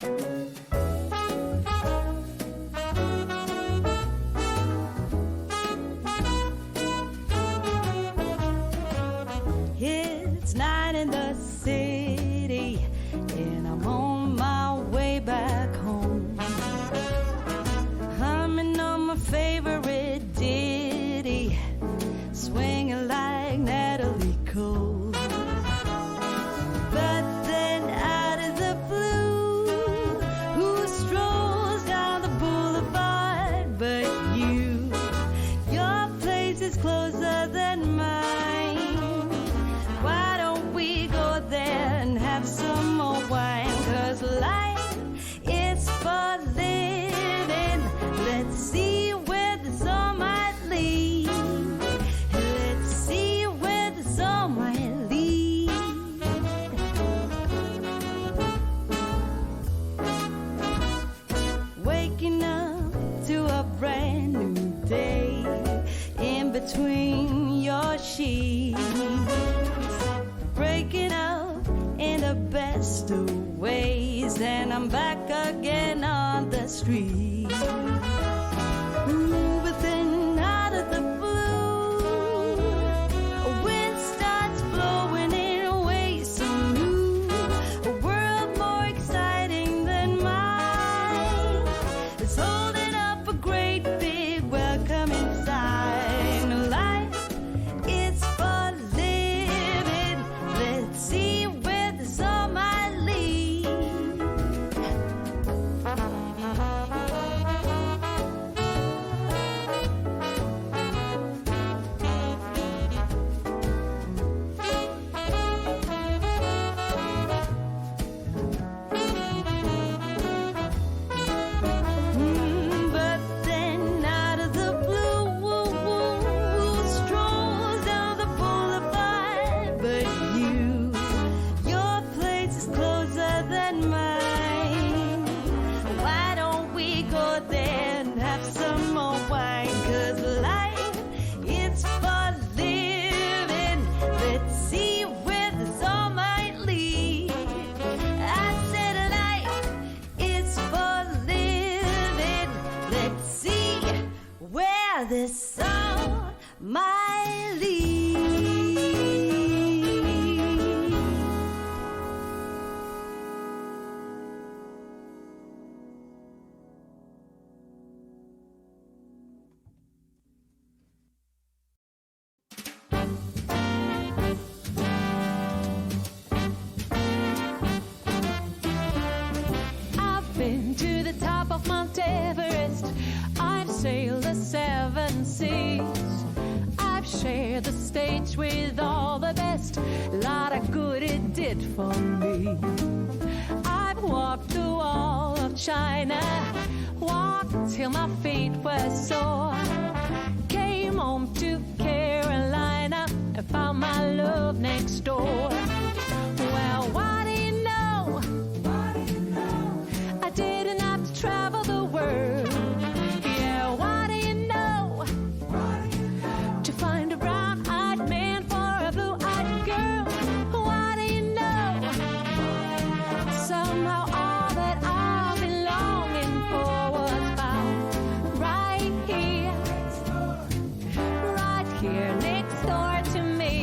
It's 9 in the city, and I'm on my way back home. Humming on my favorite ditty, swinging like Natalie Cole. But then out of the blue, who strolls down the boulevard but you? Your place is closer than mine. Why don't we go there and have some more wine? 'Cause life is for living. Let's see where this all might lead. Let's see where this all might lead. Waking up to a brand new day in between your sheets. Breaking up in the best of ways, and I'm back again on the street. But then out of the blue, a wind starts blowing in ways so new. A world more exciting than mine is holding up a great big welcoming sign. Life is for living. Let's see where this all might lead. But then out of the blue, who strolls down the boulevard but you? Your place is closer than mine. Why don't we go there and have some more wine? 'Cause life is for living. Let's see where this all might lead. I said life is for living. Let's see where this all might lead. I've been to the top of Mount Everest. I've sailed the 7 seas. I've shared the stage with all the best. Lot of good it did for me. I've walked the wall of China, walked till my feet were sore. Came home to Carolina and found my love next door. Well, what do you know? I didn't have to travel the world. Yeah, what do you know? To find a brown-eyed man for a blue-eyed girl. What do you know? Somehow all that I've been longing for was found right here next door to me.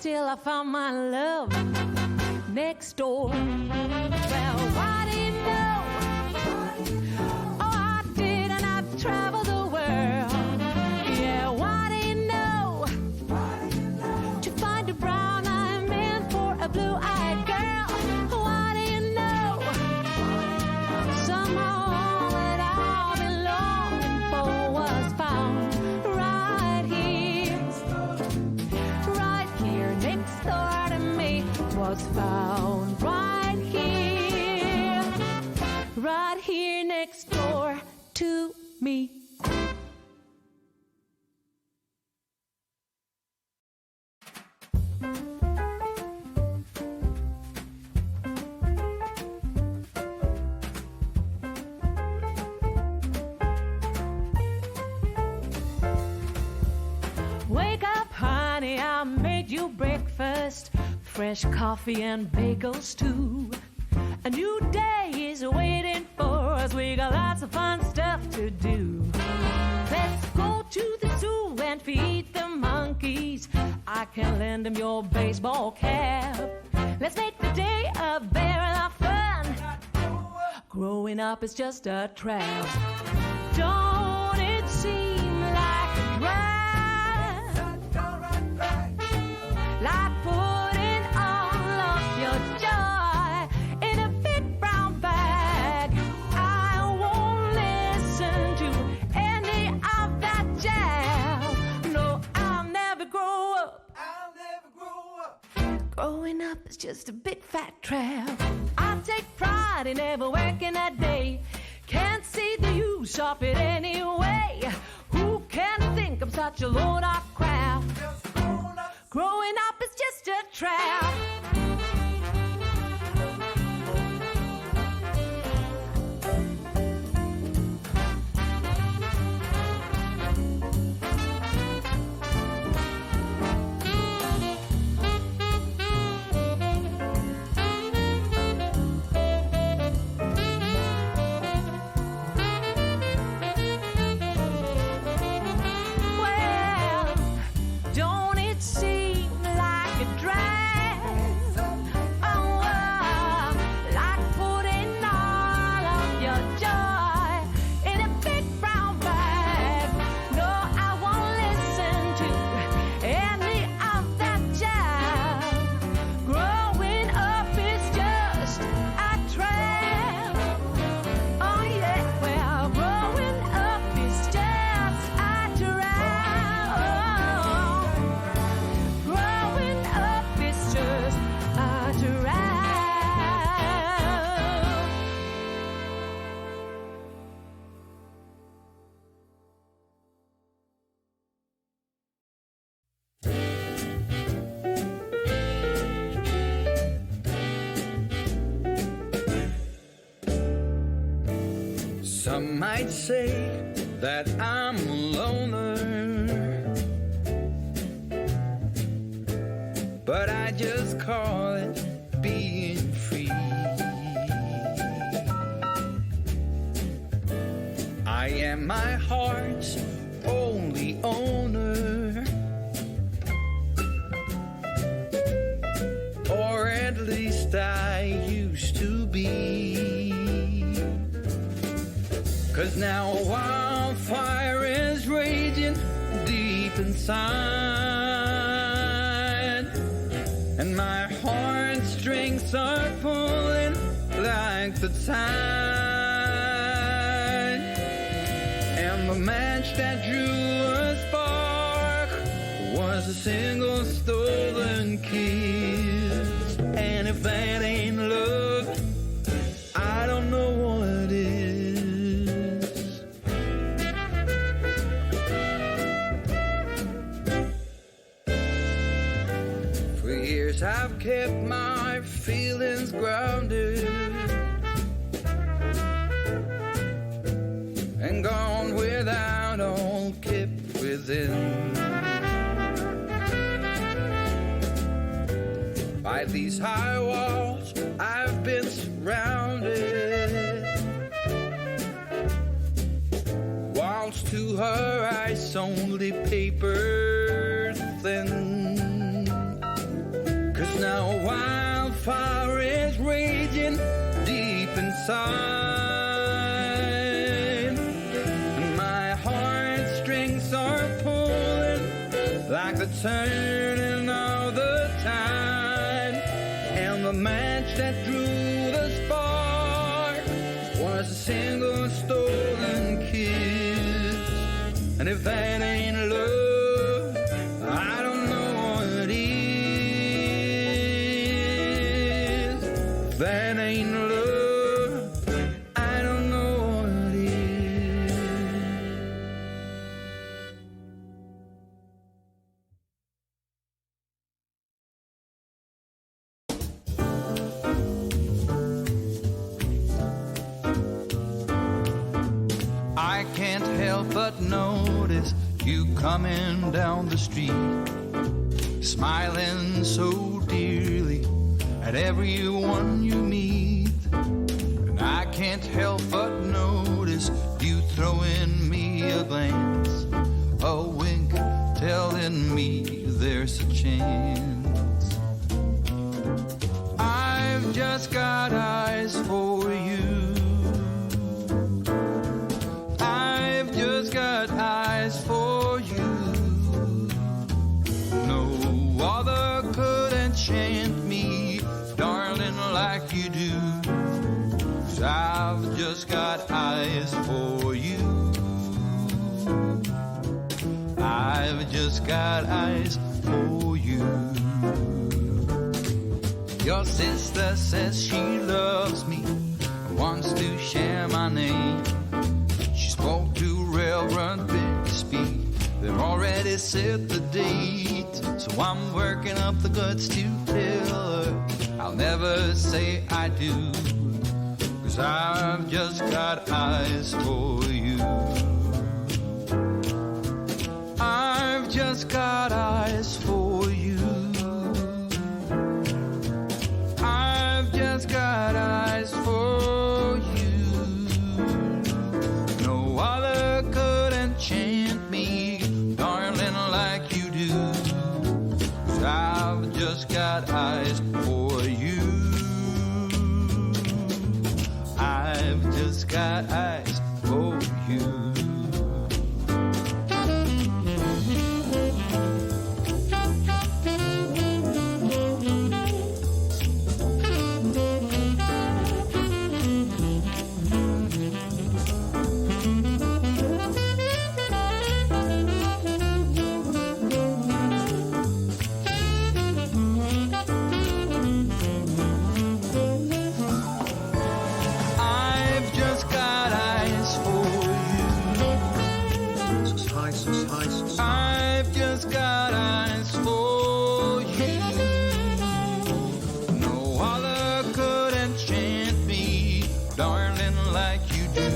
till I found my love next door. Well, why do you know? Oh, I did, and I've traveled the world. Yeah, why do you know? To find a brown-eyed man for a blue-eyed girl. Why do you know? Somehow all that I've been longing for was found right here next door to me. Was found right here next door to me. Wake up, honey, I made you breakfast. Fresh coffee and bagels too. A new day is waiting for us. We got lots of fun stuff to do. Let's go to the zoo and feed the monkeys. I can lend them your baseball cap. Let's make the day a barrel of fun. Growing up is just a trap. Don't it seem like a drag? Like putting all of your joy in a big brown bag. I won't listen to any of that jazz. No, I'll never grow up. Growing up is just a big fat trap. I take pride in never working a day. Can't see the use of it anyway. Who can think I'm such a load of crap? Growing up is just a trap. Well, don't it seem like a drag? Oh, like putting all of your joy in a big brown bag. No, I won't listen to any of that jazz. Growing up is just a trap. Oh yeah, well, growing up is just a trap. Growing up is just a trap. Some might say that I'm a loner, but I just call it being free. I am my heart's only owner, or at least I used to be. 'Cause now a wildfire is raging deep inside, and my heartstrings are pulling like the tide. And the match that drew a spark was a single stolen kiss. And if that ain't love, I don't know what is. For years I've kept my feelings grounded and gone without, all kept within. By these high walls I've been surrounded. Walls to her eyes only paper thin. side, and my heartstrings are pulling like the turning of the tide, and the match that drew the spark was a single stolen kiss. And if that ain't love, I don't know what is. If that ain't love, I don't know what is. I can't help but notice you coming down the street, smiling so dearly at everyone you meet. And I can't help but notice you throwing me a glance, a wink telling me there's a chance. I've just got eyes for you. I've just got eyes for you. No other could enchant me, darling, like you do. 'Cause I've just got eyes for you. I've just got eyes for you. Your sister says she loves me, wants to share my name. She spoke to Reverend Bixby, they've already set the date. So I'm working up the guts to tell her I'll never say I do. 'Cause I've just got eyes for you. I've just got eyes for you. I've just got eyes for you. No other could enchant me, darling, like you do. 'Cause I've just got eyes for you. I've just got eyes for you. I've just got eyes for you. No other could enchant me, darling, like you do.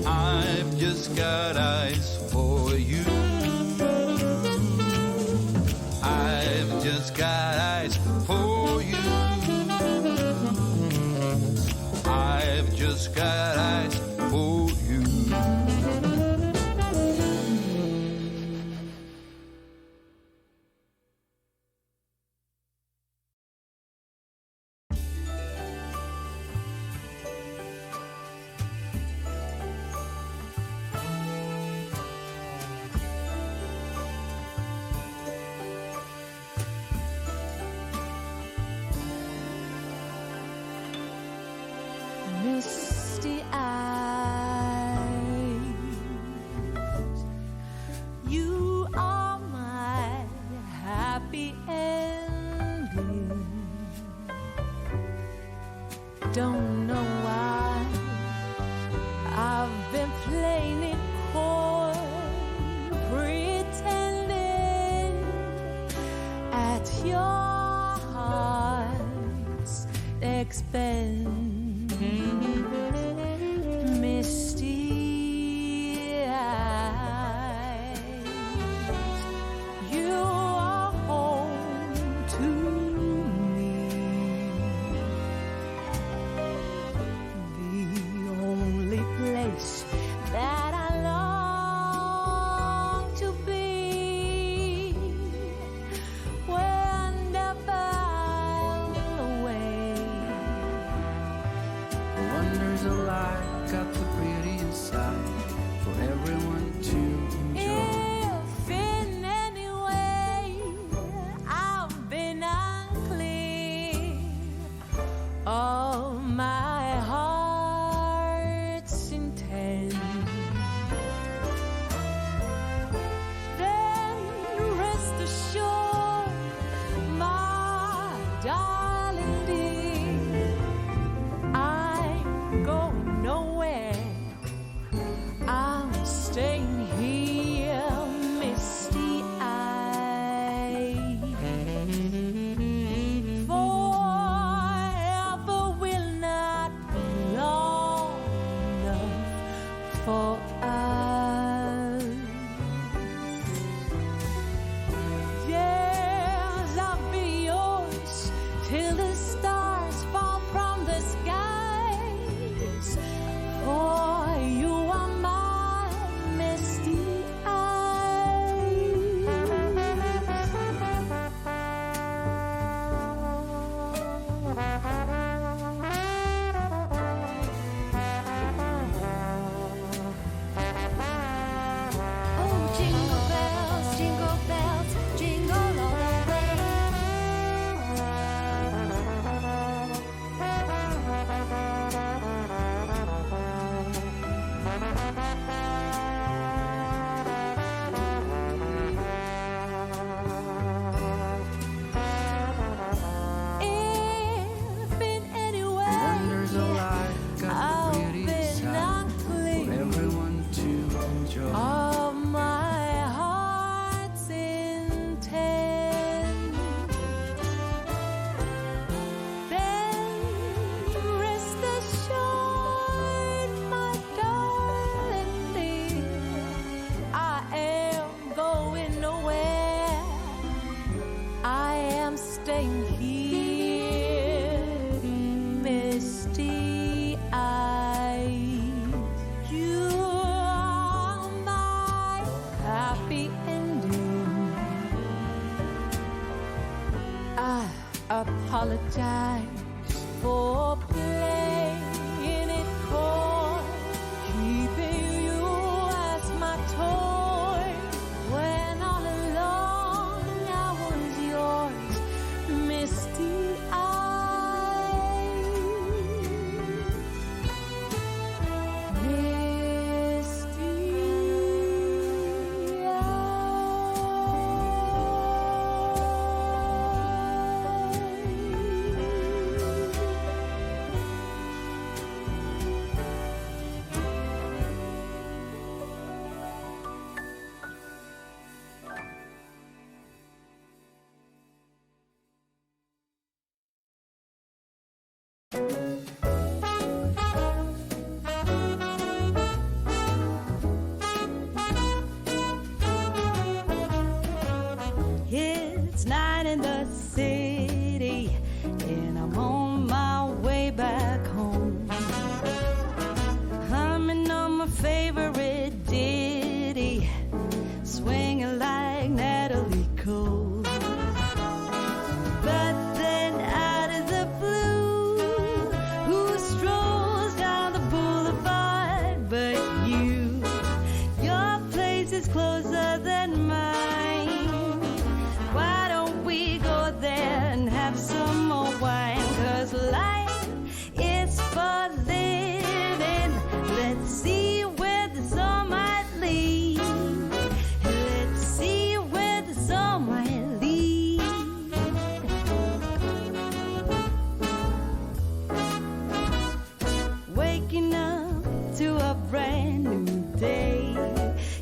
I've just got eyes for you. I've just got eyes for you. I've just got eyes for you. Misty eyes, you are my happy ending. Don't know why I've been playing it coy, pretending at your heart's expense. Misty eyes, you are home to me. The only place that I long to be, whenever I'm away. darling dear, I'm going nowhere. I'm staying here, misty-eyed. Forever will not be long enough for us. Yes, I'll be yours till the stars fall from the skies. For you are my misty Oh, jingle bells, jingle all the if in any way Wonders alike got I've the pretty been side unclean for everyone to enjoy. of my heart's intent, then rest assured, my darling dear, I am going nowhere. I am staying here, misty-eyed. You are my happy ending. I apologize for playing it coy, keeping you as my toy, when all along I was yours, misty-eyed. It's night in the city, and I'm on my way back home. Humming on my favorite ditty, swinging like Natalie Cole. But then out of the blue, who strolls down the boulevard but you? Your place is closer than mine. Why don't we go there and have some more wine? 'Cause life is for living. Let's see where the sun might lead. Let's see where the sun might lead. Waking up to a brand new day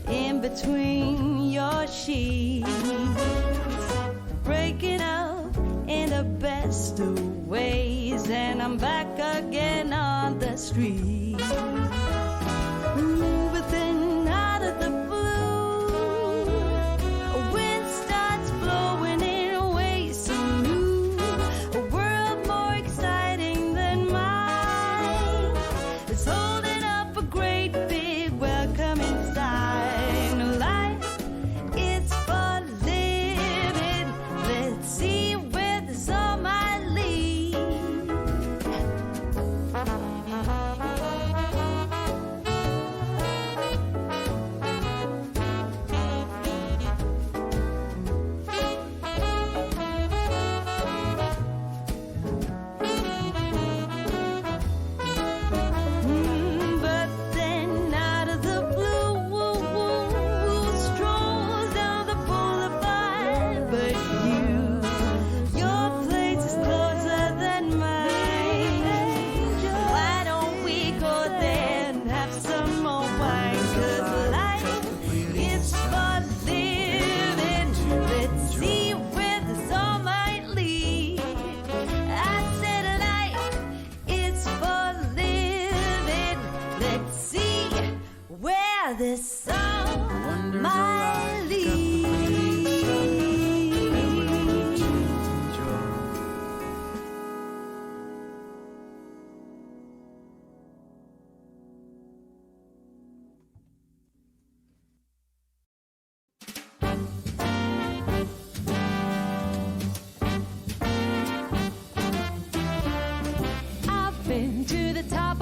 in between your sheets. Breaking up in the best of ways, and I'm back again on the street. But then out of the blue, a wind starts blowing in ways so new. A world more exciting than mine is holding up a great big welcoming sign. Life is for living. Let's see where the sun might lead.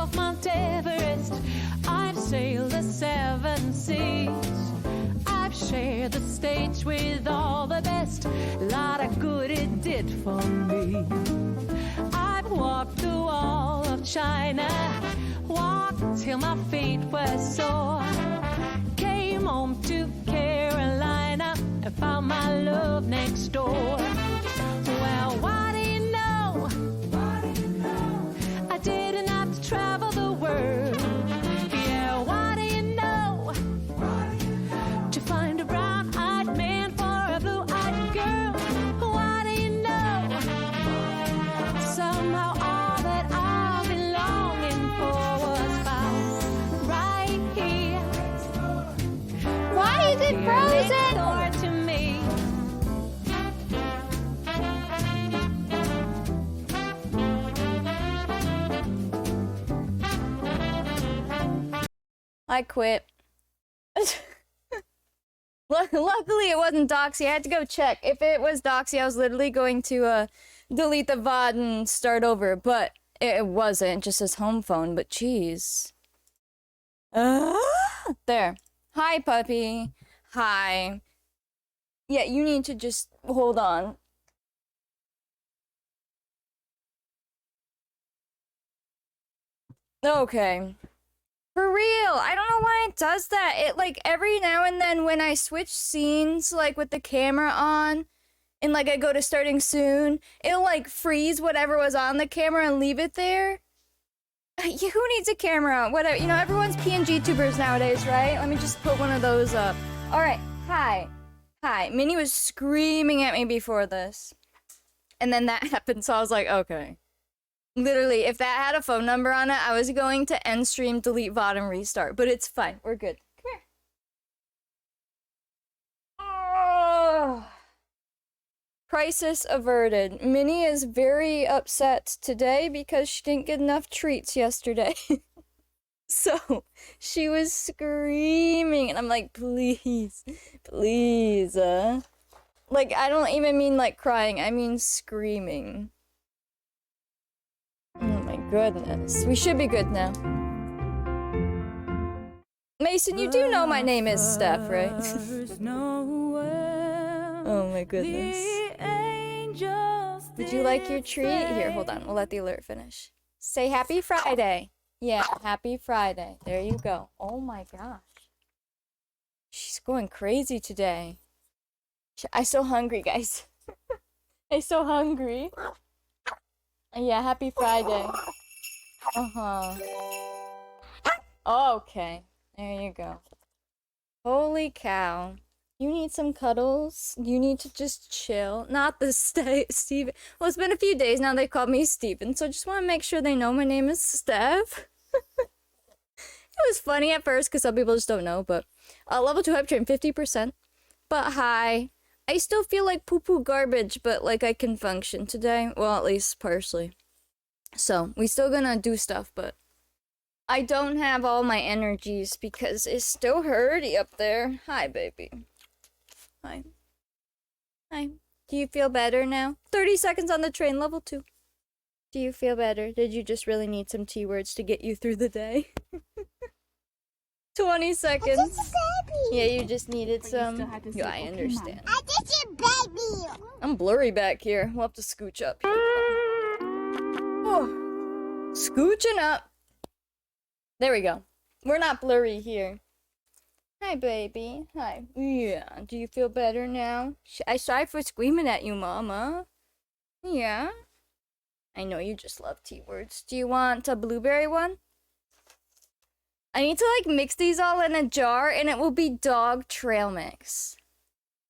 of Mount Everest. I've sailed the 7 seas. I've shared the stage with all the best. Lot of good it did for me. I've walked the wall of China, walked till my feet were sore. Came home to Carolina and found my love next door. Well, what do you know? I didn't have to travel the world. Yeah, what do you know? To find a brown-eyed man for a blue-eyed girl. What do you know? Somehow all that I've been longing for was found right here. Why is it frozen? Next door to me. I quit. Luckily, it wasn't Doxy. I had to go check. If it was Doxy, I was literally going to delete the VOD and start over, but it wasn't. It just says home phone, but jeez. There. Hi, puppy. Hi. Yeah, you need to just hold on. Okay. For real, I don't know why it does that. It, like, every now and then when I switch scenes, like, with the camera on, and, like, I go to starting soon, it'll, like, freeze whatever was on the camera and leave it there. Who needs a camera? Whatever, you know, everyone's PNG tubers nowadays, right? Let me just put one of those up. Alright, hi. Hi. Minnie was screaming at me before this. And then that happened, so I was like, okay. Literally, if that had a phone number on it, I was going to end stream, delete VOD, and restart. But it's fine. We're good. Come here. Oh. Crisis averted. Minnie is very upset today because she didn't get enough treats yesterday. So, she was screaming, and I'm like, please, please. Like, I don't even mean, like, crying. I mean screaming. Oh my goodness. We should be good now. Mason, you do know my name is Steph, right? Oh my goodness. Did you like your treat? Here, hold on. We'll let the alert finish. Say happy Friday. Yeah, happy Friday. There you go. Oh my gosh. She's going crazy today. I'm so hungry, guys. I'm so hungry. Yeah, happy Friday. Okay, there you go. Holy cow. You need some cuddles? You need to just chill? Not the Steven. Well, it's been a few days now they called me Steven, so I just want to make sure they know my name is Steph. It was funny at first because some people just don't know, but level 2 hype train 50%. But hi. I still feel like poo-poo garbage, but like I can function today. Well, at least partially. So, we still gonna do stuff, but I don't have all my energies because it's still hurty up there. Hi, baby. Hi. Hi. Do you feel better now? 30 seconds on the train, level 2. Do you feel better? Did you just really need some T-words to get you through the day? 20 seconds. Yeah, you just needed some. Yeah, I understand. I did your baby. I'm blurry back here. We'll have to scooch up here. Oh, scooching up. There we go. We're not blurry here. Hi, baby. Hi. Yeah. Do you feel better now? I sorry for screaming at you, Mama. Yeah. I know you just love T-words. Do you want a blueberry one? I need to, like, mix these all in a jar, and it will be dog trail mix.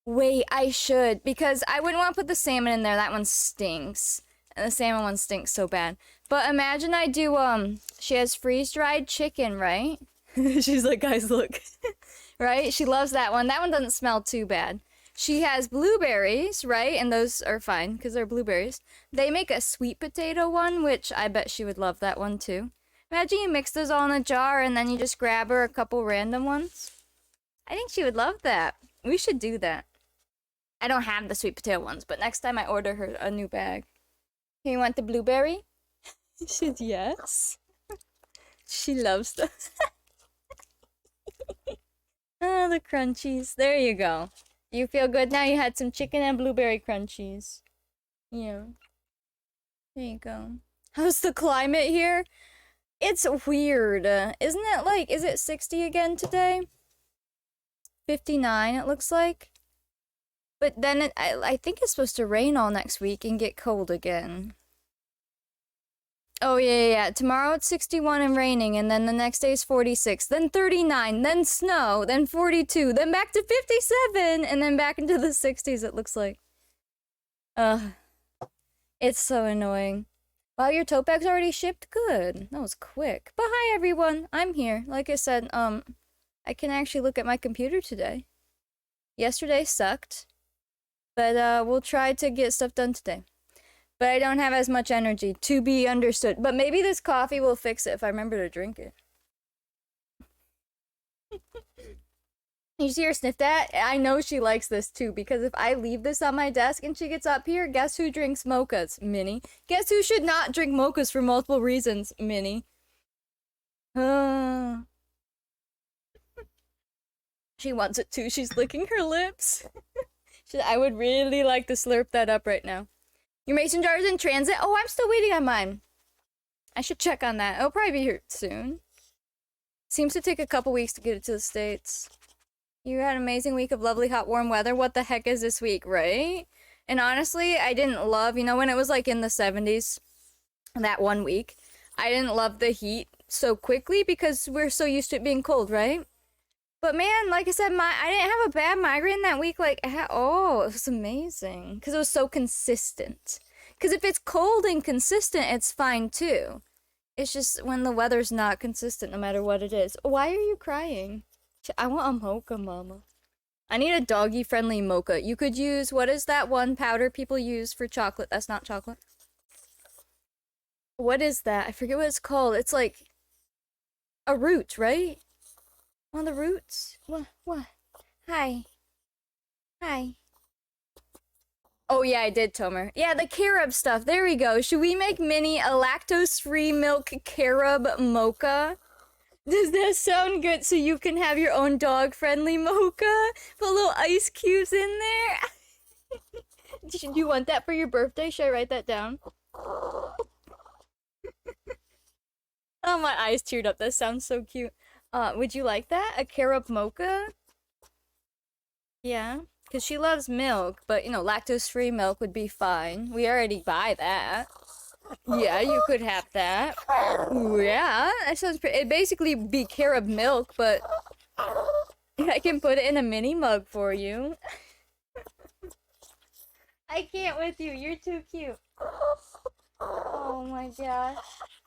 Wait, I should, because I wouldn't want to put the salmon in there. That one stinks. And the salmon one stinks so bad. But imagine I do, she has freeze-dried chicken, right? She's like, guys, look. Right? She loves that one. That one doesn't smell too bad. She has blueberries, right? And those are fine, because they're blueberries. They make a sweet potato one, which I bet she would love that one, too. Imagine you mix those all in a jar and then you just grab her a couple random ones. I think she would love that. We should do that. I don't have the sweet potato ones, but next time I order her a new bag. Hey, you want the blueberry? She said yes. She loves them. Oh, the crunchies. There you go. You feel good now? You had some chicken and blueberry crunchies. Yeah. There you go. How's the climate here? It's weird. Isn't it like, is it 60 again today? 59, it looks like. But then I think it's supposed to rain all next week and get cold again. Oh, yeah. Tomorrow it's 61 and raining, and then the next day is 46, then 39, then snow, then 42, then back to 57, and then back into the 60s, it looks like. Ugh. It's so annoying. Wow, your tote bag's already shipped? Good. That was quick. But hi, everyone. I'm here. Like I said, I can actually look at my computer today. Yesterday sucked. But, we'll try to get stuff done today. But I don't have as much energy, to be understood. But maybe this coffee will fix it if I remember to drink it. You see her sniff that? I know she likes this too, because if I leave this on my desk and she gets up here, guess who drinks mochas? Minnie. Guess who should not drink mochas for multiple reasons? Minnie. She wants it too. She's licking her lips. I would really like to slurp that up right now. Your mason jar is in transit? Oh, I'm still waiting on mine. I should check on that. It'll probably be here soon. Seems to take a couple weeks to get it to the States. You had an amazing week of lovely, hot, warm weather. What the heck is this week, right? And honestly, I didn't love, you know, when it was like in the 70s, that one week, I didn't love the heat so quickly because we're so used to it being cold, right? But man, like I said, I didn't have a bad migraine that week, like, oh, it was amazing. Because it was so consistent. Because if it's cold and consistent, it's fine too. It's just when the weather's not consistent, no matter what it is. Why are you crying? I want a mocha, mama. I need a doggy-friendly mocha. You could use, what is that one powder people use for chocolate? That's not chocolate. What is that? I forget what it's called. It's like a root, right? One of the roots? What? Hi. Oh yeah, I did, Tomer. Yeah, the carob stuff. There we go. Should we make Minnie a lactose-free milk carob mocha? Does that sound good? So you can have your own dog-friendly mocha? Put little ice cubes in there? Do you want that for your birthday? Should I write that down? Oh, my eyes teared up. That sounds so cute. Would you like that? A carob mocha? Yeah, because she loves milk, but, you know, lactose-free milk would be fine. We already buy that. Yeah, you could have that. Yeah, that sounds pretty. It'd basically be carob milk, but I can put it in a mini mug for you. I can't with you. You're too cute. Oh my gosh.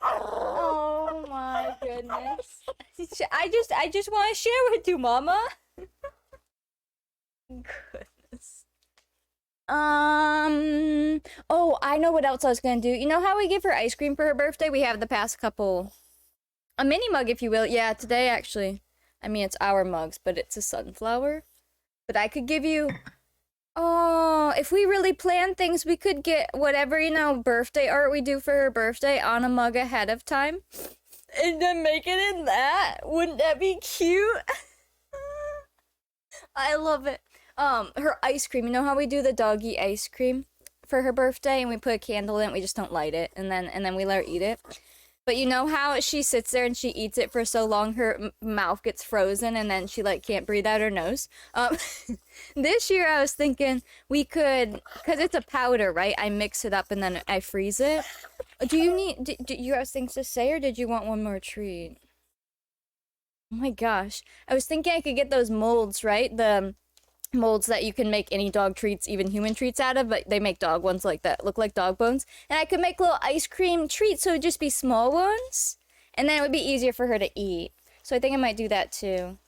Oh my goodness. I just want to share with you, Mama. Goodness. Oh, I know what else I was gonna do. You know how we give her ice cream for her birthday? We have the past couple. A mini mug, if you will. Yeah, today actually. I mean, it's our mugs, but it's a sunflower. But I could give you. Oh, if we really plan things, we could get whatever, you know, birthday art we do for her birthday on a mug ahead of time. And then make it in that. Wouldn't that be cute? I love it. Her ice cream. You know how we do the doggy ice cream for her birthday and we put a candle in it, we just don't light it, and then we let her eat it. But you know how she sits there and she eats it for so long her mouth gets frozen and then she like can't breathe out her nose? This year I was thinking we could, cause it's a powder, right? I mix it up and then I freeze it. Do you have things to say, or did you want one more treat? Oh my gosh. I was thinking I could get those molds, right? The molds that you can make any dog treats, even human treats out of, but they make dog ones like that, look like dog bones. And I could make little ice cream treats, so it'd just be small ones. And then it would be easier for her to eat. So I think I might do that too.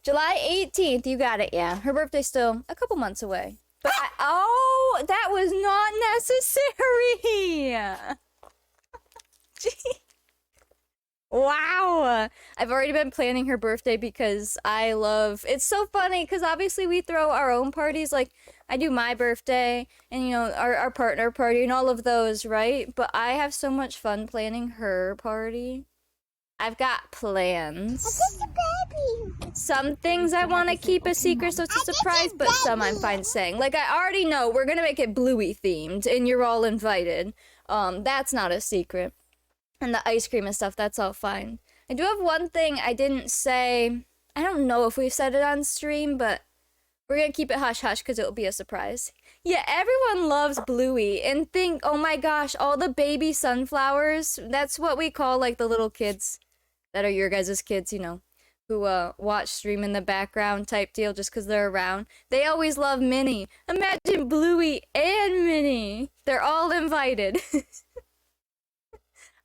July 18th, you got it, yeah. Her birthday's still a couple months away. But oh, that was not necessary! Gee. Wow! I've already been planning her birthday because I love... It's so funny because obviously we throw our own parties. Like, I do my birthday and, you know, our partner party and all of those, right? But I have so much fun planning her party. I've got plans. Just a baby. Some things I want to keep a secret so it's a surprise, but some I'm fine saying. Like, I already know we're gonna make it Bluey themed, and you're all invited. That's not a secret. And the ice cream and stuff, that's all fine. I do have one thing I didn't say. I don't know if we've said it on stream, but we're gonna keep it hush-hush because it'll be a surprise. Yeah, everyone loves Bluey, and think, oh my gosh, all the baby sunflowers, that's what we call, like, the little kids that are your guys' kids, you know, who watch stream in the background type deal just because they're around. They always love Minnie. Imagine Bluey and Minnie. They're all invited.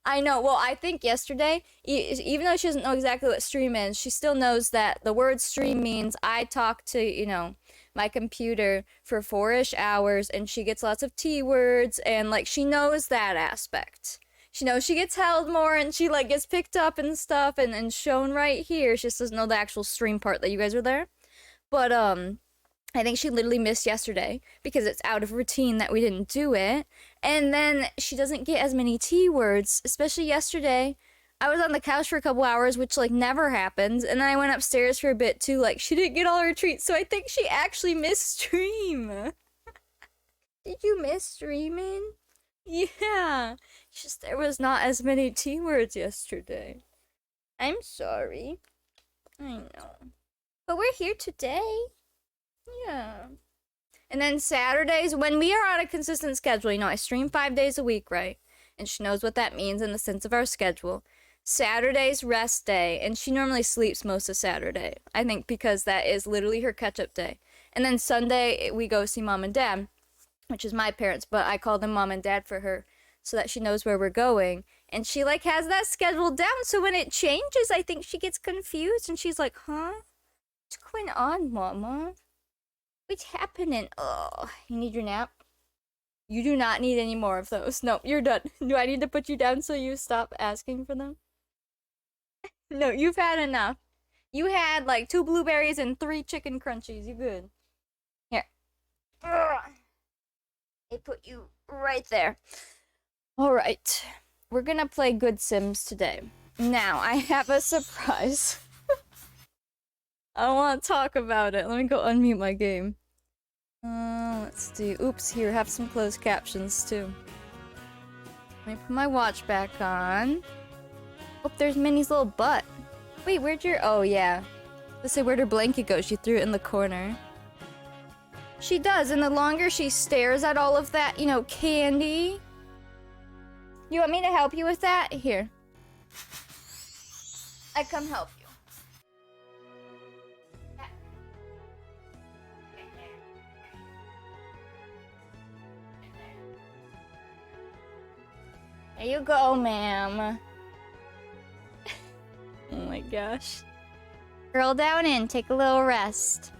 I know. Well, I think yesterday, even though she doesn't know exactly what stream is, she still knows that the word stream means I talk to, you know, my computer for 4-ish hours, and she gets lots of T words, and, like, she knows that aspect. She knows she gets held more, and she, like, gets picked up and stuff, and shown right here. She just doesn't know the actual stream part that you guys were there. But, I think she literally missed yesterday because it's out of routine that we didn't do it. And then she doesn't get as many T words, especially yesterday. I was on the couch for a couple hours, which, like, never happens. And then I went upstairs for a bit, too. Like, she didn't get all her treats, so I think she actually missed stream. Did you miss streaming? Yeah. It's just there was not as many T words yesterday. I'm sorry. I know. But we're here today. Yeah. And then Saturdays, when we are on a consistent schedule, you know, I stream 5 days a week, right? And she knows what that means in the sense of our schedule. Saturday's rest day, and she normally sleeps most of Saturday. I think because that is literally her catch-up day. And then Sunday, we go see mom and dad, which is my parents, but I call them mom and dad for her so that she knows where we're going. And she, like, has that scheduled down, so when it changes, I think she gets confused, and she's like, huh? What's going on, mama? What's happening? Oh, you need your nap? You do not need any more of those. No, you're done. Do I need to put you down so you stop asking for them? No, you've had enough. You had like 2 blueberries and 3 chicken crunchies. You good? Here. I put you right there. Alright. We're gonna play Good Sims today. Now, I have a surprise. I want to talk about it. Let me go unmute my game. Let's do. Oops, here, have some closed captions too. Let me put my watch back on. Oh, there's Minnie's little butt. Wait, where'd your. Oh, yeah. Let's say, where'd her blanket go? She threw it in the corner. She does, and the longer she stares at all of that, you know, candy. You want me to help you with that? Here. I come help you. There you go, ma'am. Oh my gosh. Curl down in, take a little rest.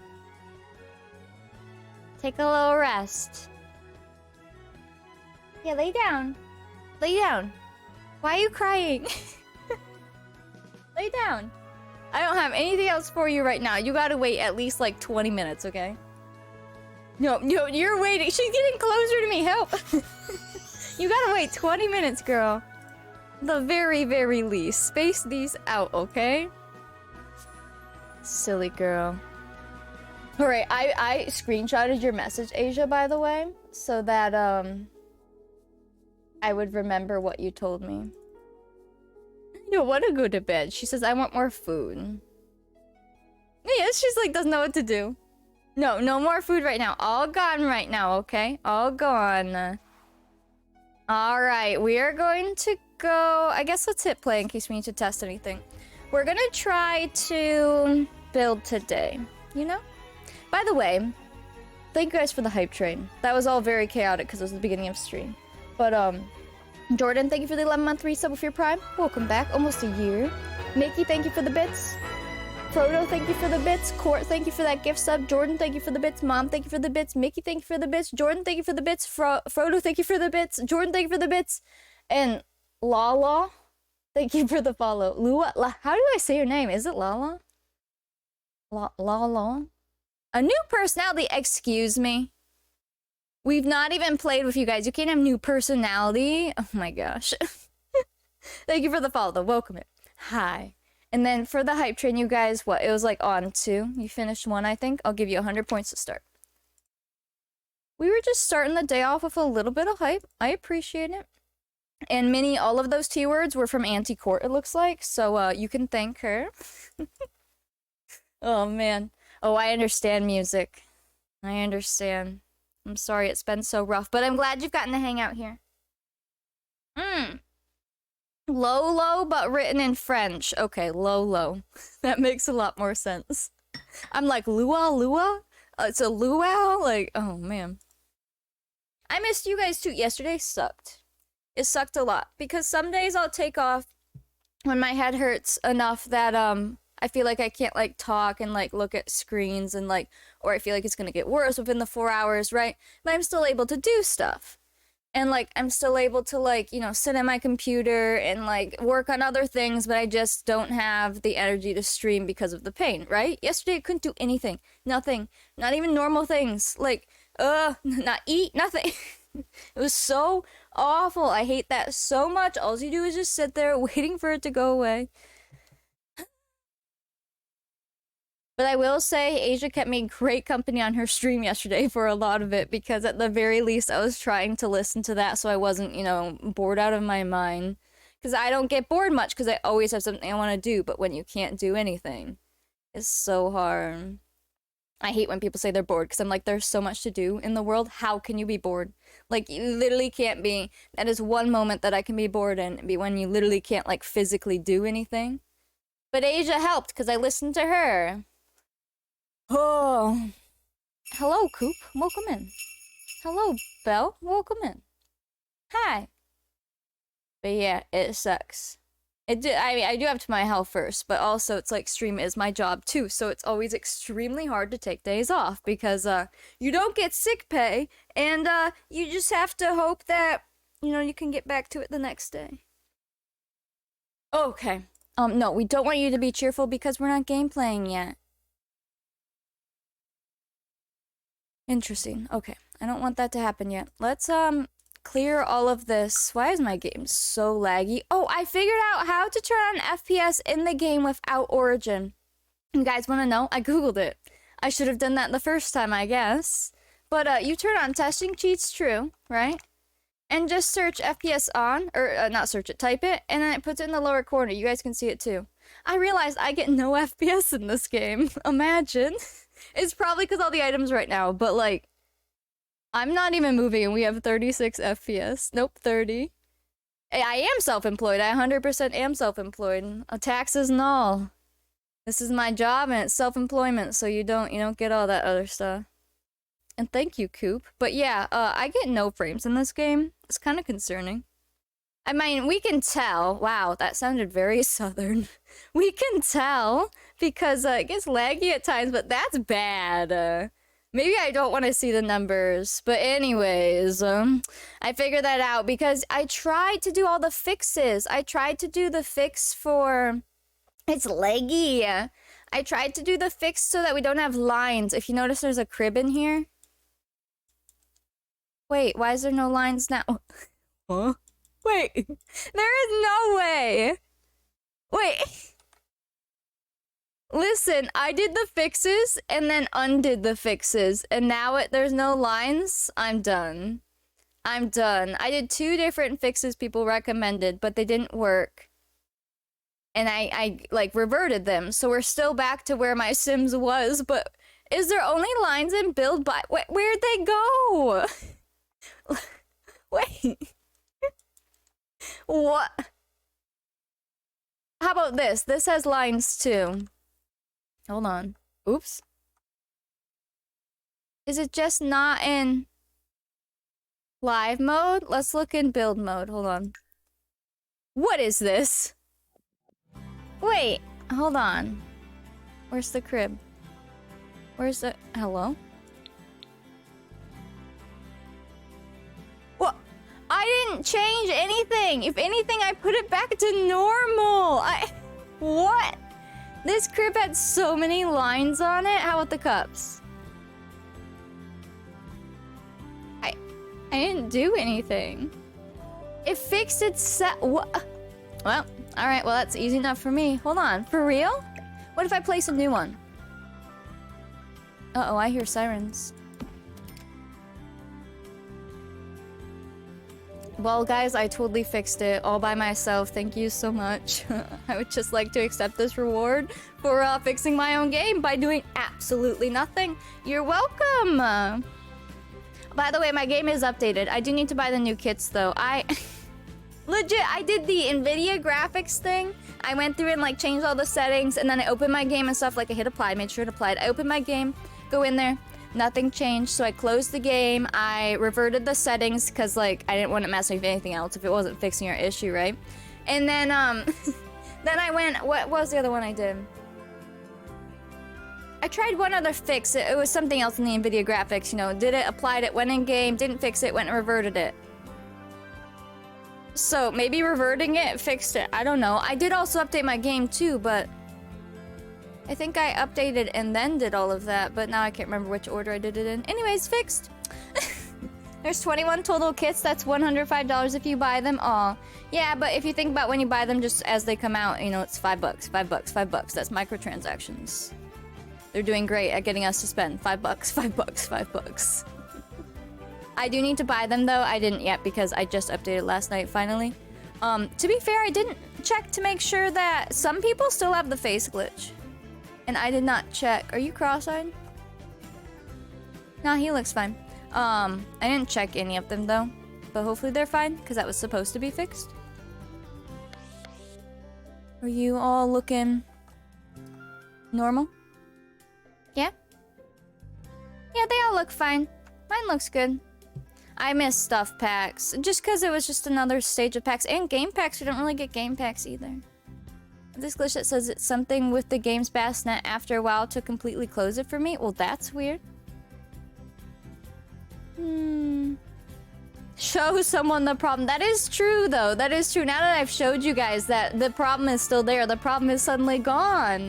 Take a little rest. Yeah, lay down. Lay down. Why are you crying? Lay down. I don't have anything else for you right now. You gotta wait at least like 20 minutes, okay? No, you're waiting. She's getting closer to me. Help. You gotta wait 20 minutes, girl. The very, very least. Space these out, okay? Silly girl. Alright, I screenshotted your message, Asia, by the way, so that, I would remember what you told me. I don't want to go to bed. She says, I want more food. Yeah, she's like, doesn't know what to do. No, no more food right now. All gone right now, okay? All gone. Alright, we are going to go... I guess let's hit play in case we need to test anything. We're gonna try to build today, you know? By the way, thank you guys for the hype train. That was all very chaotic because it was the beginning of stream. But, Jordan, thank you for the 11-month resub with your Prime. Welcome back. Almost a year. Mickey, thank you for the bits. Frodo, thank you for the bits. Court, thank you for that gift sub. Jordan, thank you for the bits. Mom, thank you for the bits. Mickey, thank you for the bits. Jordan, thank you for the bits. Frodo, thank you for the bits. Jordan, thank you for the bits. And Lala, thank you for the follow. Lua, how do I say your name? Is it Lala? Lala? A new personality? Excuse me. We've not even played with you guys. You can't have new personality. Oh my gosh. Thank you for the follow, though. Welcome it. Hi. And then for the hype train, you guys, what? It was like on 2. You finished 1, I think. I'll give you 100 points to start. We were just starting the day off with a little bit of hype. I appreciate it. And Minnie, all of those T words were from Auntie Court, it looks like. So you can thank her. Oh, man. Oh, I understand music. I understand. I'm sorry it's been so rough, but I'm glad you've gotten to hang out here. Lolo, but written in French. Okay, Lolo. That makes a lot more sense. I'm like, Lua? It's a luau? Like, oh, man. I missed you guys too. Yesterday sucked. It sucked a lot because some days I'll take off when my head hurts enough that I feel like I can't like talk and like look at screens and like, or I feel like it's gonna get worse within the 4 hours, right? But I'm still able to do stuff. And like I'm still able to like, you know, sit at my computer and like work on other things, but I just don't have the energy to stream because of the pain, right? Yesterday I couldn't do anything. Nothing. Not even normal things. Like, not eat, nothing. It was so awful. I hate that so much. All you do is just sit there waiting for it to go away. But I will say, Asia kept me great company on her stream yesterday for a lot of it, because at the very least I was trying to listen to that so I wasn't, you know, bored out of my mind. Because I don't get bored much because I always have something I want to do, but when you can't do anything, it's so hard. I hate when people say they're bored because I'm like, there's so much to do in the world. How can you be bored? Like, you literally can't be. That is one moment that I can be bored in, be when you literally can't, like, physically do anything. But Asia helped because I listened to her. Oh. Hello, Coop. Welcome in. Hello, Belle. Welcome in. Hi. But yeah, it sucks. I mean, I do have to my health first, but also it's like stream is my job too, so it's always extremely hard to take days off because you don't get sick pay, and you just have to hope that, you know, you can get back to it the next day. Okay. No, we don't want you to be cheerful because we're not game playing yet. Interesting. Okay. I don't want that to happen yet. Let's clear all of this. Why is my game so laggy? Oh, I figured out how to turn on FPS in the game without Origin. You guys want to know? I googled it. I should have done that the first time, I guess. But you turn on testing cheats true, right? And just search FPS on, or not search it, type it, and then it puts it in the lower corner. You guys can see it too. I realized I get no FPS in this game. Imagine. It's probably because all the items right now, but like, I'm not even moving and we have 36 FPS. Nope, 30. I am self-employed. I 100% am self-employed. Taxes and all. This is my job and it's self-employment, so you don't get all that other stuff. And thank you, Coop. But yeah, I get no frames in this game. It's kind of concerning. I mean, we can tell. Wow, that sounded very southern. We can tell because it gets laggy at times, but that's bad. Maybe I don't want to see the numbers, but anyways, I figured that out because I tried to do all the fixes. I tried to do the fix for... It's laggy. I tried to do the fix so that we don't have lines. If you notice, there's a crib in here. Wait, why is there no lines now? Huh? Wait, there is no way. Wait. Listen, I did the fixes and then undid the fixes, and now there's no lines. I'm done. I'm done. I did 2 different fixes people recommended, but they didn't work. And I like reverted them, so we're still back to where my Sims was, but is there only lines in build by... Where'd they go? Wait. What? How about this? This has lines too. Hold on. Oops. Is it just not in live mode? Let's look in build mode. Hold on. What is this? Wait, hold on. Where's the crib? Where's the... Hello? What? I didn't change anything. If anything, I put it back to normal. What? This crib had so many lines on it. How about the cups? I didn't do anything. It fixed itself. What? Well, Alright, well that's easy enough for me. Hold on, for real? What if I place a new one? Uh-oh, I hear sirens. Well, guys, I totally fixed it all by myself. Thank you so much. I would just like to accept this reward for fixing my own game by doing absolutely nothing. You're welcome! By the way, my game is updated. I do need to buy the new kits, though. Legit, I did the NVIDIA graphics thing. I went through and, like, changed all the settings, and then I opened my game and stuff. Like, I hit apply, made sure it applied. I opened my game, go in there. Nothing changed, so I closed the game. I reverted the settings because, like, I didn't want it messing with anything else if it wasn't fixing our issue, right? And then, then I went... What was the other one I did? I tried one other fix. It was something else in the NVIDIA graphics, you know. Did it, applied it, went in game, didn't fix it, went and reverted it. So, maybe reverting it fixed it. I don't know. I did also update my game, too, but... I think I updated and then did all of that, but now I can't remember which order I did it in. Anyways, fixed. There's 21 total kits. That's $105 if you buy them all. Yeah, but if you think about when you buy them just as they come out, you know, it's $5, $5, $5. That's microtransactions. They're doing great at getting us to spend $5, $5, $5. I do need to buy them though. I didn't yet because I just updated last night finally. To be fair, I didn't check to make sure that some people still have the face glitch. And I did not check. Are you cross-eyed? Nah, he looks fine. I didn't check any of them though. But hopefully they're fine, because that was supposed to be fixed. Are you all looking normal? Yeah? Yeah, they all look fine. Mine looks good. I miss stuff packs. Just because it was just another stage of packs. And game packs, we don't really get game packs either. This glitch that says it's something with the game's bassnet after a while to completely close it for me. Well, that's weird. Show someone the problem. That is true, though. That is true. Now that I've showed you guys that the problem is still there, the problem is suddenly gone.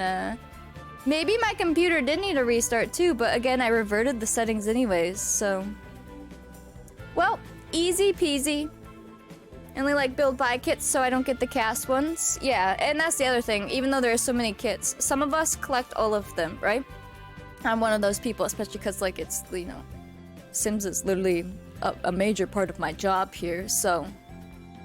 Maybe my computer did need a restart, too. But again, I reverted the settings anyways, so... Well, easy peasy. Only like build buy kits so I don't get the cast ones. Yeah, and that's the other thing. Even though there are so many kits, some of us collect all of them, right? I'm one of those people, especially because like it's, you know, Sims is literally a major part of my job here, so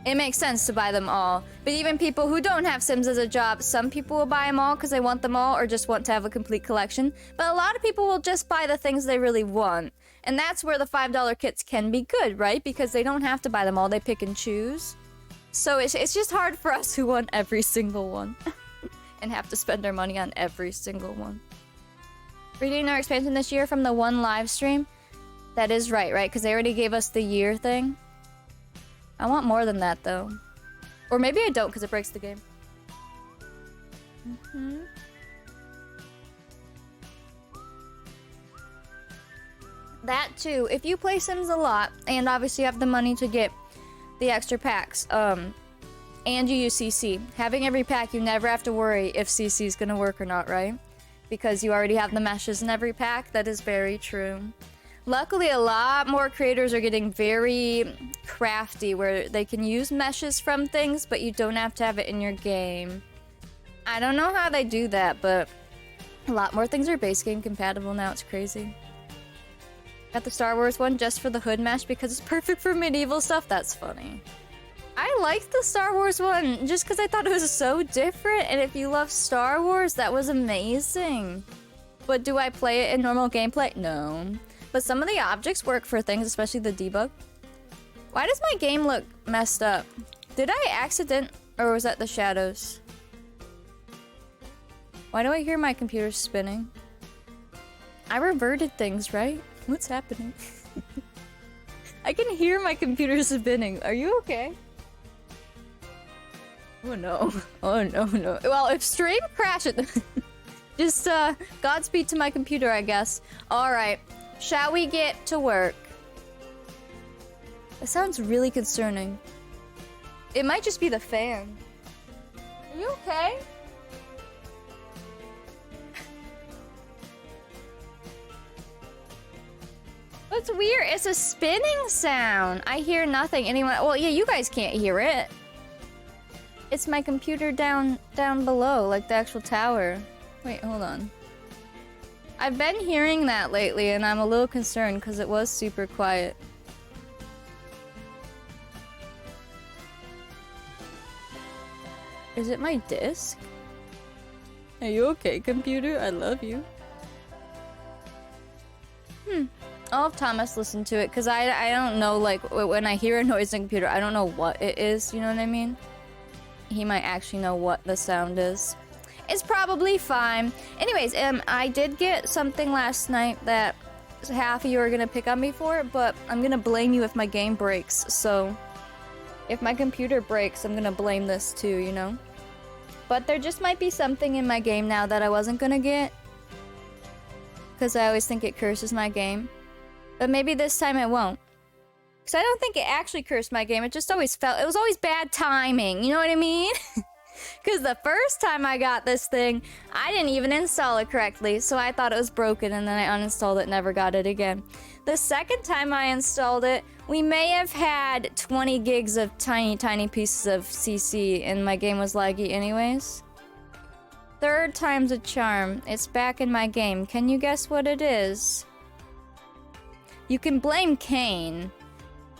it makes sense to buy them all. But even people who don't have Sims as a job, some people will buy them all because they want them all or just want to have a complete collection. But a lot of people will just buy the things they really want. And that's where the $5 kits can be good, right? Because they don't have to buy them all, they pick and choose. So it's just hard for us who want every single one. And have to spend our money on every single one. We're getting our expansion this year from the one live stream. That is right? Because they already gave us the year thing. I want more than that, though. Or maybe I don't, because it breaks the game. That too. If you play Sims a lot, and obviously you have the money to get the extra packs, and you use CC, having every pack, you never have to worry if CC is gonna work or not, right? Because you already have the meshes in every pack. That is very true. Luckily, a lot more creators are getting very crafty where they can use meshes from things, but you don't have to have it in your game. I don't know how they do that, but a lot more things are base game compatible now. It's crazy. Got the Star Wars one just for the hood mesh because it's perfect for medieval stuff. That's funny. I liked the Star Wars one just because I thought it was so different, and if you love Star Wars, that was amazing. But do I play it in normal gameplay? No. But some of the objects work for things, especially the debug. Why does my game look messed up? Did I accident, or was that the shadows? Why do I hear my computer spinning? I reverted things, right? What's happening? I can hear my computer spinning. Are you okay? Oh no. Oh no, no. Well, if stream crashes... Just, Godspeed to my computer, I guess. Alright. Shall we get to work? That sounds really concerning. It might just be the fan. Are you okay? It's weird. It's a spinning sound. I hear nothing. Anyone? Well, yeah, you guys can't hear it. It's my computer down below, like the actual tower. Wait, hold on. I've been hearing that lately, and I'm a little concerned because it was super quiet. Is it my disc? Are you okay, computer? I love you. I'll have Thomas listen to it, because I don't know, like, when I hear a noise in the computer, I don't know what it is, you know what I mean? He might actually know what the sound is. It's probably fine. Anyways, I did get something last night that half of you are gonna pick on me for, but I'm gonna blame you if my game breaks, so... If my computer breaks, I'm gonna blame this too, you know? But there just might be something in my game now that I wasn't gonna get. Because I always think it curses my game. But maybe this time it won't. Because I don't think it actually cursed my game, it just always felt... It was always bad timing, you know what I mean? Because the first time I got this thing, I didn't even install it correctly, so I thought it was broken, and then I uninstalled it and never got it again. The second time I installed it, we may have had 20 gigs of tiny pieces of CC, and my game was laggy anyways. Third time's a charm. It's back in my game. Can you guess what it is? You can blame Kane,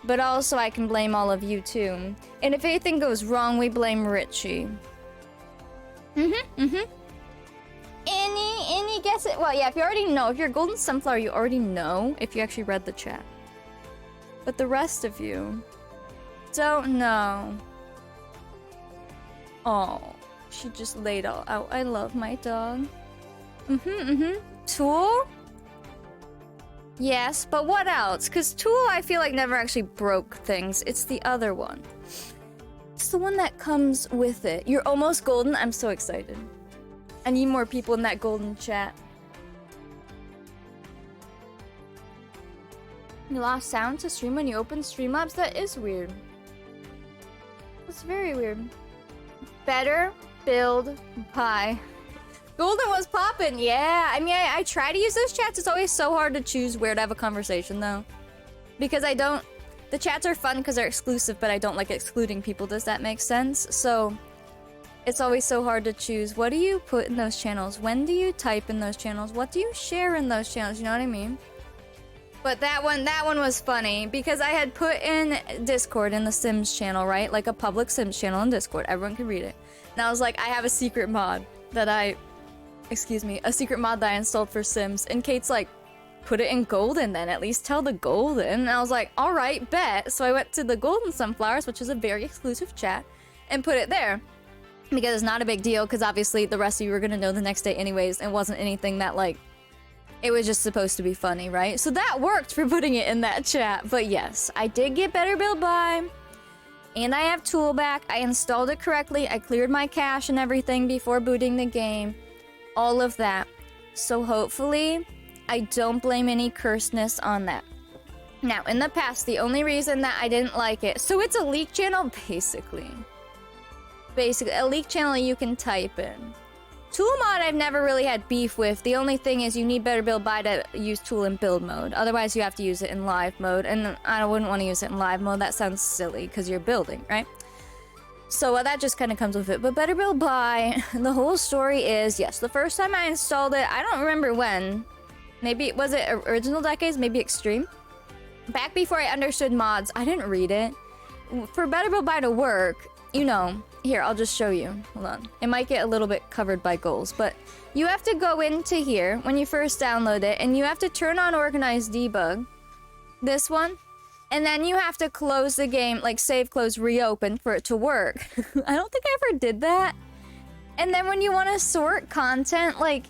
but also I can blame all of you too. And if anything goes wrong, we blame Richie. Any guess it? Well, yeah, if you already know, if you're a Golden Sunflower, you already know if you actually read the chat. But the rest of you don't know. Oh, she just laid all out. I love my dog. Tool? Yes, but what else? Because Tool, I feel like, never actually broke things. It's the other one. It's the one that comes with it. You're almost golden? I'm so excited. I need more people in that golden chat. You lost sound to stream when you opened Streamlabs? That is weird. That's very weird. Better build pie. Golden was poppin', yeah. I mean, I try to use those chats. It's always so hard to choose where to have a conversation, though. Because I don't... The chats are fun because they're exclusive, but I don't like excluding people. Does that make sense? So, it's always so hard to choose. What do you put in those channels? When do you type in those channels? What do you share in those channels? You know what I mean? But that one was funny because I had put in Discord in the Sims channel, right? Like a public Sims channel in Discord. Everyone can read it. And I was like, I have a secret mod that a secret mod that I installed for Sims. And Kate's like, put it in Golden then, at least tell the Golden. And I was like, all right, bet. So I went to the Golden Sunflowers, which is a very exclusive chat, and put it there. Because it's not a big deal, because obviously the rest of you were gonna know the next day anyways. It wasn't anything that, like, it was just supposed to be funny, right? So that worked for putting it in that chat. But yes, I did get Better Build By. And I have Tool back. I installed it correctly. I cleared my cache and everything before booting the game. All of that. So hopefully, I don't blame any cursedness on that. Now, in the past, the only reason that I didn't like it... So it's a leak channel, basically. Basically, a leak channel you can type in. Tool mod I've never really had beef with. The only thing is you need Better Build By to use Tool in build mode. Otherwise, you have to use it in live mode. And I wouldn't want to use it in live mode. That sounds silly because you're building, right? So that just kind of comes with it. But Better Build By, the whole story is, yes, the first time I installed it, I don't remember when. Maybe, was it Original Decades? Maybe Extreme? Back before I understood mods, I didn't read it. For Better Build By to work, you know, here, I'll just show you. Hold on. It might get a little bit covered by goals, but you have to go into here when you first download it, and you have to turn on Organized Debug. This one. And then you have to close the game, like save, close, reopen for it to work. I don't think I ever did that. And then when you want to sort content, like,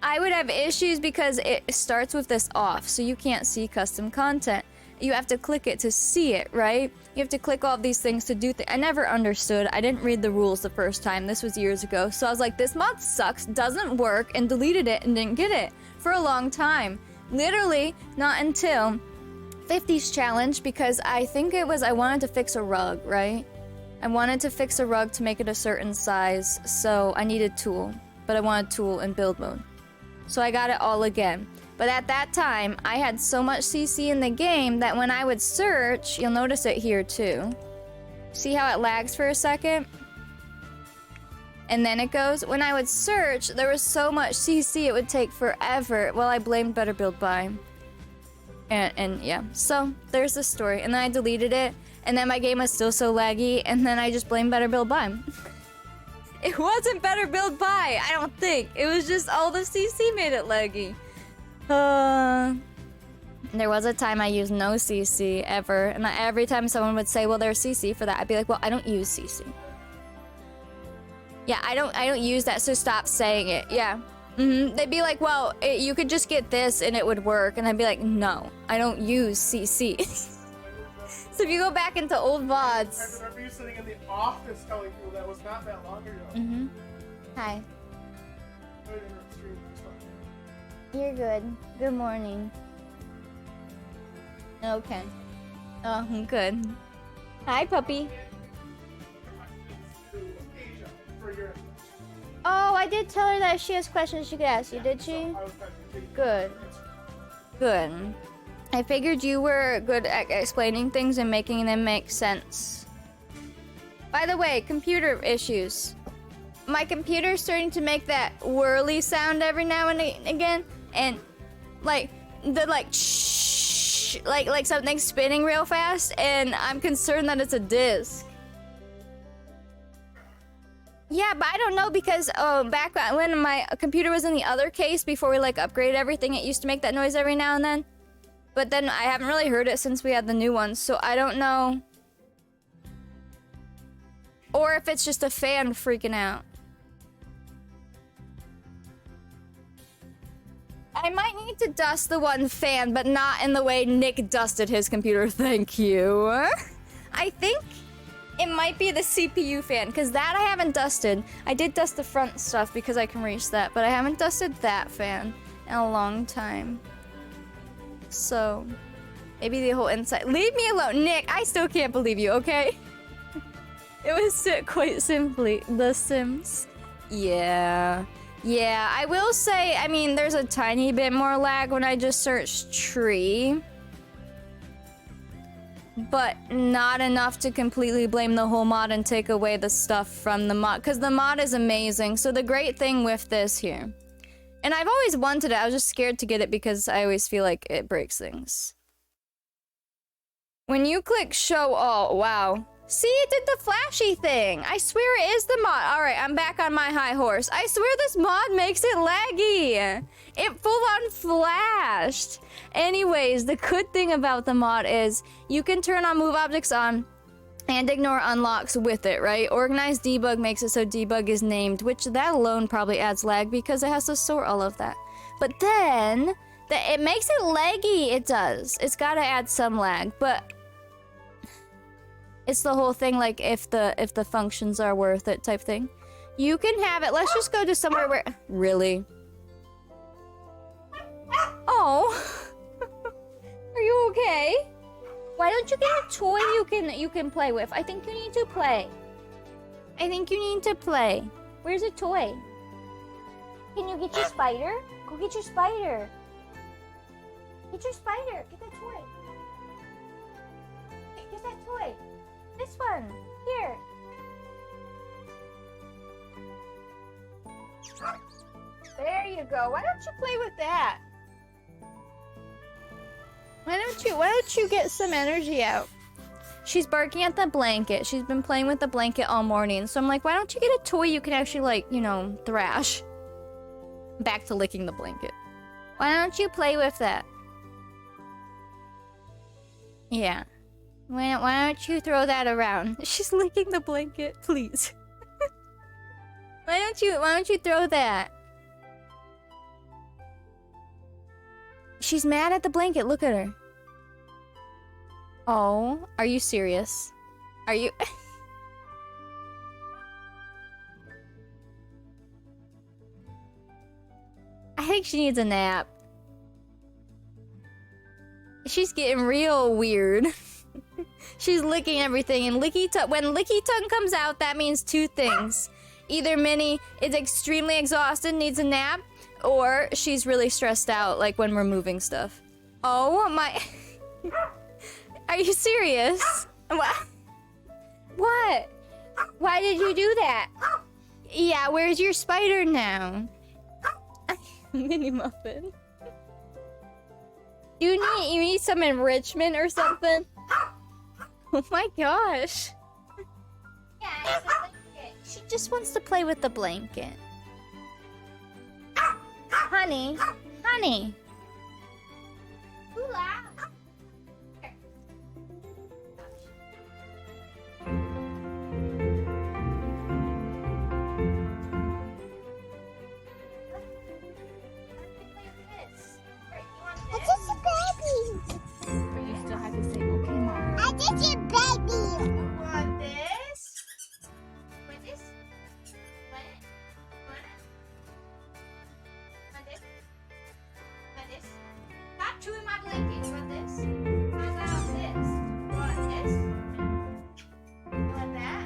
I would have issues because it starts with this off, so you can't see custom content. You have to click it to see it, right? You have to click all of these things to do things. I never understood. I didn't read the rules the first time. This was years ago. So I was like, this mod sucks, doesn't work, and deleted it and didn't get it for a long time. Literally, not until 50's challenge, because I think it was, I wanted to fix a rug, right? I wanted to fix a rug to make it a certain size, so I needed Tool. But I wanted Tool in build mode. So I got it all again. But at that time, I had so much CC in the game that when I would search, you'll notice it here too. See how it lags for a second? And then it goes. When I would search, there was so much CC it would take forever. Well, I blamed Better Build By. And yeah, so there's the story. And then I deleted it, and then my game was still so laggy, and then I just blamed Better Build By. It wasn't Better Build By, I don't think. It was just all the CC made it laggy. There was a time I used no CC ever, and every time someone would say, well, there's CC for that, I'd be like, well, I don't use CC. Yeah, I don't use that, so stop saying it. Yeah. They'd be like, well, you could just get this and it would work. And I'd be like, no, I don't use CC. So if you go back into old VODs. I remember you sitting in the office telling people that was not that long ago. Hi. Sorry to interrupt the stream, just fine. You're good. Good morning. Okay. Oh, good. Hi, puppy. For your Oh, I did tell her that if she has questions she could ask you, did she? I was kind of Good. Good. I figured you were good at explaining things and making them make sense. By the way, computer issues. My computer's starting to make that whirly sound every now and again, and like shh, like something's spinning real fast, and I'm concerned that it's a disc. Yeah, but I don't know because back when my computer was in the other case before we like upgraded everything, it used to make that noise every now and then. But then I haven't really heard it since we had the new one, so I don't know. Or if it's just a fan freaking out. I might need to dust the one fan, but not in the way Nick dusted his computer. Thank you. I think it might be the CPU fan, because that I haven't dusted. I did dust the front stuff because I can reach that, but I haven't dusted that fan in a long time. So, maybe the whole inside. Leave me alone, Nick. I still can't believe you, okay? It was quite simply The Sims. Yeah. Yeah, I will say, I mean, there's a tiny bit more lag when I just search tree. But not enough to completely blame the whole mod and take away the stuff from the mod. Because the mod is amazing. So the great thing with this here. And I've always wanted it. I was just scared to get it because I always feel like it breaks things. When you click show all, wow. See, it did the flashy thing. I swear it is the mod. All right, I'm back on my high horse. I swear this mod makes it laggy. It full on flashed. Anyways, the good thing about the mod is you can turn on move objects on and ignore unlocks with it, right? Organized debug makes it so debug is named, which that alone probably adds lag because it has to sort all of that. But then, it makes it laggy, it does. It's gotta add some lag, but it's the whole thing, like if the functions are worth it type thing. You can have it. Let's just go to somewhere where really. Oh, are you okay? Why don't you get a toy you can play with? I think you need to play. I think you need to play. Where's a toy? Can you get your spider? Go get your spider. Get your spider. Get that toy. Get that toy. This one. Here. There you go. Why don't you play with that? Why don't you get some energy out? She's barking at the blanket. She's been playing with the blanket all morning. So I'm like, why don't you get a toy you can actually, like, you know, thrash? Back to licking the blanket. Why don't you play with that? Yeah. Why don't you throw that around? She's licking the blanket, please. Why don't you throw that? She's mad at the blanket. Look at her. Oh, are you serious? Are you? I think she needs a nap. She's getting real weird. She's licking everything, and when Licky Tongue comes out, that means two things. Either Minnie is extremely exhausted, needs a nap, or she's really stressed out, like when we're moving stuff. Oh my... Are you serious? What? Why did you do that? Yeah, where's your spider now? Mini muffin. You need some enrichment or something? Oh my gosh. Yeah, it's a blanket. She just wants to play with the blanket. Honey. Honey. Hula. I just a baby. Or you still have to say, okay, Mom. I just a baby. Want this? Want this? Want it? Want it? Want this? Want this? Stop chewing my blanket. You want this? How about this? You want this? You want that?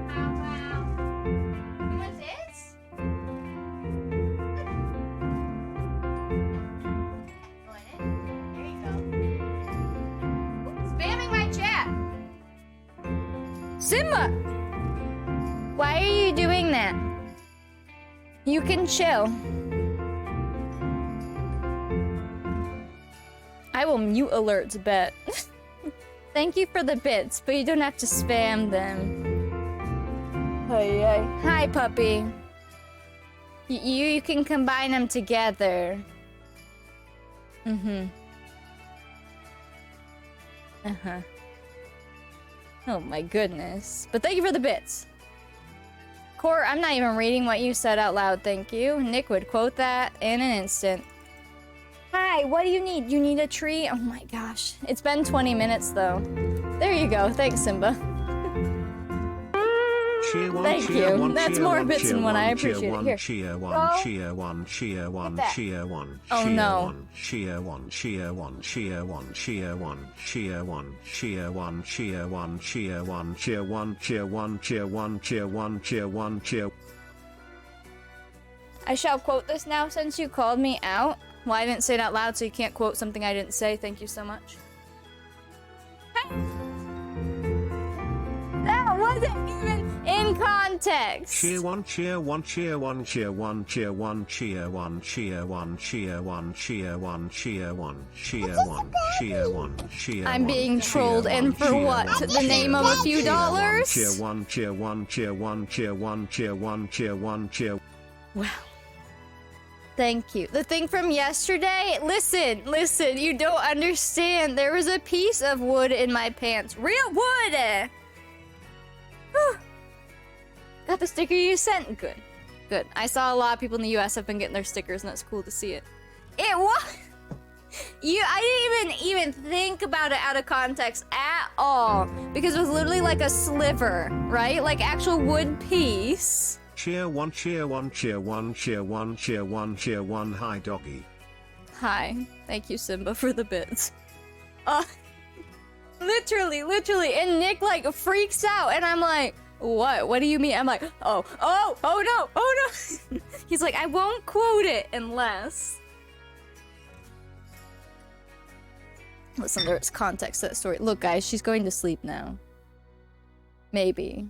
How about... You want this? Want it? There you go. Spamming my chat! Simba! Why are you doing that? You can chill. I will mute alerts, bet. Thank you for the bits, but you don't have to spam them. Hi, puppy. You can combine them together. Oh my goodness. But thank you for the bits. Core, I'm not even reading what you said out loud, thank you. Nick would quote that in an instant. Hi, what do you need? You need a tree? Oh my gosh. It's been 20 minutes though. There you go. Thanks, Simba. Cheer one, Thank cheer you. one, That's cheer more one, bits cheer than what I one, cheer appreciate. one, Here. cheer one, Go. cheer one, cheer one, that. cheer one, Oh, cheer no. one, cheer one, cheer one, cheer one, cheer one, cheer one, cheer one, cheer one, cheer one, cheer one, cheer one, cheer one, cheer one, cheer one, cheer. I shall quote this now since you called me out. Well, I didn't say it out loud, so you can't quote something I didn't say. Thank you so much. That wasn't even in context. Cheer one, cheer one, cheer one, cheer one, cheer one, cheer one, cheer one, cheer one, cheer one, cheer one, cheer one, cheer one, cheer one. I'm being trolled, and for what? The name of a few dollars? Cheer one, cheer one, cheer one, cheer one, cheer one, cheer one, cheer. Wow. Thank you. The thing from yesterday, listen, you don't understand. There was a piece of wood in my pants. Real wood! Whew. Got the sticker you sent? Good. Good. I saw a lot of people in the US have been getting their stickers, and that's cool to see it. It was... I didn't even think about it out of context at all. Because it was literally like a sliver, right? Like actual wood piece. Cheer one, cheer one, cheer one, cheer one, cheer one, cheer one. Hi, doggy. Hi. Thank you, Simba, for the bits. Literally. And Nick, like, freaks out, and I'm like, what? What do you mean? I'm like, oh no. He's like, I won't quote it unless... Listen, there's context to that story. Look, guys, she's going to sleep now. Maybe.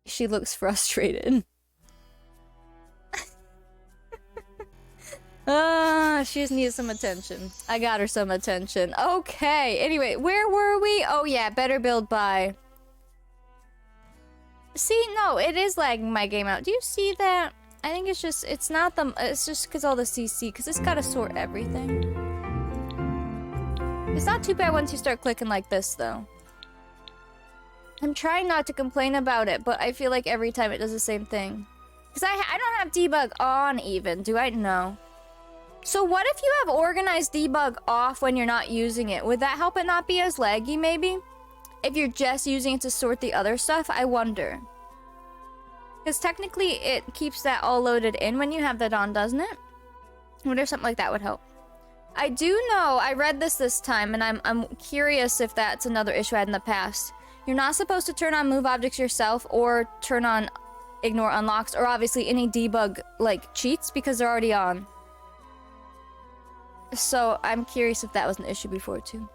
She looks frustrated. She just needs some attention. I got her some attention. Okay, anyway, where were we? Oh yeah, better build by. See, no, it is lagging my game out. Do you see that? I think it's just, it's not the, it's just because all the CC, because it's got to sort everything. It's not too bad once you start clicking like this, though. I'm trying not to complain about it, but I feel like every time it does the same thing. Because I don't have debug on even, do I? No. So what if you have organized debug off when you're not using it? Would that help it not be as laggy, maybe? If you're just using it to sort the other stuff, I wonder. Because technically it keeps that all loaded in when you have that on, doesn't it? I wonder if something like that would help. I do know, I read this time, and I'm curious if that's another issue I had in the past. You're not supposed to turn on move objects yourself or turn on ignore unlocks or obviously any debug like cheats because they're already on. So I'm curious if that was an issue before too.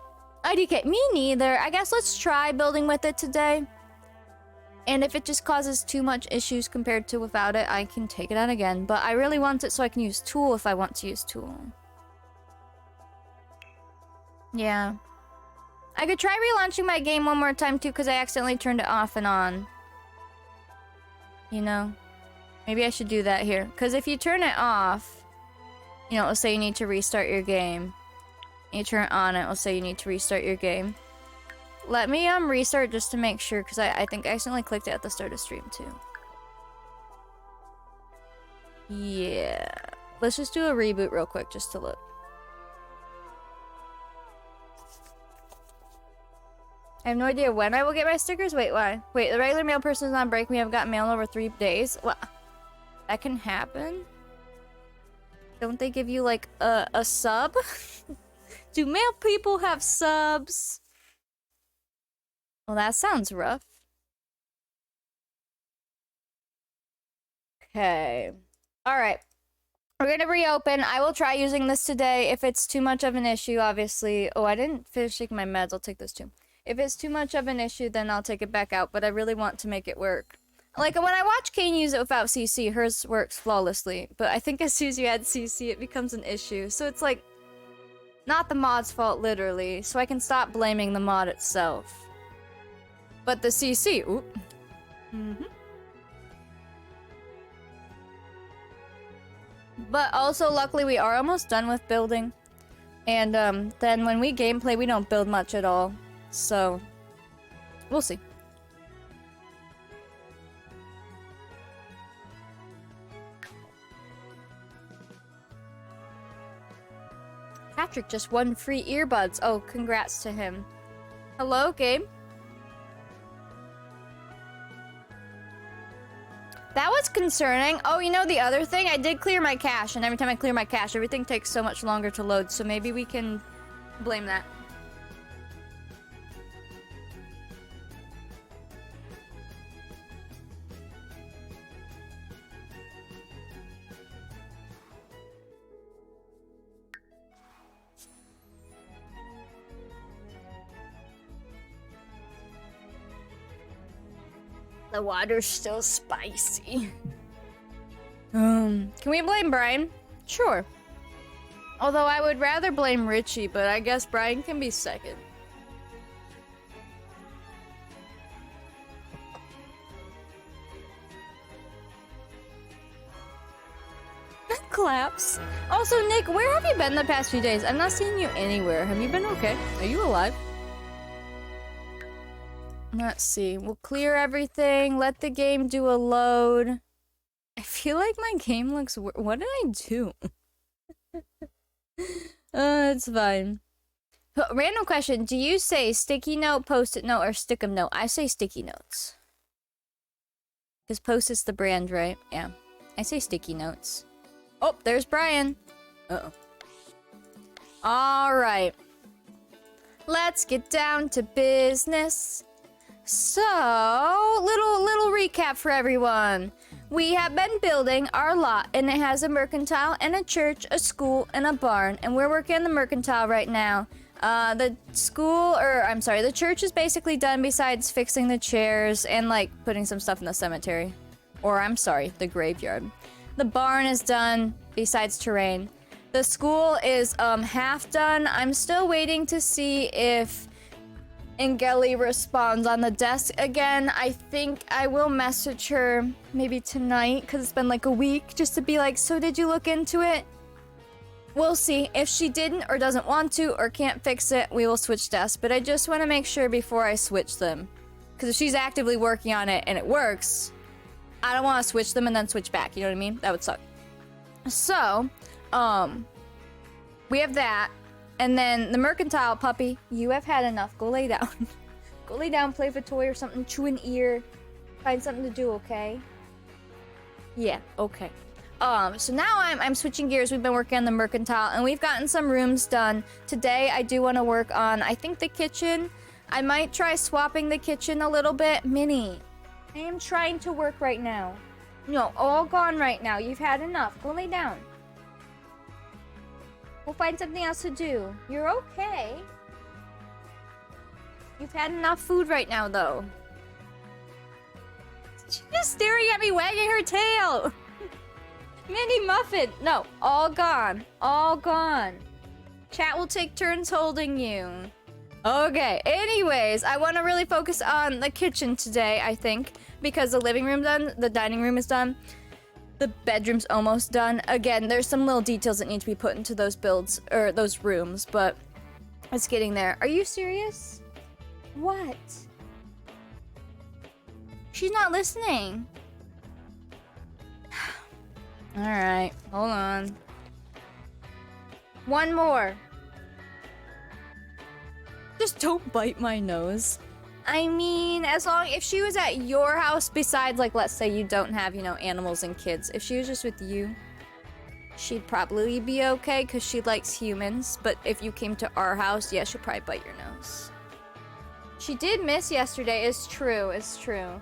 IDK, me neither. I guess let's try building with it today. And if it just causes too much issues compared to without it, I can take it out again. But I really want it so I can use Tool if I want to use Tool. Yeah. I could try relaunching my game one more time too, because I accidentally turned it off and on. You know? Maybe I should do that here. Because if you turn it off, you know, let's say you need to restart your game. And you turn it on, it will say you need to restart your game. Let me restart just to make sure, because I think I accidentally clicked it at the start of stream too. Yeah. Let's just do a reboot real quick just to look. I have no idea when I will get my stickers. Wait, why? Wait, the regular mail person is on break. We haven't got mail in over 3 days. What? That can happen? Don't they give you like a sub? Do mail people have subs? Well, that sounds rough. Okay. Alright. We're gonna reopen. I will try using this today. If it's too much of an issue, obviously. Oh, I didn't finish taking my meds. I'll take those too. If it's too much of an issue, then I'll take it back out. But I really want to make it work. Like, when I watch Kane use it without CC, hers works flawlessly. But I think as soon as you add CC, it becomes an issue. So it's like, not the mod's fault, literally. So I can stop blaming the mod itself. But the CC, oop. But also, luckily, we are almost done with building. And then when we gameplay, we don't build much at all. So, we'll see. Patrick just won free earbuds. Oh, congrats to him. Hello, Gabe. That was concerning. Oh, you know the other thing? I did clear my cache, and every time I clear my cache, everything takes so much longer to load, so maybe we can blame that. The water's still spicy. Can we blame Brian? Sure. Although I would rather blame Richie, but I guess Brian can be second. Claps. Also, Nick, where have you been the past few days? I'm not seeing you anywhere. Have you been okay? Are you alive? Let's see. We'll clear everything. Let the game do a load. I feel like my game looks... What did I do? It's fine. Random question. Do you say sticky note, post-it note, or stick-em note? I say sticky notes. Because post-it's the brand, right? Yeah. I say sticky notes. Oh, there's Brian. Uh-oh. Alright. Let's get down to business. So, little recap for everyone. We have been building our lot, and it has a mercantile, and a church, a school, and a barn, and we're working on the mercantile right now. The church is basically done besides fixing the chairs and, like, putting some stuff in the cemetery. Or, I'm sorry, the graveyard. The barn is done besides terrain. The school is, half done. I'm still waiting to see if Angeli responds on the desk again. I think I will message her maybe tonight, because it's been like a week, just to be like, so did you look into it? We'll see. If she didn't or doesn't want to or can't fix it, we will switch desks. But I just want to make sure before I switch them. Because if she's actively working on it and it works, I don't want to switch them and then switch back. You know what I mean? That would suck. So, we have that. And then the mercantile, puppy, you have had enough. Go lay down. Go lay down, play with a toy or something, chew an ear. Find something to do, okay? Yeah, okay. So now I'm switching gears. We've been working on the mercantile, and we've gotten some rooms done. Today, I do want to work on, I think, the kitchen. I might try swapping the kitchen a little bit. Minnie, I am trying to work right now. No, all gone right now. You've had enough. Go lay down. We'll find something else to do. You're okay. You've had enough food right now, though. She's just staring at me, wagging her tail. Minnie Muffin. No, all gone. All gone. Chat will take turns holding you. Okay, anyways, I want to really focus on the kitchen today, I think, because the living room done, the dining room is done, the bedroom's almost done. Again, there's some little details that need to be put into those builds, or those rooms, but it's getting there. Are you serious? What? She's not listening. Alright, hold on. One more. Just don't bite my nose. I mean, as long if she was at your house, besides, like, let's say you don't have, you know, animals and kids. If she was just with you, she'd probably be okay because she likes humans. But if you came to our house, yeah, she'll probably bite your nose. She did miss yesterday. It's true. It's true.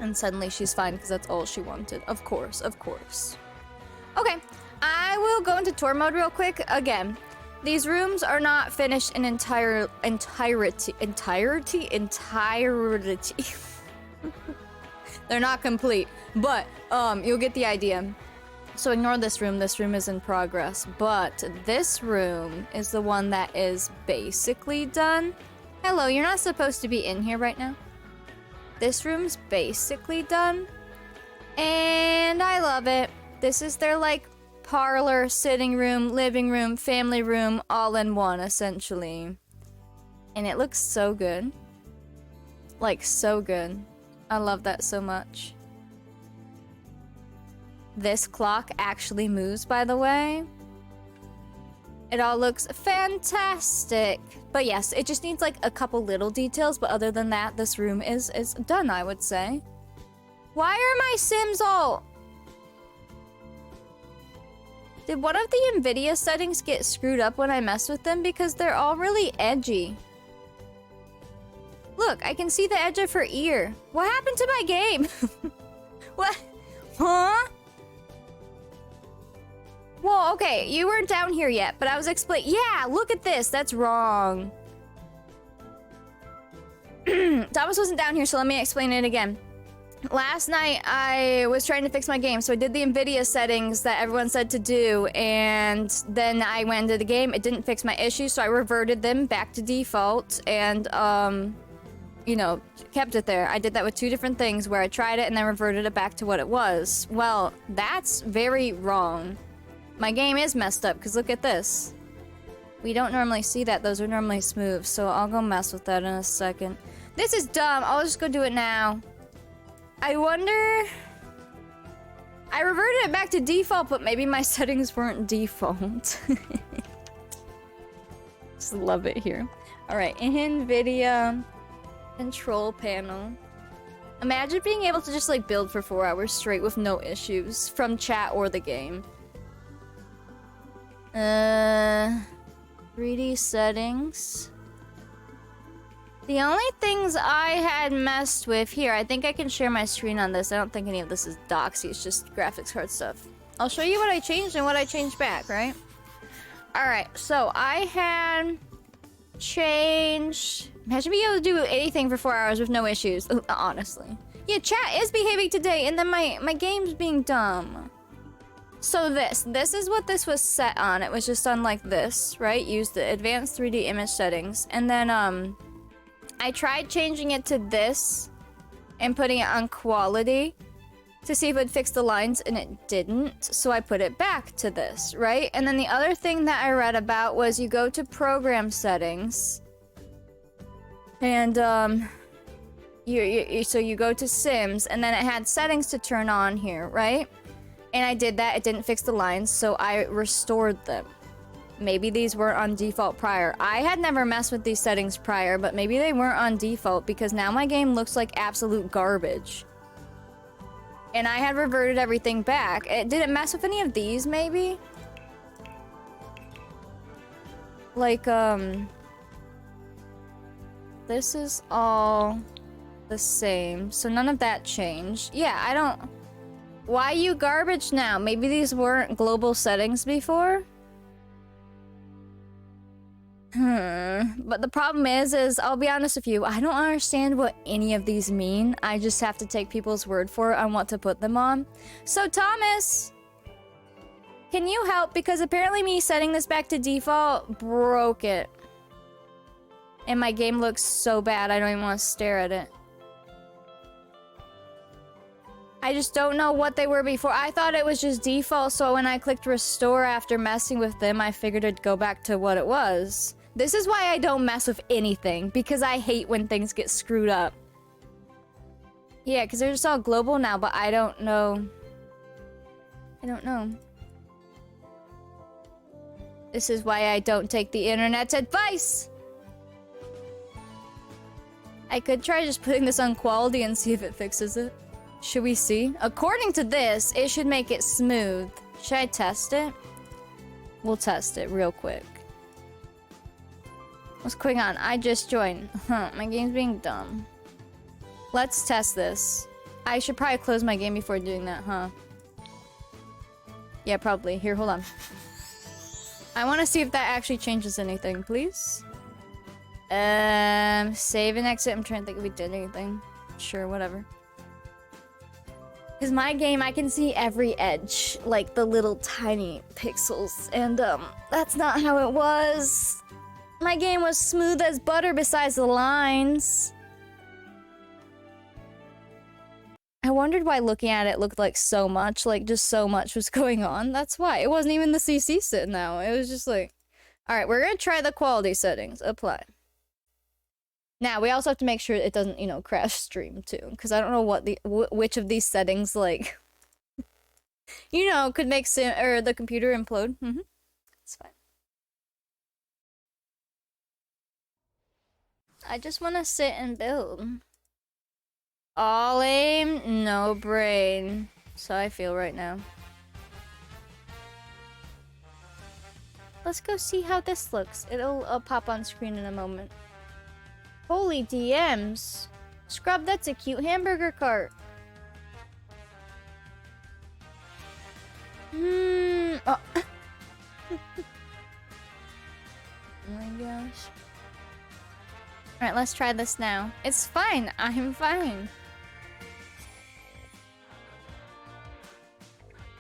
And suddenly she's fine because that's all she wanted. Of course, of course. Okay, I will go into tour mode real quick. Again, these rooms are not finished in entirety. They're not complete, but you'll get the idea. So ignore this room. This room is in progress, but this room is the one that is basically done. Hello, you're not supposed to be in here right now. This room's basically done, and I love it. This is their, like, parlor, sitting room, living room, family room, all in one, essentially. And it looks so good. Like, so good. I love that so much. This clock actually moves, by the way. It all looks fantastic. But yes, it just needs, like, a couple little details, but other than that, this room is done, I would say. Why are my Sims all... Did one of the NVIDIA settings get screwed up when I messed with them? Because they're all really edgy. Look, I can see the edge of her ear. What happened to my game? What? Huh? Well, okay, you weren't down here yet, but I was explaining. Yeah, look at this. That's wrong. Thomas wasn't down here, so let me explain it again. Last night, I was trying to fix my game, so I did the NVIDIA settings that everyone said to do, and then I went into the game. It didn't fix my issue, so I reverted them back to default, and, you know, kept it there. I did that with two different things, where I tried it and then reverted it back to what it was. Well, that's very wrong. My game is messed up, because look at this. We don't normally see that. Those are normally smooth, so I'll go mess with that in a second. This is dumb. I'll just go do it now. I wonder... I reverted it back to default, but maybe my settings weren't default. Just love it here. Alright, NVIDIA control panel. Imagine being able to just, like, build for 4 hours straight with no issues from chat or the game. 3D settings. The only things I had messed with here, I think I can share my screen on this. I don't think any of this is doxy, it's just graphics card stuff. I'll show you what I changed and what I changed back, right? Alright, so I had changed... Imagine being able to do anything for 4 hours with no issues, honestly. Yeah, chat is behaving today, and then my game's being dumb. So this is what this was set on. It was just on like this, right? Use the advanced 3D image settings. And then, I tried changing it to this and putting it on quality to see if it would fix the lines, and it didn't. So I put it back to this, right? And then the other thing that I read about was you go to program settings and, so you go to Sims, and then it had settings to turn on here, right? And I did that, it didn't fix the lines, so I restored them. Maybe these were on default prior. I had never messed with these settings prior, but maybe they weren't on default because now my game looks like absolute garbage. And I had reverted everything back. Did it mess with any of these, maybe? Like, this is all the same, so none of that changed. Yeah, I don't... Why you garbage now? Maybe these weren't global settings before? But the problem is I'll be honest with you, I don't understand what any of these mean. I just have to take people's word for it on what to put them on. So Thomas, can you help? Because apparently me setting this back to default broke it. And my game looks so bad, I don't even want to stare at it. I just don't know what they were before. I thought it was just default, so when I clicked restore after messing with them, I figured it'd go back to what it was. This is why I don't mess with anything, because I hate when things get screwed up. Yeah, because they're just all global now, but I don't know. I don't know. This is why I don't take the internet's advice! I could try just putting this on quality and see if it fixes it. Should we see? According to this, it should make it smooth. Should I test it? We'll test it real quick. What's going on? I just joined. Huh, my game's being dumb. Let's test this. I should probably close my game before doing that, huh? Yeah, probably. Here, hold on. I want to see if that actually changes anything, please. Save and exit. I'm trying to think if we did anything. Sure, whatever. Because my game, I can see every edge, like the little tiny pixels, and that's not how it was. My game was smooth as butter besides the lines. I wondered why looking at it looked like so much, like just so much was going on. That's why. It wasn't even the CC sitting now. It was just like, alright, we're gonna try the quality settings. Apply. Now, we also have to make sure it doesn't, you know, crash stream too, because I don't know what which of these settings, like, you know, could make the computer implode. It's fine. I just want to sit and build. All aim, no brain. So I feel right now. Let's go see how this looks. It'll pop on screen in a moment. Holy DMs. Scrub, that's a cute hamburger cart. Oh. Oh my gosh. Alright, let's try this now. It's fine. I'm fine.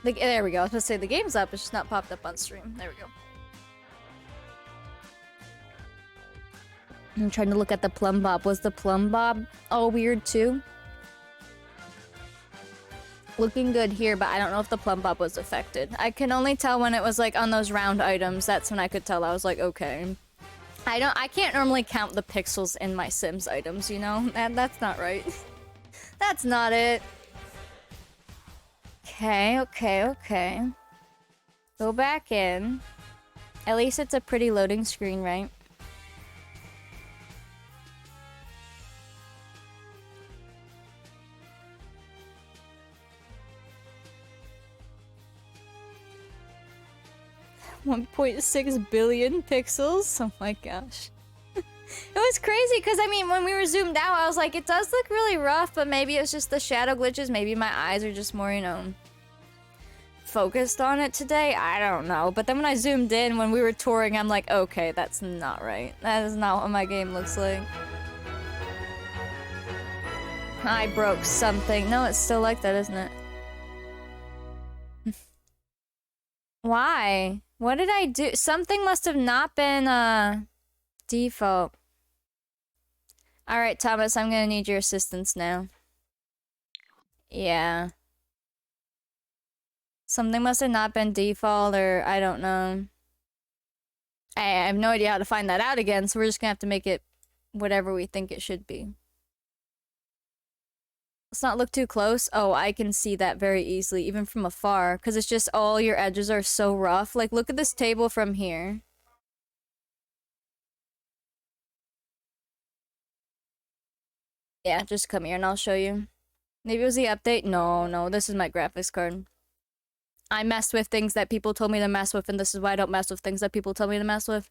There we go. I was supposed to say the game's up. It's just not popped up on stream. There we go. I'm trying to look at the plumb bob. Was the plumb bob all weird too? Looking good here, but I don't know if the plumb bob was affected. I can only tell when it was like on those round items. That's when I could tell. I was like, okay. I can't normally count the pixels in my Sims items, you know? That's not right. That's not it. Okay. Go back in. At least it's a pretty loading screen, right? .6 billion pixels. Oh my gosh. It was crazy because I mean when we were zoomed out I was like it does look really rough, but maybe it's just the shadow glitches, maybe my eyes are just more, you know, focused on it today. I don't know. But then when I zoomed in when we were touring, I'm like, okay, that's not right. That is not what my game looks like. I broke something. No, it's still like that, isn't it? Why? What did I do? Something must have not been, default. Alright, Thomas, I'm gonna need your assistance now. Yeah. Something must have not been default, or I don't know. I have no idea how to find that out again, so we're just gonna have to make it whatever we think it should be. Let's not look too close. Oh, I can see that very easily, even from afar, because it's just all your edges are so rough. Like, look at this table from here. Yeah, just come here and I'll show you. Maybe it was the update? No, this is my graphics card. I messed with things that people told me to mess with, and this is why I don't mess with things that people tell me to mess with.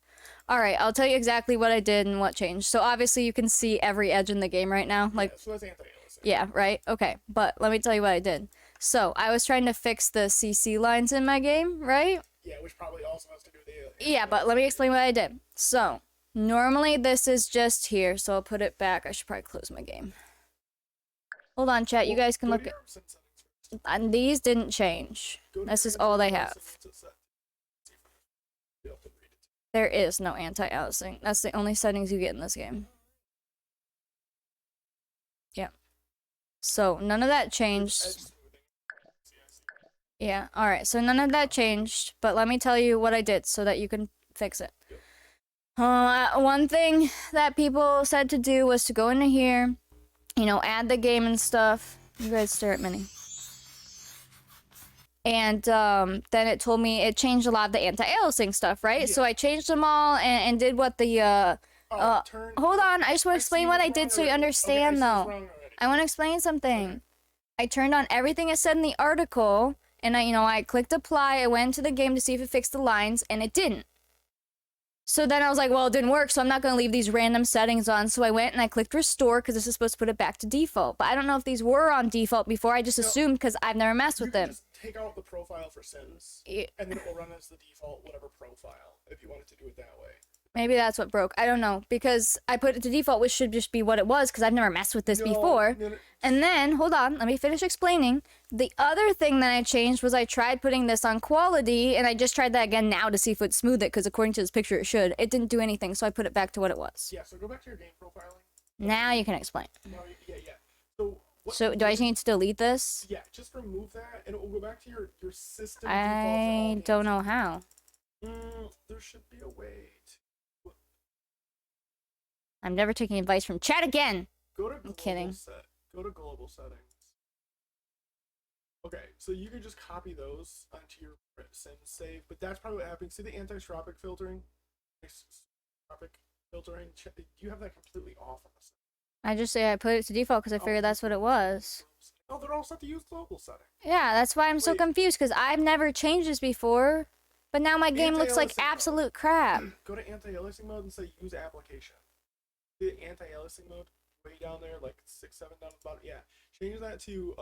Alright, I'll tell you exactly what I did and what changed. So obviously you can see every edge in the game right now. Like, Yeah, so that's Anthony. yeah, right? Okay, but let me tell you what I did. So, I was trying to fix the CC lines in my game, right? Yeah, which probably also has to do with the. Yeah, but let me explain what I did. So, normally this is just here, so I'll put it back. I should probably close my game. Hold on, chat. You guys can Go look to at. your sim settings first. And these didn't change. Go to This your is all they individual have. sim to set. See if you'll be able to read it. There is no anti-aliasing. That's the only settings you get in this game. Yeah. So, none of that Edge changed. smoothing. See, I see. Yeah, alright. So, none of that changed. But let me tell you what I did so that you can fix it. One thing that people said to do was to go into here, you know, add the game and stuff. You guys stare at Minnie. And then it told me it changed a lot of the anti-aliasing stuff, right? Yeah. So I changed them all and did what the Turn. hold on, I just want to explain what I did so you understand though. Wrong already. I want to explain something. I turned on everything it said in the article, and I clicked apply. I went into the game to see if it fixed the lines, and it didn't. So then I was like, well, it didn't work, so I'm not going to leave these random settings on. So I went and I clicked restore because this is supposed to put it back to default. But I don't know if these were on default before. I just assumed because I've never messed You with can them. just take out the profile for Sims, Yeah. and then it will run as the default whatever profile if you wanted to do it that way. Maybe that's what broke. I don't know because I put it to default, which should just be what it was because I've never messed with this before. No, And then, hold on, let me finish explaining. The other thing that I changed was I tried putting this on quality, and I just tried that again now to see if it would smooth it, because according to this picture it should. It didn't do anything, so I put it back to what it was. yeah, so go back to your game profiling. Now you can explain. No, yeah. So, So, do I just need to delete this? Yeah, just remove that, and it will go back to your system I don't know how. There should be a way to I'm never taking advice from chat again. go to global kidding. Go to global settings. Okay, so you can just copy those onto your sim save, but that's probably what happens. See the anisotropic filtering? Anisotropic filtering? You have that completely off on the sim. I just say I put it to default because I figured that's what it was. Oh, they're all set to use global settings. Yeah, that's why I'm so Wait. confused because I've never changed this before. But now my game looks like Anti-aliasing mode. absolute crap. Go to anti-aliasing mode and say use application. The anti-aliasing mode way down there, like 6, 7 down at the bottom. Yeah, change that to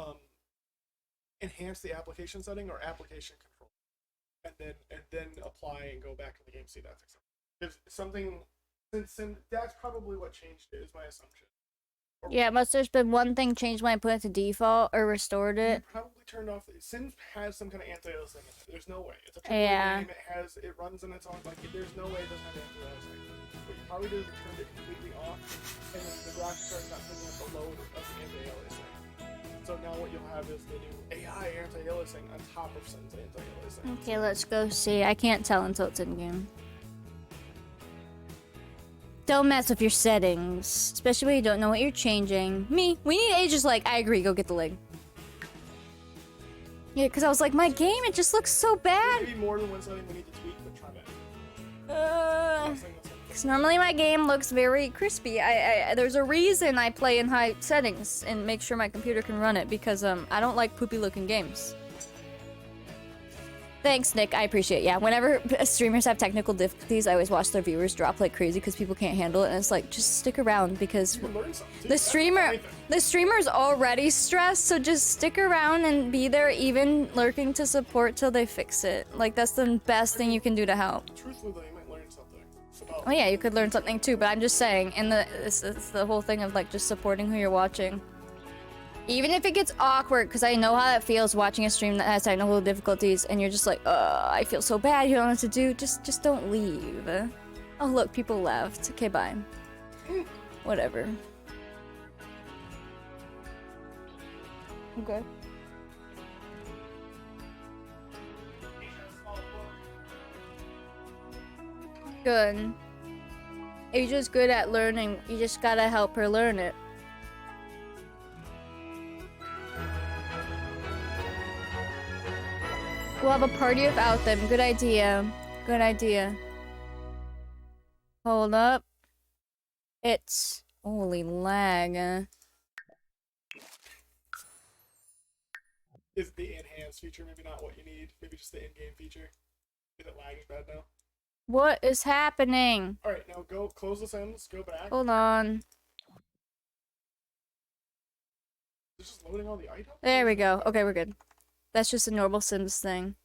enhance the application setting or application control, and then apply and go back to the game. See that fix it. There's something since that's probably what changed it. Is my assumption. Yeah, it must have been one thing changed when I put it to default or restored You it. probably turned off. Sims has some kind of anti-aliasing. There's no way. It's a AAA Yeah. game. It runs in its own. Like there's no way it doesn't have anti-aliasing. What you probably did is you turned it completely off, and then the graphics card not picking up the load of the anti-aliasing. So now what you'll have is the new AI anti-aliasing on top of Sims anti-aliasing. Okay, let's go see. I can't tell until it's in game. Don't mess with your settings, especially when you don't know what you're changing. We need ages like, I agree, go get the leg. Yeah, because I was like, my game, it just looks so bad. Maybe more than one setting we need to tweak, but try that. Because normally my game looks very crispy. There's a reason I play in high settings and make sure my computer can run it because I don't like poopy looking games. Thanks, Nick. I appreciate it. Yeah, whenever streamers have technical difficulties, I always watch their viewers drop like crazy because people can't handle it, and it's like, just stick around because You can learn something too. the streamer's already stressed, so just stick around and be there, even lurking to support till they fix it. Like, that's the best thing you can do to help. Truthfully, though, you might learn something. About Oh yeah, you could learn something too, but I'm just saying, it's the whole thing of like just supporting who you're watching. Even if it gets awkward, because I know how that feels watching a stream that has technical difficulties, and you're just like, I feel so bad, you don't know what to do, just don't leave. Oh look, people left. Okay, bye. Whatever. Okay. Good. Asia's good at learning, you just gotta help her learn it. We'll have a party without them. Good idea. Good idea. Hold up. It's... Holy lag. Is the enhanced feature maybe not what you need? Maybe just the in-game feature? Is it lagging bad now? What is happening? Alright, now go close the Sims, go back. Hold on. It's just loading all the items? There we go. Okay, we're good. That's just a normal Sims thing.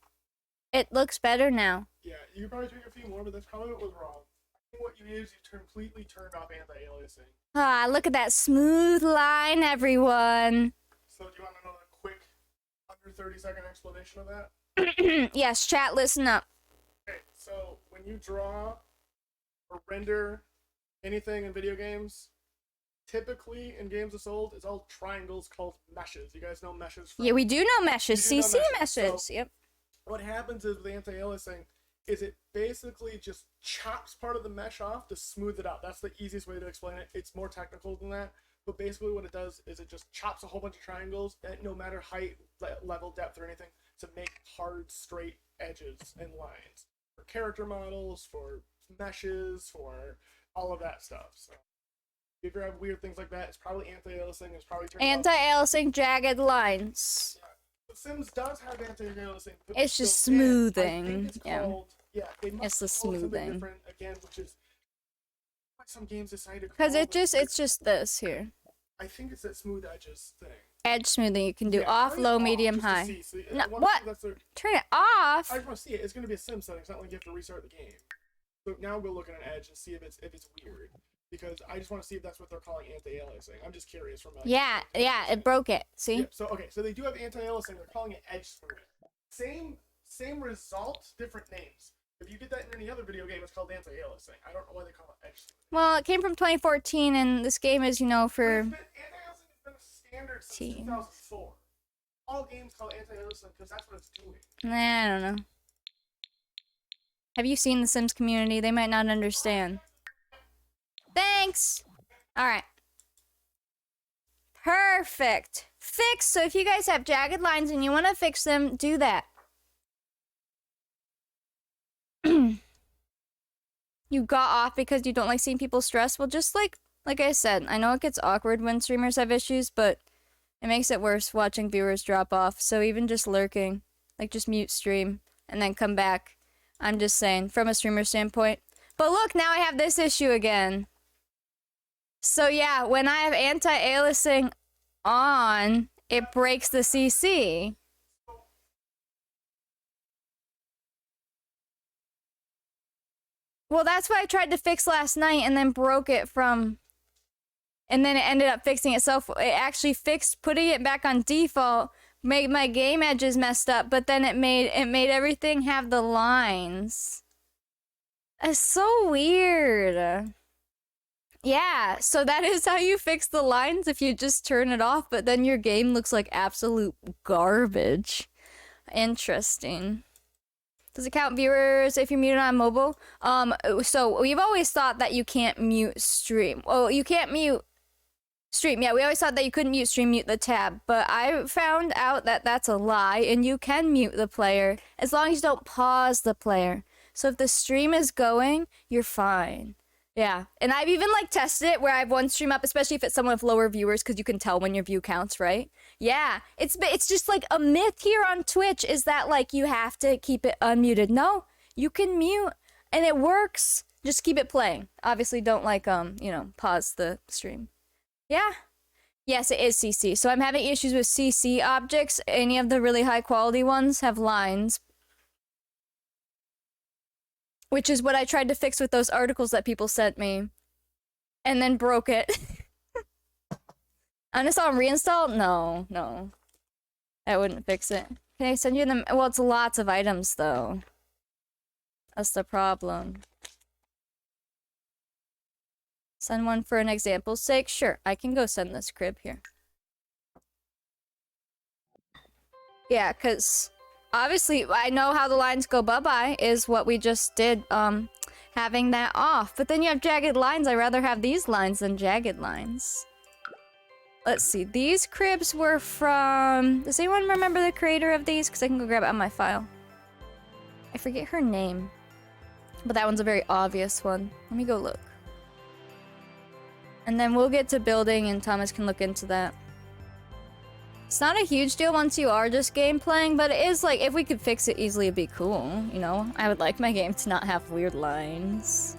It looks better now. Yeah, you could probably tweak a few more, but that's probably what was wrong. I think what you did is you completely turned off anti-aliasing. Ah, look at that smooth line, everyone. So do you want another quick under 30-second explanation of that? Yes, chat, listen up. Okay, so when you draw or render anything in video games, typically in games of Soul, it's all triangles called meshes. You guys know meshes? Yeah, we do know meshes. You do know CC meshes. meshes. So- Yep. What happens is with anti-aliasing is it basically just chops part of the mesh off to smooth it out. That's the easiest way to explain it. It's more technical than that, but basically what it does is it just chops a whole bunch of triangles at no matter height, level, depth, or anything to make hard, straight edges and lines for character models, for meshes, for all of that stuff. So if you ever have weird things like that, it's probably anti-aliasing. It's probably turned off. Anti-aliasing jagged lines. The Sims does have anti-aliasing. It's just built in. I smoothing, think it's yeah. called, they must It's the call it something smoothing. different again, which is what some games decided. Because it's just this here. I think it's that smooth edges thing. Edge smoothing. You can do Yeah, off, turn it low, off medium, just to high. see. So No, I wanna what? see that's their- Turn it off. I just want to see it. It's going to be a Sim setting. It's not like you have to restart the game. So now we'll look at an edge and see if it's weird. Because I just want to see if that's what they're calling anti-aliasing. I'm just curious from Yeah, it broke it. See? Yeah, so okay, so they do have anti-aliasing. They're calling it edge smoothing. Same result, different names. If you get that in any other video game, it's called anti-aliasing. I don't know why they call it edge smoothing. Well, it came from 2014, and this game is, for Anti-aliasing has been a standard since Teen. 2004. All games call aliasing because that's what it's doing. I don't know. Have you seen the Sims community? They might not understand. Thanks. All right. Perfect. Fix. So if you guys have jagged lines and you want to fix them, do that. You got off because you don't like seeing people stress. Well, just like I said, I know it gets awkward when streamers have issues, but it makes it worse watching viewers drop off. So even just lurking, like just mute stream and then come back. I'm just saying from a streamer standpoint. But look, now I have this issue again. So yeah, when I have anti-aliasing on, it breaks the CC. Well, that's what I tried to fix last night and then broke it from... And then it ended up fixing itself. It actually fixed putting it back on default, made my game edges messed up, but then it made everything have the lines. It's so weird. Yeah, so that is how you fix the lines if you just turn it off, but then your game looks like absolute garbage. Interesting. Does it count viewers if you're muted on mobile? So we've always thought that you can't mute stream. Well, you can't mute stream. Yeah, we always thought that you couldn't mute stream, mute the tab, but I found out that that's a lie, and you can mute the player as long as you don't pause the player. So if the stream is going, you're fine. Yeah, and I've even tested it where I have one stream up, especially if it's someone with lower viewers, because you can tell when your view counts, right? Yeah, it's just like a myth here on Twitch is that you have to keep it unmuted. No, you can mute and it works. Just keep it playing. Obviously, don't pause the stream. Yeah. Yes, it is CC. So I'm having issues with CC objects. Any of the really high quality ones have lines. Which is what I tried to fix with those articles that people sent me. And then broke it. Uninstall and reinstall? No. That wouldn't fix it. Can I send you them? Well, it's lots of items, though. That's the problem. Send one for an example's sake? Sure, I can go send this crib here. Yeah, because... Obviously, I know how the lines go bye-bye is what we just did, having that off. But then you have jagged lines. I'd rather have these lines than jagged lines. Let's see. These cribs were from... Does anyone remember the creator of these? Because I can go grab it on my file. I forget her name. But that one's a very obvious one. Let me go look. And then we'll get to building and Thomas can look into that. It's not a huge deal once you are just game playing, but it is if we could fix it easily, it'd be cool, you know? I would like my game to not have weird lines.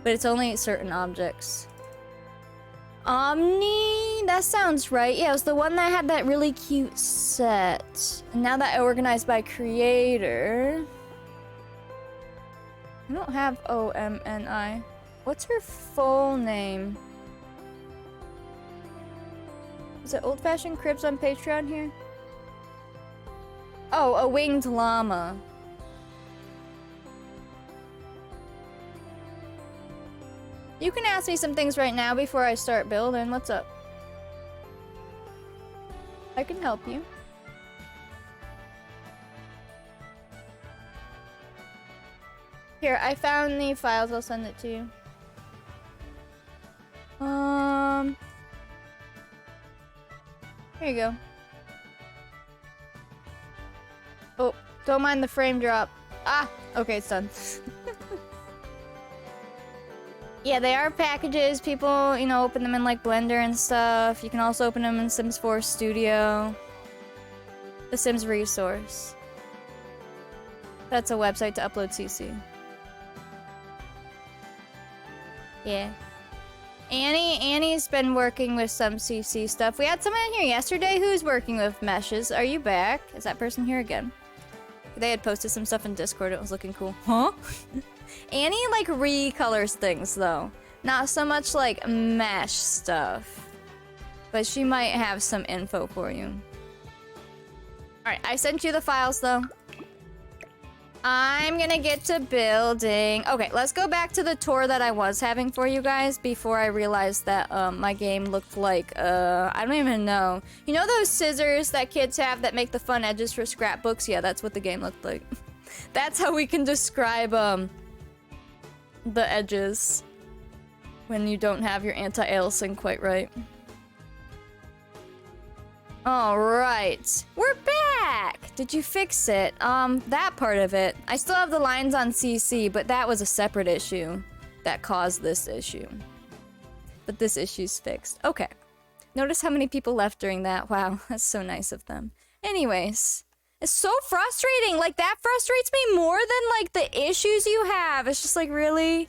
But it's only certain objects. Omni Annie, that sounds right. Yeah, it was the one that had that really cute set. And now that I organized by creator. I don't have OMNI. What's her full name? Is it Old Fashioned Cribs on Patreon here? Oh, a winged llama. You can ask me some things right now before I start building. What's up? I can help you. Here, I found the files. I'll send it to you. Here you go. Oh, don't mind the frame drop. Ah, okay, it's done. Yeah, they are packages. People, you know, open them in like Blender and stuff. You can also open them in Sims 4 Studio. The Sims Resource. That's a website to upload CC. Yeah. Annie's been working with some CC stuff. We had someone in here yesterday who's working with meshes. Are you back? Is that person here again? They had posted some stuff in Discord. It was looking cool. Huh? Annie, like, recolors things, though. Not so much, like, mesh stuff. But she might have some info for you. Alright, I sent you the files, though. I'm gonna get to building. Okay, let's go back to the tour that I was having for you guys before I realized that my game looked like, I don't even know. You know those scissors that kids have that make the fun edges for scrapbooks? Yeah, that's what the game looked like. That's how we can describe, the edges when you don't have your anti-aliasing quite right. Alright, we're back! Did you fix it? That part of it. I still have the lines on CC, but that was a separate issue that caused this issue. But this issue's fixed. Okay. Notice how many people left during that. Wow, that's so nice of them. Anyways, it's so frustrating. Like, that frustrates me more than, like, the issues you have. It's just like, really?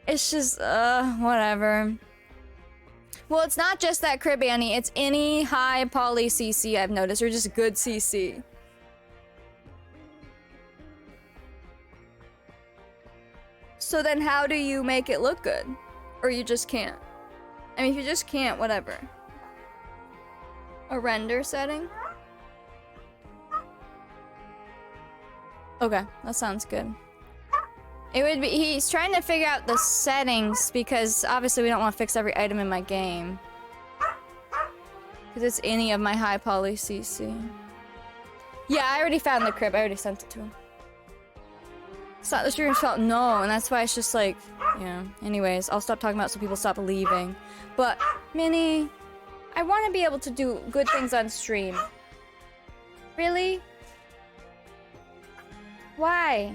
It's just, whatever. Well, it's not just that crib, Annie. It's any high poly CC I've noticed, or just good CC. So then how do you make it look good? Or you just can't? I mean, if you just can't, whatever. A render setting? Okay, that sounds good. It would be, he's trying to figure out the settings because obviously we don't want to fix every item in my game. Because it's any of my high poly CC. Yeah, I already found the crib. I already sent it to him. It's not the streamer's fault. No, and that's why it's just like, yeah. Anyways, I'll stop talking about it so people stop leaving. But, Minnie, I want to be able to do good things on stream. Really? Why?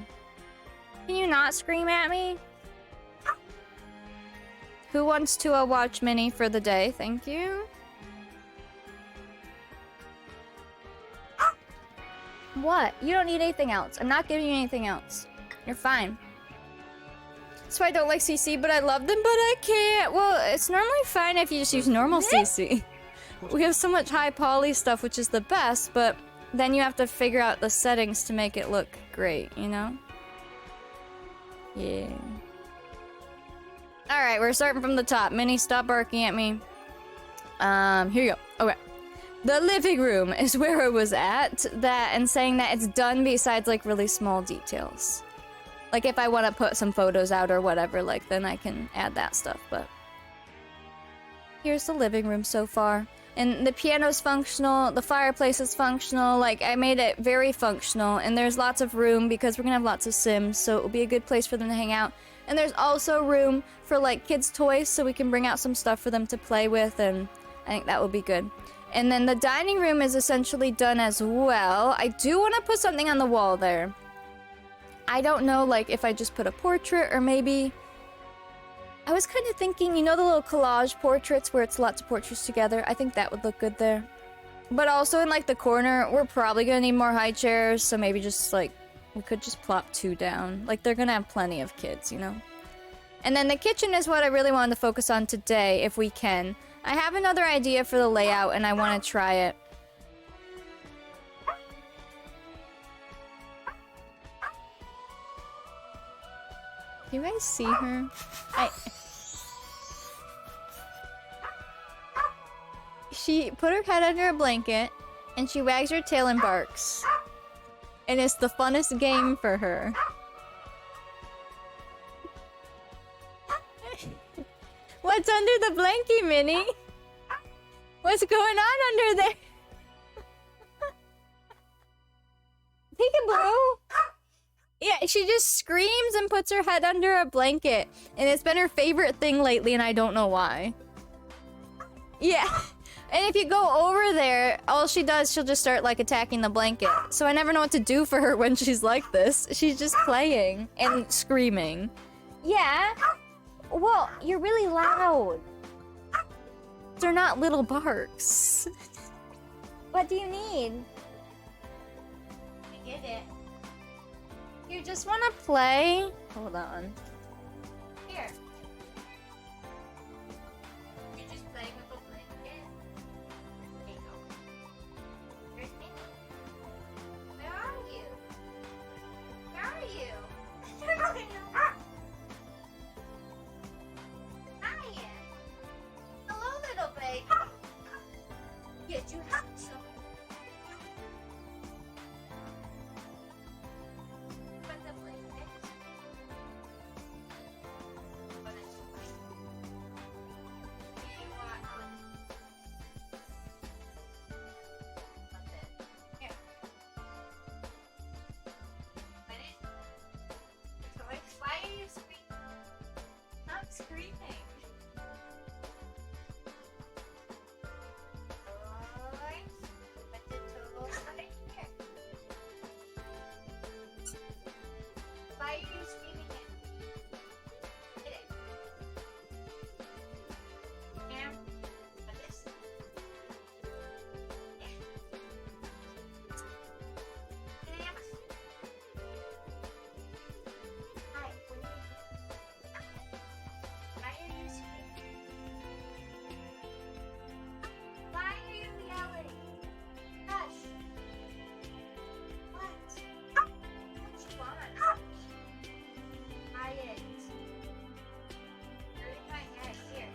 Can you not scream at me? Who wants to watch Minnie for the day? Thank you. What? You don't need anything else. I'm not giving you anything else. You're fine. That's why I don't like CC, but I love them, but I can't. Well, it's normally fine if you just use normal CC. We have so much high poly stuff, which is the best, but then you have to figure out the settings to make it look great, you know? Yeah. Alright, we're starting from the top. Minnie, stop barking at me. Here you go. Okay. The living room is where I was at. And saying that it's done besides, like, really small details. Like, if I want to put some photos out or whatever, like, then I can add that stuff, but... Here's the living room so far. And the piano's functional, the fireplace is functional, like, I made it very functional, and there's lots of room because we're gonna have lots of Sims, so it will be a good place for them to hang out. And there's also room for, like, kids' toys, so we can bring out some stuff for them to play with, and I think that will be good. And then the dining room is essentially done as well. I do want to put something on the wall there. I don't know, like, if I just put a portrait, or maybe... I was kind of thinking, you know the little collage portraits where it's lots of portraits together? I think that would look good there. But also in, like, the corner, we're probably gonna need more high chairs, so maybe just, like, we could just plop 2 down. Like, they're gonna have plenty of kids, you know? And then the kitchen is what I really wanted to focus on today, if we can. I have another idea for the layout, and I want to try it. Do you guys see her? She put her head under a blanket, and she wags her tail and barks. And it's the funnest game for her. What's under the blankie, Minnie? What's going on under there? Peekaboo! Yeah, she just screams and puts her head under a blanket. And it's been her favorite thing lately, and I don't know why. Yeah. And if you go over there, all she does, she'll just start, like, attacking the blanket. So I never know what to do for her when she's like this. She's just playing and screaming. Yeah? Well, you're really loud. They're not little barks. What do you need? I get it. You just want to play? Hold on. Here. You're just playing with a blanket. There you go. Where's me? Where are you? Where are you? Hi. Hello, little baby. Yes, you have some. Screaming. Alright. Put the tools right here. Why are you screaming it? Hit it. Yeah. Put this. Yeah. Relax. Hi. Why are you screaming? Why are you yelling? Hush. What? What you want? Quiet. You're in my head. Here.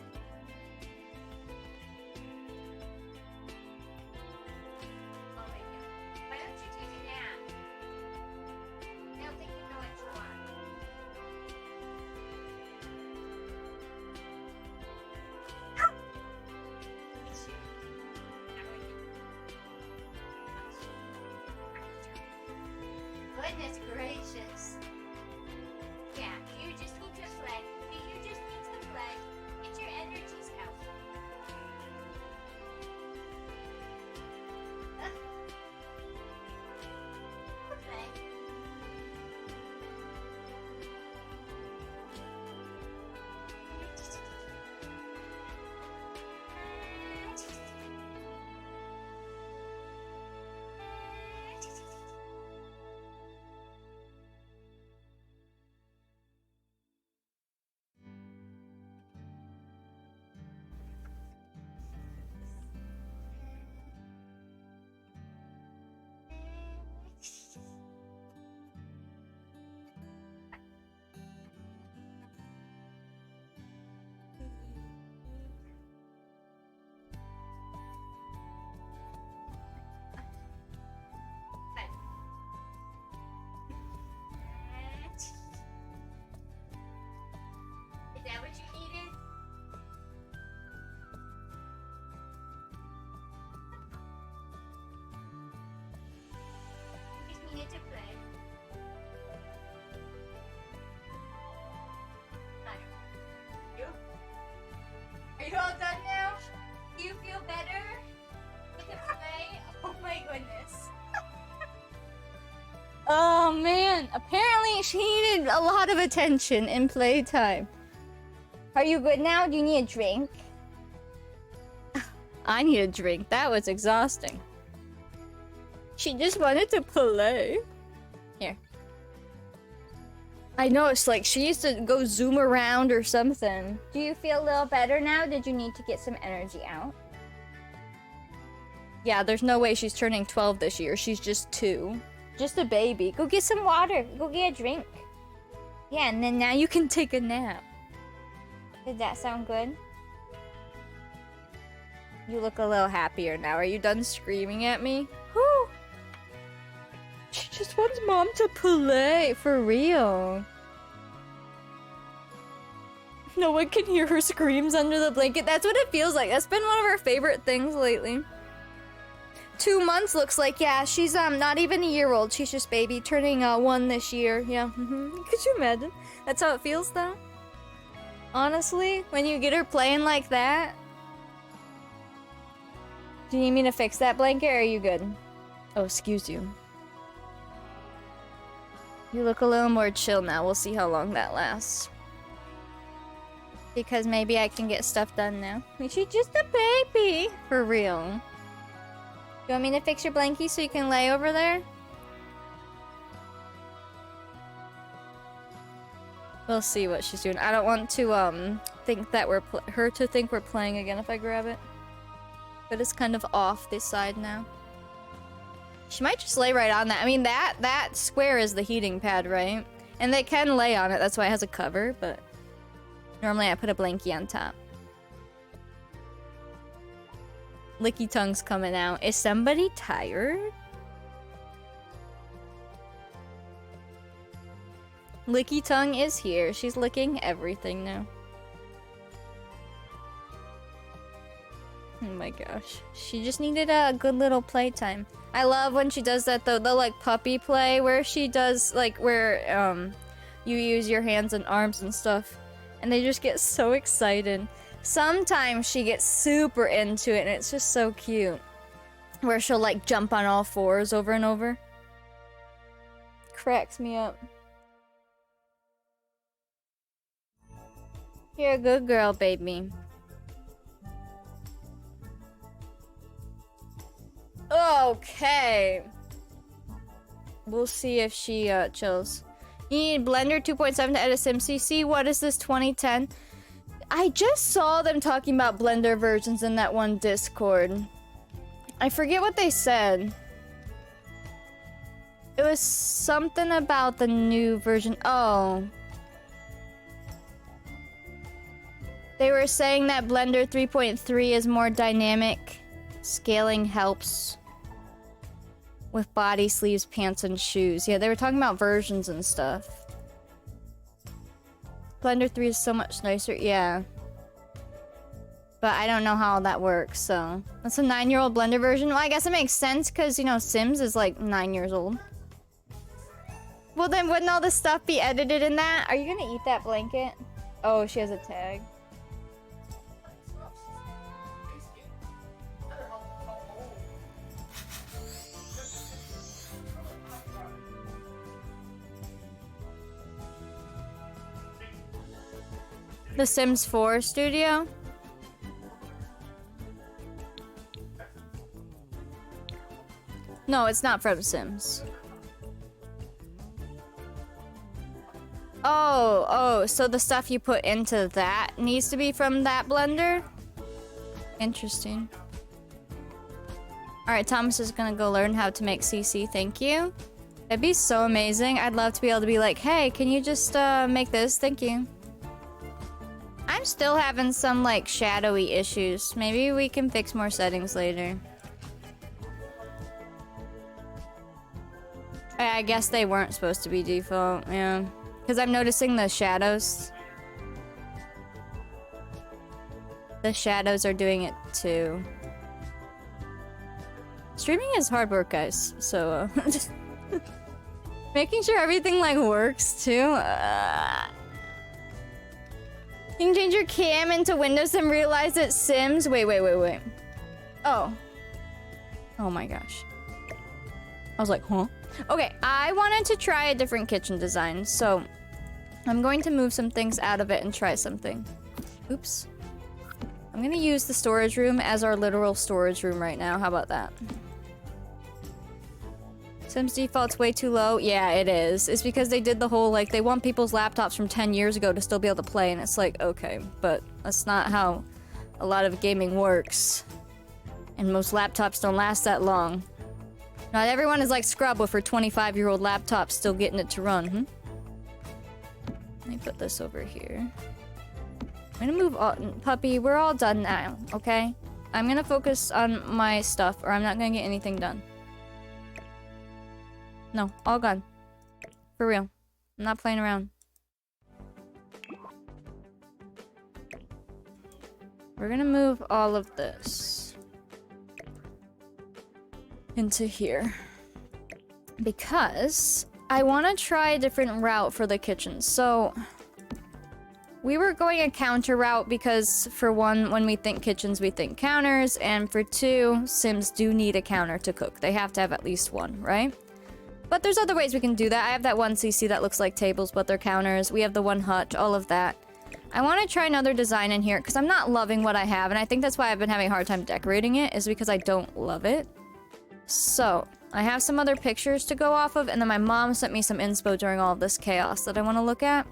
Oh my god. Why don't you take a nap? I don't think you know what you want. Goodness gracious. Yeah, you just need to play. You just need to play. Get your energies out. Okay. Is that what you needed? You just needed to play. You? Are you all done now? Do you feel better? With the play? Oh my goodness. Oh man, apparently she needed a lot of attention in playtime. Are you good now? Do you need a drink? I need a drink. That was exhausting. She just wanted to play. Here. I know, it's like she used to go zoom around or something. Do you feel a little better now? Did you need to get some energy out? Yeah, there's no way she's turning 12 this year. She's just 2. Just a baby. Go get some water. Go get a drink. Yeah, and then now you can take a nap. Did that sound good? You look a little happier now. Are you done screaming at me? Whew. She just wants mom to play, for real. No one can hear her screams under the blanket. That's what it feels like. That's been one of our favorite things lately. 2 months looks like, yeah, she's not even a year old. She's just baby, turning 1 this year. Yeah, Could you imagine? That's how it feels though. Honestly, when you get her playing like that. Do you need me to fix that blanket or are you good? Oh, excuse you. You look a little more chill now. We'll see how long that lasts. Because maybe I can get stuff done now. She's just a baby. For real. You want me to fix your blankie so you can lay over there? We'll see what she's doing. I don't want to think that we're her to think we're playing again if I grab it. But it's kind of off this side now. She might just lay right on that. I mean, that square is the heating pad, right? And they can lay on it. That's why it has a cover, but normally I put a blankie on top. Licky tongue's coming out. Is somebody tired? Licky tongue is here. She's licking everything now. Oh my gosh. She just needed a good little playtime. I love when she does that though, the like puppy play where she does like where you use your hands and arms and stuff. And they just get so excited. Sometimes she gets super into it and it's just so cute. Where she'll like jump on all 4s over and over. Cracks me up. You're a good girl, baby. Okay. We'll see if she chills. You need Blender 2.7 to edit SimCC. What is this, 2010? I just saw them talking about Blender versions in that one Discord. I forget what they said. It was something about the new version. Oh. They were saying that Blender 3.3 is more dynamic. Scaling helps with body, sleeves, pants, and shoes. Yeah, they were talking about versions and stuff. Blender 3 is so much nicer. Yeah. But I don't know how that works, so... That's a 9-year-old Blender version? Well, I guess it makes sense, because, you know, Sims is like 9 years old. Well, then wouldn't all this stuff be edited in that? Are you gonna eat that blanket? Oh, she has a tag. The Sims 4 studio? No, it's not from Sims. Oh, so the stuff you put into that needs to be from that blender? Interesting. Alright, Thomas is gonna go learn how to make CC, thank you. That'd be so amazing. I'd love to be able to be like, hey, can you just make this? Thank you. I'm still having some like shadowy issues. Maybe we can fix more settings later. I guess they weren't supposed to be default, yeah. Because I'm noticing the shadows. The shadows are doing it too. Streaming is hard work, guys. So, just making sure everything like works too. You can change your cam into Windows and realize it's Sims. Wait. Oh. Oh my gosh. I was like, huh? Okay, I wanted to try a different kitchen design, so I'm going to move some things out of it and try something. Oops. I'm gonna use the storage room as our literal storage room right now. How about that? Sims default's way too low. Yeah, it is. It's because they did the whole, like, they want people's laptops from 10 years ago to still be able to play, and it's like, okay, but that's not how a lot of gaming works. And most laptops don't last that long. Not everyone is like Scrub with her 25-year-old laptop still getting it to run, Let me put this over here. I'm gonna move on. Puppy, we're all done now, okay? I'm gonna focus on my stuff, or I'm not gonna get anything done. No, all gone. For real. I'm not playing around. We're gonna move all of this into here. Because I want to try a different route for the kitchen. So we were going a counter route because, for one, when we think kitchens, we think counters. And for two, Sims do need a counter to cook. They have to have at least one, right? But there's other ways we can do that. I have that one CC that looks like tables, but they're counters. We have the one hutch, all of that. I want to try another design in here because I'm not loving what I have. And I think that's why I've been having a hard time decorating it, is because I don't love it. So I have some other pictures to go off of. And then my mom sent me some inspo during all of this chaos that I want to look at.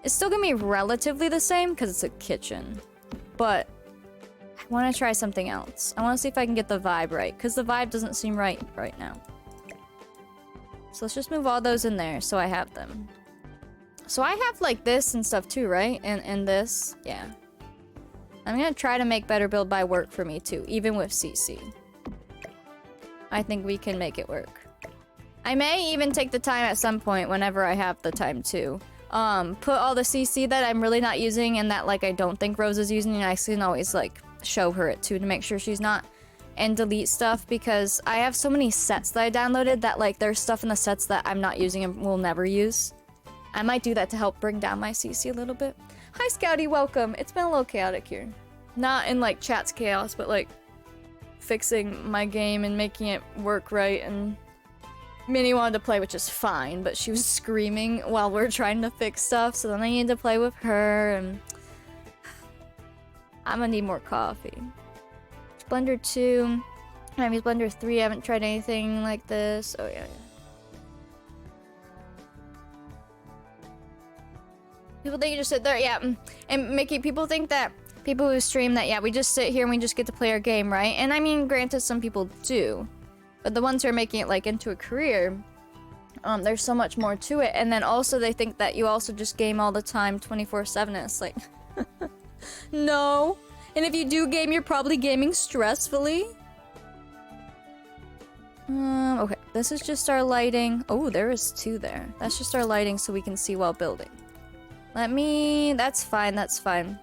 It's still going to be relatively the same because it's a kitchen. But I want to try something else. I want to see if I can get the vibe right, because the vibe doesn't seem right now. So let's just move all those in there so I have them. So I have like this and stuff too, right? And this, yeah. I'm gonna try to make Better Build Buy work for me too, even with CC. I think we can make it work. I may even take the time at some point, whenever I have the time to, put all the CC that I'm really not using and that like I don't think Rose is using, and I can always like show her it too to make sure she's not. And delete stuff, because I have so many sets that I downloaded that like there's stuff in the sets that I'm not using and will never use. I might do that to help bring down my CC a little bit. Hi Scouty, welcome. It's been a little chaotic here. Not in like chat's chaos, but like fixing my game and making it work right. And Minnie wanted to play, which is fine, but she was screaming while we're trying to fix stuff, so then I needed to play with her, and I'm gonna need more coffee. Blender 2. I use Blender 3. I haven't tried anything like this. Oh, yeah. People think you just sit there, yeah. And Mickey, people think that people who stream that, yeah, we just sit here and we just get to play our game, right? And I mean, granted, some people do. But the ones who are making it, like, into a career, there's so much more to it. And then also they think that you also just game all the time, 24/7. And it's like, no. And if you do game, you're probably gaming stressfully. Okay, this is just our lighting. Oh, there is 2 there. That's just our lighting so we can see while building. That's fine, that's fine.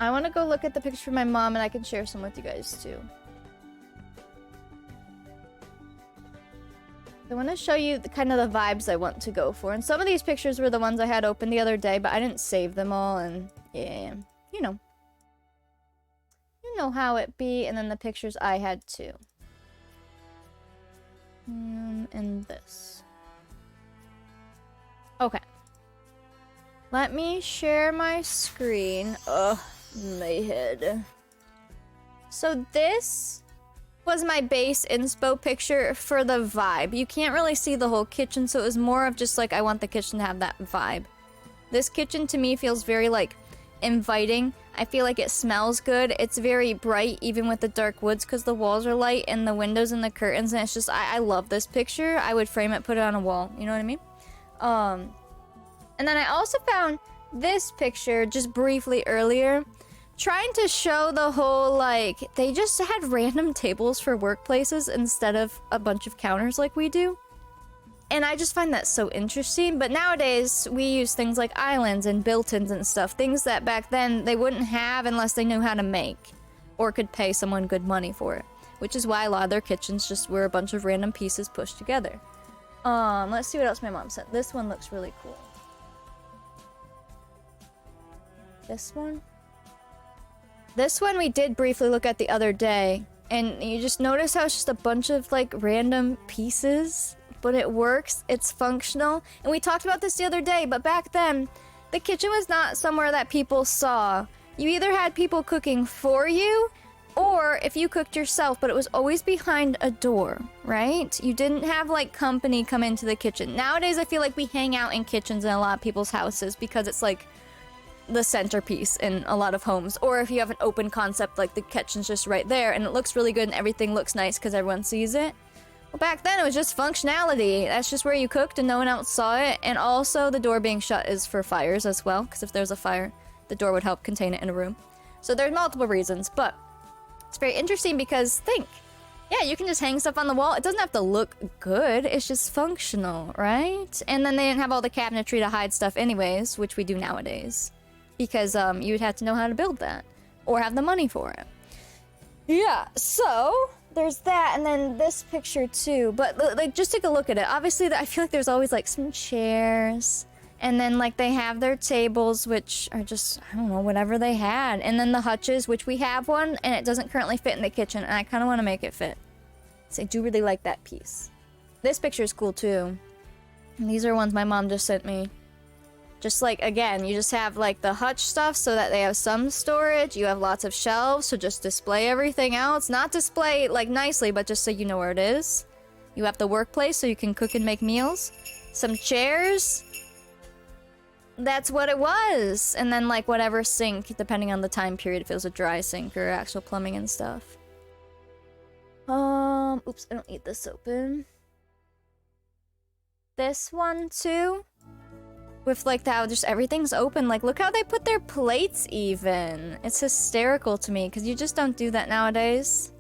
I want to go look at the picture of my mom, and I can share some with you guys too. I want to show you the kind of the vibes I want to go for. And some of these pictures were the ones I had open the other day, but I didn't save them all, and yeah, you know. You know how it be. And then the pictures I had too. And this. Okay. Let me share my screen. Ugh, my head. So this was my base inspo picture for the vibe. You can't really see the whole kitchen, so it was more of just like I want the kitchen to have that vibe. This kitchen to me feels very like inviting. I feel like it smells good. It's very bright, even with the dark woods, because the walls are light and the windows and the curtains, and it's just, I love this picture. I would frame it, put it on a wall, you know what I mean? And then I also found this picture just briefly earlier, trying to show the whole, like, they just had random tables for workplaces instead of a bunch of counters like we do. And I just find that so interesting. But nowadays, we use things like islands and built-ins and stuff. Things that back then they wouldn't have unless they knew how to make. Or could pay someone good money for it. Which is why a lot of their kitchens just were a bunch of random pieces pushed together. Let's see what else my mom sent. This one looks really cool. This one? This one we did briefly look at the other day. And you just notice how it's just a bunch of, like, random pieces. But it works, it's functional. And we talked about this the other day, but back then, the kitchen was not somewhere that people saw. You either had people cooking for you, Or if you cooked yourself, but it was always behind a door, right? You didn't have like company come into the kitchen. Nowadays, I feel like we hang out in kitchens in a lot of people's houses because it's like the centerpiece in a lot of homes. Or if you have an open concept, like the kitchen's just right there and it looks really good and everything looks nice because everyone sees it. Well, back then it was just functionality. That's just where you cooked and no one else saw it. And also the door being shut is for fires as well, because if there's a fire, the door would help contain it in a room. So there's multiple reasons, but it's very interesting because think, yeah, you can just hang stuff on the wall. It doesn't have to look good. It's just functional, right? And then they didn't have all the cabinetry to hide stuff anyways, which we do nowadays. Because you would have to know how to build that or have the money for it. Yeah, so there's that, and then this picture too. But like, just take a look at it. Obviously, I feel like there's always like some chairs, and then like they have their tables, which are just, I don't know, whatever they had. And then the hutches, which we have one, and it doesn't currently fit in the kitchen, and I kind of want to make it fit. So I do really like that piece. This picture is cool too. And these are ones my mom just sent me. Just like, again, you just have like the hutch stuff so that they have some storage. You have lots of shelves, so just display everything else. Not display like nicely, but just so you know where it is. You have the workplace so you can cook and make meals. Some chairs. That's what it was. And then like whatever sink, depending on the time period, if it was a dry sink or actual plumbing and stuff. Oops, I don't need this open. This one too. With like how just everything's open. Like look how they put their plates even. It's hysterical to me because you just don't do that nowadays.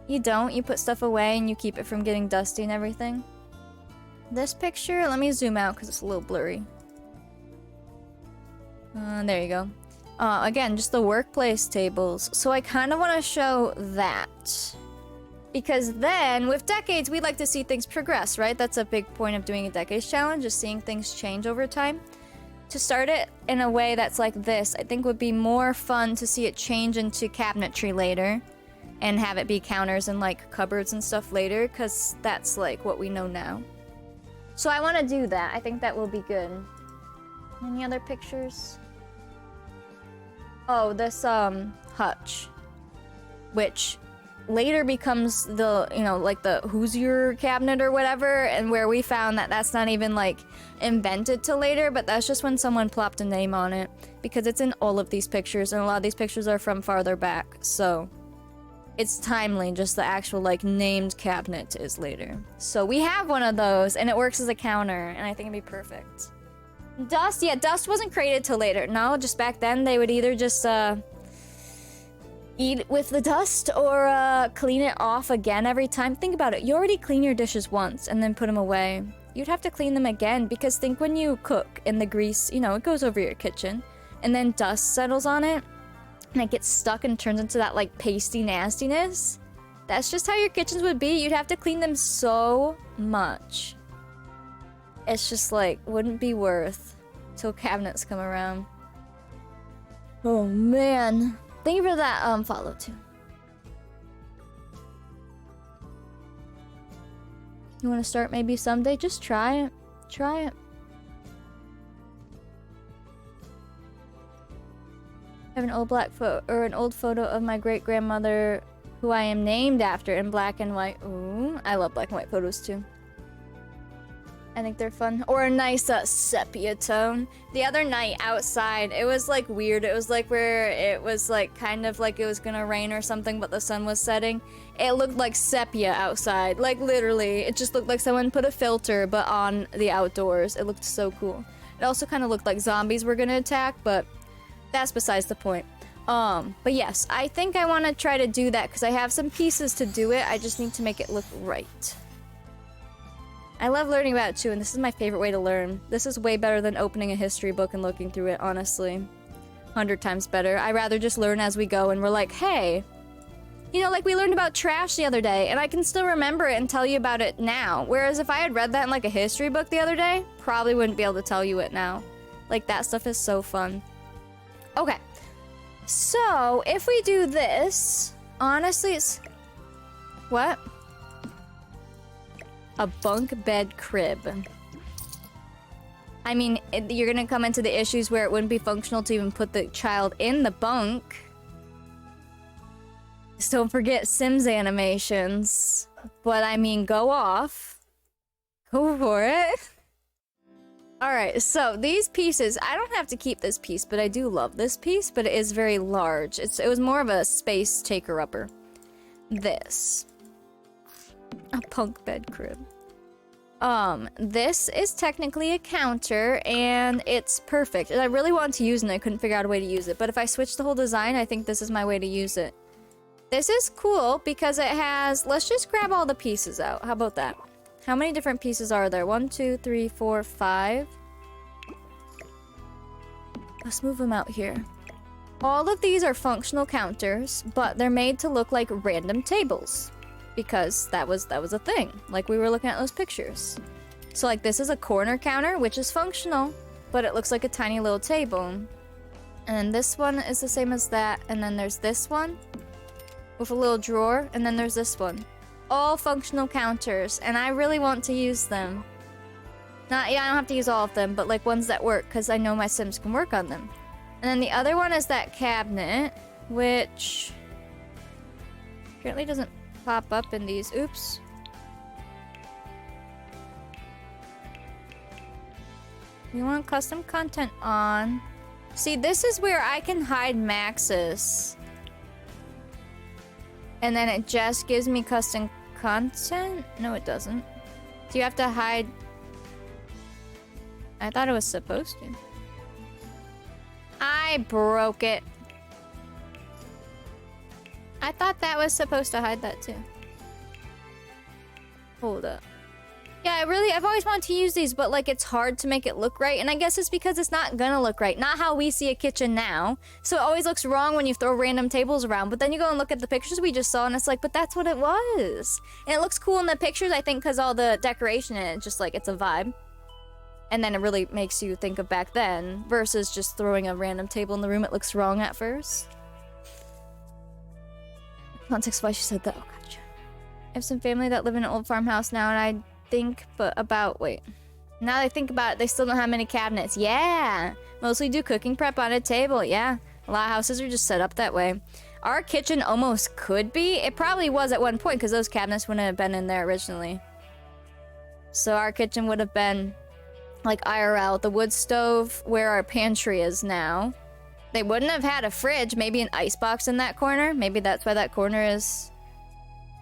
You don't. You put stuff away and you keep it from getting dusty and everything. This picture, let me zoom out because it's a little blurry. There you go. Again, just the workplace tables. So I kind of want to show that. Because then, with decades, we like to see things progress, right? That's a big point of doing a decades challenge, is seeing things change over time. To start it in a way that's like this, I think would be more fun to see it change into cabinetry later. And have it be counters and like cupboards and stuff later, because that's like what we know now. So I want to do that. I think that will be good. Any other pictures? Oh, this hutch. Which later becomes the, you know, like the who's your cabinet or whatever, and where we found that that's not even like invented till later, but that's just when someone plopped a name on it, because it's in all of these pictures, and a lot of these pictures are from farther back, so it's timely. Just the actual like named cabinet is later. So we have one of those, and it works as a counter, and I think it'd be perfect. Dust, yeah, dust wasn't created till later. No, just back then they would either just eat with the dust or clean it off again every time. Think about it. You already clean your dishes once and then put them away. You'd have to clean them again, because think when you cook and the grease, you know, it goes over your kitchen and then dust settles on it and it gets stuck and turns into that like pasty nastiness. That's just how your kitchens would be. You'd have to clean them so much. It's just like, wouldn't be worth till cabinets come around. Oh man. Thank you for that follow too. You want to start maybe someday? Just try it. Try it. I have an old an old photo of my great grandmother, who I am named after, in black and white. Ooh, I love black and white photos too. I think they're fun. Or a nice sepia tone. The other night outside, it was like weird. It was like where it was like kind of like it was gonna rain or something, but the sun was setting. It looked like sepia outside. Like literally, it just looked like someone put a filter, but on the outdoors. It looked so cool. It also kind of looked like zombies were gonna attack, but that's besides the point. But yes, I think I want to try to do that because I have some pieces to do it. I just need to make it look right. I love learning about it too, and this is my favorite way to learn. This is way better than opening a history book and looking through it, honestly. 100 times better. I rather just learn as we go, and we're like, hey, you know, like we learned about trash the other day, and I can still remember it and tell you about it now. Whereas if I had read that in like a history book the other day, probably wouldn't be able to tell you it now. Like that stuff is so fun. Okay. So, if we do this, honestly, it's... What? A bunk bed crib. I mean, you're gonna come into the issues where it wouldn't be functional to even put the child in the bunk. Just don't forget Sims animations. But I mean, go off. Go for it. Alright, so these pieces, I don't have to keep this piece, but I do love this piece, but it is very large. It was more of a space taker-upper. This. A punk bed crib. This is technically a counter, and it's perfect. And I really wanted to use it, and I couldn't figure out a way to use it. But if I switch the whole design, I think this is my way to use it. This is cool, because it has... Let's just grab all the pieces out. How about that? How many different pieces are there? 1, 2, 3, 4, 5. Let's move them out here. All of these are functional counters, but they're made to look like random tables. Because that was a thing, like we were looking at those pictures. So like this is a corner counter, which is functional, but it looks like a tiny little table. And this one is the same as that, and then there's this one with a little drawer, and then there's this one. All functional counters, and I really want to use them. I don't have to use all of them, but like ones that work, because I know my Sims can work on them. And then the other one is that cabinet, which apparently doesn't pop up in these. Oops. We want custom content on. See, this is where I can hide Maxis. And then it just gives me custom content? No, it doesn't. Do you have to hide? I thought it was supposed to. I broke it. I thought that was supposed to hide that too. Hold up. Yeah, I've always wanted to use these, but like it's hard to make it look right. And I guess it's because it's not gonna look right. Not how we see a kitchen now. So it always looks wrong when you throw random tables around. But then you go and look at the pictures we just saw and it's like, but that's what it was. And it looks cool in the pictures, I think, because all the decoration in it, just like it's a vibe. And then it really makes you think of back then versus just throwing a random table in the room. It looks wrong at first. Context why she said that. Oh, gotcha. I have some family that live in an old farmhouse now, and I think wait. Now that I think about it, they still don't have many cabinets. Yeah! Mostly do cooking prep on a table, yeah. A lot of houses are just set up that way. Our kitchen almost could be. It probably was at one point, because those cabinets wouldn't have been in there originally. So our kitchen would have been, like, IRL. The wood stove where our pantry is now. They wouldn't have had a fridge, maybe an icebox in that corner. Maybe that's why that corner is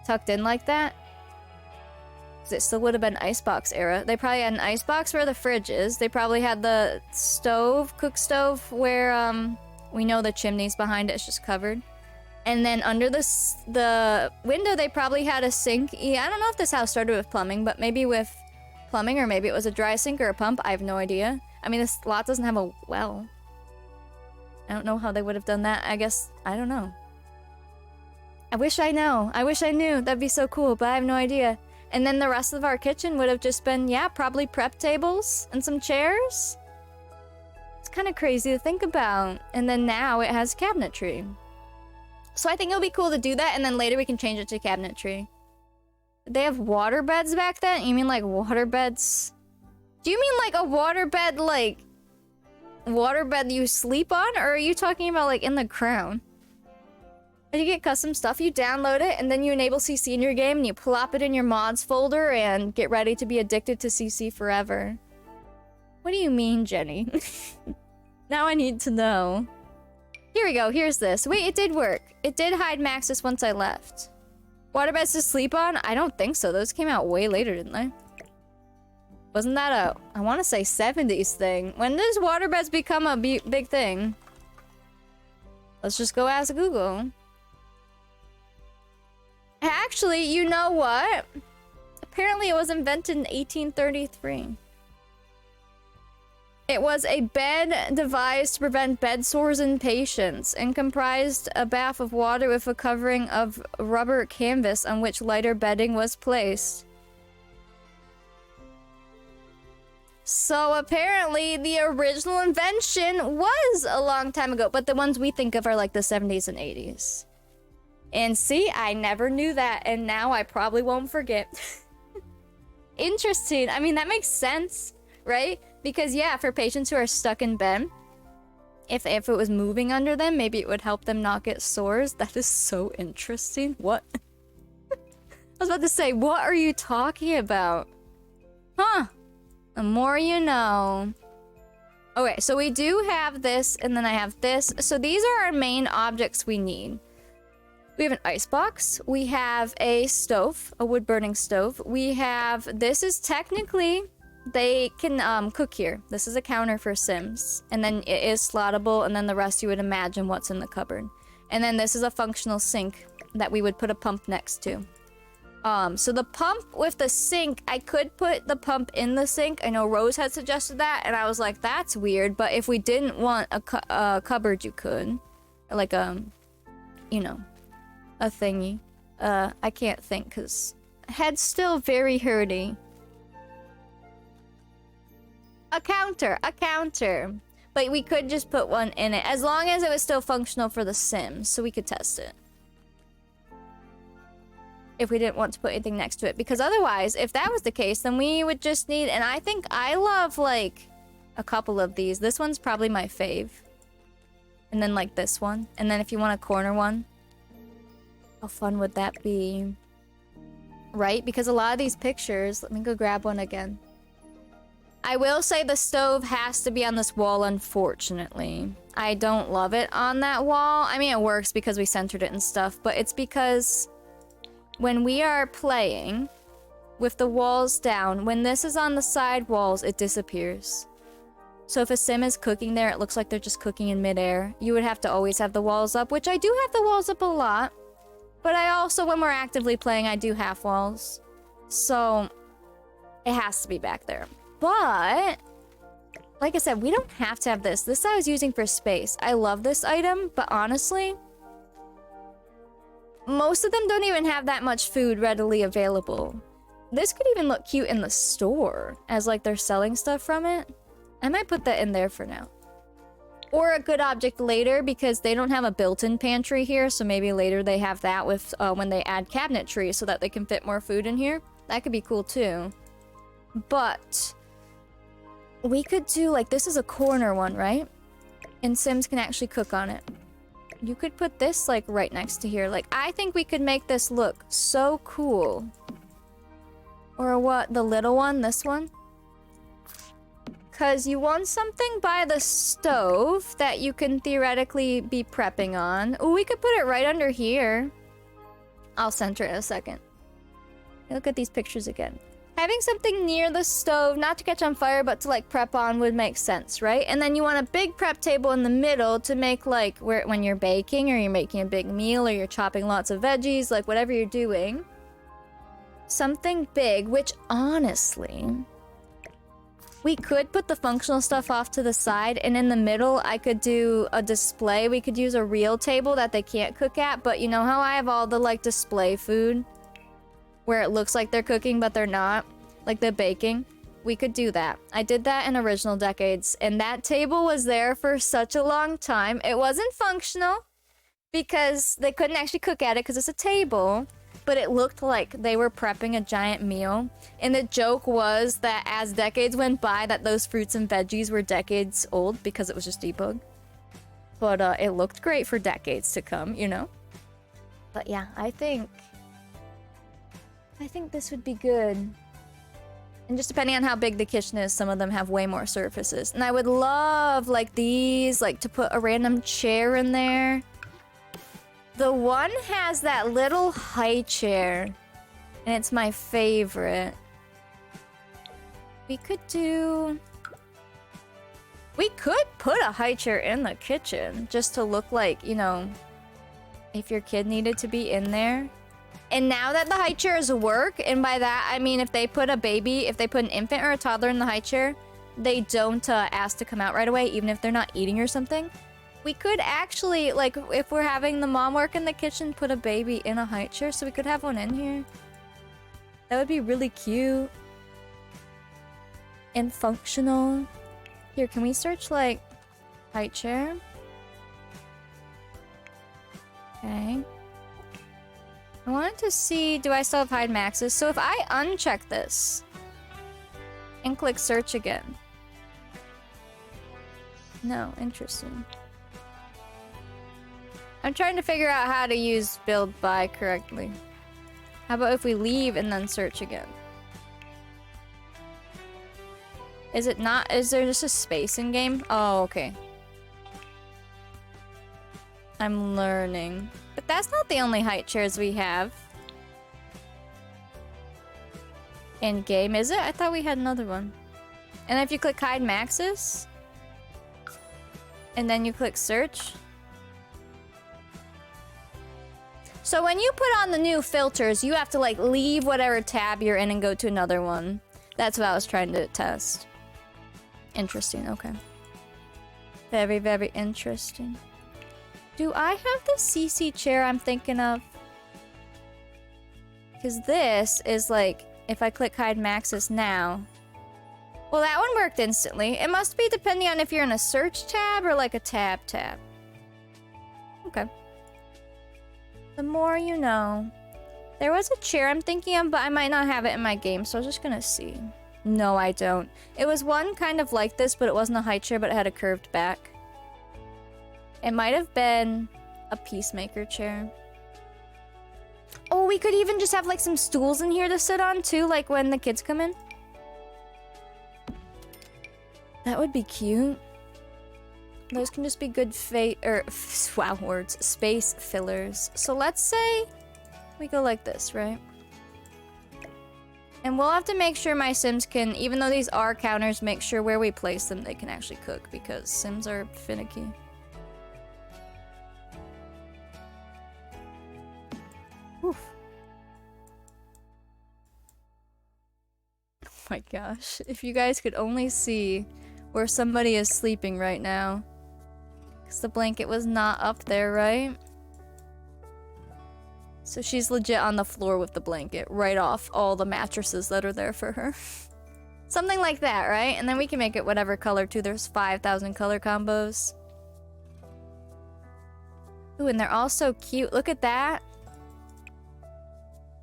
tucked in like that. Because it still would have been icebox era. They probably had an icebox where the fridge is. They probably had the stove, cook stove, where we know the chimney's behind it. It's just covered. And then under the window, they probably had a sink. Yeah, I don't know if this house started with plumbing, but maybe with plumbing, or maybe it was a dry sink or a pump. I have no idea. I mean, this lot doesn't have a well. I don't know how they would have done that. I guess, I don't know. I wish I know. I wish I knew. That'd be so cool, but I have no idea. And then the rest of our kitchen would have just been, yeah, probably prep tables and some chairs. It's kind of crazy to think about. And then now it has cabinetry. So I think it'll be cool to do that, and then later we can change it to cabinetry. Did they have water beds back then? You mean like water beds? Do you mean like a water bed, like water bed you sleep on, or are you talking about like in the crown? When you get custom stuff, you download it and then you enable CC in your game and you plop it in your mods folder and get ready to be addicted to CC forever. What do you mean, Jenny? Now I need to know. Here we go, here's this. Wait, it did work. It did hide Maxis once I left. Waterbeds to sleep on? I don't think so. Those came out way later, didn't they? Wasn't that a, I want to say 70s thing? When does waterbeds become a big thing? Let's just go ask Google. Actually, you know what? Apparently it was invented in 1833. It was a bed devised to prevent bed sores in patients and comprised a bath of water with a covering of rubber canvas on which lighter bedding was placed. So apparently the original invention was a long time ago, but the ones we think of are like the 70s and 80s. And see, I never knew that, and now I probably won't forget. Interesting. I mean, that makes sense, right? Because yeah, for patients who are stuck in bed if it was moving under them, maybe it would help them not get sores. That is so interesting. What? I was about to say, what are you talking about? Huh. The more you know. Okay, so we do have this, and then I have this. So these are our main objects we need. We have an icebox. We have a stove, a wood-burning stove. We have... This is technically... They can cook here. This is a counter for Sims. And then it is slottable, and then the rest you would imagine what's in the cupboard. And then this is a functional sink that we would put a pump next to. So the pump with the sink, I could put the pump in the sink. I know Rose had suggested that, and I was like, that's weird. But if we didn't want a cupboard, you could. Like, you know, a thingy. I can't think, because head's still very hurty. A counter. But we could just put one in it, as long as it was still functional for the Sims, so we could test it. If we didn't want to put anything next to it. Because otherwise, if that was the case, then we would just need... And I think I love, like, a couple of these. This one's probably my fave. And then, like, this one. And then if you want a corner one. How fun would that be? Right? Because a lot of these pictures... Let me go grab one again. I will say the stove has to be on this wall, unfortunately. I don't love it on that wall. I mean, it works because we centered it and stuff. But it's because... When we are playing with the walls down, when this is on the side walls, it disappears. So if a sim is cooking there, it looks like they're just cooking in midair. You would have to always have the walls up, which I do have the walls up a lot. But I also, when we're actively playing, I do half walls. So it has to be back there. But, like I said, we don't have to have this. This I was using for space. I love this item, but honestly... Most of them don't even have that much food readily available. This could even look cute in the store, as like they're selling stuff from it. I might put that in there for now. Or a good object later, because they don't have a built-in pantry here, so maybe later they have that with when they add cabinetry so that they can fit more food in here. That could be cool too. But we could do, like, this is a corner one, right? And Sims can actually cook on it. You could put this, like, right next to here. Like, I think we could make this look so cool. Or what? The little one? This one? Because you want something by the stove that you can theoretically be prepping on. Ooh, we could put it right under here. I'll center it in a second. Look at these pictures again. Having something near the stove, not to catch on fire, but to, like, prep on would make sense, right? And then you want a big prep table in the middle to make, like, when you're baking or you're making a big meal or you're chopping lots of veggies, like, whatever you're doing. Something big, which, honestly... We could put the functional stuff off to the side, and in the middle, I could do a display. We could use a real table that they can't cook at, but you know how I have all the, like, display food? Where it looks like they're cooking, but they're not. Like they're baking. We could do that. I did that in Original Decades, and that table was there for such a long time. It wasn't functional, because they couldn't actually cook at it, because it's a table. But it looked like they were prepping a giant meal. And the joke was that as decades went by, that those fruits and veggies were decades old, because it was just debug. But it looked great for decades to come, you know? But yeah, I think this would be good. And just depending on how big the kitchen is, some of them have way more surfaces. And I would love, like, these, like, to put a random chair in there. The one has that little high chair. And it's my favorite. We could put a high chair in the kitchen. Just to look like, you know, if your kid needed to be in there. And now that the high chairs work, and by that I mean if they put an infant or a toddler in the high chair, they don't ask to come out right away, even if they're not eating or something. We could actually, like, if we're having the mom work in the kitchen, put a baby in a high chair, so we could have one in here. That would be really cute. And functional. Here, can we search, like, high chair? Okay. I wanted to see, do I still have hide maxes? So if I uncheck this and click search again. No, interesting. I'm trying to figure out how to use build by correctly. How about if we leave and then search again? Is it not? Is there just a space in game? Oh, okay. I'm learning. But that's not the only height chairs we have. In game, is it? I thought we had another one. And if you click hide maxes, and then you click search. So when you put on the new filters, you have to like leave whatever tab you're in and go to another one. That's what I was trying to test. Interesting, okay. Very, very interesting. Do I have the CC chair I'm thinking of? Because this is like, if I click hide maxes now. Well, that one worked instantly. It must be depending on if you're in a search tab or like a tab. Okay. The more you know. There was a chair I'm thinking of, but I might not have it in my game, so I was just gonna see. No, I don't. It was one kind of like this, but it wasn't a high chair, but it had a curved back. It might have been a peacemaker chair. Oh, we could even just have like some stools in here to sit on too, like when the kids come in. That would be cute. Those can just be good wow, words, space fillers. So let's say we go like this, right? And we'll have to make sure my Sims can, even though these are counters, make sure where we place them they can actually cook, because Sims are finicky. Oof. Oh my gosh, if you guys could only see where somebody is sleeping right now. Because the blanket was not up there, right? So she's legit on the floor with the blanket, right off all the mattresses that are there for her. Something like that, right? And then we can make it whatever color too. There's 5,000 color combos. Ooh, and they're all so cute. Look at that.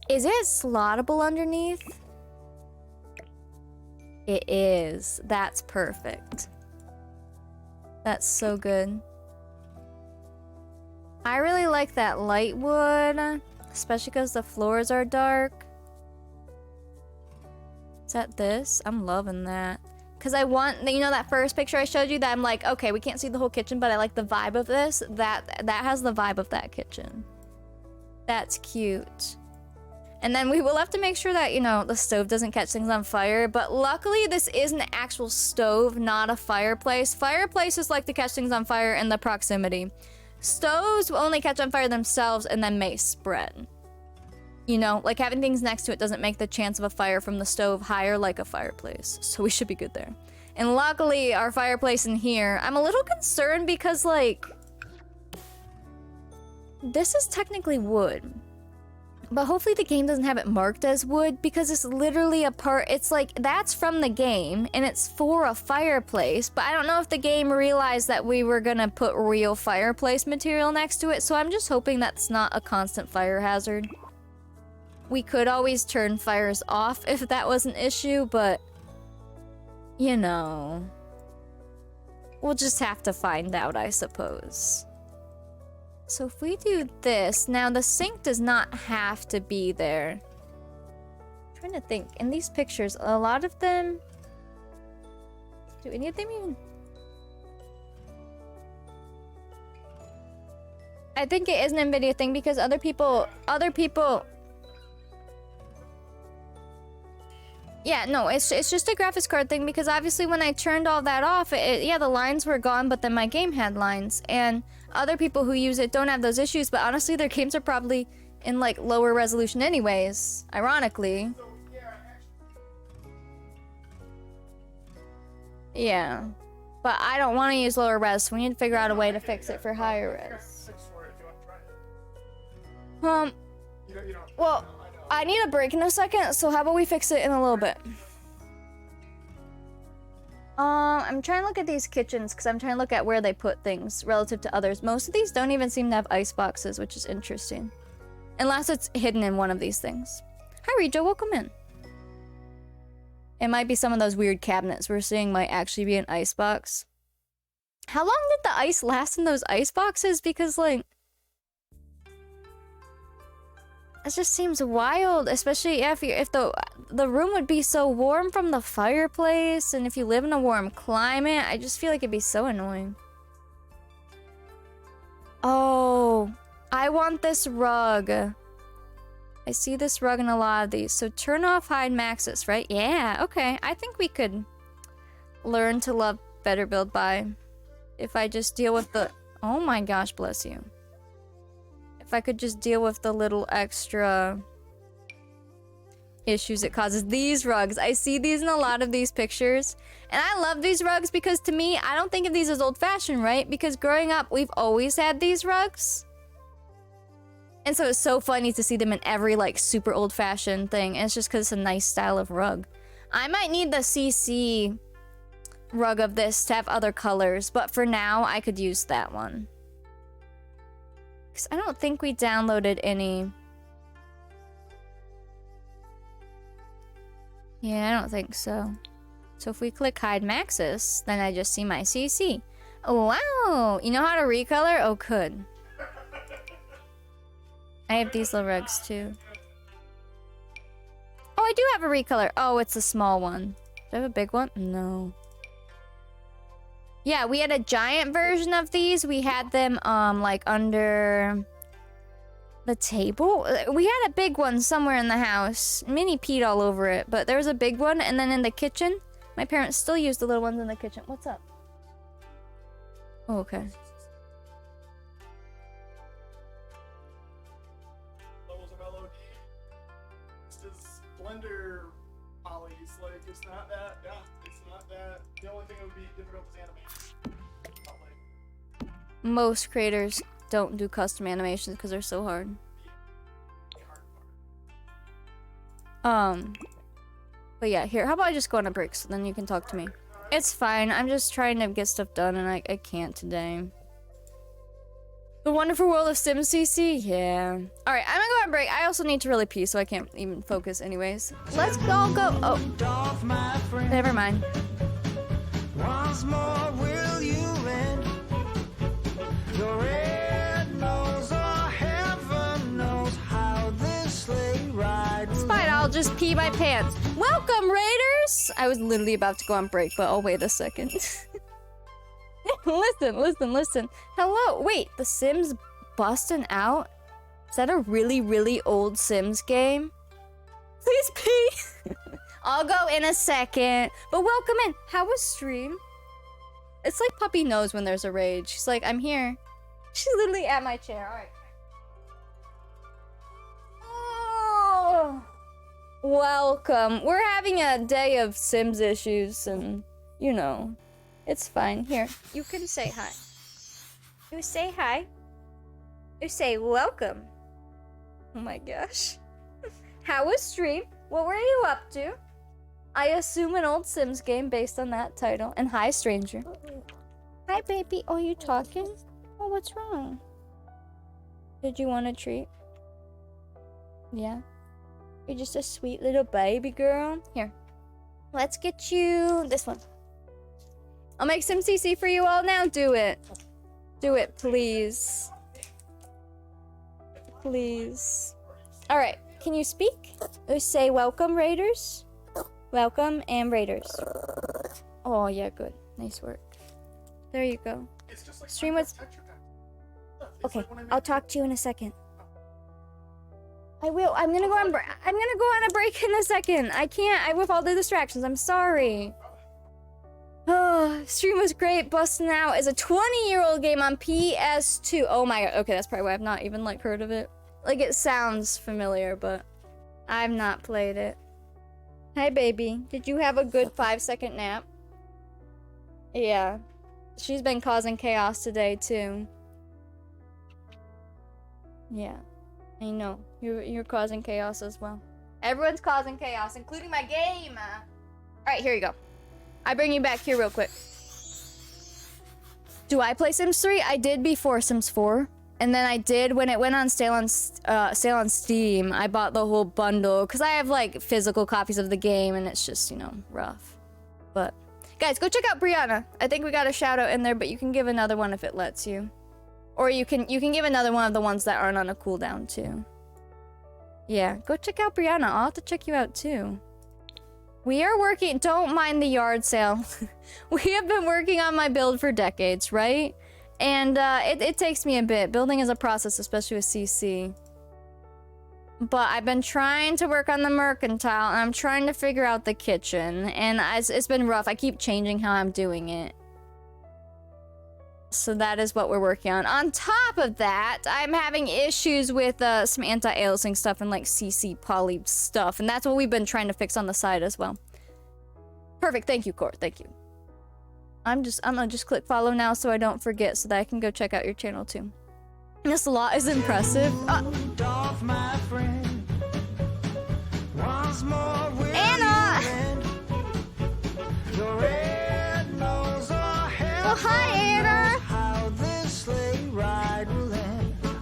Is it slottable underneath? It is. That's perfect. That's so good. I really like that light wood, especially because the floors are dark. Is that this? I'm loving that. Because I want, you know that first picture I showed you that I'm like, okay, we can't see the whole kitchen, but I like the vibe of this. That has the vibe of that kitchen. That's cute. And then we will have to make sure that, you know, the stove doesn't catch things on fire. But luckily, this is an actual stove, not a fireplace. Fireplaces like to catch things on fire in the proximity. Stoves will only catch on fire themselves and then may spread. You know, like having things next to it doesn't make the chance of a fire from the stove higher like a fireplace. So we should be good there. And luckily, our fireplace in here, I'm a little concerned because, like, this is technically wood. But hopefully the game doesn't have it marked as wood because it's literally a part, it's like, that's from the game and it's for a fireplace. But I don't know if the game realized that we were gonna put real fireplace material next to it. So I'm just hoping that's not a constant fire hazard. We could always turn fires off if that was an issue, but you know, we'll just have to find out, I suppose. So if we do this, now the sink does not have to be there. I'm trying to think, in these pictures, a lot of them, do any of them even? I think it is an NVIDIA thing because other people, yeah, no, it's just a graphics card thing because obviously when I turned all that off, yeah, the lines were gone, but then my game had lines, and other people who use it don't have those issues, but honestly, their games are probably in, like, lower resolution anyways, ironically. Yeah. But I don't want to use lower res, so we need to figure out a way to fix it for higher res. Well, I need a break in a second, so how about we fix it in a little bit? I'm trying to look at these kitchens because I'm trying to look at where they put things relative to others. Most of these don't even seem to have ice boxes, which is interesting. Unless it's hidden in one of these things. Hi, Rijo, welcome in. It might be some of those weird cabinets we're seeing might actually be an ice box. How long did the ice last in those ice boxes? Because, like, That just seems wild, especially if the room would be so warm from the fireplace, and if you live in a warm climate, I just feel like it'd be so annoying. Oh, I want this rug. I see this rug in a lot of these. So turn off hide maxes, right? Yeah, okay. I think we could learn to love better build by if I just deal with the... Oh my gosh, bless you. If I could just deal with the little extra issues it causes. These rugs, I see these in a lot of these pictures. And I love these rugs because to me, I don't think of these as old-fashioned, right? Because growing up, we've always had these rugs. And so it's so funny to see them in every, like, super old-fashioned thing. And it's just because it's a nice style of rug. I might need the CC rug of this to have other colors. But for now, I could use that one. Because I don't think we downloaded any... Yeah, I don't think so. So if we click hide maxes, then I just see my CC. Oh, wow! You know how to recolor? Oh, good. I have these little rugs too. Oh, I do have a recolor. Oh, it's a small one. Do I have a big one? No. Yeah, we had a giant version of these. We had them, like, under the table. We had a big one somewhere in the house. Minnie peed all over it, but there was a big one. And then in the kitchen, my parents still use the little ones in the kitchen. What's up? Oh, okay. Levels of LOD. This is Blender polys. Like, it's not that. Yeah, it's not that. The only thing that would be difficult is animation. Like, Most creators don't do custom animations because they're so hard. But yeah, here, how about I just go on a break so then you can talk to me? It's fine, I'm just trying to get stuff done and I can't today. The Wonderful World of Sims CC? Yeah. Alright, I'm gonna go on a break. I also need to really pee, so I can't even focus anyways. Let's all go. Oh. Never mind. Once more will you lend your red nose, or heaven knows how this sleigh ride. It's fine, I'll just pee my pants. Welcome, Raiders! I was literally about to go on break, but I'll wait a second. Listen. Hello, wait, The Sims busting out? Is that a really, really old Sims game? Please pee! I'll go in a second, but welcome in. How was stream? It's like Puppy knows when there's a raid. She's like, I'm here. She's literally at my chair, alright. Oh, welcome. We're having a day of Sims issues and, you know, it's fine. Here, you can say hi. You say hi. You say welcome. Oh my gosh. How was stream? What were you up to? I assume an old Sims game based on that title. And hi, stranger. Hi, baby. Oh, you talking? Oh, what's wrong? Did you want a treat? Yeah. You're just a sweet little baby girl. Here. Let's get you this one. I'll make some CC for you all now. Do it. Do it, please. Please. Alright. Can you speak? Say welcome, Raiders. Welcome and Raiders. Oh, yeah, good. Nice work. There you go. it's just like Stream was... texture pack. It's Okay, like when I make I'll talk to you in a second. I will. I'm gonna go on a break in a second. I can't. with all the distractions. I'm sorry. Oh, stream was great. Busting Out is a 20-year-old game on PS2. Oh my god. Okay, that's probably why I've not even like heard of it. Like it sounds familiar, but I've not played it. Hi, baby. Did you have a good 5-second nap? Yeah. She's been causing chaos today too. Yeah. I know. You're causing chaos as well. Everyone's causing chaos, including my game. Alright, here you go. I bring you back here real quick. Do I play Sims 3? I did before Sims 4. And then I did when it went on sale on Steam. I bought the whole bundle because I have like physical copies of the game and it's just, you know, rough. But guys, go check out Brianna. I think we got a shout out in there, but you can give another one if it lets you. Or you can give another one of the ones that aren't on a cooldown too. Yeah, go check out Brianna. I'll have to check you out too. We are working. Don't mind the yard sale. We have been working on my build for decades, right? And it takes me a bit. Building is a process, especially with CC. But I've been trying to work on the mercantile, and I'm trying to figure out the kitchen. And it's been rough. I keep changing how I'm doing it. So that is what we're working on. On top of that, I'm having issues with some anti-aliasing stuff and like CC poly stuff. And that's what we've been trying to fix on the side as well. Perfect. Thank you, Core. Thank you. I'm gonna just click follow now so I don't forget so that I can go check out your channel too. This lot is impressive. Anna! Oh, hi, Anna!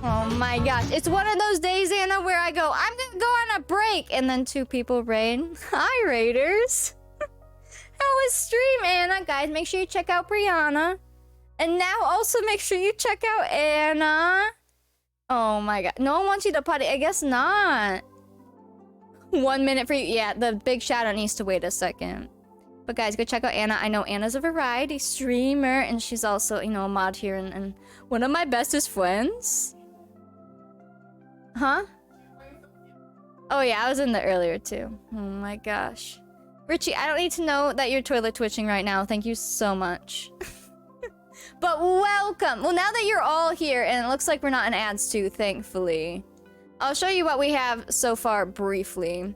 Oh my gosh. It's one of those days, Anna, where I go, I'm gonna go on a break, and then 2 people raid. Hi, Raiders! How was stream, Anna? Guys, make sure you check out Brianna. And now also make sure you check out Anna. Oh my god. No one wants you to potty. I guess not. 1 minute for you. Yeah, the big shout out needs to wait a second. But guys, go check out Anna. I know Anna's a variety streamer, and she's also, you know, a mod here and one of my bestest friends. Huh? Oh yeah, I was in there earlier too. Oh my gosh. Richie, I don't need to know that you're toilet twitching right now. Thank you so much. But welcome! Well, now that you're all here, and it looks like we're not in ads too, thankfully. I'll show you what we have so far briefly.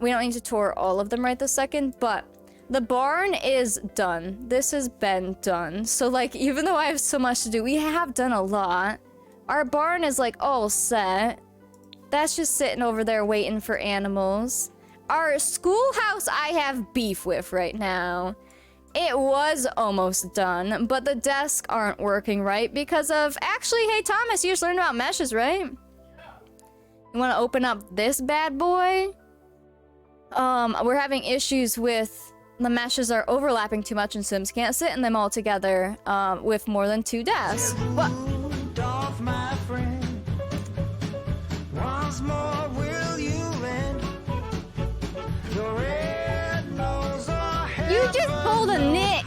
We don't need to tour all of them right this second, but the barn is done. This has been done. So, like, even though I have so much to do, we have done a lot. Our barn is, like, all set. That's just sitting over there waiting for animals. Our schoolhouse I have beef with right now. It was almost done, but the desks aren't working right because of... Actually, hey Thomas, you just learned about meshes, right? You want to open up this bad boy? We're having issues with... The meshes are overlapping too much and Sims can't sit in them all together with more than 2 desks. What? You just pulled a Nick.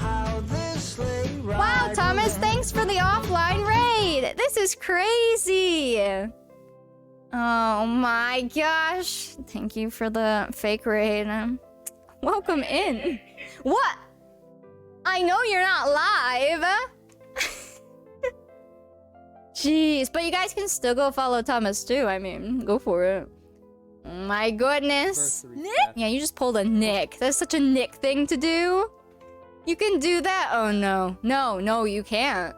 Wow, Thomas, thanks for the offline raid. This is crazy. Oh my gosh. Thank you for the fake raid. Welcome in. What? I know you're not live. Jeez, but you guys can still go follow Thomas too. I mean, go for it. My goodness. Nick? Yeah, you just pulled a Nick. That's such a Nick thing to do. You can do that? Oh no. No, you can't.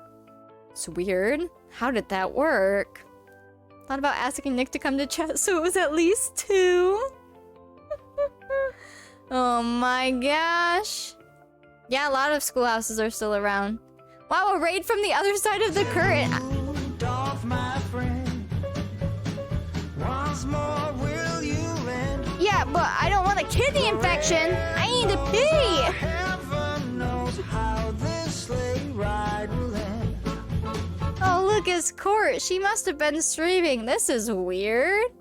It's weird. How did that work? Thought about asking Nick to come to chat so it was at least 2. Oh my gosh. Yeah, a lot of schoolhouses are still around. Wow, a raid from the other side of the current. Yeah, but I don't want a kidney infection. I need to pee. Oh, look, it's Court. She must have been streaming. This is weird.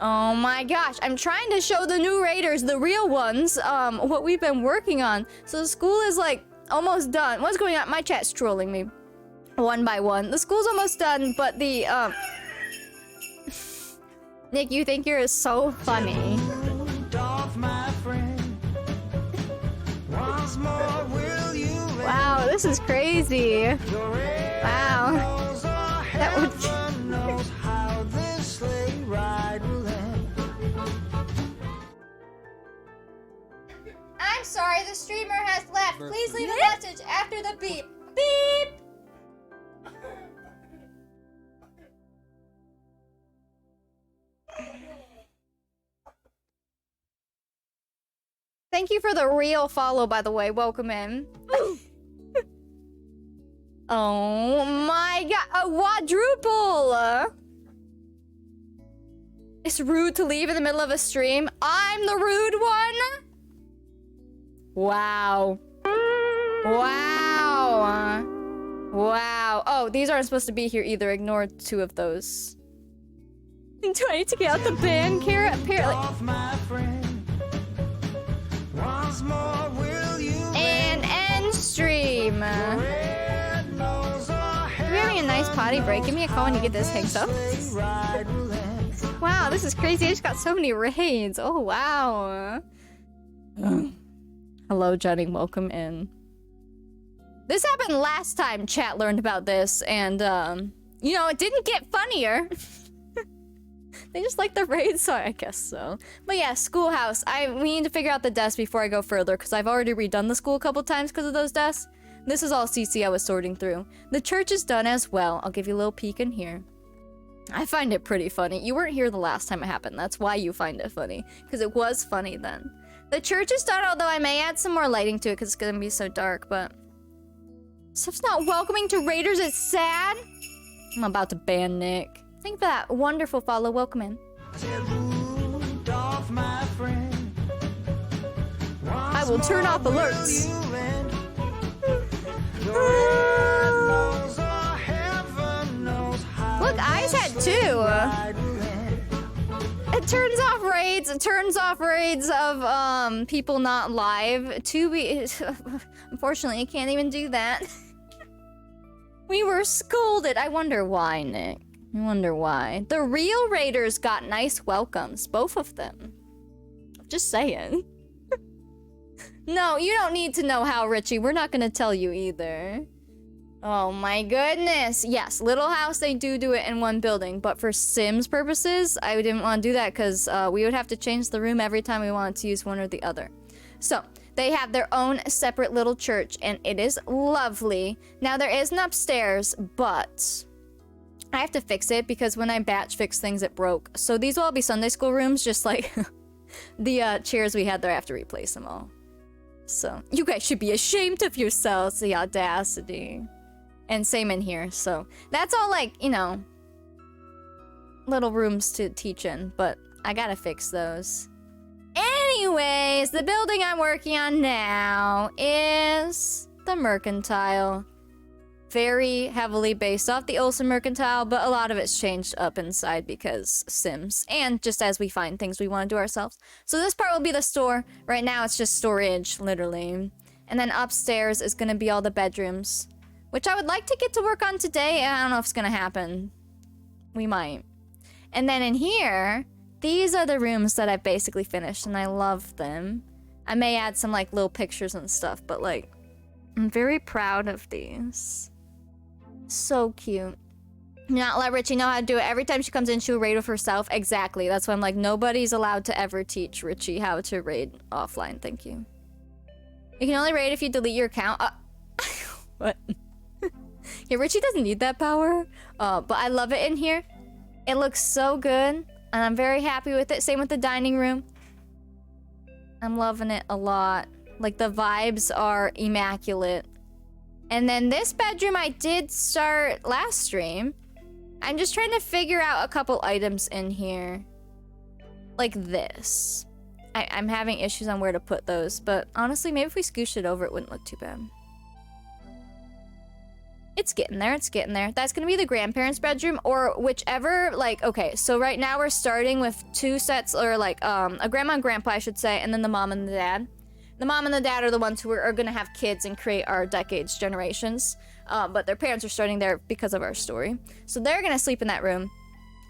Oh my gosh. I'm trying to show the new raiders, the real ones, what we've been working on. So the school is like almost done. What's going on? My chat's trolling me. One by one. The school's almost done, but the Nick, you think you're so funny. Wow, this is crazy. Wow. That would... I'm sorry, the streamer has left. Please leave a message after the beep. Beep! Thank you for the real follow, by the way. Welcome in. Oh my god, a quadruple! It's rude to leave in the middle of a stream. I'm the rude one? Wow. Wow. Wow. Oh, these aren't supposed to be here either. Ignore 2 of those. Do I need to get out the band, Kara? Apparently. And end stream. We're having a nice potty break. Give me a call when you get this hicks up. Wow, this is crazy. I just got so many raids. Oh, wow. Hello, Jenny. Welcome in. This happened last time chat learned about this, and, you know, it didn't get funnier. They just like the raids, so I guess so. But yeah, schoolhouse. We need to figure out the desk before I go further, because I've already redone the school a couple times because of those desks. This is all CC I was sorting through. The church is done as well. I'll give you a little peek in here. I find it pretty funny. You weren't here the last time it happened. That's why you find it funny, because it was funny then. The church is done, although I may add some more lighting to it because it's going to be so dark, but... Stuff's not welcoming to raiders. It's sad. I'm about to ban Nick. Thank you for that wonderful follow. Welcome in. I will turn off alerts. Look, I's had two. It turns off raids. It turns off raids of people not live. Unfortunately, it can't even do that. We were scolded. I wonder why, Nick. I wonder why. The real raiders got nice welcomes, both of them. Just saying. No, you don't need to know how, Richie. We're not gonna tell you either. Oh my goodness. Yes, Little House, they do it in one building, but for Sims purposes, I didn't want to do that because we would have to change the room every time we wanted to use one or the other. So, they have their own separate little church, and it is lovely. Now, there is an upstairs, but I have to fix it because when I batch fixed things, it broke. So these will all be Sunday school rooms, just like the chairs we had there. I have to replace them all. So, you guys should be ashamed of yourselves, the audacity. And same in here, so that's all like, you know, little rooms to teach in, but I gotta fix those. Anyways, the building I'm working on now is the Mercantile. Very heavily based off the Olsen Mercantile, but a lot of it's changed up inside because Sims, and just as we find things we want to do ourselves. So this part will be the store. Right now it's just storage, literally. And then upstairs is gonna be all the bedrooms, which I would like to get to work on today. I don't know if it's gonna happen. We might. And then in here, these are the rooms that I've basically finished, and I love them. I may add some, like, little pictures and stuff, but, like, I'm very proud of these. So cute. Not let Richie know how to do it. Every time she comes in, she'll raid with herself. Exactly. That's why I'm like, nobody's allowed to ever teach Richie how to raid offline. Thank you. You can only raid if you delete your account. What? Yeah, Richie doesn't need that power. But I love it in here. It looks so good. And I'm very happy with it. Same with the dining room. I'm loving it a lot. Like, the vibes are immaculate. And then this bedroom I did start last stream. I'm just trying to figure out a couple items in here. Like this. I'm having issues on where to put those. But honestly, maybe if we scooshed it over, it wouldn't look too bad. It's getting there, it's getting there. That's gonna be the grandparents' bedroom, or whichever, like, okay, so right now we're starting with two sets, or like, a grandma and grandpa, I should say, and then the mom and the dad. The mom and the dad are the ones who are gonna have kids and create our decades, generations. But their parents are starting there because of our story. So they're gonna sleep in that room.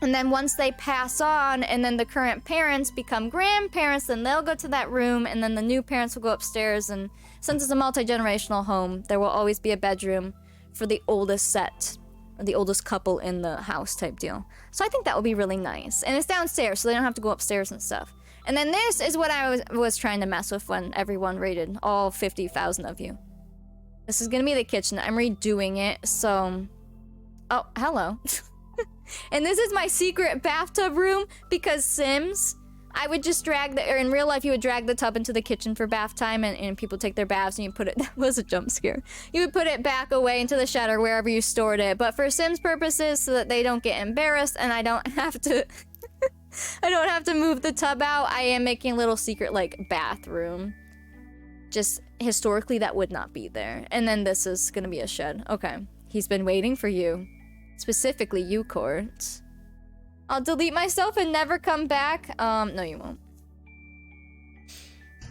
And then once they pass on, and then the current parents become grandparents, then they'll go to that room, and then the new parents will go upstairs, and since it's a multi-generational home, there will always be a bedroom for the oldest set, or the oldest couple in the house type deal. So I think that would be really nice. And it's downstairs, so they don't have to go upstairs and stuff. And then this is what I was trying to mess with when everyone raided, all 50,000 of you. This is gonna be the kitchen. I'm redoing it, so... Oh, hello. And this is my secret bathtub room, because Sims, I would just drag the... Or in real life, you would drag the tub into the kitchen for bath time, and people take their baths, and you put it... That was a jump scare. You would put it back away into the shed or wherever you stored it. But for Sims purposes, so that they don't get embarrassed, and I don't have to... I don't have to move the tub out, I am making a little secret, like, bathroom. Just, historically, that would not be there. And then this is gonna be a shed. Okay. He's been waiting for you. Specifically you, Court. I'll delete myself and never come back. No, you won't.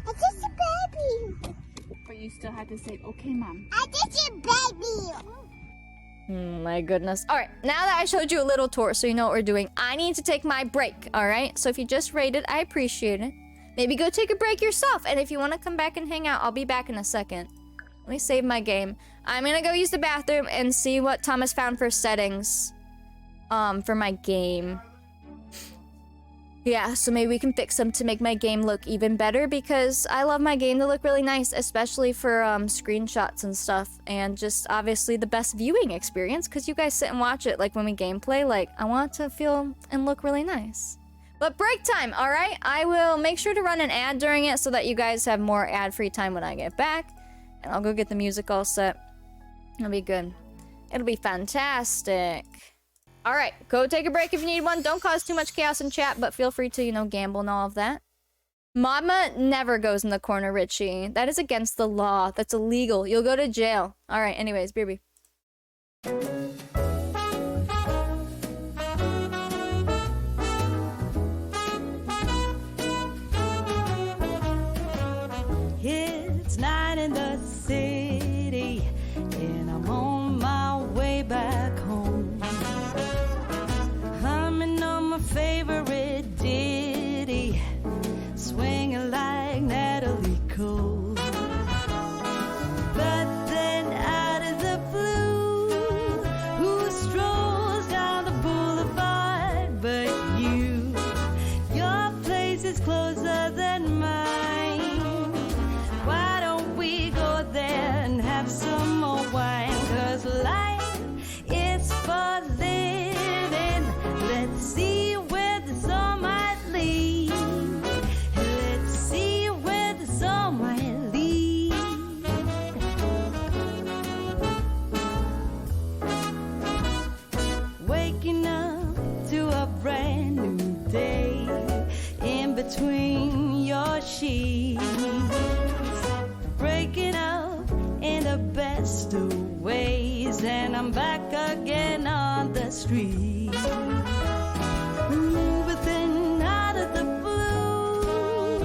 It's just a baby. But you still have to say, okay, Mom. It's just a baby. My goodness. All right, now that I showed you a little tour so you know what we're doing, I need to take my break, all right? So if you just rated, I appreciate it. Maybe go take a break yourself, and if you want to come back and hang out, I'll be back in a second. Let me save my game. I'm gonna go use the bathroom and see what Thomas found for settings for my game. Yeah, so maybe we can fix them to make my game look even better, because I love my game to look really nice, especially for screenshots and stuff, and just obviously the best viewing experience, because you guys sit and watch it like when we gameplay. Like, I want it to feel and look really nice. But break time, all right? I will make sure to run an ad during it so that you guys have more ad-free time when I get back, and I'll go get the music all set. It'll be good. It'll be fantastic. All right, go take a break if you need one. Don't cause too much chaos in chat, but feel free to, you know, gamble and all of that. Mama never goes in the corner, Richie. That is against the law. That's illegal. You'll go to jail. All right, anyways, BRB. It's 9 in the city, and I'm on my way back home. Humming on my favorite ditty, swinging like Natalie Cole. But then out of the blue, who strolls down the boulevard but you? Your place is closer than mine. Why don't we go there and have some more wine? 'Cause life is for living. Let's see where the sun might lead. Let's see where the sun might lead. Waking up to a brand new day in between your sheets. Breaking up in the best of ways, and I'm back again on the street. Ooh, but then out of the blue,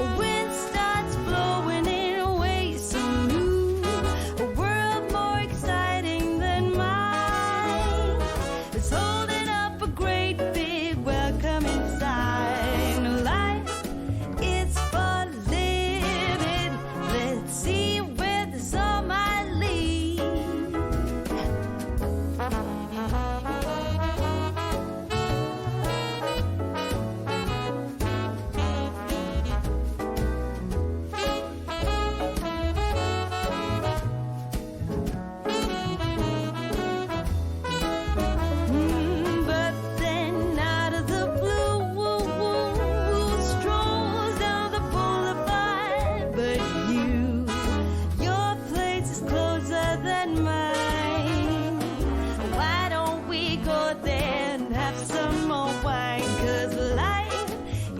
a wind starts blowing in ways so new. A world more exciting than mine is holding up a great big welcoming sign. Life is for living. Let's see where the sun might lead. But then out of the blue, who strolls down the boulevard but you? Your place is closer than mine. Why don't we go there and have some more wine? 'Cause life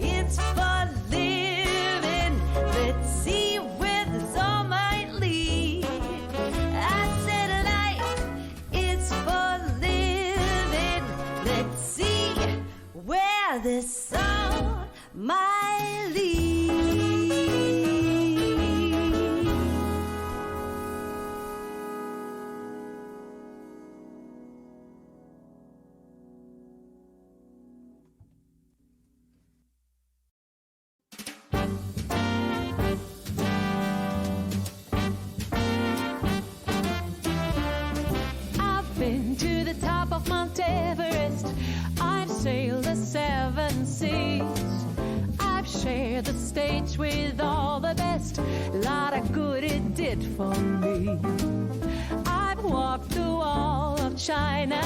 is for living. Let's see where the sun might lead. I said life is for living. Let's see where the sun might lead. I've been to the top of Mount Everest. I've sailed the 7 seas. I've shared the stage with all the best. Lot of good it did for me. I've walked the wall of China,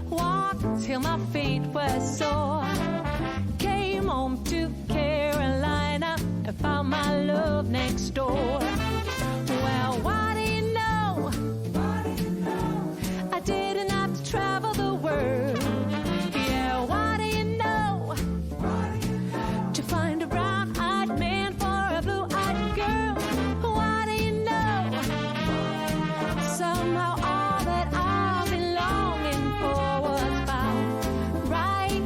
walked till my feet were sore. Came home to Carolina and found my love next door. Well, what do you know? I didn't have to travel the world. Yeah, what do you know? To find a brown-eyed man for a blue-eyed girl. What do you know? Somehow all that I've been longing for was found right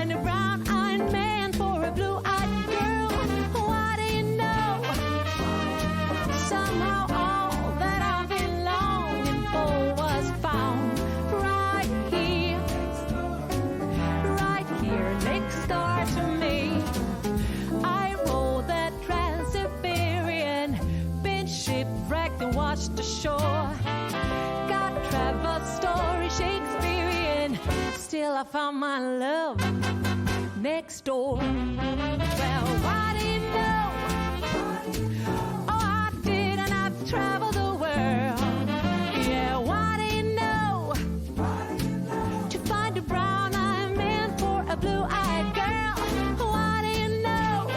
find a brown-eyed man for a blue-eyed girl. What do you know? Somehow all that I've been longing for was found right here next door to me. I rode that Trans-Siberian, been shipwrecked and washed ashore. Got Trevor's story Shakespearean, still I found my love next door. Well, what do you know? Oh, I did, and I've traveled the world. Yeah, what do you know? To find a brown-eyed man for a blue-eyed girl. What do you know?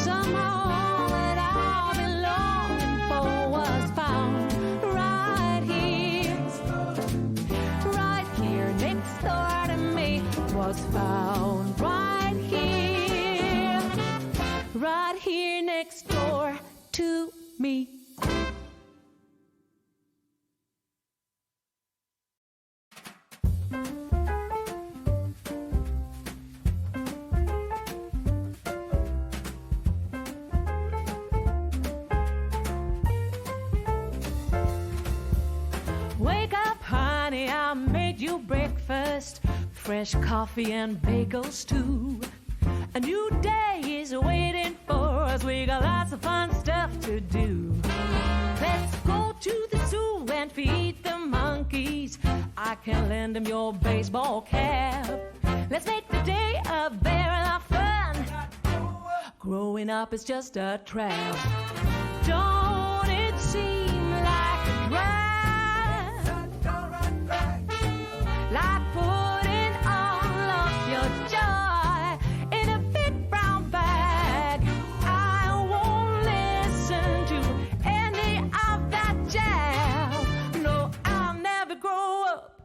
Somehow all that I've been longing for was found right here next door to me. Was found right here next door to me. Wake up, honey, I made you breakfast. Fresh coffee and bagels too. A new day is waiting for us. We got lots of fun stuff to do. Let's go to the zoo and feed the monkeys. I can lend them your baseball cap. Let's make the day a very lot of fun. Growing up is just a trap. Don't it seem like a drag? Like putting all of your joy in a big brown bag. I won't listen to any of that jazz. No, I'll never grow up.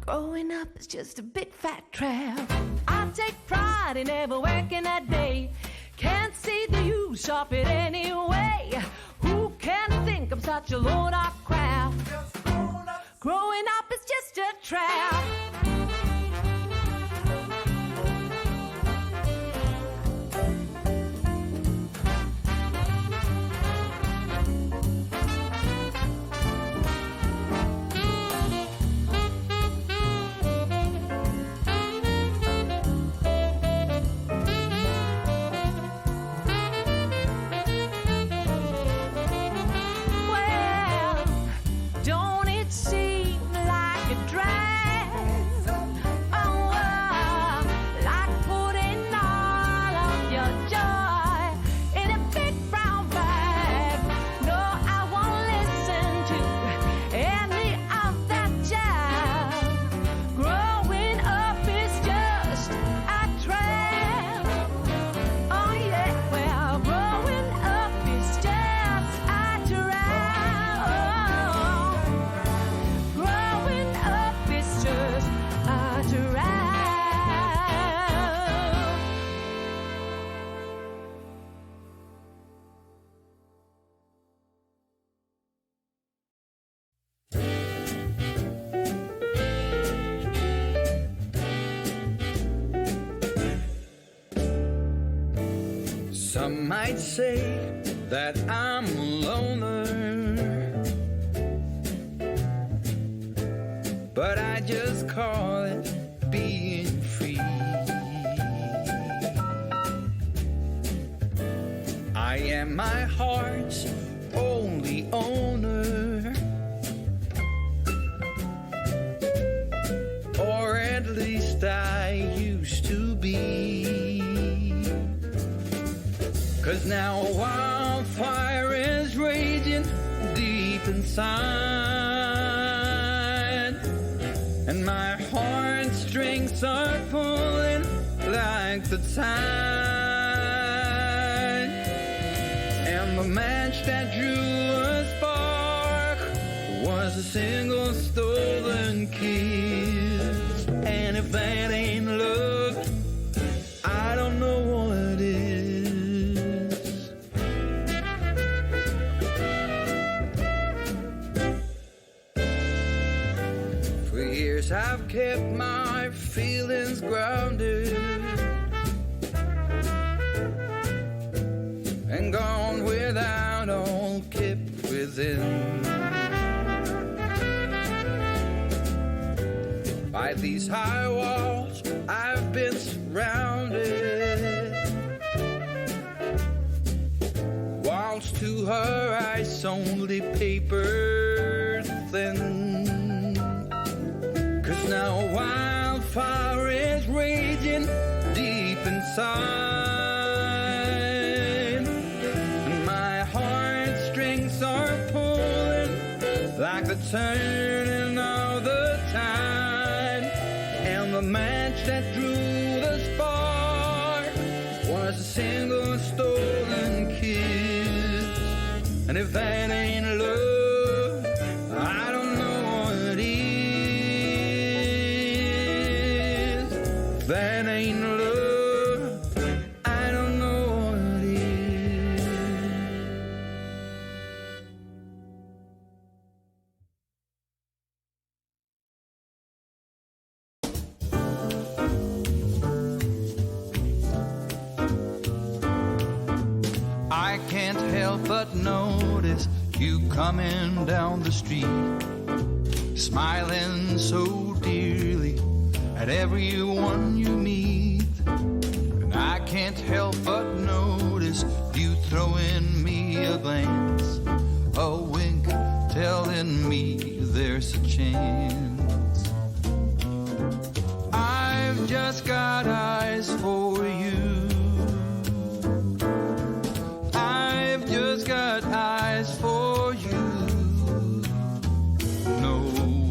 Growing up is just a big fat trap. I take pride in never working a day. Can't see the use of it anyway. Who can think I'm such a load of crap? Growing up is just a trap. Well, don't it seem like a drag? Oh, like putting all of your joy in a big brown bag. No, I won't listen to any of that jazz. Growing up is just a trap. Oh yeah, well, growing up is just a trap. Growing up is just a trap. Some might say that I'm a loner, but I just call it being free. I am my heart's only owner, or at least I used to be. 'Cause now a wildfire is raging deep inside, and my heartstrings are pulling like the tide. And the match that drew a spark was a single stolen kiss. And if that ain't love, I don't know what is. For years I've kept my grounded and gone without, all kept within. By these high walls I've been surrounded. Walls to her eyes only paper thin. 'Cause now a wildfire is raging deep inside, and my heartstrings are pulling like the turning of the tide. And the match that drew the spark was a single stolen kiss. And if that ain't love, I don't know what is. If that ain't love, I don't know what is. I can't help but notice you coming down the street, smiling so dearly at everyone you meet. And I can't help but notice you throwing me a glance, a wink telling me there's a chance. I've just got eyes for you. I've just got eyes for you. No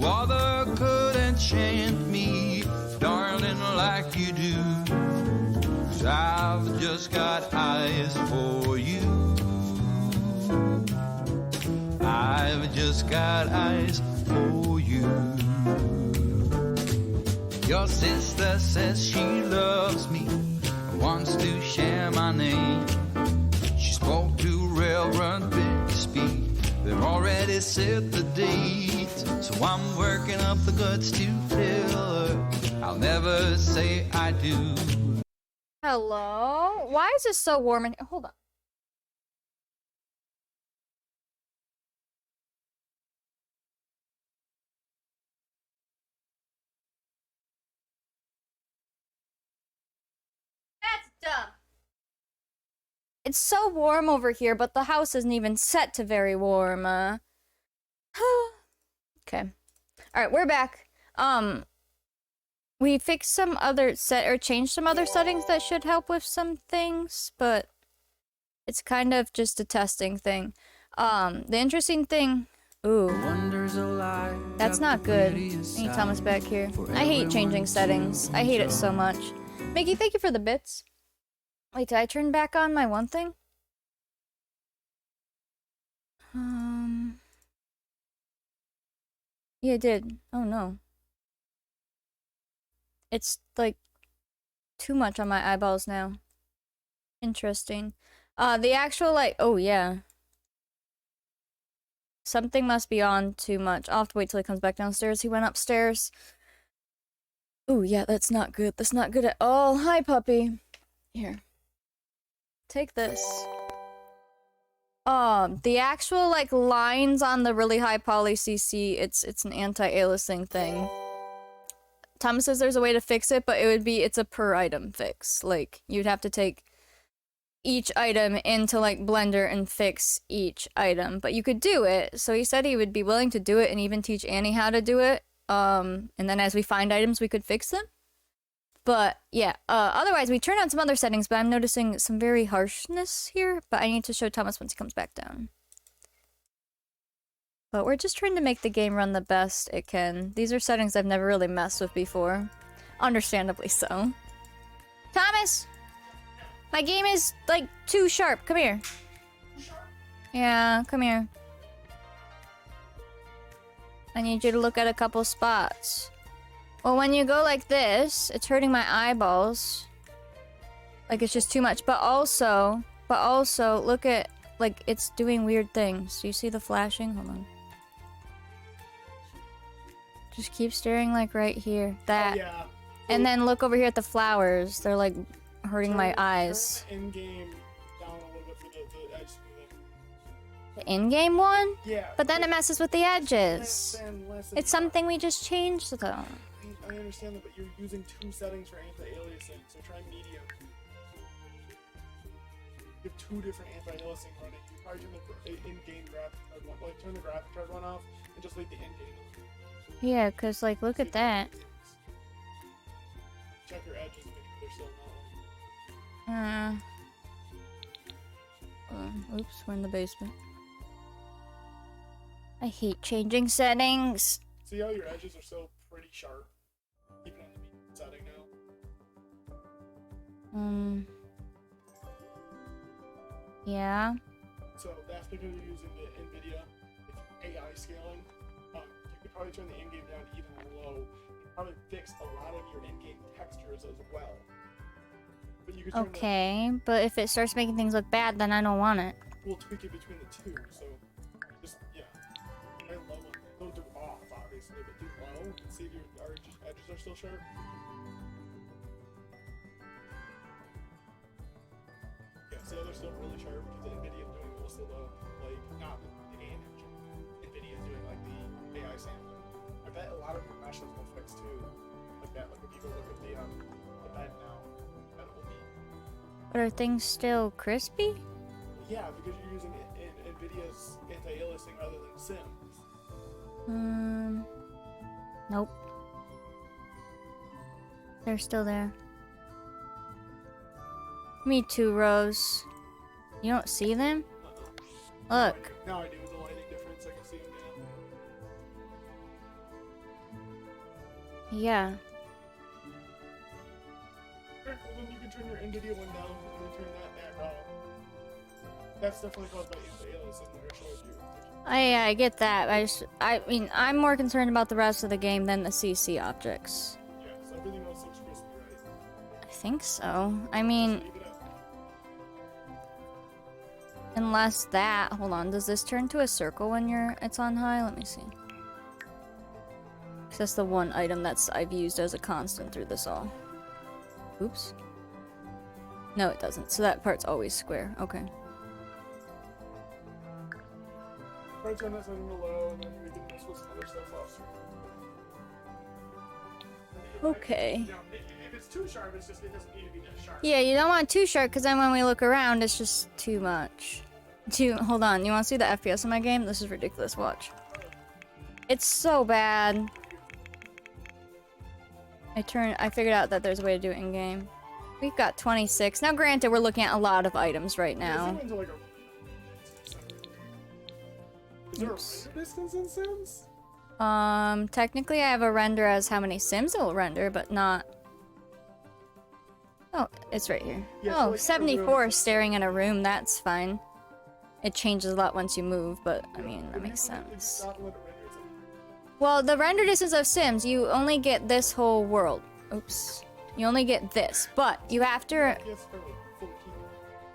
other could enchant me, darling, like you do. 'Cause I've just got eyes for you. I've just got eyes for you. Your sister says she loves me, wants to share my name. She spoke to Railroad Bixby, they've already set the date. So I'm working up the guts to tell her I'll never say I do. Hello? Why is this so warm in here? Hold on. That's dumb. It's so warm over here, but the house isn't even set to very warm. Okay. Alright, we're back. We fixed some other changed some other settings that should help with some things, but it's kind of just a testing thing. The interesting thing, ooh, that's not good. I need Thomas back here. I hate changing settings. I hate it so much. Mickey, thank you for the bits. Wait, did I turn back on my one thing? Yeah, I did. Oh no. It's like too much on my eyeballs now. Interesting. The actual oh yeah. Something must be on too much. I'll have to wait till he comes back downstairs. He went upstairs. Ooh, yeah, that's not good. That's not good at all. Hi, puppy. Here. Take this. The actual lines on the really high poly CC, it's an anti-aliasing thing. Thomas says there's a way to fix it, but it's a per item fix. You'd have to take each item into Blender and fix each item, but you could do it. So he said he would be willing to do it and even teach Annie how to do it. And then as we find items, we could fix them. But yeah, otherwise we turned on some other settings, but I'm noticing some very harshness here, but I need to show Thomas once he comes back down. But we're just trying to make the game run the best it can. These are settings I've never really messed with before. Understandably so. Thomas! My game is, too sharp. Come here. Yeah, come here. I need you to look at a couple spots. Well, when you go like this, it's hurting my eyeballs. It's just too much. But also, look at, it's doing weird things. Do you see the flashing? Hold on. Just keep staring, right here. That. Oh, yeah. And then look over here at the flowers. They're like hurting my eyes. Turn the in-game down a little bit for the edge smoothing. The in-game one? Yeah. But then it messes with the edges. Then less than It's something we just changed though. I understand that, but you're using 2 settings for anti-aliasing, so try medium. You have 2 different anti-aliasing running. You probably turn the in-game graphic card one, like turn the graphic card one off and just leave the in-game. Yeah, cause like look at that. Check your edges and make sure they're still not. Oops, we're in the basement. I hate changing settings. See how your edges are still pretty sharp? Even on the medium setting now. Yeah. So that's because you're using the NVIDIA AI scaling. You could probably turn the in-game down even low. And probably fix a lot of your in-game textures as well. But you could turn Okay, but if it starts making things look bad, then I don't want it. we'll tweak it between the 2. So just try low. Don't do off, obviously, but do low and see if your edges are still sharp. Yeah, see how they're still really sharp because the NVIDIA is doing most of the, like, not the game engine. NVIDIA is doing, like, the AI sampling. I bet a lot of your meshes will fix too. Like that, like if you go look at the bed now, that will be. But are things still crispy? Yeah, because you're using NVIDIA's anti-aliasing rather than Sims. Nope. They're still there. Me too, Rose. You don't see them? Look. Now I do with the lighting difference. I can see them now. Yeah. Well, then you can turn your NVIDIA one down and turn that back off. That's definitely caused by anti-aliasing that I showed you. I get that. I mean, I'm more concerned about the rest of the game than the CC objects. Yeah, so everything else looks crispy, right? I think so. I mean, Leave it up. unless that. Hold on. Does this turn to a circle when it's on high? Let me see. 'Cause that's the one item I've used as a constant through this all. Oops. No, it doesn't. So that part's always square. Okay. Try to turn that setting to low, and then we can mess with some other stuff off. Okay. Yeah, if it's too sharp, it doesn't need to be that sharp. Yeah, you don't want too sharp because then when we look around, it's just too much. Hold on. You want to see the FPS in my game? This is ridiculous. Watch. It's so bad. I figured out that there's a way to do it in game. We've got 26. Now, granted, we're looking at a lot of items right now. Is there a render distance in Sims? Technically I have a render as how many Sims it will render, but not... Oh, it's right here. Yeah, so Oh, like 74 staring in a room, that's fine. It changes a lot once you move, but I mean, that makes sense. Stop and let it render, it's like- Well, the render distance of Sims, you only get this whole world. Oops. You only get this, but you have to... Yes, for like 14.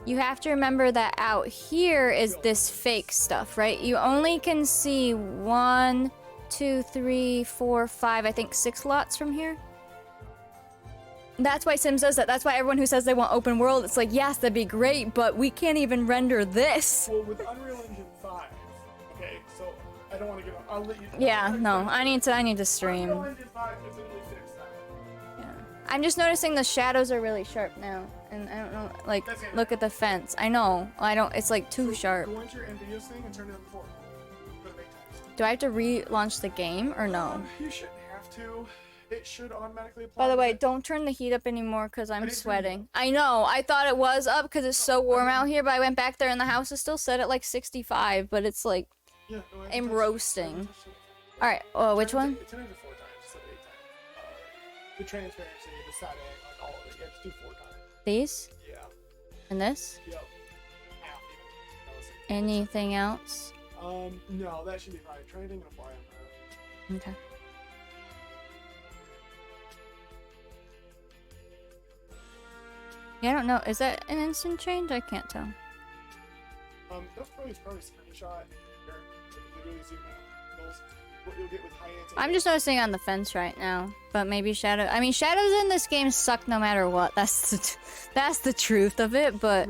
You have to remember that out here is this fake stuff, right? You only can see 1, 2, 3, 4, 5, I think 6 lots from here. That's why Sims does that. That's why everyone who says they want open world, it's like, yes, that'd be great, but we can't even render this. Well, with Unreal Engine 5, okay, so I don't want to give up. I'll let you. Yeah, no, I need to stream. Unreal Engine 5 completely fixed that. Yeah. I'm just noticing the shadows are really sharp now. And I don't know, like, look at the fence. I know, it's like too sharp. Go into your NVIDIA thing and turn it on before. For the make times. Do I have to relaunch the game or no? You shouldn't have to. It should automatically apply. By the way, it. don't turn the heat up anymore because I'm didn't turn it sweating. I know, I thought it was up because it's so warm out here, but I went back there and the house is still set at like 65, but it's like, Yeah, no, I I'm touched it. roasting. Alright, which one? Turn it to 4 times instead of 8 times. The transparency, the setting, like all of it. Yeah, just do 4 times. These? Yeah. And this? Yep. Half even. Anything else? No, that should be fine. Try anything and apply on that. Okay. Yeah, I don't know. Is that an instant change? I can't tell. That's probably screenshot. Here, literally zoom in. what you'll get with high anti. I'm just noticing on the fence right now, but maybe shadow. I mean, shadows in this game suck no matter what. That's the truth of it. But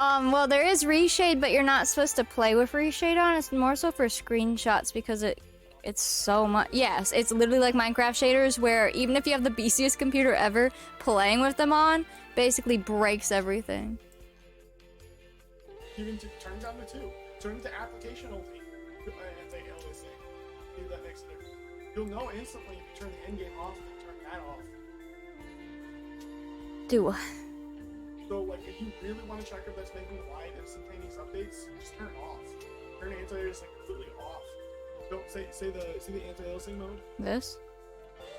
well, there is reshade, but you're not supposed to play with reshade on. It's more so for screenshots because it's so much. Yes, it's literally like Minecraft shaders, where even if you have the beastiest computer ever, playing with them on basically breaks everything. You can turn down the 2. Turn to application only. Anti-aliasing. See if that makes a difference. You'll know instantly if you turn the end game off and turn that off. Do what? So, like, if you really want to check if that's making live instantaneous updates, just turn it off. Turn anti-aliasing completely off. Don't say the anti-aliasing mode. This?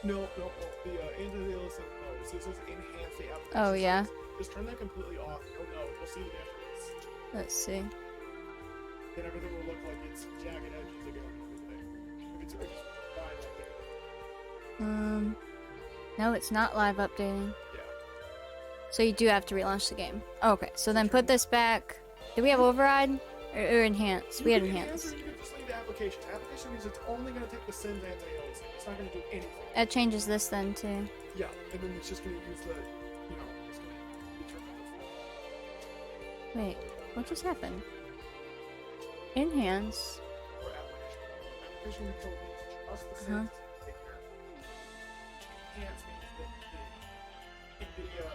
No, the anti-aliasing mode. So it says enhance the application. Oh yeah. Just turn that completely off. You'll know. You'll see the difference. Let's see. Then everything will look like it's jagged edges again. If it's fine like that. No, it's not live updating. Yeah. So you do have to relaunch the game. Okay, so then put this back. Did we have override or enhance? We had enhance. You can just leave the application. The application means it's only going to take the Sims anti-aliasing. It's not going to do anything. That changes this then too. Yeah, and then it's just going to use the, it's going to determine the Wait, what just happened? Enhance. or application. Application control means just the Sims take care of it. Enhance means that the NVIDIA,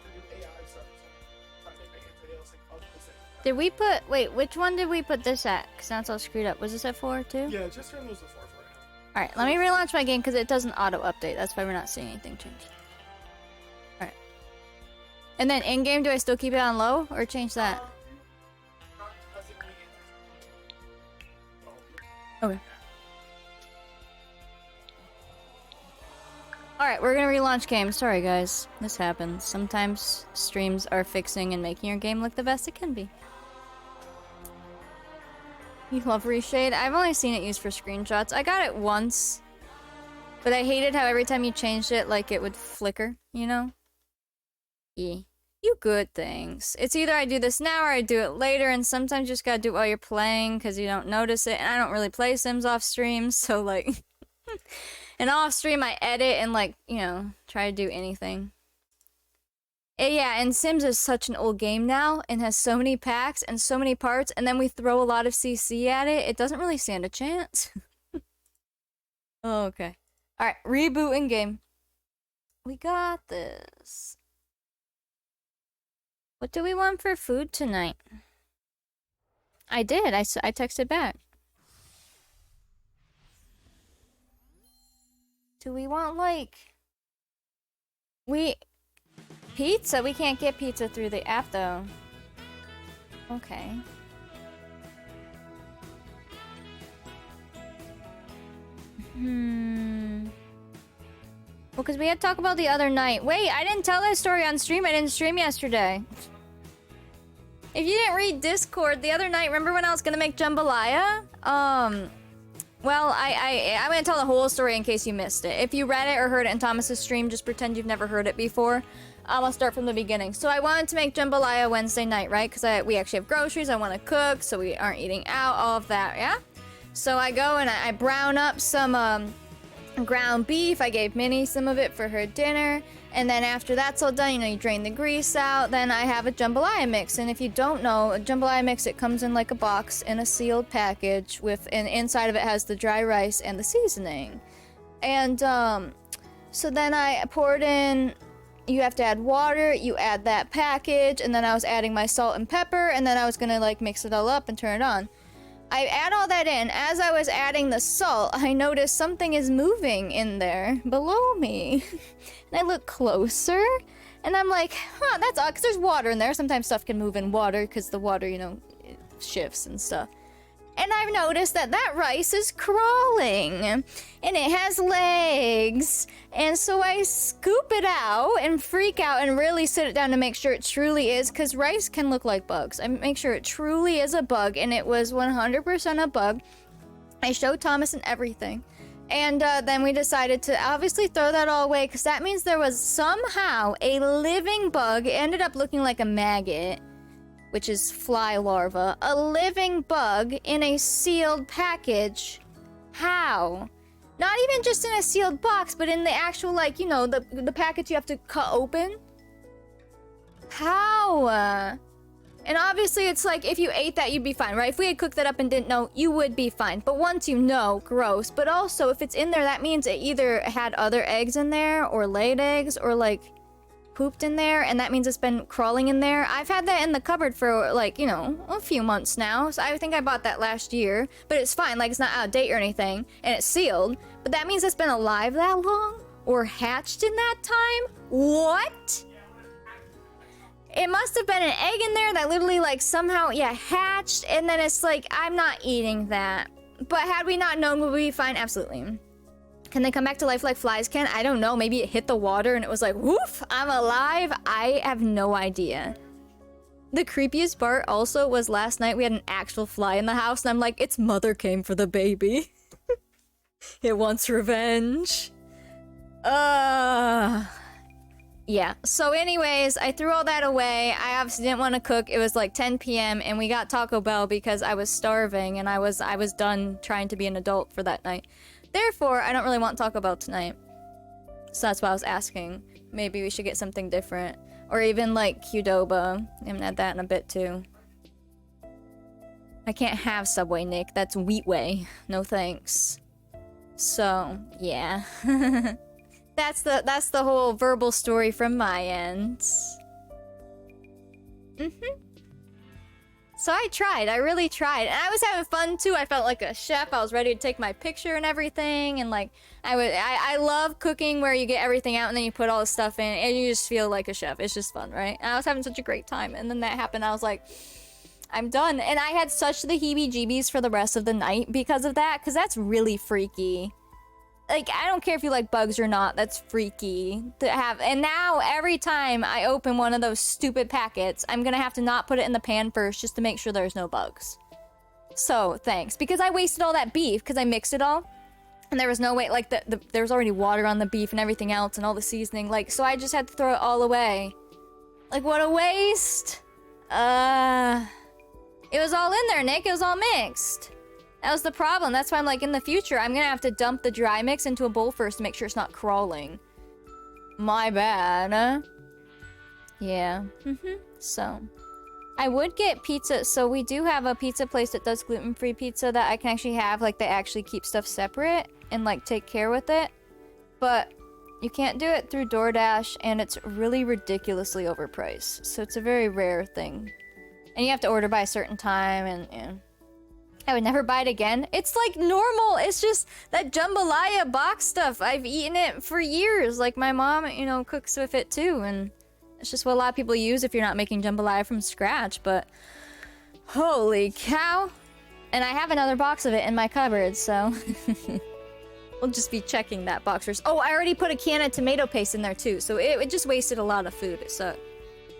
the new AI stuff is trying to make anti-aliasing of the Sims. Did we put, wait, which one did we put this at? Because now it's all screwed up. Was this at 4 too? Yeah, just turn those to 4 for right now. Alright, let me relaunch my game because it doesn't auto-update. That's why we're not seeing anything change. Alright. And then in-game, do I still keep it on low or change that? Okay. Alright, we're gonna relaunch game. Sorry guys, this happens. Sometimes streams are fixing and making your game look the best it can be. You love reshade? I've only seen it used for screenshots. I got it once, but I hated how every time you changed it, like, it would flicker, you know? Yeah. You good things. It's either I do this now or I do it later, and sometimes you just gotta do it while you're playing because you don't notice it, and I don't really play Sims off stream, so, like... and off stream I edit and, like, you know, try to do anything. Yeah, and Sims is such an old game now and has so many packs and so many parts, and then we throw a lot of CC at it. It doesn't really stand a chance. Oh, okay. Alright, reboot in game. We got this. What do we want for food tonight? I did. I texted back. Do we want, like... Pizza? We can't get pizza through the app, though. Okay. Well, because we had to talk about the other night. Wait, I didn't tell that story on stream. I didn't stream yesterday. If you didn't read Discord the other night, remember when I was gonna make jambalaya? Well, I'm gonna tell the whole story in case you missed it. If you read it or heard it in Thomas's stream, just pretend you've never heard it before. I'll start from the beginning. So I wanted to make jambalaya Wednesday night, right? Because we actually have groceries. I want to cook, so we aren't eating out. All of that, yeah? So I go and I brown up some ground beef. I gave Minnie some of it for her dinner. And then after that's all done, you know, you drain the grease out. Then I have a jambalaya mix. And if you don't know, a jambalaya mix, it comes in like a box in a sealed package and inside of it has the dry rice and the seasoning. And so then I poured in, you have to add water, you add that package, and then I was adding my salt and pepper, and then I was gonna like mix it all up and turn it on. I add all that in. As I was adding the salt, I noticed something is moving in there below me. And I look closer, and I'm like, huh, that's odd, because there's water in there. Sometimes stuff can move in water, because the water, you know, it shifts and stuff. And I've noticed that rice is crawling, and it has legs. And so I scoop it out and freak out and really sit it down to make sure it truly is, because rice can look like bugs. I make sure it truly is a bug, and it was 100% a bug. I showed Thomas and everything. And then we decided to obviously throw that all away, because that means there was somehow a living bug. It ended up looking like a maggot. which is fly larva, a living bug in a sealed package. How? Not even just in a sealed box, but in the actual, like, you know, the package you have to cut open. How? And obviously it's like, if you ate that, you'd be fine, right? If we had cooked that up and didn't know, you would be fine. But once you know, gross. But also, if it's in there, that means it either had other eggs in there, or laid eggs, or, like, pooped in there, and that means it's been crawling in there. I've had that in the cupboard for, like, you know, a few months now. So I think I bought that last year. But it's fine, like, it's not out of date or anything, and it's sealed. But that means it's been alive that long? Or hatched in that time? What? It must have been an egg in there that literally, like, somehow, yeah, hatched, and then it's like, I'm not eating that. But had we not known, would we be fine? Absolutely. Can they come back to life like flies can? I don't know. Maybe it hit the water and it was like, woof, I'm alive. I have no idea. The creepiest part also was last night we had an actual fly in the house, and I'm like, its mother came for the baby. It wants revenge. Yeah, so anyways, I threw all that away. I obviously didn't want to cook. It was like 10 p.m. and we got Taco Bell because I was starving and I was done trying to be an adult for that night. Therefore, I don't really want Taco Bell tonight. So that's why I was asking. Maybe we should get something different. Or even like Qdoba. I'm gonna add that in a bit too. I can't have Subway, Nick. That's Wheatway. No thanks. So, yeah. That's the whole verbal story from my end. So I really tried. And I was having fun too. I felt like a chef. I was ready to take my picture and everything. And like, I love cooking where you get everything out and then you put all the stuff in and you just feel like a chef. It's just fun, right? And I was having such a great time. And then that happened. I was like, I'm done. And I had such the heebie-jeebies for the rest of the night because of that. Because that's really freaky. Like, I don't care if you like bugs or not, that's freaky to have. And now, every time I open one of those stupid packets, I'm gonna have to not put it in the pan first just to make sure there's no bugs. So, thanks. Because I wasted all that beef, because I mixed it all. And there was no way, like, there was already water on the beef and everything else and all the seasoning. Like, so I just had to throw it all away. Like, what a waste. It was all in there, Nick. It was all mixed. That was the problem. That's why I'm like, in the future, I'm gonna have to dump the dry mix into a bowl first to make sure it's not crawling. My bad. Yeah. So, I would get pizza. So we do have a pizza place that does gluten-free pizza that I can actually have. Like, they actually keep stuff separate and, like, take care with it. But you can't do it through DoorDash, and it's really ridiculously overpriced. So it's a very rare thing. And you have to order by a certain time, and yeah. I would never buy it again. It's like normal. It's just that jambalaya box stuff. I've eaten it for years. Like my mom, you know, cooks with it too. And it's just what a lot of people use if you're not making jambalaya from scratch. But holy cow. And I have another box of it in my cupboard, so we'll just be checking that box first. Oh, I already put a can of tomato paste in there too. So it just wasted a lot of food. So,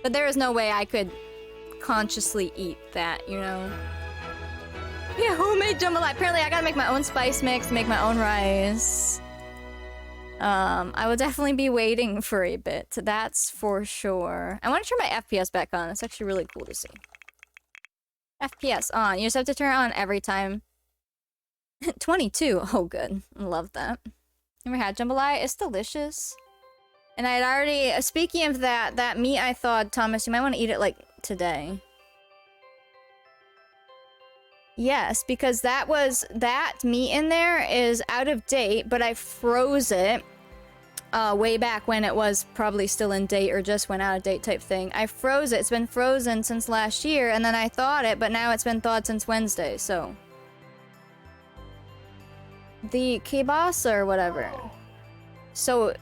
but there is no way I could consciously eat that, you know? Yeah, homemade jambalaya. Apparently, I gotta make my own spice mix, make my own rice. I will definitely be waiting for a bit. That's for sure. I want to turn my FPS back on. It's actually really cool to see. FPS on. You just have to turn it on every time. 22. Oh, good. I love that. Never had jambalaya. It's delicious. And I'd already... Speaking of that meat I thawed, Thomas, you might want to eat it, like, today. Yes, because that meat in there is out of date, but I froze it way back when it was probably still in date or just went out of date type thing. I froze it. It's been frozen since last year, and then I thawed it, but now it's been thawed since Wednesday, so. The kielbasa or whatever. So,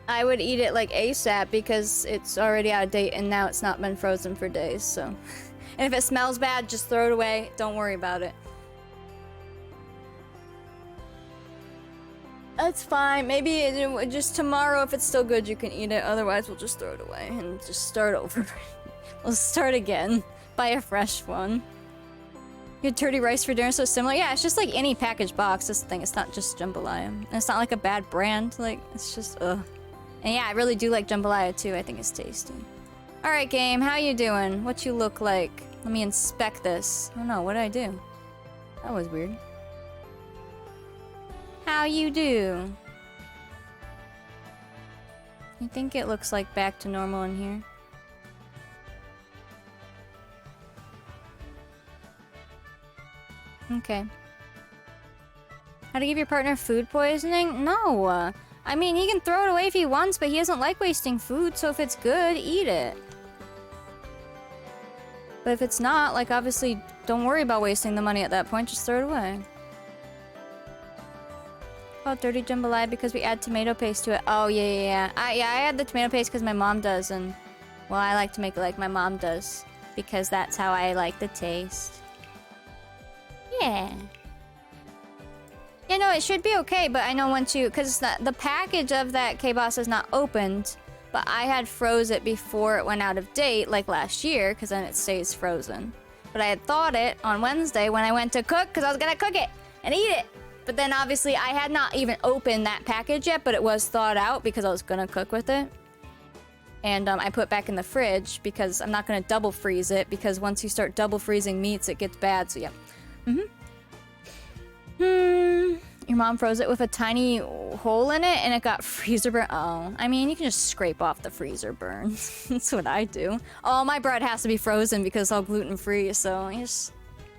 I would eat it like ASAP because it's already out of date and now it's not been frozen for days, so. And if it smells bad, just throw it away. Don't worry about it. That's fine. Maybe just tomorrow, if it's still good, you can eat it. Otherwise, we'll just throw it away and just start over. We'll start again. Buy a fresh one. You had dirty rice for dinner, so similar? Yeah, it's just like any packaged box. This thing, it's not just jambalaya. And it's not like a bad brand. Like, it's just, ugh. And yeah, I really do like jambalaya too. I think it's tasty. Alright, game, how you doing? What you look like? Let me inspect this. Oh no, what did I do? That was weird. How you do? You think it looks like back to normal in here? Okay. How to give your partner food poisoning? No. I mean, he can throw it away if he wants, but he doesn't like wasting food, so if it's good, eat it. But if it's not, like, obviously, don't worry about wasting the money at that point, just throw it away. Called dirty jambalaya because we add tomato paste to it. Oh, yeah. I add the tomato paste because my mom does, and, well, I like to make it like my mom does, because that's how I like the taste. Yeah. Yeah, no, it should be okay, but I know once you... Because the package of that K-Boss is not opened, but I had froze it before it went out of date, like last year, because then it stays frozen. But I had thawed it on Wednesday when I went to cook, because I was going to cook it and eat it. But then, obviously, I had not even opened that package yet, but it was thawed out because I was going to cook with it. And I put it back in the fridge, because I'm not going to double freeze it, because once you start double freezing meats, it gets bad, so yeah. Your mom froze it with a tiny hole in it and it got freezer burn. Oh, I mean, you can just scrape off the freezer burns. That's what I do. Oh, my bread has to be frozen because it's all gluten-free, so you just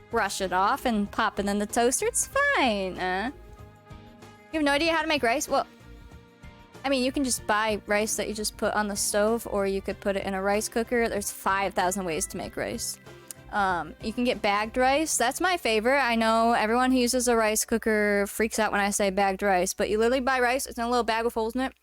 brush it off and pop it in the toaster. It's fine. You have no idea how to make rice? Well, I mean, you can just buy rice that you just put on the stove, or you could put it in a rice cooker. There's 5,000 ways to make rice. You can get bagged rice. That's my favorite. I know everyone who uses a rice cooker freaks out when I say bagged rice, but you literally buy rice. It's in a little bag with holes in it.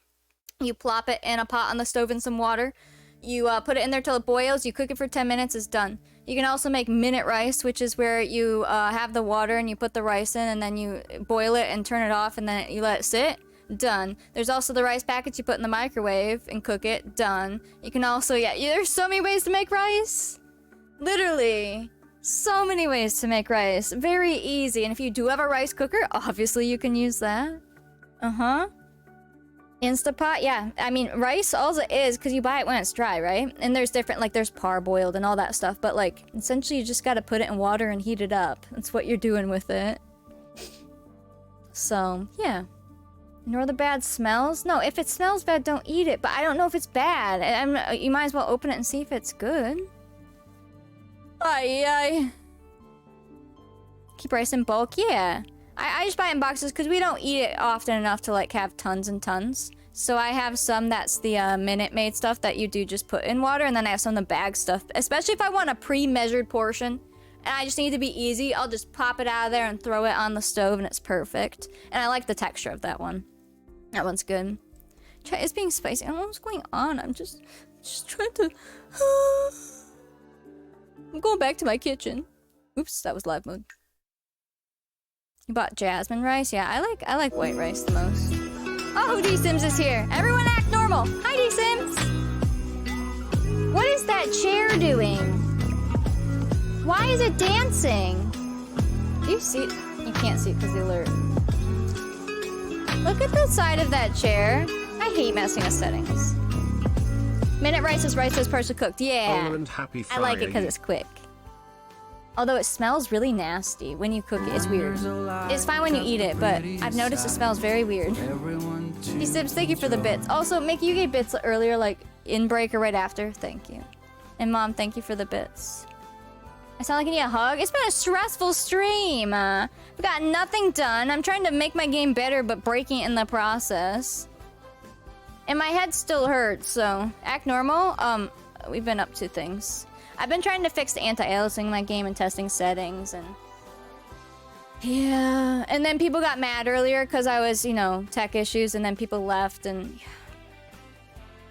You plop it in a pot on the stove in some water. You put it in there till it boils. You cook it for 10 minutes. It's done. You can also make minute rice, which is where you have the water and you put the rice in and then you boil it and turn it off and then you let it sit. Done. There's also the rice packets you put in the microwave and cook it. Done. You can also, there's so many ways to make rice. Literally, so many ways to make rice. Very easy. And if you do have a rice cooker, obviously you can use that. Instapot, yeah. I mean, rice, all it is, because you buy it when it's dry, right? And there's different, like, there's parboiled and all that stuff. But, like, essentially you just gotta put it in water and heat it up. That's what you're doing with it. So, yeah. Ignore the bad smells? No, if it smells bad, don't eat it. But I don't know if it's bad. You might as well open it and see if it's good. Keep rice in bulk? Yeah. I just buy it in boxes because we don't eat it often enough to like have tons and tons. So I have some that's the Minute Maid stuff that you do just put in water, and then I have some of the bag stuff. Especially if I want a pre-measured portion and I just need to be easy, I'll just pop it out of there and throw it on the stove and it's perfect. And I like the texture of that one. That one's good. It's being spicy. I don't know what's going on. I'm just trying to... I'm going back to my kitchen. Oops, that was live mode. You bought jasmine rice? Yeah, I like white rice the most. Oh, D-Sims is here. Everyone act normal. Hi, D-Sims. What is that chair doing? Why is it dancing? Do you see it? You can't see it because the alert. Look at the side of that chair. I hate messing with settings. Minute rice is rice that's partially cooked. Yeah. I like it because it's quick. Although it smells really nasty when you cook it. It's weird. It's fine when you eat it, but I've noticed it smells very weird. D-Sims, thank you for the bits. Also, Mickey, you gave bits earlier, like in break or right after. Thank you. And Mom, thank you for the bits. I sound like I need a hug. It's been a stressful stream. I've got nothing done. I'm trying to make my game better, but breaking it in the process. And my head still hurts, so act normal. We've been up to things. I've been trying to fix the anti-aliasing in my game and testing settings, and yeah. And then people got mad earlier because I was, tech issues, and then people left, and yeah.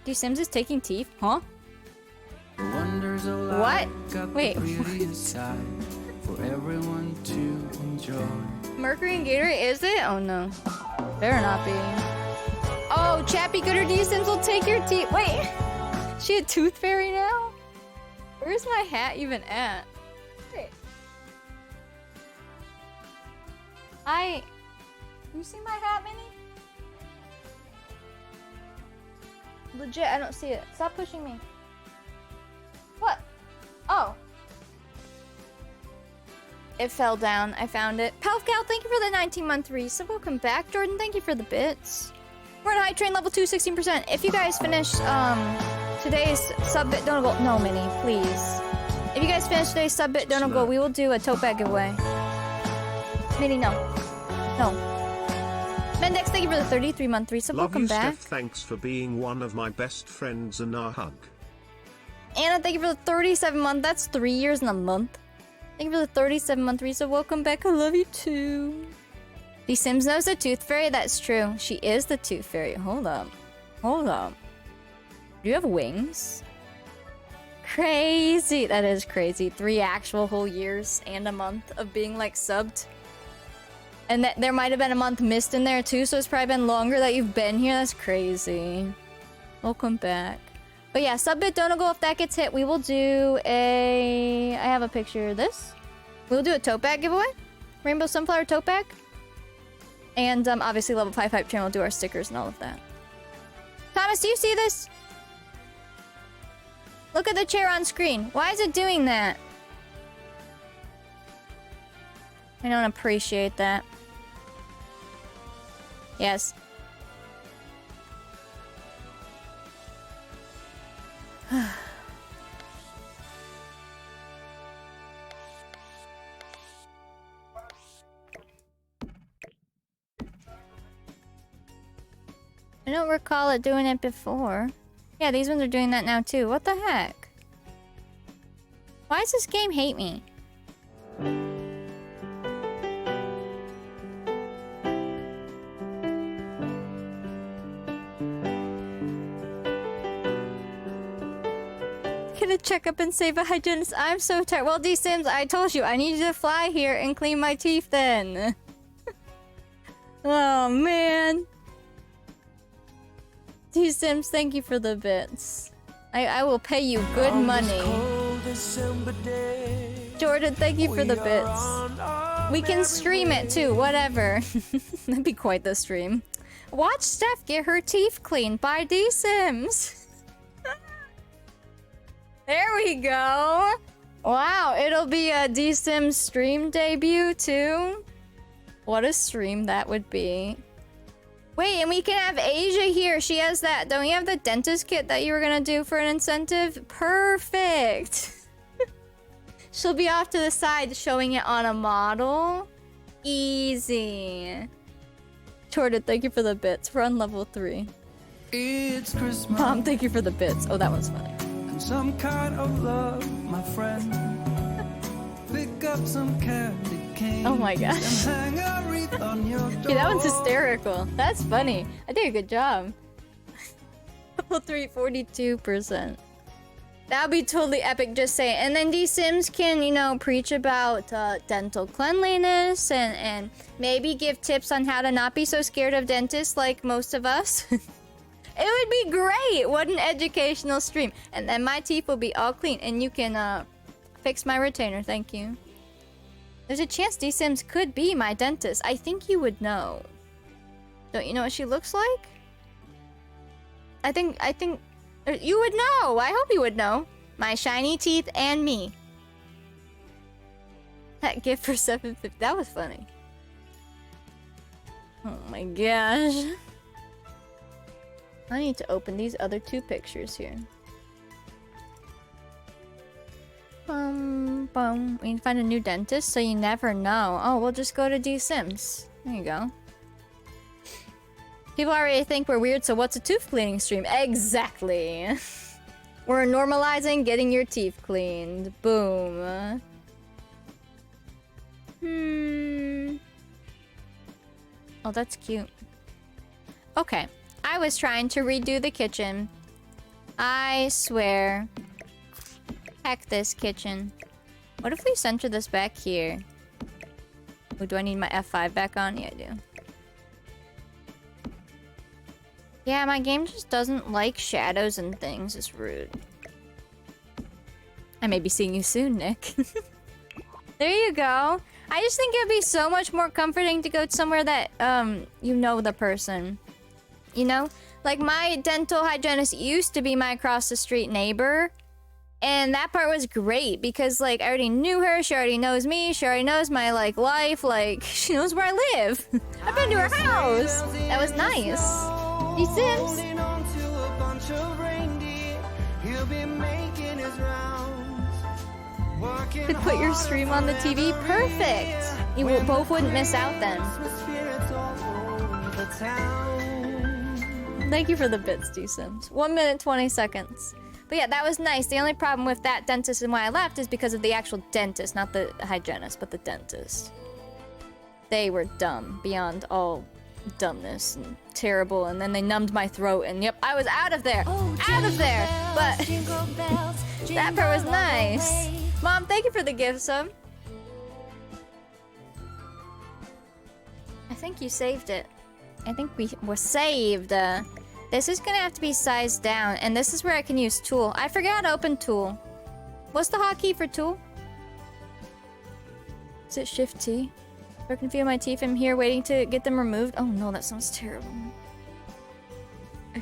D-Sims is taking teeth? Huh? What? Wait. For everyone to enjoy. Mercury and Gatorade, is it? Oh no. Better not be. Oh, Chappy Gooder D-Sims will take your teeth. Wait. She a tooth fairy now? Where's my hat even at? Wait. You see my hat, Minnie? Legit, I don't see it. Stop pushing me. It fell down. I found it. Palfgal, thank you for the 19-month resub. Welcome back. Jordan, thank you for the bits. We're on high train level 2, 16%. If you guys finish today's sub bit donut goal, no, Minnie, please. If you guys finish today's sub bit donut goal, we will do a tote bag giveaway. Minnie, no. No. Mendex, thank you for the 33-month resub. Love Welcome you, back. Steph. Thanks for being one of my best friends and a hug. Anna, thank you for the 37-month. That's 3 years and a month. Thank you for the 37-month resub. Welcome back. I love you too. The Sims knows the Tooth Fairy. That's true. She is the Tooth Fairy. Hold up. Hold up. Do you have wings? Crazy. That is crazy. 3 actual whole years and a month of being like subbed. And that there might have been a month missed in there too, so it's probably been longer that you've been here. That's crazy. Welcome back. But yeah, sub-bit donut goal. If that gets hit, we will do a... I have a picture of this. We'll do a tote bag giveaway. Rainbow Sunflower tote bag. And obviously level 5 hype train will do our stickers and all of that. Thomas, do you see this? Look at the chair on screen. Why is it doing that? I don't appreciate that. Yes. I don't recall it doing it before. Yeah, these ones are doing that now too. What the heck? Why does this game hate me? Gonna check up and save a hygienist. I'm so tired. Well, D-Sims, I told you, I need you to fly here and clean my teeth then. Oh, man. D-Sims, thank you for the bits. I will pay you good money. Jordan, thank you for the bits. We can stream it too, whatever. That'd be quite the stream. Watch Steph get her teeth cleaned by D-Sims. There we go. Wow, it'll be a D-Sims stream debut too. What a stream that would be. Wait, and we can have Asia here. She has that. Don't you have the dentist kit that you were gonna do for an incentive? Perfect. She'll be off to the side showing it on a model. Easy. Jordan, thank you for the bits. We're on level 3. It's Christmas. Mom, thank you for the bits. Oh, that one's funny. And some kind of love, my friend. Pick up some candy cane. Oh my gosh. And hang a wreath on your door. Yeah, that one's hysterical. That's funny. I did a good job. Level 3, 42%. That'd be totally epic, just saying. And then these Sims can, you know, preach about dental cleanliness and maybe give tips on how to not be so scared of dentists like most of us. It would be great. What an educational stream. And then my teeth will be all clean and you can fix my retainer. Thank you. There's a chance D-Sims could be my dentist. I think you would know. Don't you know what she looks like? I think you would know. I hope you would know. My shiny teeth and me. That gift for $7.50. That was funny. Oh my gosh. I need to open these other 2 pictures here. We need to find a new dentist, so you never know. Oh, we'll just go to D-Sims. There you go. People already think we're weird, so what's a tooth cleaning stream? Exactly. We're normalizing getting your teeth cleaned. Boom. Oh, that's cute. Okay. I was trying to redo the kitchen. I swear. Heck this kitchen. What if we center this back here? Oh, do I need my F5 back on? Yeah, I do. Yeah, my game just doesn't like shadows and things. It's rude. I may be seeing you soon, Nick. There you go. I just think it'd be so much more comforting to go somewhere that, you know the person. You know? Like, my dental hygienist used to be my across-the-street neighbor. And that part was great because, like, I already knew her. She already knows me. She already knows my, like, life. Like, she knows where I live. I've been to her house. That was nice. He Sims. Could put your stream on the TV. Perfect. You both wouldn't miss out then. Thank you for the bits, D-Sims. 1 minute, 20 seconds. But yeah, that was nice. The only problem with that dentist and why I left is because of the actual dentist, not the hygienist, but the dentist. They were dumb, beyond all dumbness and terrible, and then they numbed my throat, and yep, I was out of there! Out of there! But that part was nice. Mom, thank you for the gift sub. I think you saved it. I think we were saved. This is gonna have to be sized down, and this is where I can use tool. I forgot to open tool. What's the hotkey for tool? Is it Shift T? I can feel my teeth. I'm here waiting to get them removed. Oh no, that sounds terrible.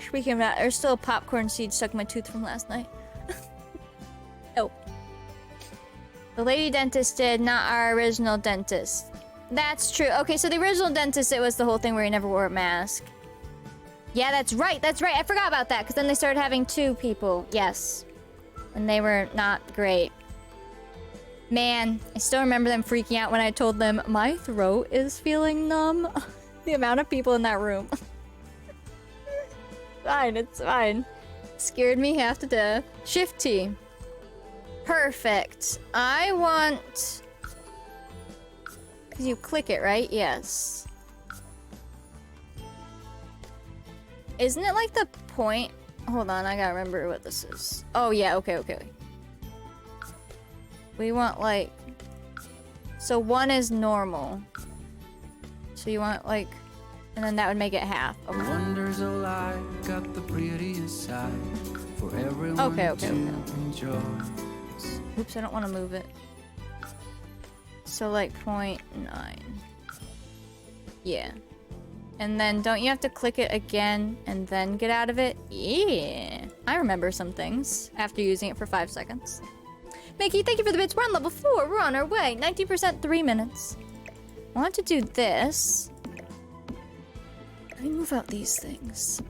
Speaking of that, there's still a popcorn seed stuck in my tooth from last night. Oh. The lady dentist did, not our original dentist. That's true. Okay, so the original dentist, it was the whole thing where he never wore a mask. Yeah, that's right. That's right. I forgot about that because then they started having 2 people. Yes. And they were not great. Man, I still remember them freaking out when I told them my throat is feeling numb. The amount of people in that room. Fine, it's fine. Scared me half to death. Shift T. Perfect. I want... Because you click it, right? Yes. Isn't it like the point? Hold on, I gotta remember what this is. Oh yeah, okay. We want like... So 1 is normal. So you want like... And then that would make it half. Okay. Wonders a lie, got the prettiest side for everyone Okay. to enjoy. Oops, I don't want to move it. So like 0.9. Yeah. And then don't you have to click it again and then get out of it? Yeah. I remember some things after using it for 5 seconds. Mickey, thank you for the bits. We're on level 4. We're on our way. 19%, 3 minutes. I want to do this. Let me move out these things.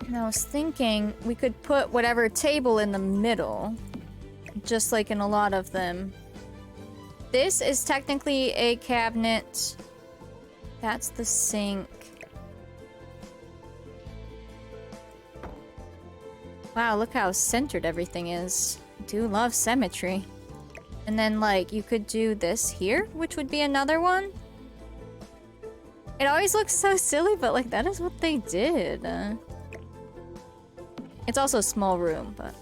And I was thinking we could put whatever table in the middle. Just like in a lot of them. This is technically a cabinet. That's the sink. Wow, look how centered everything is. I do love symmetry. And then, like, you could do this here, which would be another one. It always looks so silly, but, like, that is what they did. It's also a small room, but...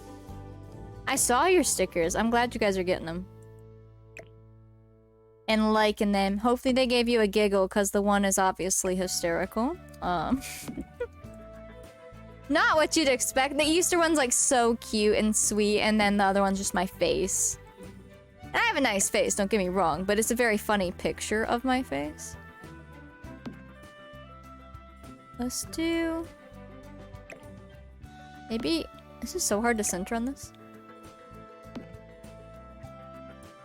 I saw your stickers. I'm glad you guys are getting them. And liking them. Hopefully they gave you a giggle, because the one is obviously hysterical. Not what you'd expect. The Easter one's like so cute and sweet, and then the other one's just my face. And I have a nice face, don't get me wrong, but it's a very funny picture of my face. Let's do... Maybe... This is so hard to center on this.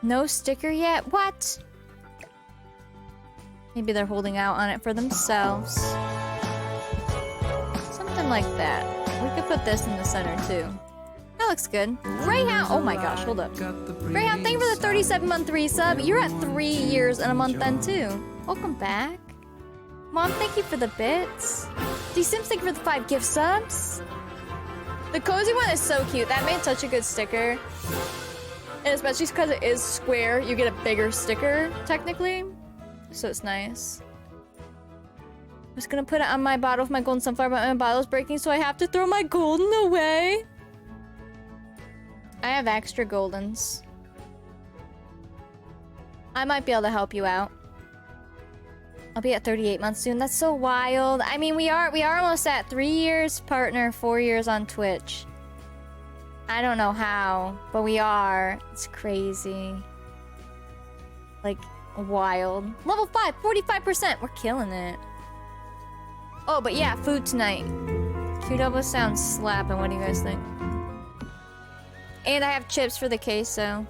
No sticker yet? What? Maybe they're holding out on it for themselves. Something like that. We could put this in the center too. That looks good. Greyhound! Oh my gosh, hold up. Greyhound, thank you for the 37-month resub. You're at 3 years and a month then too. Welcome back. Mom, thank you for the bits. D-Sims, thank you for the 5 gift subs. The cozy one is so cute. That made such a good sticker. And especially because it is square, you get a bigger sticker, technically. So it's nice. I'm just gonna put it on my bottle with my golden sunflower, but my bottle's breaking, so I have to throw my golden away. I have extra goldens. I might be able to help you out. I'll be at 38 months soon. That's so wild. I mean, we are almost at 3 years, partner, 4 years on Twitch. I don't know how, but we are. It's crazy. Like, wild. Level 5, 45%. We're killing it. Oh, but yeah, food tonight. Q-double sounds slapping. What do you guys think? And I have chips for the queso.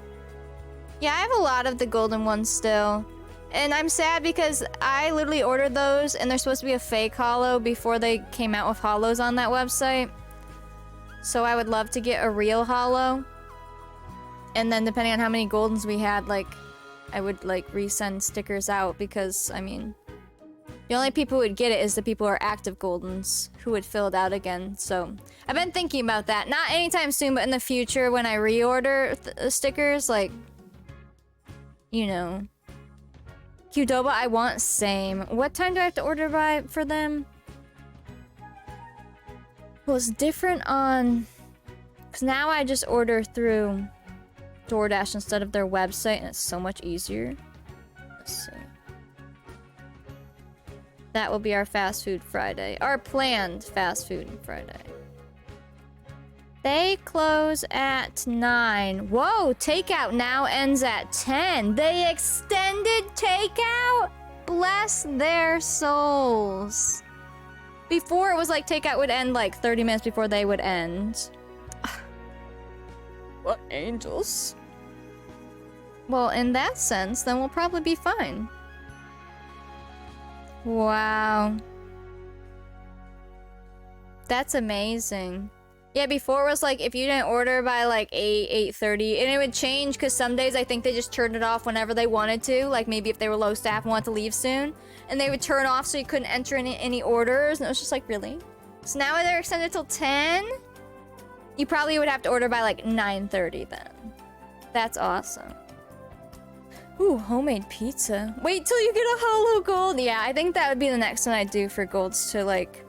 Yeah, I have a lot of the golden ones still. And I'm sad because I literally ordered those and they're supposed to be a fake holo before they came out with holos on that website. So I would love to get a real holo. And then depending on how many goldens we had, like, I would like resend stickers out because, I mean, the only people who would get it is the people who are active goldens who would fill it out again. So I've been thinking about that. Not anytime soon, but in the future when I reorder stickers, like, you know. Qdoba, I want same. What time do I have to order by for them? Well, it's different on... Because now I just order through DoorDash instead of their website, and it's so much easier. Let's see. That will be our fast food Friday. Our planned fast food Friday. They close at 9. Whoa, takeout now ends at 10. They extended takeout? Bless their souls. Before it was like takeout would end like 30 minutes before they would end. What angels? Well, in that sense, then we'll probably be fine. Wow. That's amazing. Yeah, before it was like if you didn't order by like 8:30, and it would change because some days I think they just turned it off whenever they wanted to. Like maybe if they were low staff and wanted to leave soon, and they would turn off so you couldn't enter any orders, and it was just like, really? So now they're extended till 10? You probably would have to order by like 9:30 then. That's awesome. Ooh, homemade pizza. Wait till you get a holo gold. Yeah, I think that would be the next one I'd do for golds to like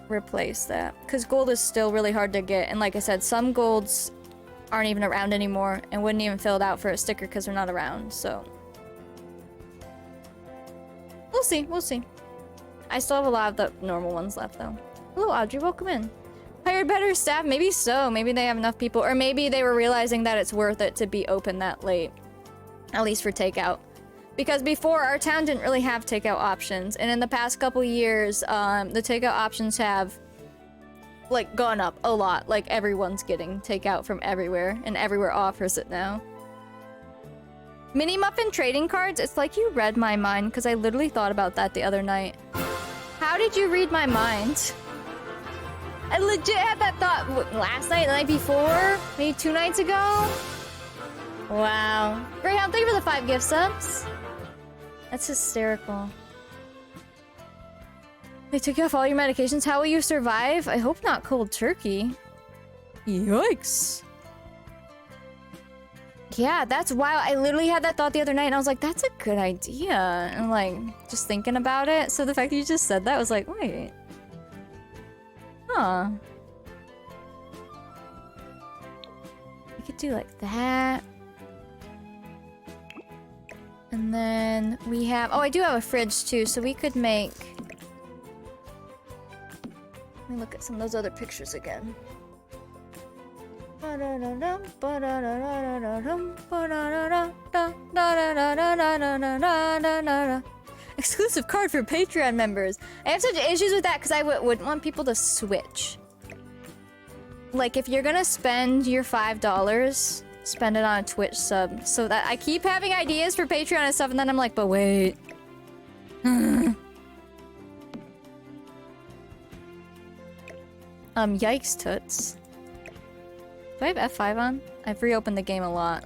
replace that, because gold is still really hard to get, and like I said, some golds aren't even around anymore and wouldn't even fill it out for a sticker because they're not around. So we'll see. I still have a lot of the normal ones left though. Hello Audrey, welcome in. Hired better staff? Maybe so. Maybe they have enough people, or maybe they were realizing that it's worth it to be open that late, at least for takeout. Because before, our town didn't really have takeout options, and in the past couple years, the takeout options have, like, gone up a lot. Like, everyone's getting takeout from everywhere, and everywhere offers it now. Mini Muffin trading cards? It's like you read my mind, because I literally thought about that the other night. How did you read my mind? I legit had that thought last night, the night before, maybe 2 nights ago. Wow. Greyhound, thank you for the 5 gift subs. That's hysterical. They took you off all your medications. How will you survive? I hope not cold turkey. Yikes. Yeah, that's wild. I literally had that thought the other night and I was like, that's a good idea. And like, just thinking about it. So the fact that you just said that, I was like, wait. Huh. We could do like that. And then we have... Oh, I do have a fridge too, so we could make... Let me look at some of those other pictures again. Exclusive card for Patreon members. I have such issues with that because I wouldn't want people to switch. Like, if you're gonna spend your $5... spend it on a Twitch sub, so that I keep having ideas for Patreon and stuff, and then I'm like, but wait. Yikes toots. Do I have F5 on? I've reopened the game a lot.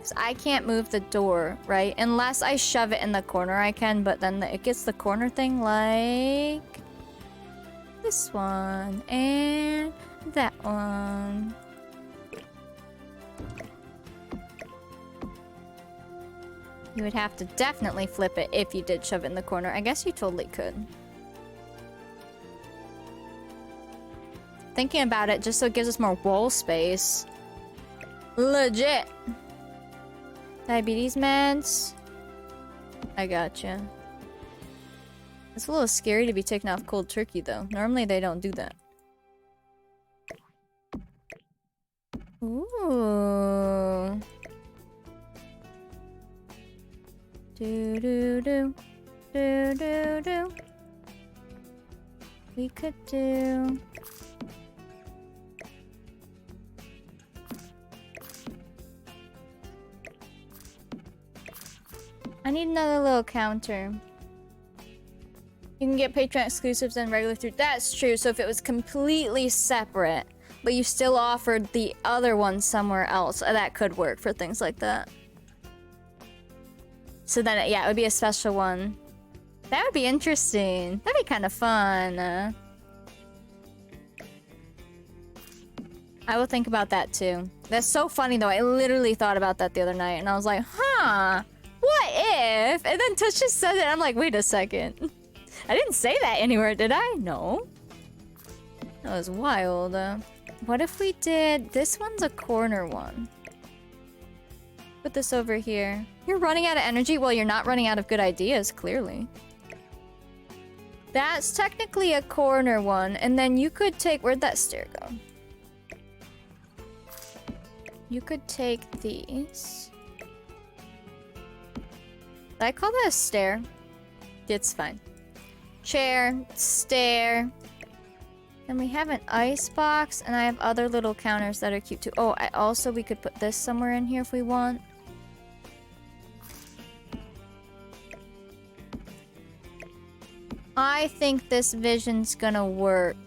So I can't move the door, right? Unless I shove it in the corner I can, but then it gets the corner thing like... this one, and that one. You would have to definitely flip it if you did shove it in the corner. I guess you totally could. Thinking about it, just so it gives us more wall space. Legit. Diabetes meds. I gotcha. It's a little scary to be taken off cold turkey, though. Normally, they don't do that. Ooh. Do do do. Do do do. We could do... I need another little counter. You can get Patreon exclusives and regular through. That's true. So if it was completely separate, but you still offered the other one somewhere else, that could work for things like that. So then, yeah, it would be a special one. That would be interesting. That'd be kind of fun. I will think about that too. That's so funny though. I literally thought about that the other night, and I was like, huh, what if? And then Tush just said it, and I'm like, wait a second. I didn't say that anywhere, did I? No. That was wild. What if we did... This one's a corner one. Put this over here. You're running out of energy? Well, you're not running out of good ideas, clearly. That's technically a corner one. And then you could take... Where'd that stair go? You could take these. Did I call that a stair? It's fine. Chair, stair. And we have an ice box, and I have other little counters that are cute too. Oh, we could put this somewhere in here if we want. I think this vision's gonna work.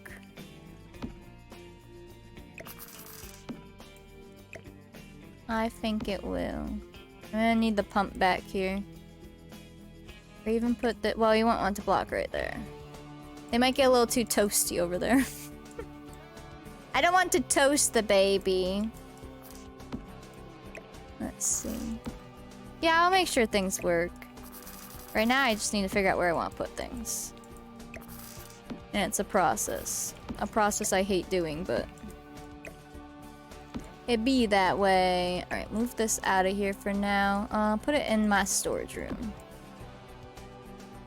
I think it will. I'm gonna need the pump back here. Or even put the... Well, you won't want to block right there. They might get a little too toasty over there. I don't want to toast the baby. Let's see. Yeah, I'll make sure things work. Right now, I just need to figure out where I want to put things. And it's a process. A process I hate doing, but... it be that way. Alright, move this out of here for now. Put it in my storage room.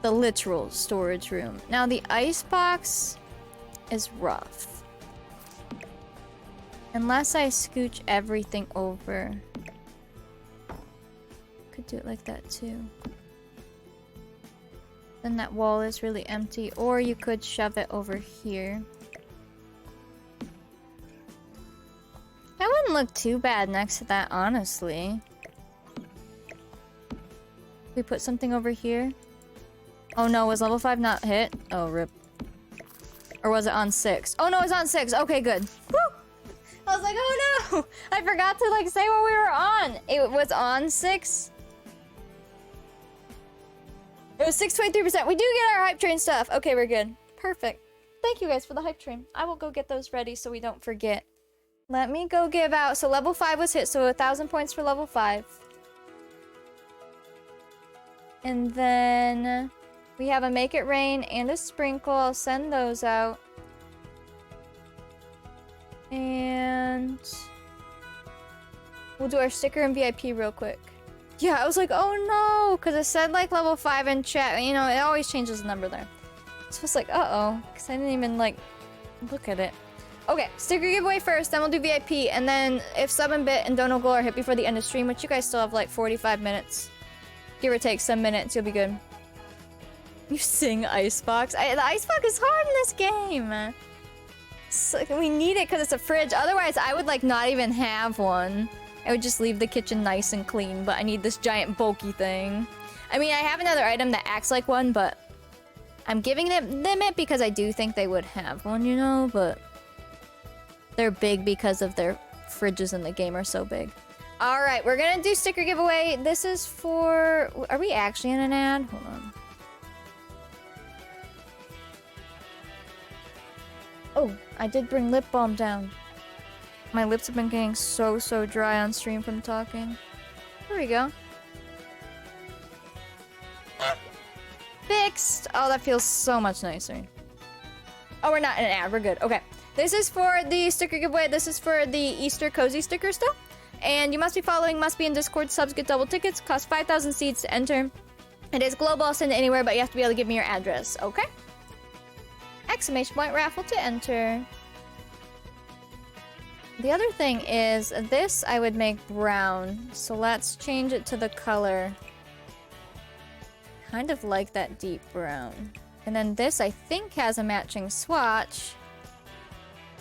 The literal storage room. Now, the ice box is rough. Unless I scooch everything over. Could do it like that too. Then that wall is really empty. Or you could shove it over here. That wouldn't look too bad next to that, honestly. We put something over here. Oh no, was level 5 not hit? Oh, rip. Or was it on 6? Oh no, it's on 6. Okay, good. Woo! I was like, oh no! I forgot to like say what we were on. It was on 6. It was 6.3%. We do get our hype train stuff. Okay, we're good. Perfect. Thank you guys for the hype train. I will go get those ready so we don't forget. Let me go give out. So level 5 was hit, so 1,000 points for level 5. And then we have a Make It Rain and a Sprinkle. I'll send those out. And we'll do our sticker and VIP real quick. Yeah, I was like, oh no, because it said like level 5 in chat. You know, it always changes the number there. So it's like, uh-oh, because I didn't even like look at it. Okay, sticker giveaway first, then we'll do VIP, and then if Sub and Bit and Dono Glow are hit before the end of stream, which you guys still have like 45 minutes, give or take some minutes, you'll be good. You sing Icebox? The Icebox is hard in this game. So, we need it because it's a fridge. Otherwise, I would like not even have one. I would just leave the kitchen nice and clean, but I need this giant bulky thing. I mean, I have another item that acts like one, but I'm giving them it because I do think they would have one, you know, but they're big because of their fridges in the game are so big. All right, we're gonna do sticker giveaway. This is for... Are we actually in an ad? Hold on. Oh, I did bring lip balm down. My lips have been getting so dry on stream from talking. There we go. Fixed! Oh, that feels so much nicer. Oh, we're not in an ad. We're good. Okay. This is for the sticker giveaway. This is for the Easter cozy sticker still. And you must be following, must be in Discord. Subs get double tickets. Cost 5,000 seeds to enter. It is global. I'll send it anywhere, but you have to be able to give me your address. Okay? Exclamation point raffle to enter. The other thing is, this I would make brown. So let's change it to the color. Kind of like that deep brown. And then this, I think, has a matching swatch.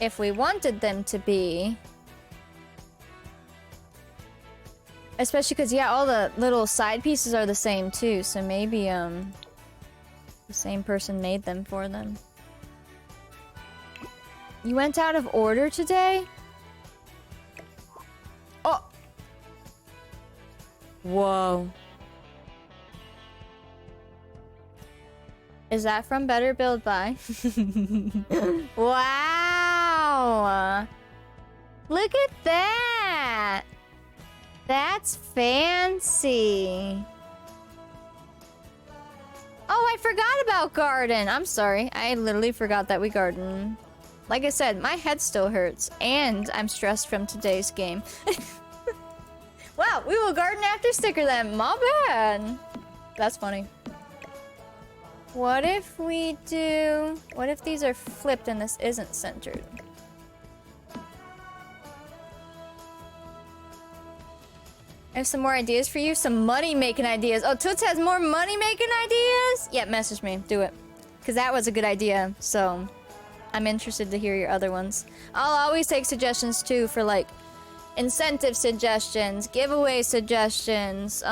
If we wanted them to be. Especially because, yeah, all the little side pieces are the same, too. So maybe, the same person made them for them. You went out of order today? Oh! Whoa. Is that from Better Build Buy? Wow! Look at that! That's fancy. Oh, I forgot about garden. I'm sorry. I literally forgot that we garden. Like I said, my head still hurts, and I'm stressed from today's game. Wow, we will garden after sticker then. My bad. That's funny. What if we do... What if these are flipped and this isn't centered? I have some more ideas for you. Some money-making ideas. Oh, Toots has more money-making ideas? Yeah, message me. Do it. Because that was a good idea, so... I'm interested to hear your other ones. I'll always take suggestions, too, for, like, incentive suggestions, giveaway suggestions,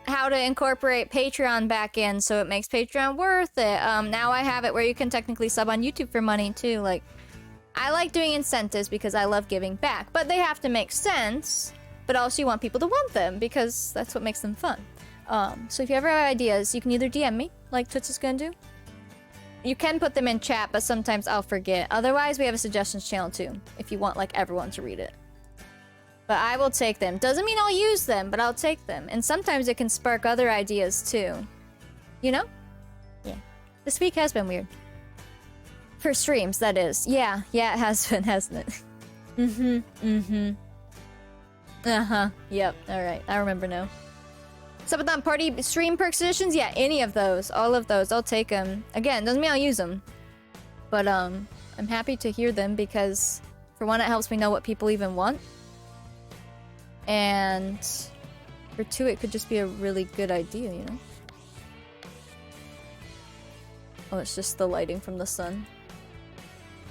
how to incorporate Patreon back in so it makes Patreon worth it. Now I have it where you can technically sub on YouTube for money, too. Like, I like doing incentives because I love giving back, but they have to make sense. But also you want people to want them because that's what makes them fun. So if you ever have ideas, you can either DM me, like Toots is gonna do. You can put them in chat, but sometimes I'll forget. Otherwise, we have a suggestions channel too, if you want like everyone to read it. But I will take them. Doesn't mean I'll use them, but I'll take them. And sometimes it can spark other ideas too. You know? Yeah. This week has been weird. For streams, that is. Yeah, it has been, hasn't it? Uh-huh. Yep. Alright. I remember now. Subathon Party stream perks editions? Yeah, any of those. All of those. I'll take them. Again, doesn't mean I'll use them. But, I'm happy to hear them because, for one, it helps me know what people even want. And, for two, it could just be a really good idea, you know? Oh, it's just the lighting from the sun.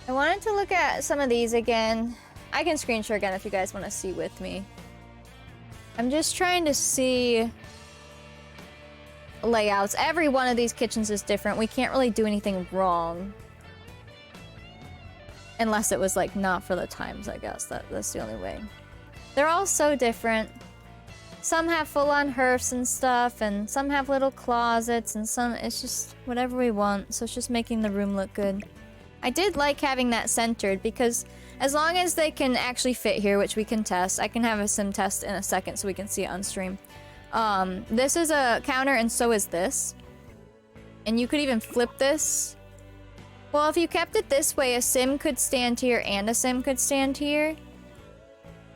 I wanted to look at some of these again. I can screen share again if you guys want to see with me. I'm just trying to see layouts. Every one of these kitchens is different. We can't really do anything wrong. Unless it was like not for the times, I guess. That's the only way. They're all so different. Some have full-on hearths and stuff, and some have little closets, and some it's just whatever we want. So it's just making the room look good. I did like having that centered because as long as they can actually fit here, which we can test, I can have a sim test in a second so we can see it on stream. This is a counter and so is this. And you could even flip this. Well, if you kept it this way, a sim could stand here and a sim could stand here.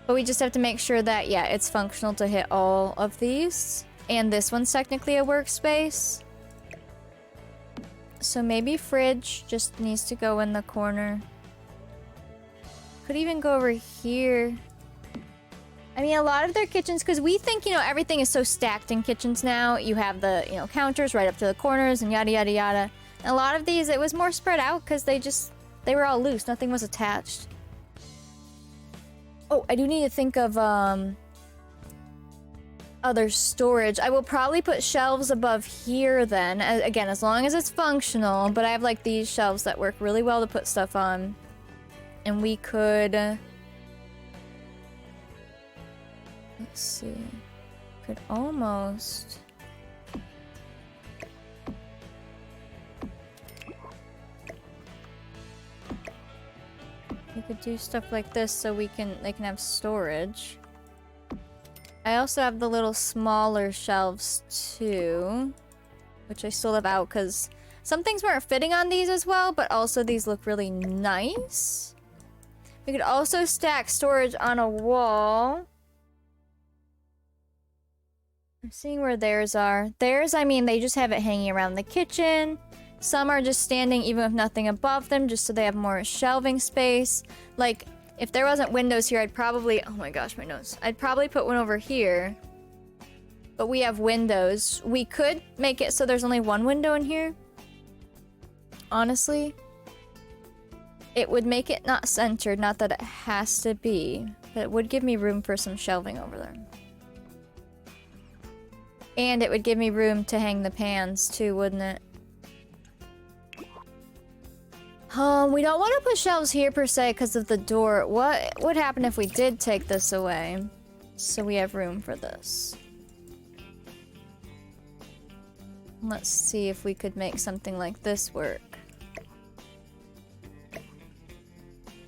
But we just have to make sure that, yeah, it's functional to hit all of these. And this one's technically a workspace. So maybe fridge just needs to go in the corner. Could even go over here. I mean, a lot of their kitchens, because we think, you know, everything is so stacked in kitchens now. You have the, you know, counters right up to the corners and yada, yada, yada. And a lot of these, it was more spread out because they were all loose. Nothing was attached. Oh, I do need to think of, other storage. I will probably put shelves above here then. Again, as long as it's functional. But I have, like, these shelves that work really well to put stuff on. And we could... let's see. Could almost... we could do stuff like this so they can have storage. I also have the little smaller shelves too, which I still have out because some things weren't fitting on these as well, but also these look really nice. We could also stack storage on a wall. I'm seeing where theirs are. Theirs, I mean, they just have it hanging around the kitchen. Some are just standing even with nothing above them, just so they have more shelving space. Like, if there wasn't windows here, I'd probably... oh my gosh, my nose. I'd probably put one over here. but we have windows. We could make it so there's only one window in here. Honestly, it would make it not centered, not that it has to be, but it would give me room for some shelving over there. And it would give me room to hang the pans too, wouldn't it? We don't want to put shelves here per se because of the door. What would happen if we did take this away? So we have room for this. Let's see if we could make something like this work.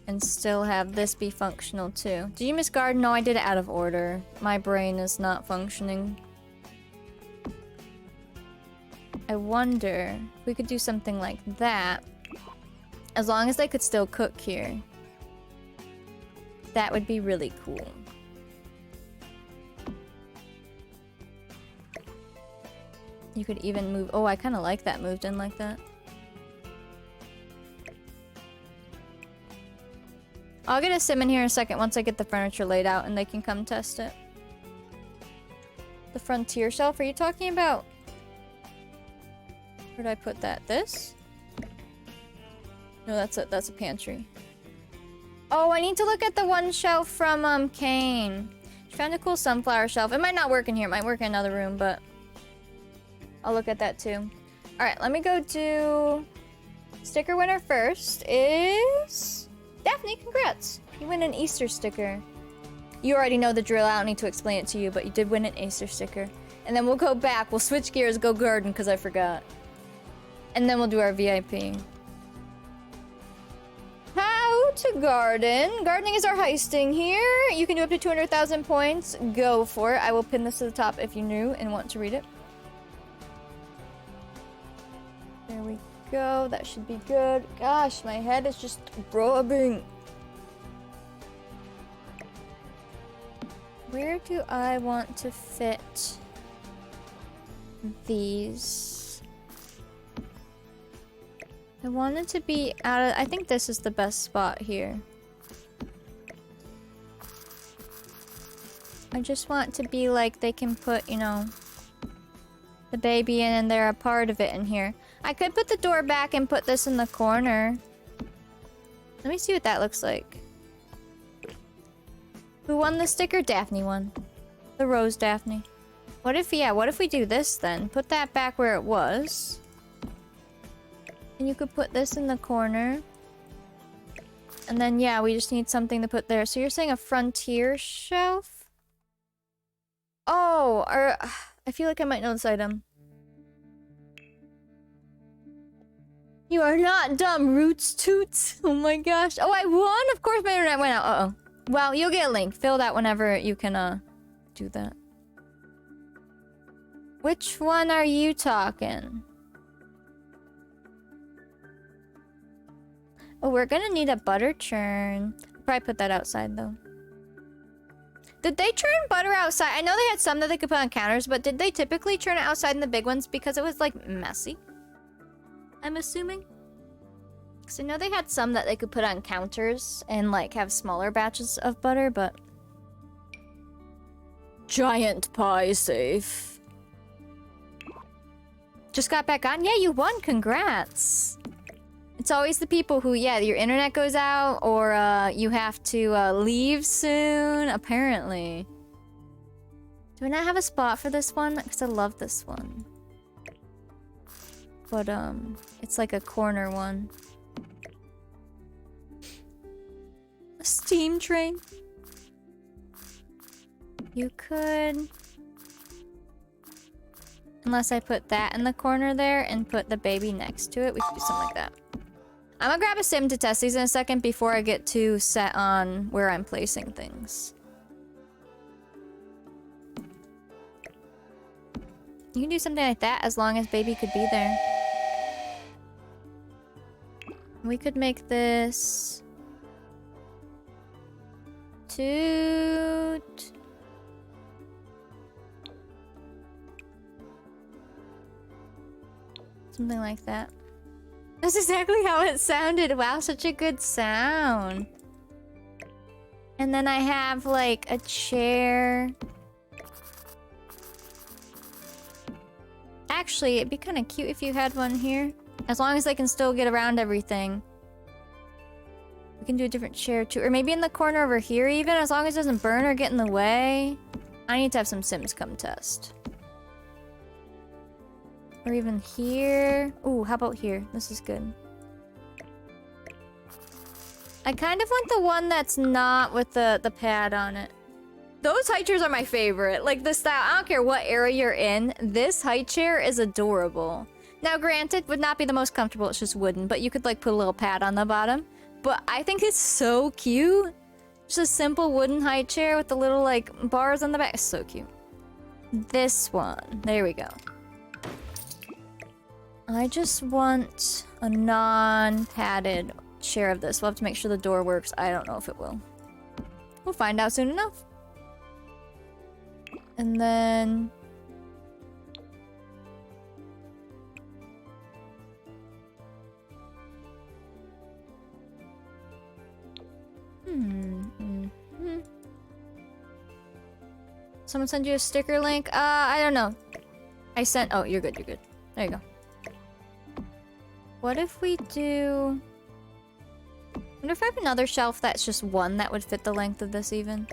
And still have this be functional too. Did you miss garden? No, I did it out of order. My brain is not functioning. I wonder if we could do something like that. As long as they could still cook here. That would be really cool. You could even move... Oh, I kind of like that moved in like that. I'll get a sim in here in a second once I get the furniture laid out and they can come test it. The frontier shelf, are you talking about? Where did I put that? This? No, that's a pantry. Oh, I need to look at the one shelf from Kane. She found a cool sunflower shelf. It might not work in here, it might work in another room, but I'll look at that too. Alright, let me go do... Sticker winner first is... Daphne, congrats! You win an Easter sticker. You already know the drill, I don't need to explain it to you, but you did win an Easter sticker. And then we'll go back, we'll switch gears, go garden, because I forgot. And then we'll do our VIP. How to garden. Gardening is our heisting here. You can do up to 200,000 points. Go for it. I will pin this to the top if you're new and want to read it. There we go. That should be good. Gosh, my head is just throbbing. Where do I want to fit these? I want it to be out of... I think this is the best spot here. I just want to be like they can put, you know, the baby in and they're a part of it in here. I could put the door back and put this in the corner. Let me see what that looks like. Who won the sticker? Daphne won. The Rose Daphne. What if, yeah, what if we do this then? Put that back where it was. And you could put this in the corner. And then, yeah, we just need something to put there. So you're saying a frontier shelf? Oh, or I feel like I might know this item. You are not dumb, Roots Toots. Oh my gosh. Oh, I won? Of course my internet went out. Uh-oh. Well, you'll get a link. Fill that whenever you can, do that. Which one are you talking? Oh, we're gonna need a butter churn. Probably put that outside, though. Did they churn butter outside? I know they had some that they could put on counters, but did they typically churn it outside in the big ones because it was, like, messy? I'm assuming. Because I know they had some that they could put on counters and, like, have smaller batches of butter, but... Giant pie safe. Just got back on? Yeah, you won. Congrats. It's always the people who, yeah, your internet goes out or you have to leave soon, apparently. Do I not have a spot for this one? Because I love this one. But, it's like a corner one. A steam train. You could... Unless I put that in the corner there and put the baby next to it. We could do something like that. I'm gonna grab a sim to test these in a second before I get too set on where I'm placing things. You can do something like that as long as baby could be there. We could make this... Toot... Something like that. That's exactly how it sounded. Wow, such a good sound. And then I have like a chair. actually, it'd be kind of cute if you had one here. As long as they can still get around everything. We can do a different chair too. Or maybe in the corner over here even, as long as it doesn't burn or get in the way. I need to have some Sims come test. Or even here. Ooh, how about here? This is good. I kind of want the one that's not with the pad on it. Those high chairs are my favorite. Like the style, I don't care what era you're in. This high chair is adorable. Now granted, would not be the most comfortable, it's just wooden, but you could like put a little pad on the bottom. But I think it's so cute. Just a simple wooden high chair with the little like bars on the back. It's so cute. This one, there we go. I just want a non-padded chair of this. We'll have to make sure the door works. I don't know if it will. We'll find out soon enough. And then... Someone send you a sticker link? I don't know. I sent... Oh, you're good, you're good. There you go. What if we do... I wonder if I have another shelf that's just one that would fit the length of this even.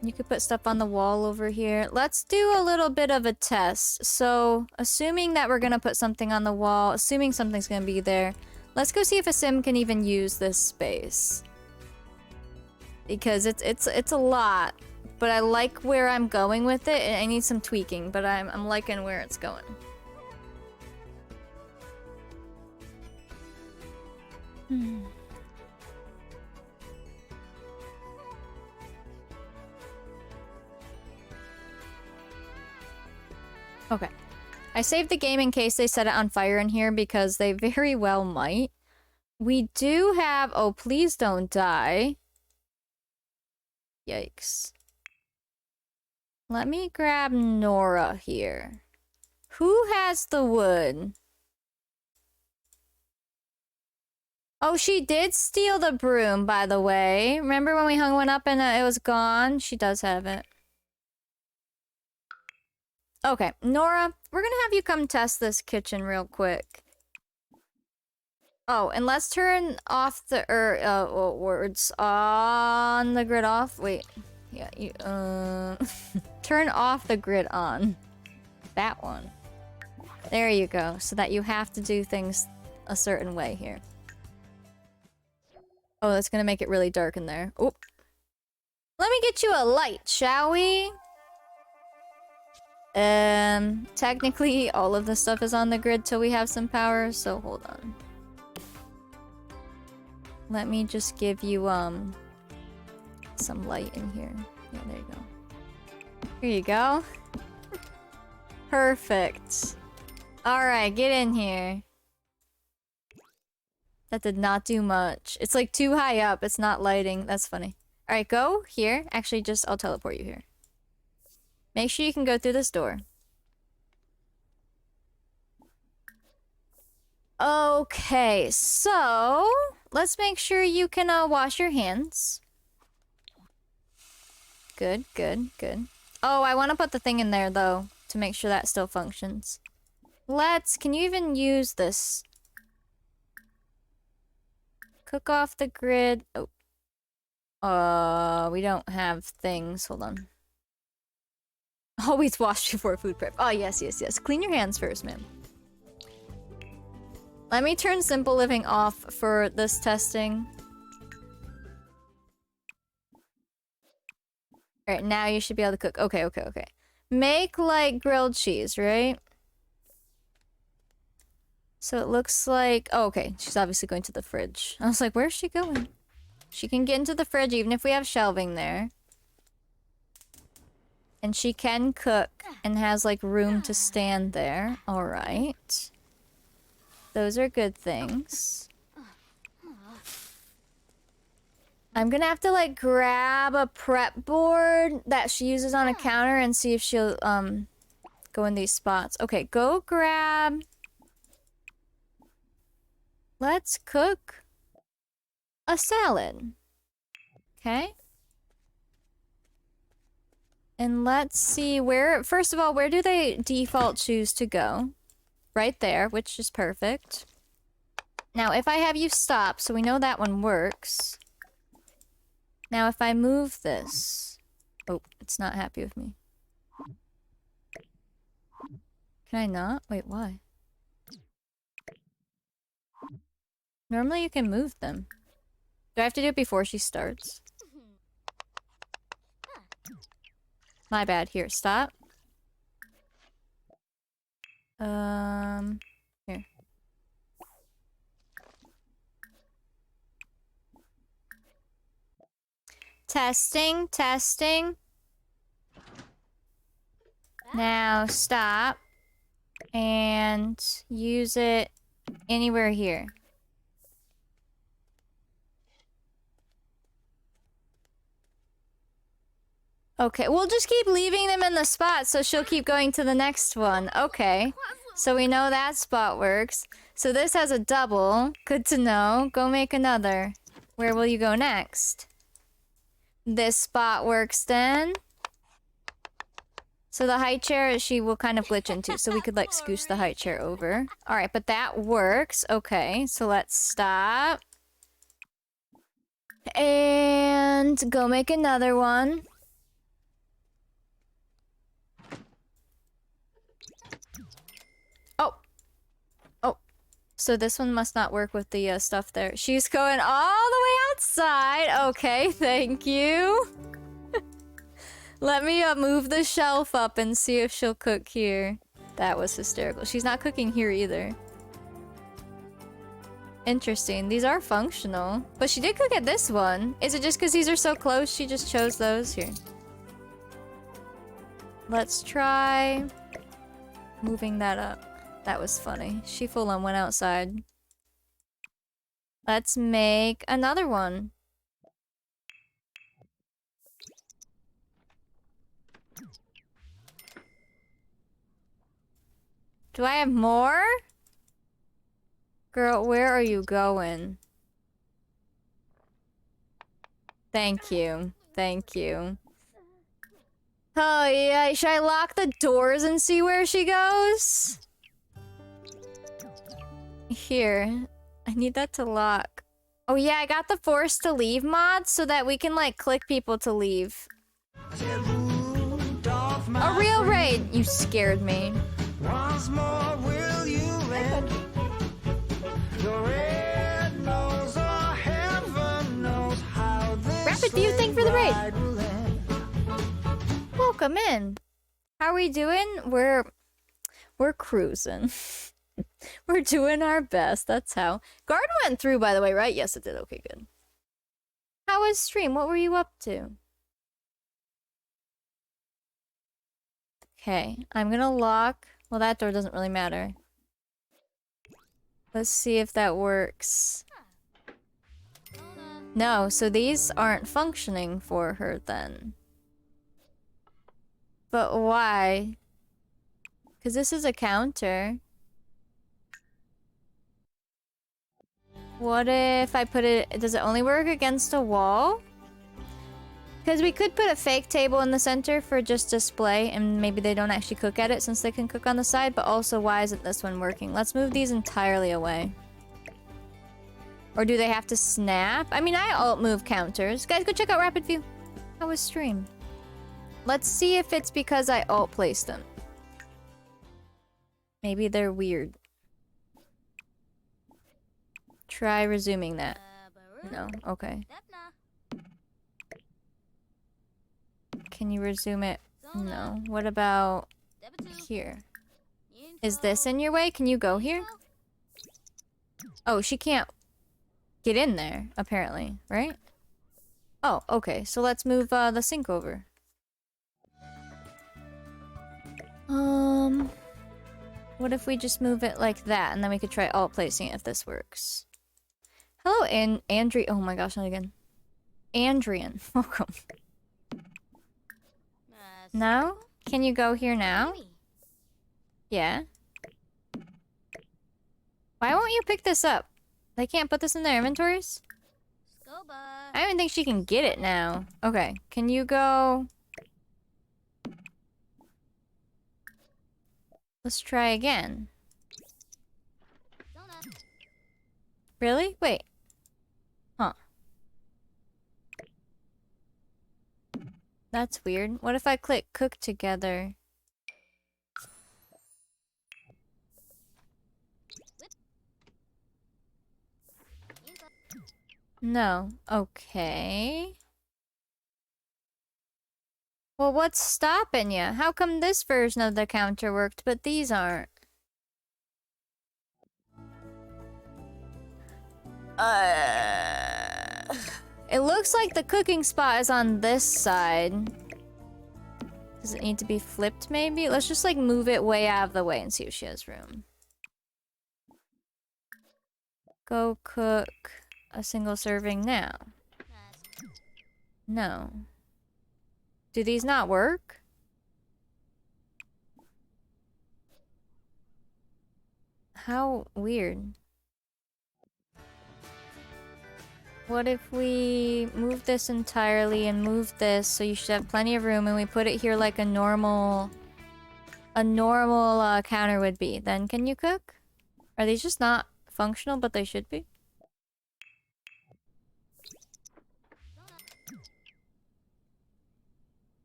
You could put stuff on the wall over here. Let's do a little bit of a test. So, assuming that we're gonna put something on the wall, assuming something's gonna be there, let's go see if a sim can even use this space. Because it's a lot, but I like where I'm going with it, and I need some tweaking, but I'm liking where it's going. Okay. I saved the game in case they set it on fire in here because they very well might. We do have... Oh, please don't die. Yikes. Let me grab Nora here. Who has the wood? Oh, she did steal the broom, by the way. Remember when we hung one up and it was gone? She does have it. Okay, Nora, we're gonna have you come test this kitchen real quick. Oh, and let's turn off the words on the grid off. Wait, yeah, you turn off the grid on. That one. There you go. So that you have to do things a certain way here. Oh, that's gonna make it really dark in there. Oh, let me get you a light, shall we? Technically, all of the stuff is on the grid till we have some power, so hold on. Let me just give you, some light in here. Yeah, there you go. Here you go. Perfect. Alright, get in here. That did not do much. It's like too high up, it's not lighting. That's funny. Alright, go here. Actually, just, I'll teleport you here. Make sure you can go through this door. Okay, so let's make sure you can wash your hands. Good, good, good. Oh, I want to put the thing in there though to make sure that still functions. Can you even use this? Cook off the grid. Oh. We don't have things. Hold on. Always wash before food prep. Oh, yes, yes, yes. Clean your hands first, ma'am. Let me turn simple living off for this testing. Alright, now you should be able to cook. Okay, okay, okay. Make like grilled cheese, right? So it looks like... Oh, okay. She's obviously going to the fridge. I was like, where's she going? She can get into the fridge even if we have shelving there. And she can cook and has like room to stand there. Alright. Those are good things. I'm gonna have to like grab a prep board that she uses on a counter and see if she'll go in these spots. Okay, go grab... Let's cook a salad. Okay. And let's see where, first of all, where do they default choose to go? Right there, which is perfect. Now, if I have you stop, so we know that one works. Now, if I move this... Oh, it's not happy with me. Can I not? Wait, why? Normally you can move them. Do I have to do it before she starts? My bad. Here, stop. Here. Testing, testing. Now stop. And use it anywhere here. Okay, we'll just keep leaving them in the spot so she'll keep going to the next one. Okay, so we know that spot works. So this has a double. Good to know. Go make another. Where will you go next? This spot works then. So the high chair, she will kind of glitch into. So we could like scooch the high chair over. Alright, but that works. Okay, so let's stop. And go make another one. So this one must not work with the stuff there. She's going all the way outside. Okay, thank you. Let me move the shelf up and see if she'll cook here. That was hysterical. She's not cooking here either. Interesting. These are functional. But she did cook at this one. Is it just because these are so close she just chose those here? Let's try moving that up. That was funny. She full on went outside. Let's make another one. Do I have more? Girl, where are you going? Thank you. Thank you. Oh yeah, should I lock the doors and see where she goes? Here. I need that to lock. Oh yeah, I got the force to leave mod so that we can like click people to leave. A real raid! You scared me. Once more will you lend your red nose, or heaven knows how this Rapid view, thank for the raid. ride will end. Welcome in. How are we doing? We're cruising. We're doing our best. That's how. Garden went through, by the way, right? Yes, it did. Okay, good. How was stream? What were you up to? Okay, I'm gonna lock. Well, that door doesn't really matter. Let's see if that works. No, so these aren't functioning for her then. But why? Because this is a counter. What if I put it... Does it only work against a wall? Because we could put a fake table in the center for just display, and maybe they don't actually cook at it since they can cook on the side, but also why isn't this one working? Let's move these entirely away. Or do they have to snap? I mean, I alt-move counters. Guys, go check out Rapid View. How was stream? Let's see if it's because I alt-placed them. Maybe they're weird. Try resuming that. No, okay. Can you resume it? No. What about here? Is this in your way? Can you go here? Oh, she can't get in there, apparently, right? Oh, okay. So let's move the sink over. What if we just move it like that, and then we could try alt placing it if this works. Hello, Andri. Oh my gosh, not again. Andrian, welcome. No? Can you go here now? Yeah. Why won't you pick this up? They can't put this in their inventories? I don't even think she can get it now. Okay, can you go... Let's try again. Really? Wait. Huh. That's weird. What if I click cook together? No. Okay. Well, what's stopping you? How come this version of the counter worked, but these aren't? It looks like the cooking spot is on this side. Does it need to be flipped, maybe? Let's just, like, move it way out of the way and see if she has room. Go cook a single serving now. No. Do these not work? How weird. What if we move this entirely and move this so you should have plenty of room and we put it here like a normal counter would be? Then can you cook? Are these just not functional, but they should be?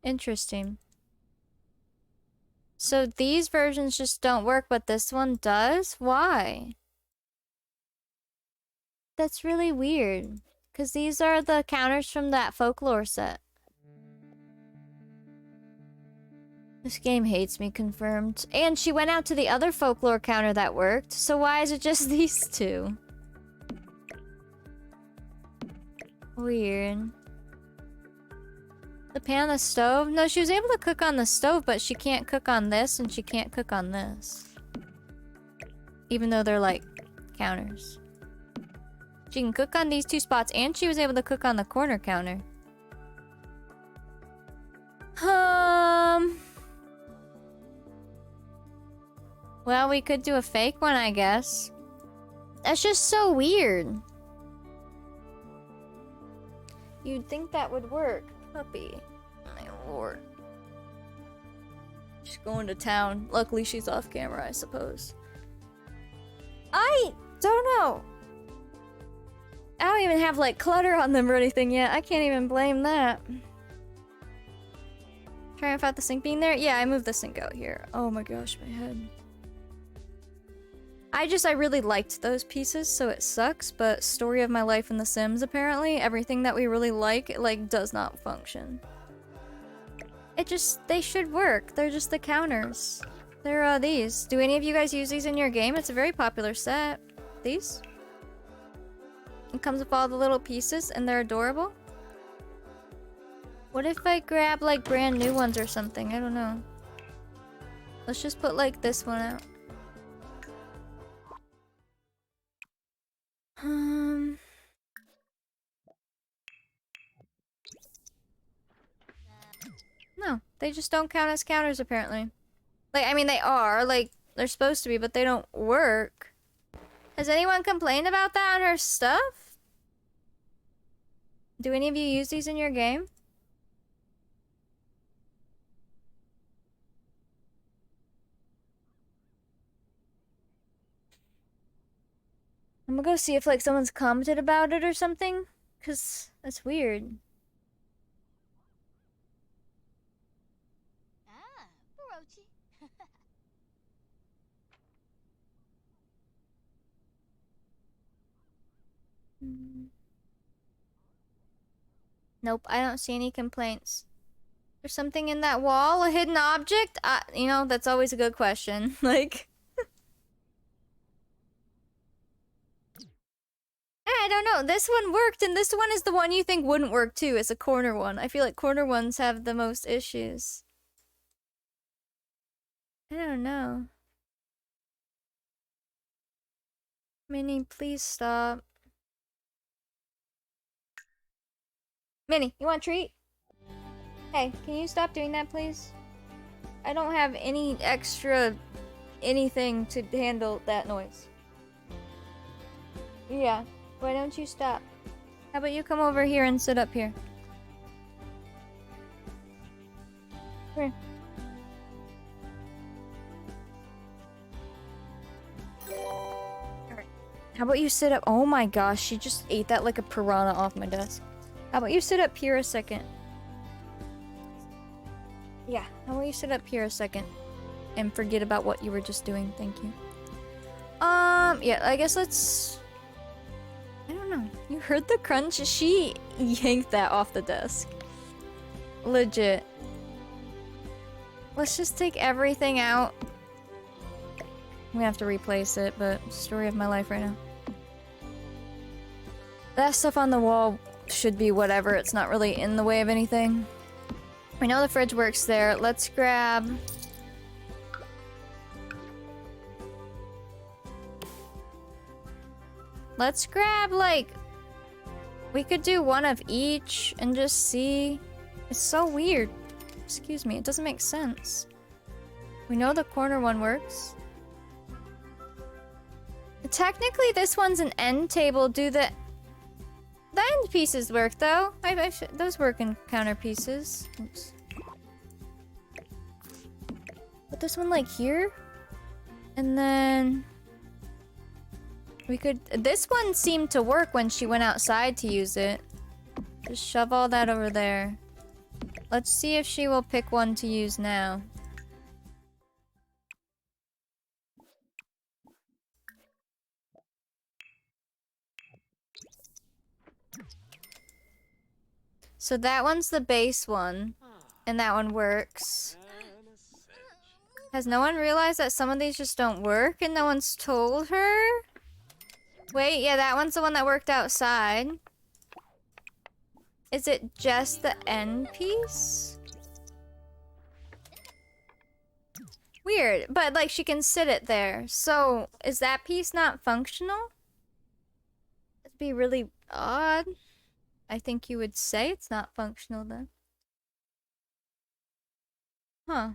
Interesting. So these versions just don't work, but this one does? Why? That's really weird. Because these are the counters from that folklore set. This game hates me, confirmed. And she went out to the other folklore counter that worked, so why is it just these two? Weird. The pan on the stove? No, she was able to cook on the stove, but she can't cook on this and she can't cook on this. Even though they're like counters. She can cook on these two spots and she was able to cook on the corner counter. Well, we could do a fake one, I guess. That's just so weird. You'd think that would work. Puppy. My lord. She's going to town. Luckily, she's off camera, I suppose. I don't know. I don't even have, like, clutter on them or anything yet. I can't even blame that. Trying without the sink being there? Yeah, I moved the sink out here. Oh my gosh, my head. I really liked those pieces, so it sucks, but story of my life in The Sims, apparently, everything that we really like, does not function. They should work. They're just the counters. They're, these. Do any of you guys use these in your game? It's a very popular set. These? It comes with all the little pieces, and they're adorable. What if I grab, like, brand new ones or something? I don't know. Let's just put, like, this one out. No, they just don't count as counters, apparently. Like, I mean, they are. Like, they're supposed to be, but they don't work. Has anyone complained about that on her stuff? Do any of you use these in your game? I'm gonna go see if, like, someone's commented about it or something. Because that's weird. Nope, I don't see any complaints. There's something in that wall? A hidden object? You know, that's always a good question. Like... I don't know. This one worked, and this one is the one you think wouldn't work, too. It's a corner one. I feel like corner ones have the most issues. I don't know. Minnie, please stop. Minnie, you want a treat? Hey, can you stop doing that, please? I don't have any extra anything to handle that noise. Yeah, why don't you stop? How about you come over here and sit up here? Come here. How about you sit up? Oh my gosh, she just ate that like a piranha off my desk. How about you sit up here a second? Yeah, how about you sit up here a second and forget about what you were just doing? Thank you. Yeah, I guess let's... I don't know. You heard the crunch? She yanked that off the desk. Legit. Let's just take everything out. I'm gonna have to replace it, but story of my life right now. That stuff on the wall should be whatever. It's not really in the way of anything. We know the fridge works there. Let's grab... Let's grab, like... We could do one of each and just see. It's so weird. Excuse me, it doesn't make sense. We know the corner one works. Technically, this one's an end table. Do the end pieces work, though? Those work in counter pieces. Oops. Put this one, like, here. And then... We could... This one seemed to work when she went outside to use it. Just shove all that over there. Let's see if she will pick one to use now. So that one's the base one. And that one works. Has no one realized that some of these just don't work and no one's told her? Wait, yeah, that one's the one that worked outside. Is it just the end piece? Weird, but like she can sit it there. So, is that piece not functional? It'd be really odd. I think you would say it's not functional then. Huh.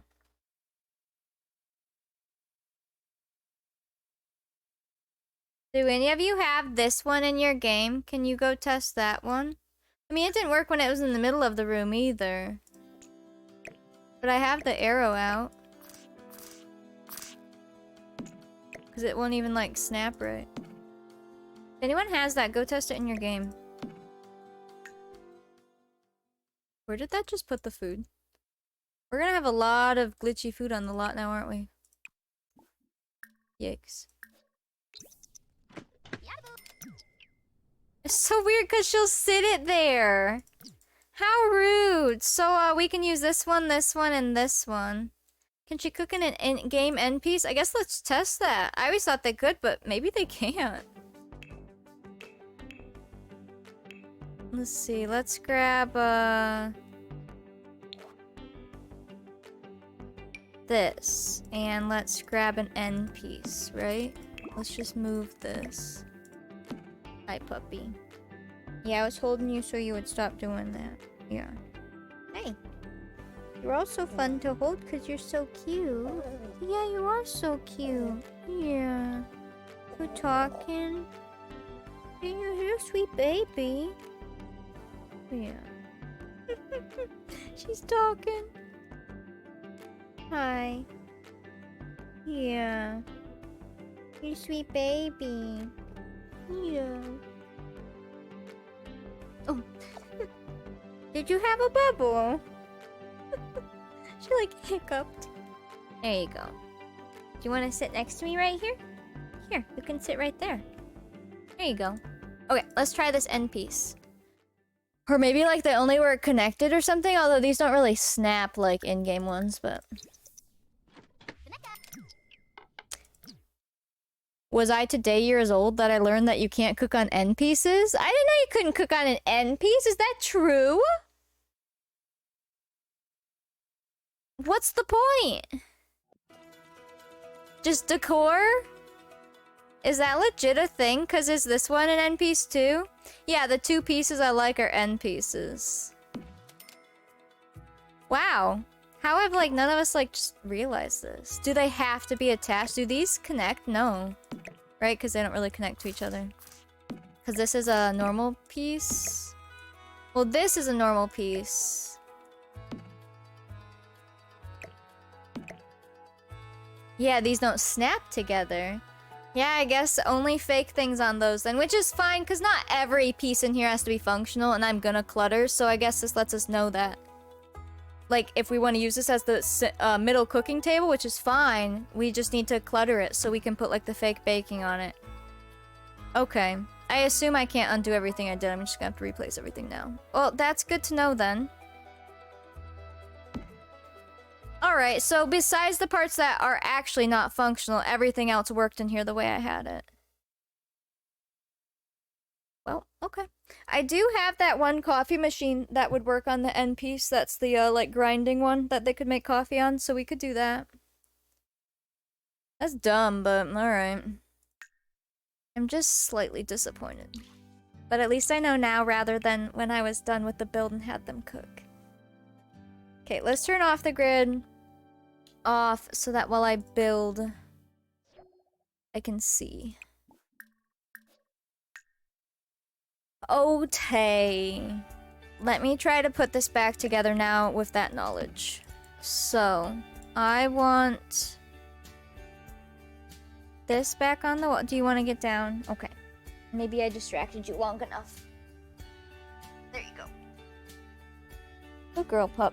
Do any of you have this one in your game? Can you go test that one? I mean, it didn't work when it was in the middle of the room either. But I have the arrow out. Because it won't even, like, snap right. If anyone has that, go test it in your game. Where did that just put the food? We're gonna have a lot of glitchy food on the lot now, aren't we? Yikes. It's so weird because she'll sit it there. How rude. So, we can use this one, and this one. Can she cook in an in-game end piece? I guess let's test that. I always thought they could, but maybe they can't. Let's see. Let's grab, this. And let's grab an end piece, right? Let's just move this. Hi, puppy. Yeah, I was holding you so you would stop doing that. Yeah. Hey. You're also fun to hold because you're so cute. Yeah, you are so cute. Yeah. We're talking. You're a sweet baby. Yeah. She's talking. Hi. Yeah. You're a sweet baby. Yeah. Oh. Did you have a bubble? She like hiccuped. There you go. Do you want to sit next to me right here? Here, you can sit right there. There you go. Okay, let's try this end piece. Or maybe like they only were connected or something, although these don't really snap like in-game ones, but... Was I today years old that I learned that you can't cook on end pieces? I didn't know you couldn't cook on an end piece. Is that true? What's the point? Just decor? Is that legit a thing? Because is this one an end piece too? Yeah, the two pieces I like are end pieces. Wow. How have like none of us like just realized this? Do they have to be attached? Do these connect? No. Right? Because they don't really connect to each other. Because this is a normal piece. Well, this is a normal piece. Yeah, these don't snap together. Yeah, I guess only fake things on those then, which is fine, because not every piece in here has to be functional, and I'm gonna clutter, so I guess this lets us know that. Like, if we want to use this as the middle cooking table, which is fine, we just need to clutter it so we can put, like, the fake baking on it. Okay. I assume I can't undo everything I did, I'm just gonna have to replace everything now. Well, that's good to know then. Alright, so besides the parts that are actually not functional, everything else worked in here the way I had it. Well, okay. I do have that one coffee machine that would work on the end piece. That's the, like, grinding one that they could make coffee on, so we could do that. That's dumb, but alright. I'm just slightly disappointed. But at least I know now rather than when I was done with the build and had them cook. Okay, let's turn off the grid off so that while I build, I can see. Okay. Let me try to put this back together now with that knowledge. So, I want this back on the wall. Do you want to get down? Okay. Maybe I distracted you long enough. There you go. Good girl, pup.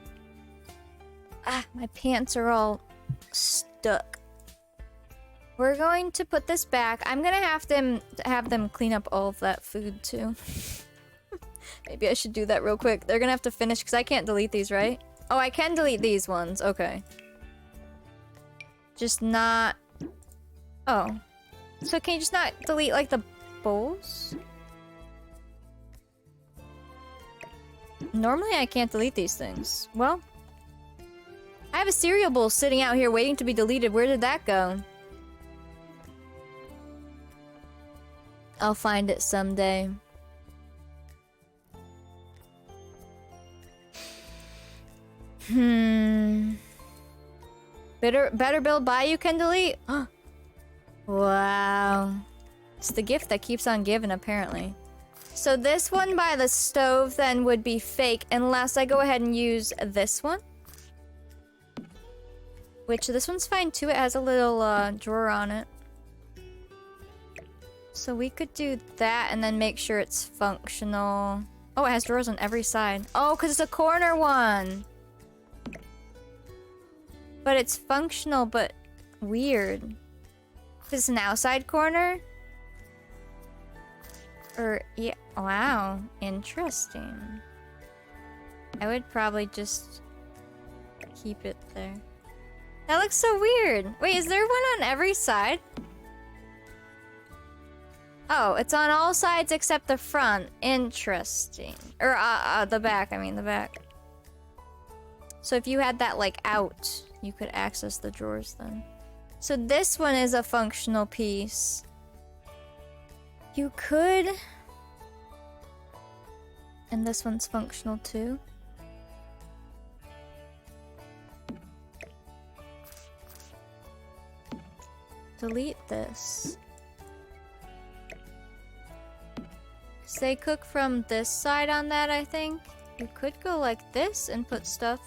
Ah, my pants are all stuck. We're going to put this back. I'm gonna have them clean up all of that food too. Maybe I should do that real quick. They're gonna have to finish because I can't delete these, right? Oh, I can delete these ones. Okay. Just not... Oh. So can you just not delete, like, the bowls? Normally I can't delete these things. Well... I have a cereal bowl sitting out here waiting to be deleted. Where did that go? I'll find it someday. Better build buy you can delete? Wow. It's the gift that keeps on giving, apparently. So this one by the stove then would be fake unless I go ahead and use this one. Which, this one's fine too. It has a little drawer on it. So we could do that and then make sure it's functional. Oh, it has drawers on every side. Oh, because it's a corner one. But it's functional, but weird. It's an outside corner? Or, yeah. Wow. Interesting. I would probably just keep it there. That looks so weird. Wait, is there one on every side? Oh, it's on all sides except the front. Interesting. Or, the back, I mean the back. So if you had that, like, out, you could access the drawers then. So this one is a functional piece. You could... And this one's functional too. Delete this. So they cook from this side on that, I think. You could go like this and put stuff.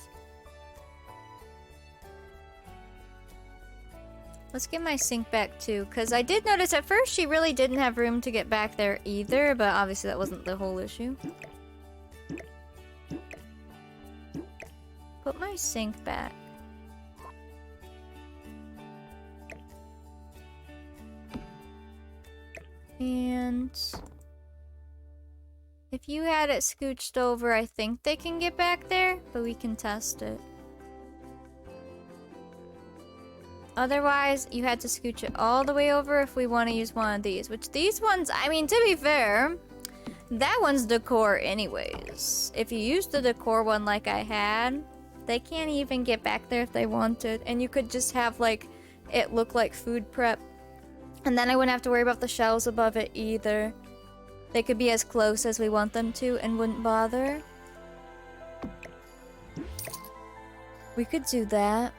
Let's get my sink back too, because I did notice at first she really didn't have room to get back there either, but obviously that wasn't the whole issue. Put my sink back. And if you had it scooched over, I think they can get back there, but we can test it. Otherwise, you had to scooch it all the way over if we want to use one of these. Which these ones, I mean, to be fair, that one's decor anyways. If you use the decor one like I had, they can't even get back there if they wanted. And you could just have, like, it look like food prep. And then I wouldn't have to worry about the shelves above it either. They could be as close as we want them to and wouldn't bother. We could do that.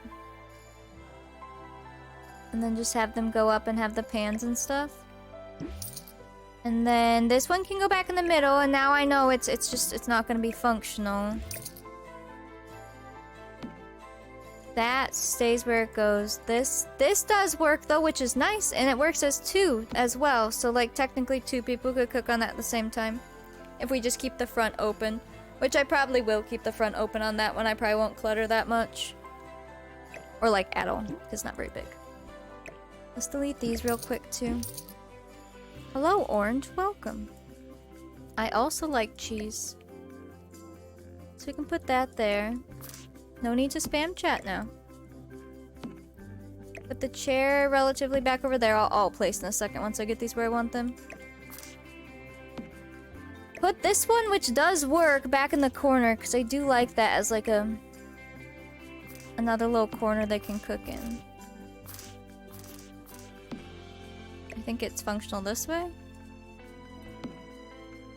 And then just have them go up and have the pans and stuff. And then this one can go back in the middle, and now I know it's not gonna be functional. That stays where it goes. This does work though, which is nice, and it works as 2 as well. So like technically 2 people could cook on that at the same time. If we just keep the front open, which I probably will keep the front open on that one. I probably won't clutter that much. Or like at all, because it's not very big. Let's delete these real quick too. Hello Orange, welcome. I also like cheese. So we can put that there. No need to spam chat now. Put the chair relatively back over there. I'll place in a second once I get these where I want them. Put this one, which does work, back in the corner, because I do like that as like another little corner they can cook in. I think it's functional this way.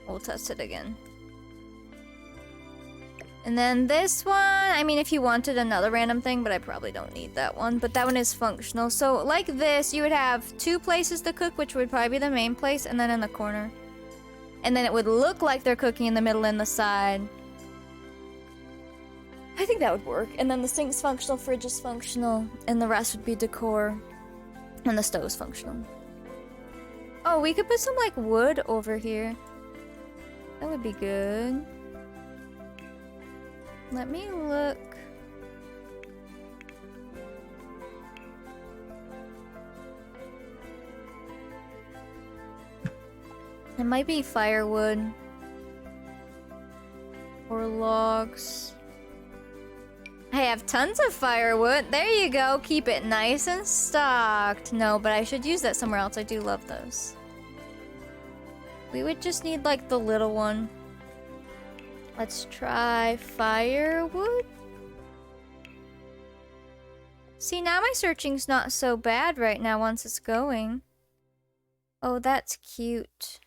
We'll test it again. And then this one, I mean, if you wanted another random thing, but I probably don't need that one. But that one is functional. So like this, you would have 2 places to cook, which would probably be the main place, and then in the corner. And then it would look like they're cooking in the middle and the side. I think that would work. And then the sink's functional, fridge is functional, and the rest would be decor. And the stove's functional. Oh, we could put some like wood over here. That would be good. Let me look. It might be firewood. Or logs. I have tons of firewood. There you go. Keep it nice and stocked. No, but I should use that somewhere else. I do love those. We would just need like the little one. Let's try firewood. See, now my searching's not so bad right now once it's going. Oh, that's cute.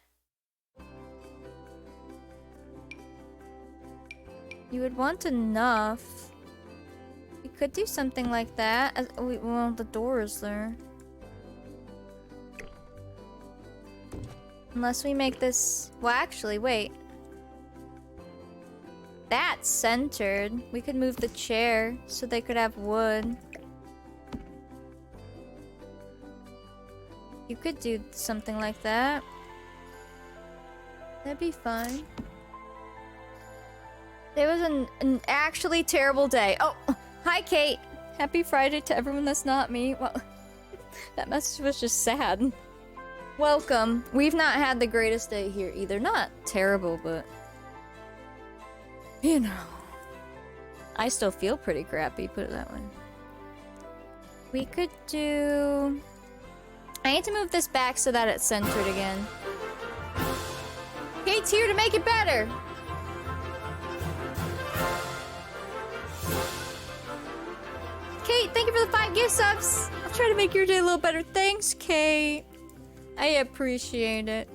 You would want enough. We could do something like that. Well, the door is there. Unless we make this... Well, actually, wait. That's centered. We could move the chair so they could have wood. You could do something like that. That'd be fine. It was an actually terrible day. Oh, hi Kate. Happy Friday to everyone that's not me. Well, that message was just sad. Welcome. We've not had the greatest day here either. Not terrible, but... You know. I still feel pretty crappy, put it that way. We could do... I need to move this back so that it's centered again. Kate's here to make it better! Kate, thank you for the 5 gift subs! I'll try to make your day a little better. Thanks, Kate. I appreciate it.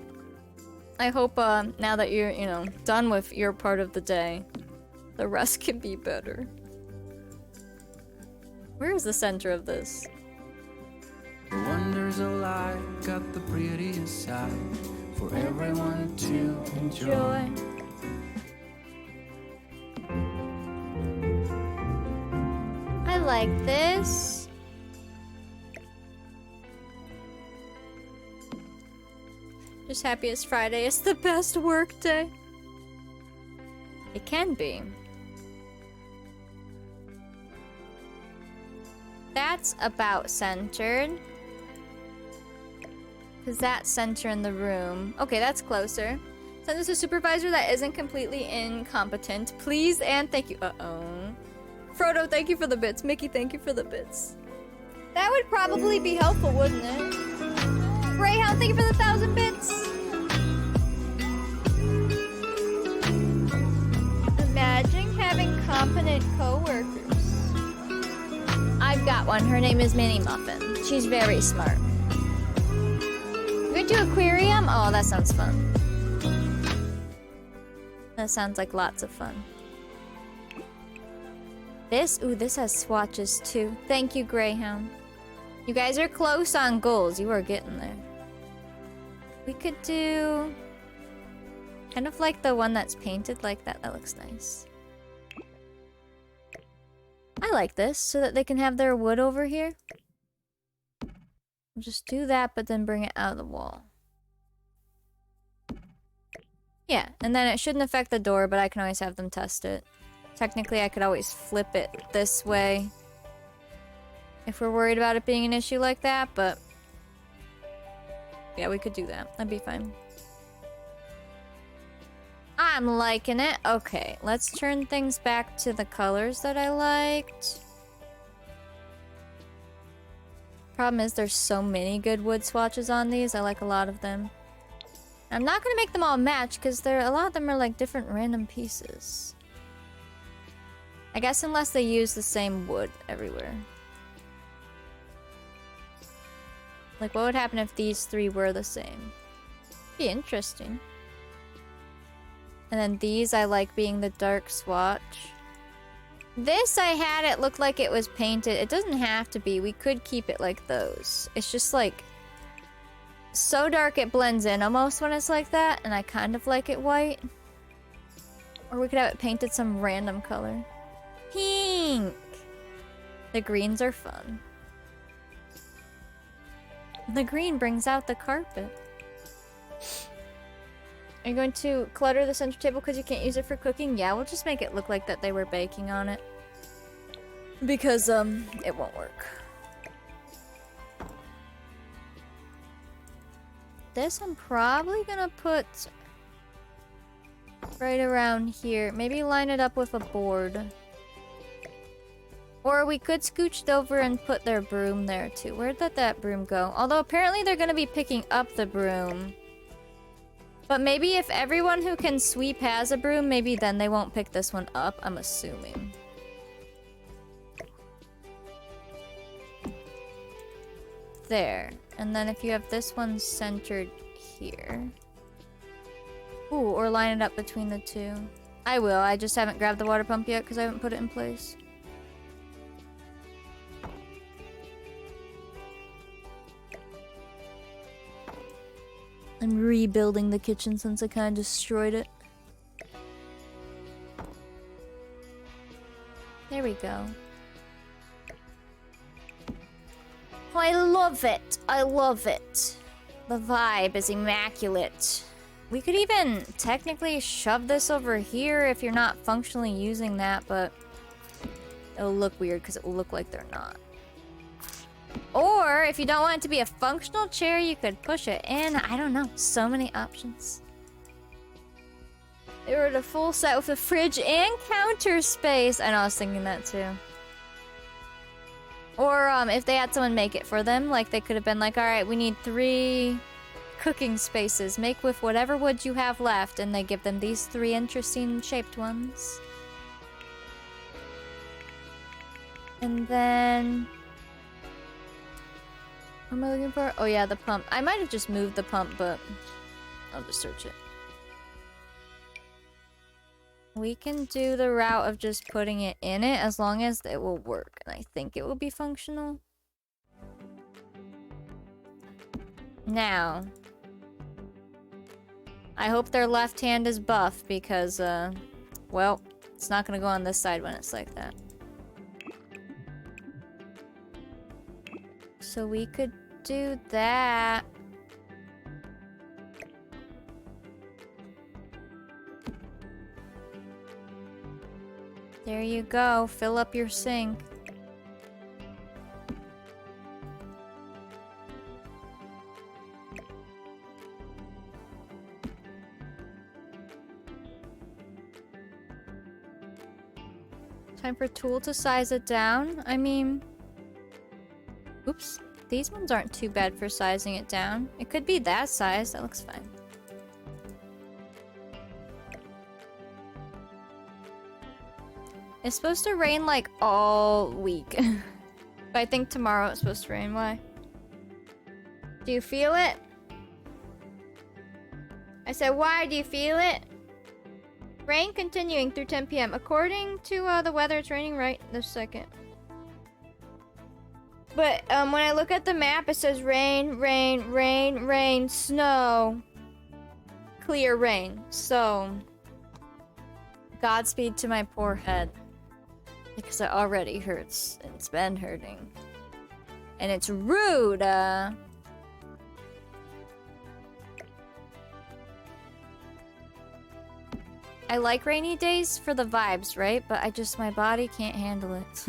I hope now that you're, you know, done with your part of the day, the rest can be better. Where is the center of this? The wonders of life got the prettiest side for everyone to enjoy. I like this. Just happy it's Friday. It's the best work day. It can be. That's about centered. Because that's center in the room. Okay, that's closer. Send us a supervisor that isn't completely incompetent. Please and thank you. Uh-oh. Frodo, thank you for the bits. Mickey, thank you for the bits. That would probably be helpful, wouldn't it? Greyhound, thank you for the 1,000 bits. Imagine having competent co-workers. I've got one. Her name is Minnie Muffin. She's very smart. We're gonna do aquarium? Oh, that sounds fun. That sounds like lots of fun. This? Ooh, this has swatches too. Thank you, Greyhound. You guys are close on goals. You are getting there. We could do... kind of like the one that's painted like that. That looks nice. I like this, so that they can have their wood over here. Just do that, but then bring it out of the wall. Yeah, and then it shouldn't affect the door, but I can always have them test it. Technically, I could always flip it this way if we're worried about it being an issue like that, but yeah, we could do that. That'd be fine. I'm liking it. Okay, let's turn things back to the colors that I liked. Problem is, there's so many good wood swatches on these. I like a lot of them. I'm not gonna make them all match because a lot of them are like different random pieces. I guess unless they use the same wood everywhere. Like, what would happen if these three were the same? Be interesting. And then these I like being the dark swatch. This I had it look like it was painted. It doesn't have to be. We could keep it like those. It's just like so dark it blends in almost when it's like that, and I kind of like it white. Or we could have it painted some random color. Pink! The greens are fun. The green brings out the carpet. Are you going to clutter the center table because you can't use it for cooking? Yeah, we'll just make it look like that they were baking on it. Because, it won't work. This I'm probably gonna put right around here. Maybe line it up with a board. Or we could scooch it over and put their broom there too. Where'd that broom go? Although apparently they're gonna be picking up the broom. But maybe if everyone who can sweep has a broom, maybe then they won't pick this one up, I'm assuming. There. And then if you have this one centered here. Ooh, or line it up between the two. I will, I just haven't grabbed the water pump yet because I haven't put it in place. I'm rebuilding the kitchen since I kind of destroyed it. There we go. Oh, I love it! I love it. The vibe is immaculate. We could even technically shove this over here if you're not functionally using that, but it'll look weird because it will look like they're not. Or, if you don't want it to be a functional chair, you could push it in. I don't know. So many options. They were the full set with a fridge and counter space. I know, I was thinking that too. Or, if they had someone make it for them, like they could have been like, alright, we need 3 cooking spaces. Make with whatever wood you have left, and they give them these 3 interesting shaped ones. And then... what am I looking for? Oh yeah, the pump. I might have just moved the pump, but I'll just search it. We can do the route of just putting it in it as long as it will work. And I think it will be functional. Now, I hope their left hand is buff because, well, it's not gonna go on this side when it's like that. So we could do that. There you go. Fill up your sink. Time for tool to size it down. I mean... oops. These ones aren't too bad for sizing it down. It could be that size. That looks fine. It's supposed to rain like all week. But I think tomorrow it's supposed to rain. Why? Do you feel it? I said, why? Do you feel it? Rain continuing through 10 p.m. According to the weather, it's raining right this second. But when I look at the map, it says rain, rain, rain, rain, snow, clear rain. So, Godspeed to my poor head. Because it already hurts. And it's been hurting. And it's rude. I like rainy days for the vibes, right? But my body can't handle it.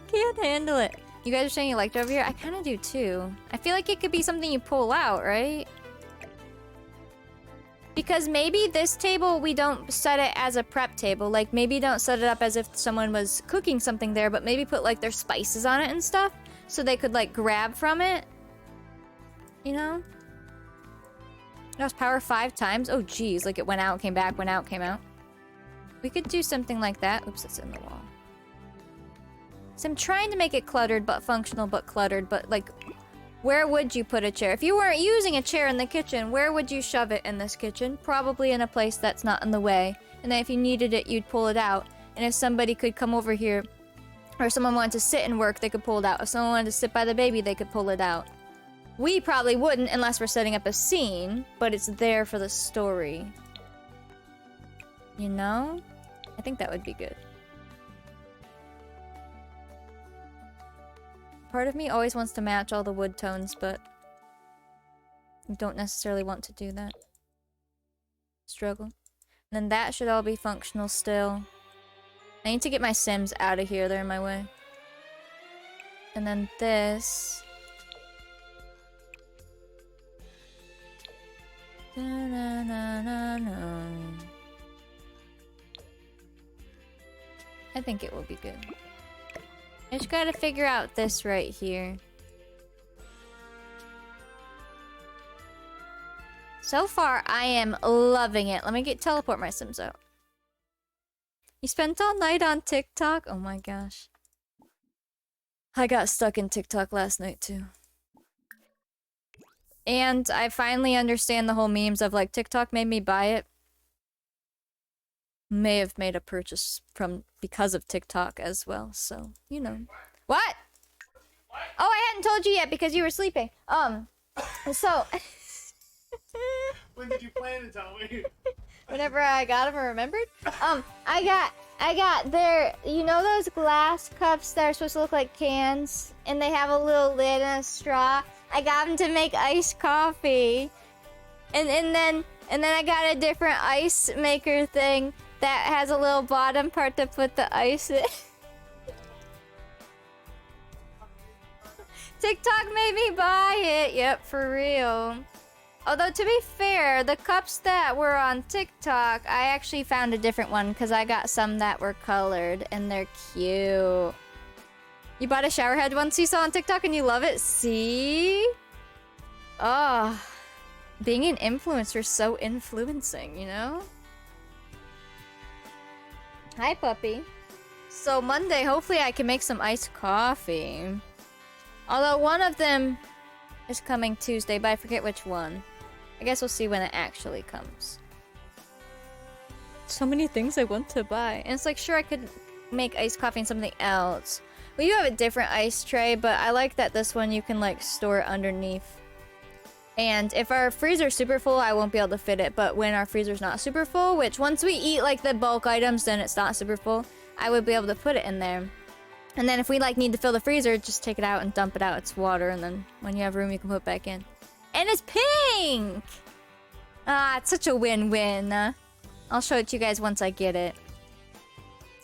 Can't handle it. You guys are saying you liked it over here? I kind of do too. I feel like it could be something you pull out, right? Because maybe this table, we don't set it as a prep table. Like, maybe don't set it up as if someone was cooking something there, but maybe put, like, their spices on it and stuff. So they could, like, grab from it. You know? Lost power 5 times? Oh, geez. Like, it went out, came back, went out, came out. We could do something like that. Oops, it's in the wall. So I'm trying to make it cluttered, but functional, but cluttered. But, like, where would you put a chair? If you weren't using a chair in the kitchen, where would you shove it in this kitchen? Probably in a place that's not in the way. And then if you needed it, you'd pull it out. And if somebody could come over here, or someone wanted to sit and work, they could pull it out. If someone wanted to sit by the baby, they could pull it out. We probably wouldn't unless we're setting up a scene, but it's there for the story. You know? I think that would be good. Part of me always wants to match all the wood tones, but I don't necessarily want to do that. Struggle. And then that should all be functional still. I need to get my Sims out of here. They're in my way. And then this... I think it will be good. I just gotta figure out this right here. So far, I am loving it. Let me teleport my Sims out. You spent all night on TikTok? Oh my gosh. I got stuck in TikTok last night too. And I finally understand the whole memes of like, TikTok made me buy it. May have made a purchase because of TikTok as well, so, you know. What? Oh, I hadn't told you yet because you were sleeping. So... When did you plan to tell me? Whenever I got them or remembered. I got their, you know those glass cups that are supposed to look like cans? And they have a little lid and a straw? I got them to make iced coffee. And then I got a different ice maker thing that has a little bottom part to put the ice in. TikTok made me buy it. Yep, for real. Although, to be fair, the cups that were on TikTok, I actually found a different one because I got some that were colored and they're cute. You bought a shower head once you saw on TikTok and you love it? See? Oh, being an influencer is so influencing, you know? Hi, puppy. So Monday, hopefully I can make some iced coffee. Although one of them is coming Tuesday, but I forget which one. I guess we'll see when it actually comes. So many things I want to buy. And it's like, sure, I could make iced coffee and something else. We do have a different ice tray, but I like that this one you can like store it underneath. And if our freezer's super full, I won't be able to fit it. But when our freezer's not super full, which once we eat like the bulk items, then it's not super full, I would be able to put it in there. And then if we like need to fill the freezer, just take it out and dump it out. It's water, and then when you have room, you can put it back in. And it's pink! Ah, it's such a win-win. I'll show it to you guys once I get it.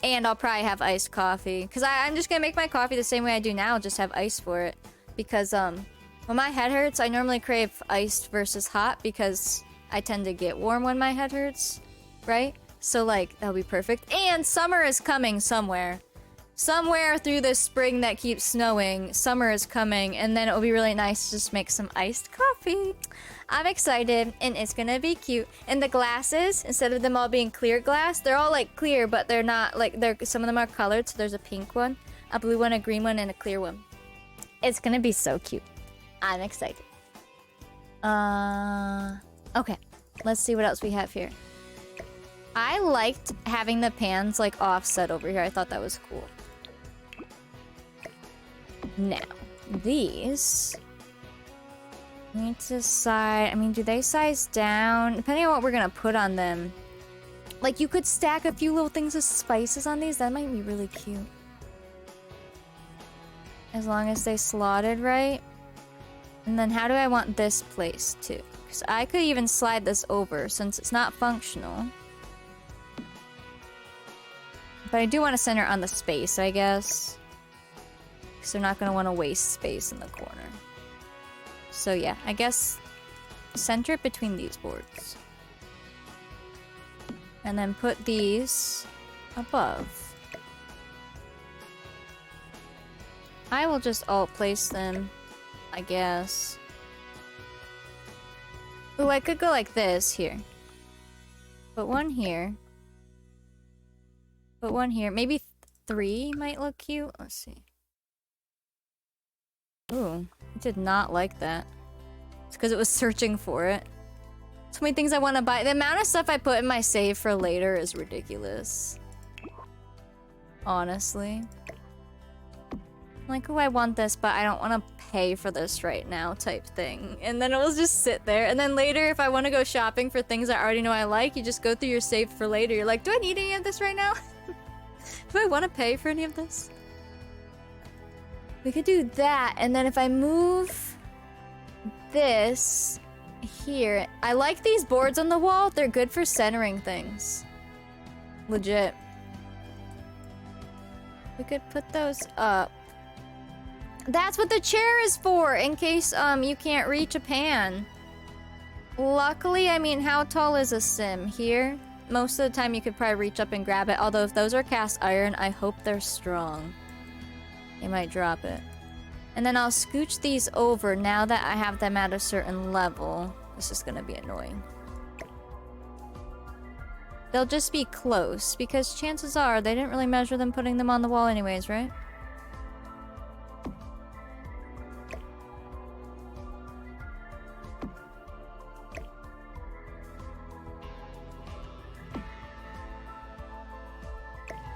And I'll probably have iced coffee. Because I'm just gonna make my coffee the same way I do now, just have ice for it. Because, when my head hurts, I normally crave iced versus hot because I tend to get warm when my head hurts, right? So, like, that'll be perfect. And summer is coming somewhere. Somewhere through this spring that keeps snowing, summer is coming, and then it will be really nice to just make some iced coffee. I'm excited, and it's gonna be cute. And the glasses, instead of them all being clear glass, they're all like clear, but they're not like, some of them are colored, so there's a pink one, a blue one, a green one, and a clear one. It's gonna be so cute. I'm excited. Okay. Let's see what else we have here. I liked having the pans like offset over here. I thought that was cool. Now, these need to size. I mean, do they size down? Depending on what we're gonna put on them. Like, you could stack a few little things of spices on these. That might be really cute. As long as they slotted right. And then how do I want this placed too? Because I could even slide this over since it's not functional. But I do want to center on the space, I guess. Because they're not going to want to waste space in the corner. So yeah, I guess center it between these boards. And then put these above. I will just alt place them, I guess. Ooh, I could go like this here. Put one here. Put one here. Maybe 3 might look cute. Let's see. Ooh, I did not like that. It's because it was searching for it. So many things I want to buy. The amount of stuff I put in my save for later is ridiculous. Honestly. Like, oh, I want this, but I don't want to pay for this right now type thing. And then it will just sit there. And then later, if I want to go shopping for things I already know I like, you just go through your save for later. You're like, do I need any of this right now? Do I want to pay for any of this? We could do that. And then if I move this here. I like these boards on the wall. They're good for centering things. Legit. We could put those up. That's what the chair is for, in case you can't reach a pan. Luckily, I mean, how tall is a sim here? Most of the time you could probably reach up and grab it. Although if those are cast iron, I hope they're strong. They might drop it. And then I'll scooch these over now that I have them at a certain level. This is gonna be annoying. They'll just be close, because chances are they didn't really measure them putting them on the wall anyways, right?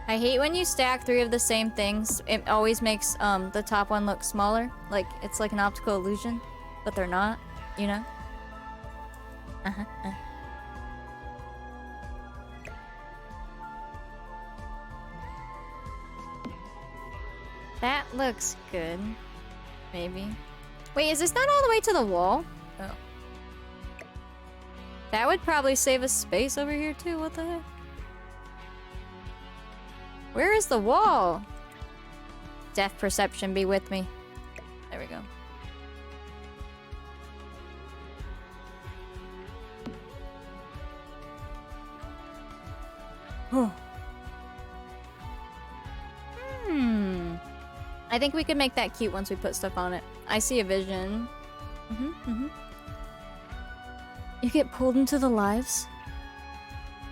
I hate when you stack 3 of the same things. It always makes the top one look smaller. Like, it's like an optical illusion, but they're not, you know? That looks good. Maybe. Wait, is this not all the way to the wall? Oh. That would probably save us space over here too, what the heck? Where is the wall? Depth perception be with me. There we go. I think we could make that cute once we put stuff on it. I see a vision. You get pulled into the lives?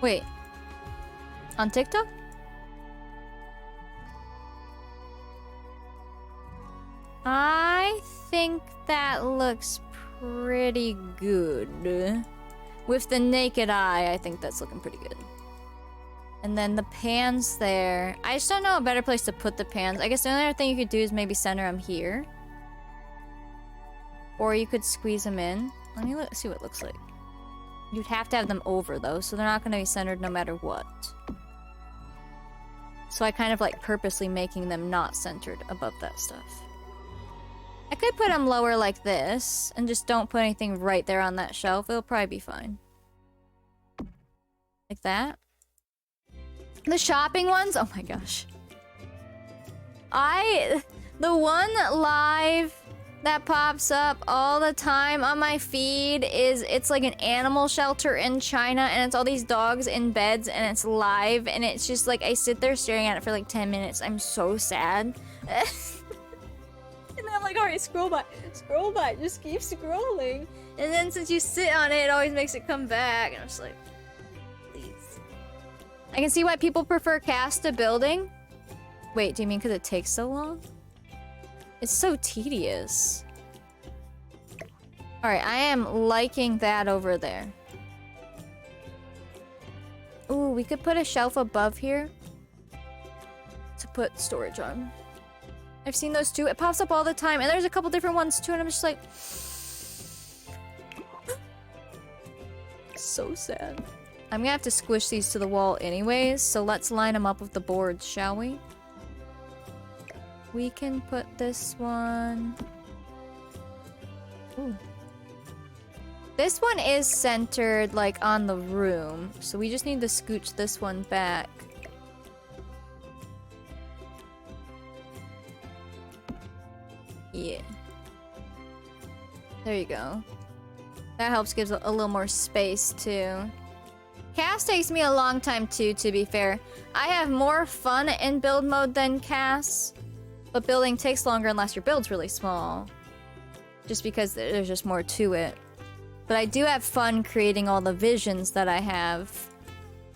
Wait. On TikTok? I think that looks pretty good. With the naked eye, I think that's looking pretty good. And then the pans there. I just don't know a better place to put the pans. I guess the only other thing you could do is maybe center them here. Or you could squeeze them in. Let me see what it looks like. You'd have to have them over though, so they're not going to be centered no matter what. So I kind of like purposely making them not centered above that stuff. I could put them lower like this, and just don't put anything right there on that shelf. It'll probably be fine. Like that. The shopping ones? Oh my gosh. The one live that pops up all the time on my feed is, it's like an animal shelter in China, and it's all these dogs in beds, and it's live, and it's just like, I sit there staring at it for like 10 minutes. I'm so sad. And I'm like, alright, scroll by, just keep scrolling. And then since you sit on it, it always makes it come back, and I'm just like, please. I can see why people prefer cast to building. Wait, do you mean because it takes so long? It's so tedious. Alright, I am liking that over there. Ooh, we could put a shelf above here to put storage on. I've seen those too. It pops up all the time, and there's a couple different ones too, and I'm just like... so sad. I'm gonna have to squish these to the wall anyways, so let's line them up with the boards, shall we? We can put this one... Ooh. This one is centered, like, on the room, so we just need to scooch this one back. Yeah. There you go. That helps gives a little more space, too. Cast takes me a long time, too, to be fair. I have more fun in build mode than cast, but building takes longer unless your build's really small. Just because there's just more to it. But I do have fun creating all the visions that I have.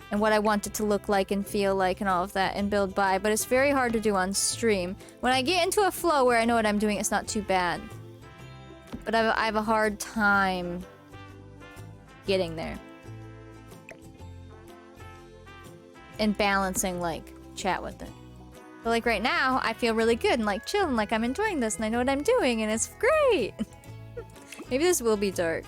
And what I want it to look like and feel like and all of that and build by. But it's very hard to do on stream. When I get into a flow where I know what I'm doing, it's not too bad. But I have a hard time getting there. And balancing, like, chat with it. But, like, right now, I feel really good and, like, chill and, like, I'm enjoying this and I know what I'm doing and it's great! Maybe this will be dark.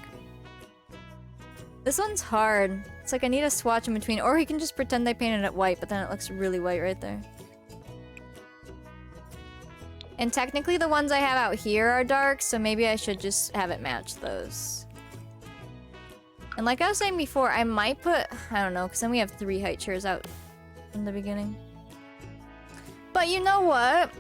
This one's hard. It's like I need a swatch in between, or he can just pretend I painted it white, but then it looks really white right there. And technically the ones I have out here are dark, so maybe I should just have it match those. And like I was saying before, I might put... I don't know, because then we have 3 height chairs out in the beginning. But you know what?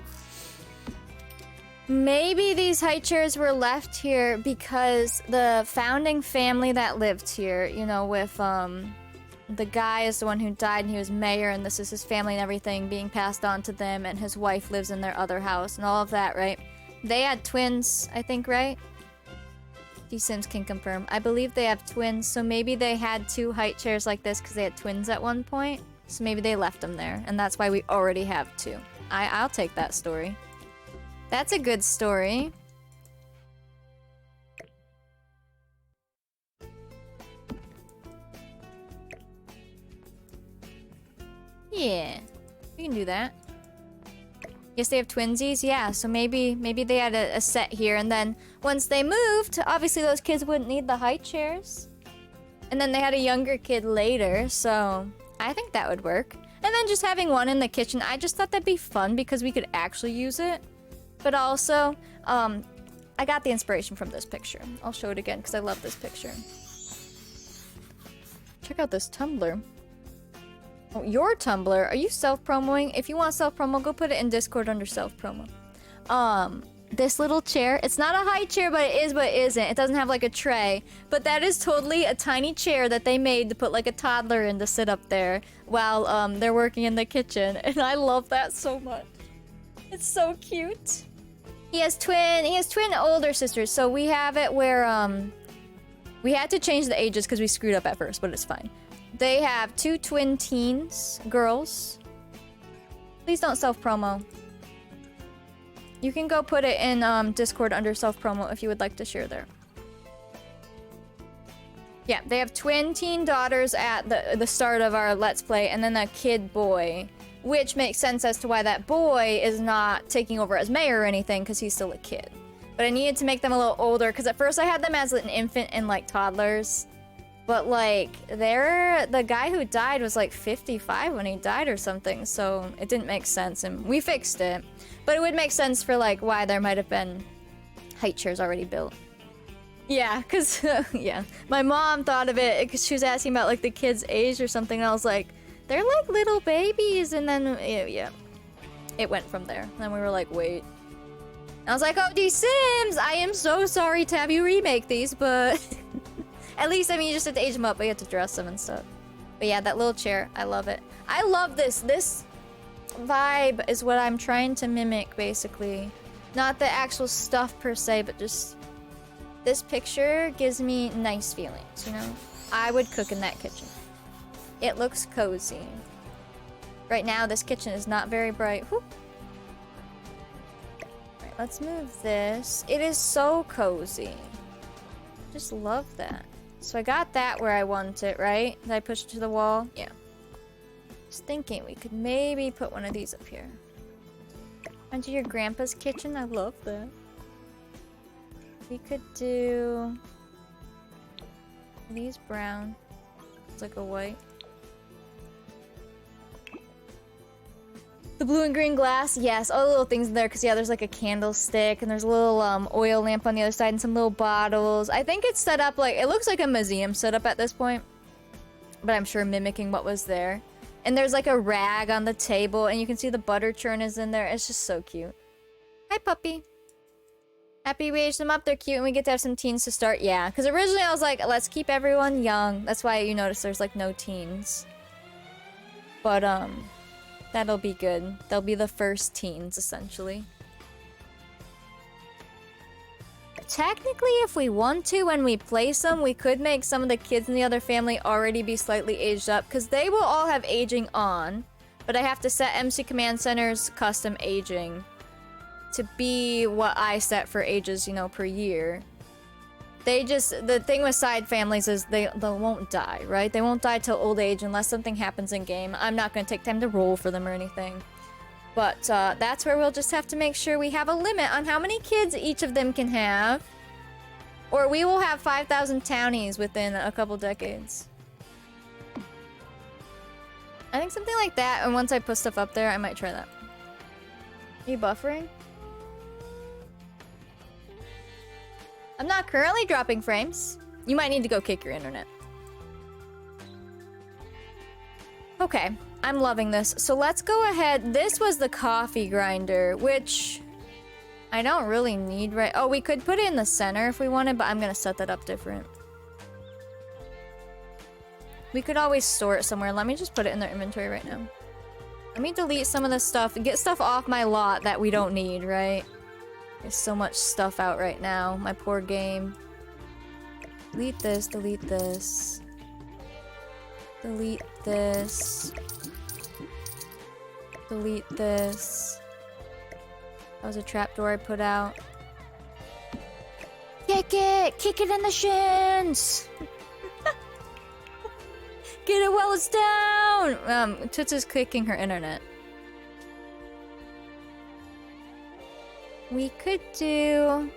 Maybe these high chairs were left here because the founding family that lived here, you know, with, the guy is the one who died and he was mayor and this is his family and everything being passed on to them and his wife lives in their other house and all of that, right? They had twins, I think, right? D-Sims can confirm. I believe they have twins, so maybe they had 2 height chairs like this because they had twins at one point. So maybe they left them there, and that's why we already have 2. I'll take that story. That's a good story. Yeah, we can do that. Yes, they have twinsies. Yeah, so maybe they had a set here, and then once they moved, obviously those kids wouldn't need the high chairs. And then they had a younger kid later, so I think that would work. And then just having one in the kitchen, I just thought that'd be fun because we could actually use it. But also, I got the inspiration from this picture. I'll show it again because I love this picture. Check out this Tumblr. Oh, your Tumblr? Are you self-promoing? If you want self-promo, go put it in Discord under self-promo. This little chair, it's not a high chair, but it is but it isn't. It doesn't have like a tray. But that is totally a tiny chair that they made to put like a toddler in to sit up there while they're working in the kitchen. And I love that so much. It's so cute. He has twin older sisters, so we have it where we had to change the ages because we screwed up at first, but it's fine. They have 2 twin teens, girls. Please don't self-promo. You can go put it in Discord under self-promo if you would like to share there. Yeah, they have twin teen daughters at the start of our Let's Play, and then a kid boy. Which makes sense as to why that boy is not taking over as mayor or anything, because he's still a kid. But I needed to make them a little older, because at first I had them as an infant and, like, toddlers. But, like, the guy who died was, like, 55 when he died or something, so it didn't make sense, and we fixed it. But it would make sense for, like, why there might have been height chairs already built. Yeah, because, yeah. My mom thought of it, because she was asking about, like, the kid's age or something, and I was like, they're like little babies, and then, yeah. It went from there. And then we were like, wait. And I was like, oh, D-Sims, I am so sorry to have you remake these, but... At least, I mean, you just have to age them up, but you have to dress them and stuff. But yeah, that little chair, I love it. I love this. This vibe is what I'm trying to mimic, basically. Not the actual stuff per se, but just... This picture gives me nice feelings, you know? I would cook in that kitchen. It looks cozy. Right now, this kitchen is not very bright. Whoop. Alright, let's move this. It is so cozy. Just love that. So I got that where I want it, right? Did I push it to the wall? Yeah. Just thinking we could maybe put one of these up here. Onto your grandpa's kitchen? I love that. We could do... these brown. It's like a white. The blue and green glass, yes, all the little things in there, because yeah, there's like a candlestick, and there's a little oil lamp on the other side, and some little bottles. I think it's set up like, it looks like a museum setup at this point, but I'm sure mimicking what was there. And there's like a rag on the table, and you can see the butter churn is in there. It's just so cute. Hi, puppy. Happy we aged them up, they're cute, and we get to have some teens to start. Yeah, because originally I was like, let's keep everyone young. That's why you notice there's like no teens. But, that'll be good. They'll be the first teens, essentially. Technically, if we want to, when we place them, we could make some of the kids in the other family already be slightly aged up, because they will all have aging on, but I have to set MC Command Center's custom aging to be what I set for ages, you know, per year. They just, the thing with side families is they won't die, right? They won't die till old age unless something happens in game. I'm not going to take time to roll for them or anything. But that's where we'll just have to make sure we have a limit on how many kids each of them can have. Or we will have 5,000 townies within a couple decades. I think something like that, and once I put stuff up there, I might try that. Are you buffering? I'm not currently dropping frames. You might need to go kick your internet. Okay, I'm loving this. So let's go ahead. This was the coffee grinder, which I don't really need right. Oh, we could put it in the center if we wanted, but I'm gonna set that up different. We could always store it somewhere. Let me just put it in their inventory right now. Let me delete some of this stuff and get stuff off my lot that we don't need, right? There's so much stuff out right now. My poor game. Delete this, delete this. Delete this. Delete this. That was a trapdoor I put out. Kick it! Kick it in the shins! Get it while it's down! Toots is clicking her internet. We could do...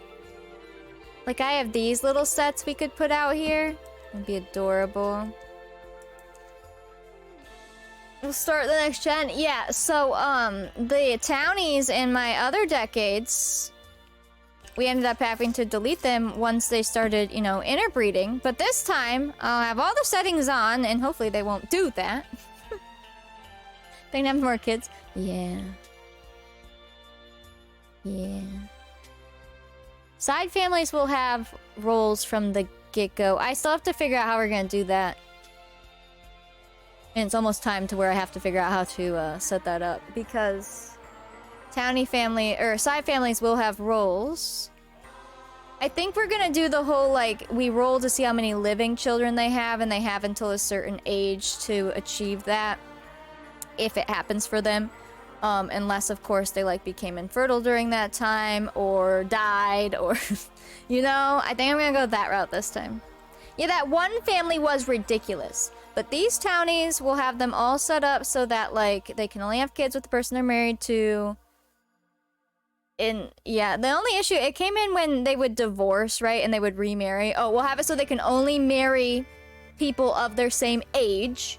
Like, I have these little sets we could put out here. It'd be adorable. We'll start the next gen. Yeah, so, the townies in my other decades, we ended up having to delete them once they started, you know, interbreeding. But this time, I'll have all the settings on, and hopefully they won't do that. They can have more kids. Yeah. Yeah. Side families will have roles from the get-go. I still have to figure out how we're gonna do that. And it's almost time to where I have to figure out how to set that up. Because townie family, or side families will have roles. I think we're gonna do the whole, like, we roll to see how many living children they have, and they have until a certain age to achieve that. If it happens for them. Unless, of course, they, like, became infertile during that time, or died, or, you know? I think I'm gonna go that route this time. Yeah, that one family was ridiculous. But these townies will have them all set up so that, like, they can only have kids with the person they're married to. And, yeah, the only issue, it came in when they would divorce, right? And they would remarry. Oh, we'll have it so they can only marry people of their same age.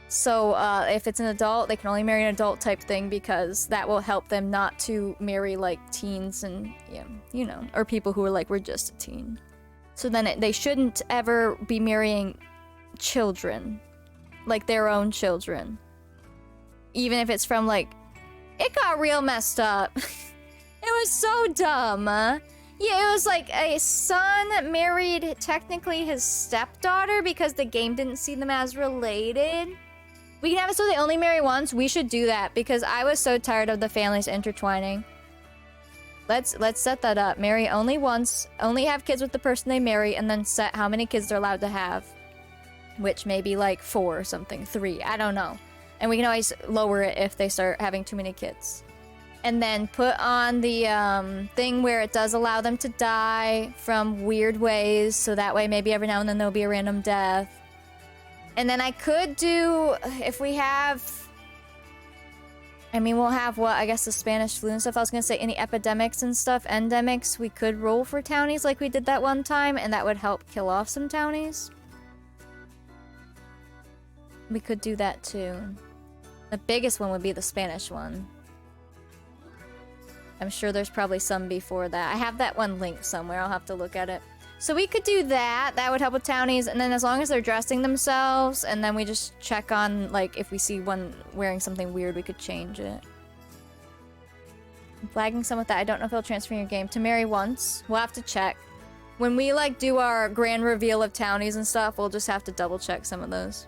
So, if it's an adult, they can only marry an adult type thing, because that will help them not to marry, like, teens and, yeah, you know, or people who are like, we're just a teen. So then they shouldn't ever be marrying children, like their own children. Even if it's from, like, it got real messed up. It was so dumb. Yeah, it was like a son married technically his stepdaughter because the game didn't see them as related. We can have it so they only marry once. We should do that because I was so tired of the families intertwining. Let's set that up. Marry only once, only have kids with the person they marry, and then set how many kids they're allowed to have. Which may be like 4 or something, 3, I don't know. And we can always lower it if they start having too many kids. And then put on the thing where it does allow them to die from weird ways, so that way maybe every now and then there'll be a random death. And then I could do, if we have, I mean, we'll have what, I guess the Spanish flu and stuff. I was gonna say any epidemics and stuff, endemics, we could roll for townies like we did that one time, and that would help kill off some townies. We could do that too. The biggest one would be the Spanish one. I'm sure there's probably some before that. I have that one linked somewhere. I'll have to look at it. So we could do that. That would help with townies. And then as long as they're dressing themselves, and then we just check on, like, if we see one wearing something weird, we could change it. I'm flagging some with that. I don't know if it'll transfer your game. To marry once. We'll have to check. When we, like, do our grand reveal of townies and stuff, we'll just have to double check some of those.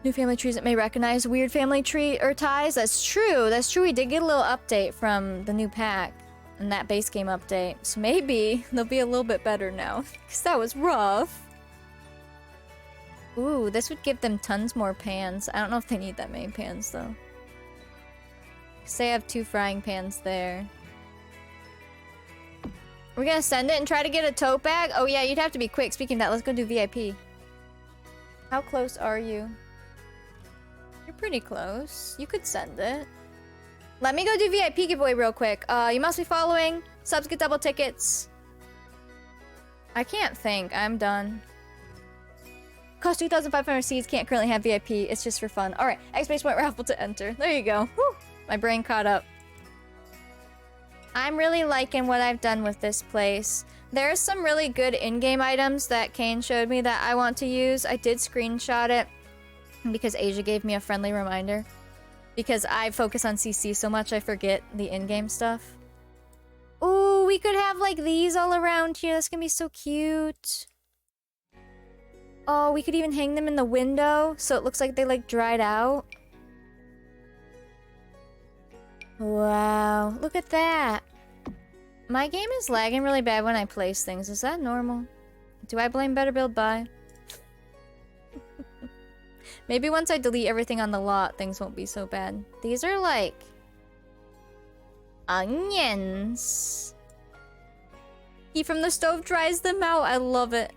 New family trees that may recognize weird family tree or ties. That's true. That's true. We did get a little update from the new pack and that base game update. So maybe they'll be a little bit better now. Because that was rough. Ooh, this would give them tons more pans. I don't know if they need that many pans though. Because they have 2 frying pans there. We're gonna send it and try to get a tote bag? Oh yeah, you'd have to be quick. Speaking of that, let's go do VIP. How close are you? You're pretty close. You could send it. Let me go do VIP giveaway real quick. You must be following. Subs get double tickets. I can't think. I'm done. Cost 2,500 seeds. Can't currently have VIP. It's just for fun. Alright. X-Base point raffle to enter. There you go. Whew. My brain caught up. I'm really liking what I've done with this place. There's some really good in-game items that Kane showed me that I want to use. I did screenshot it because Asia gave me a friendly reminder. Because I focus on CC so much, I forget the in-game stuff. Ooh, we could have like these all around here. That's gonna be so cute. Oh, we could even hang them in the window so it looks like they like dried out. Wow, look at that. My game is lagging really bad when I place things. Is that normal? Do I blame Better Build Buy? Maybe once I delete everything on the lot, things won't be so bad. These are like onions. He from the stove dries them out. I love it.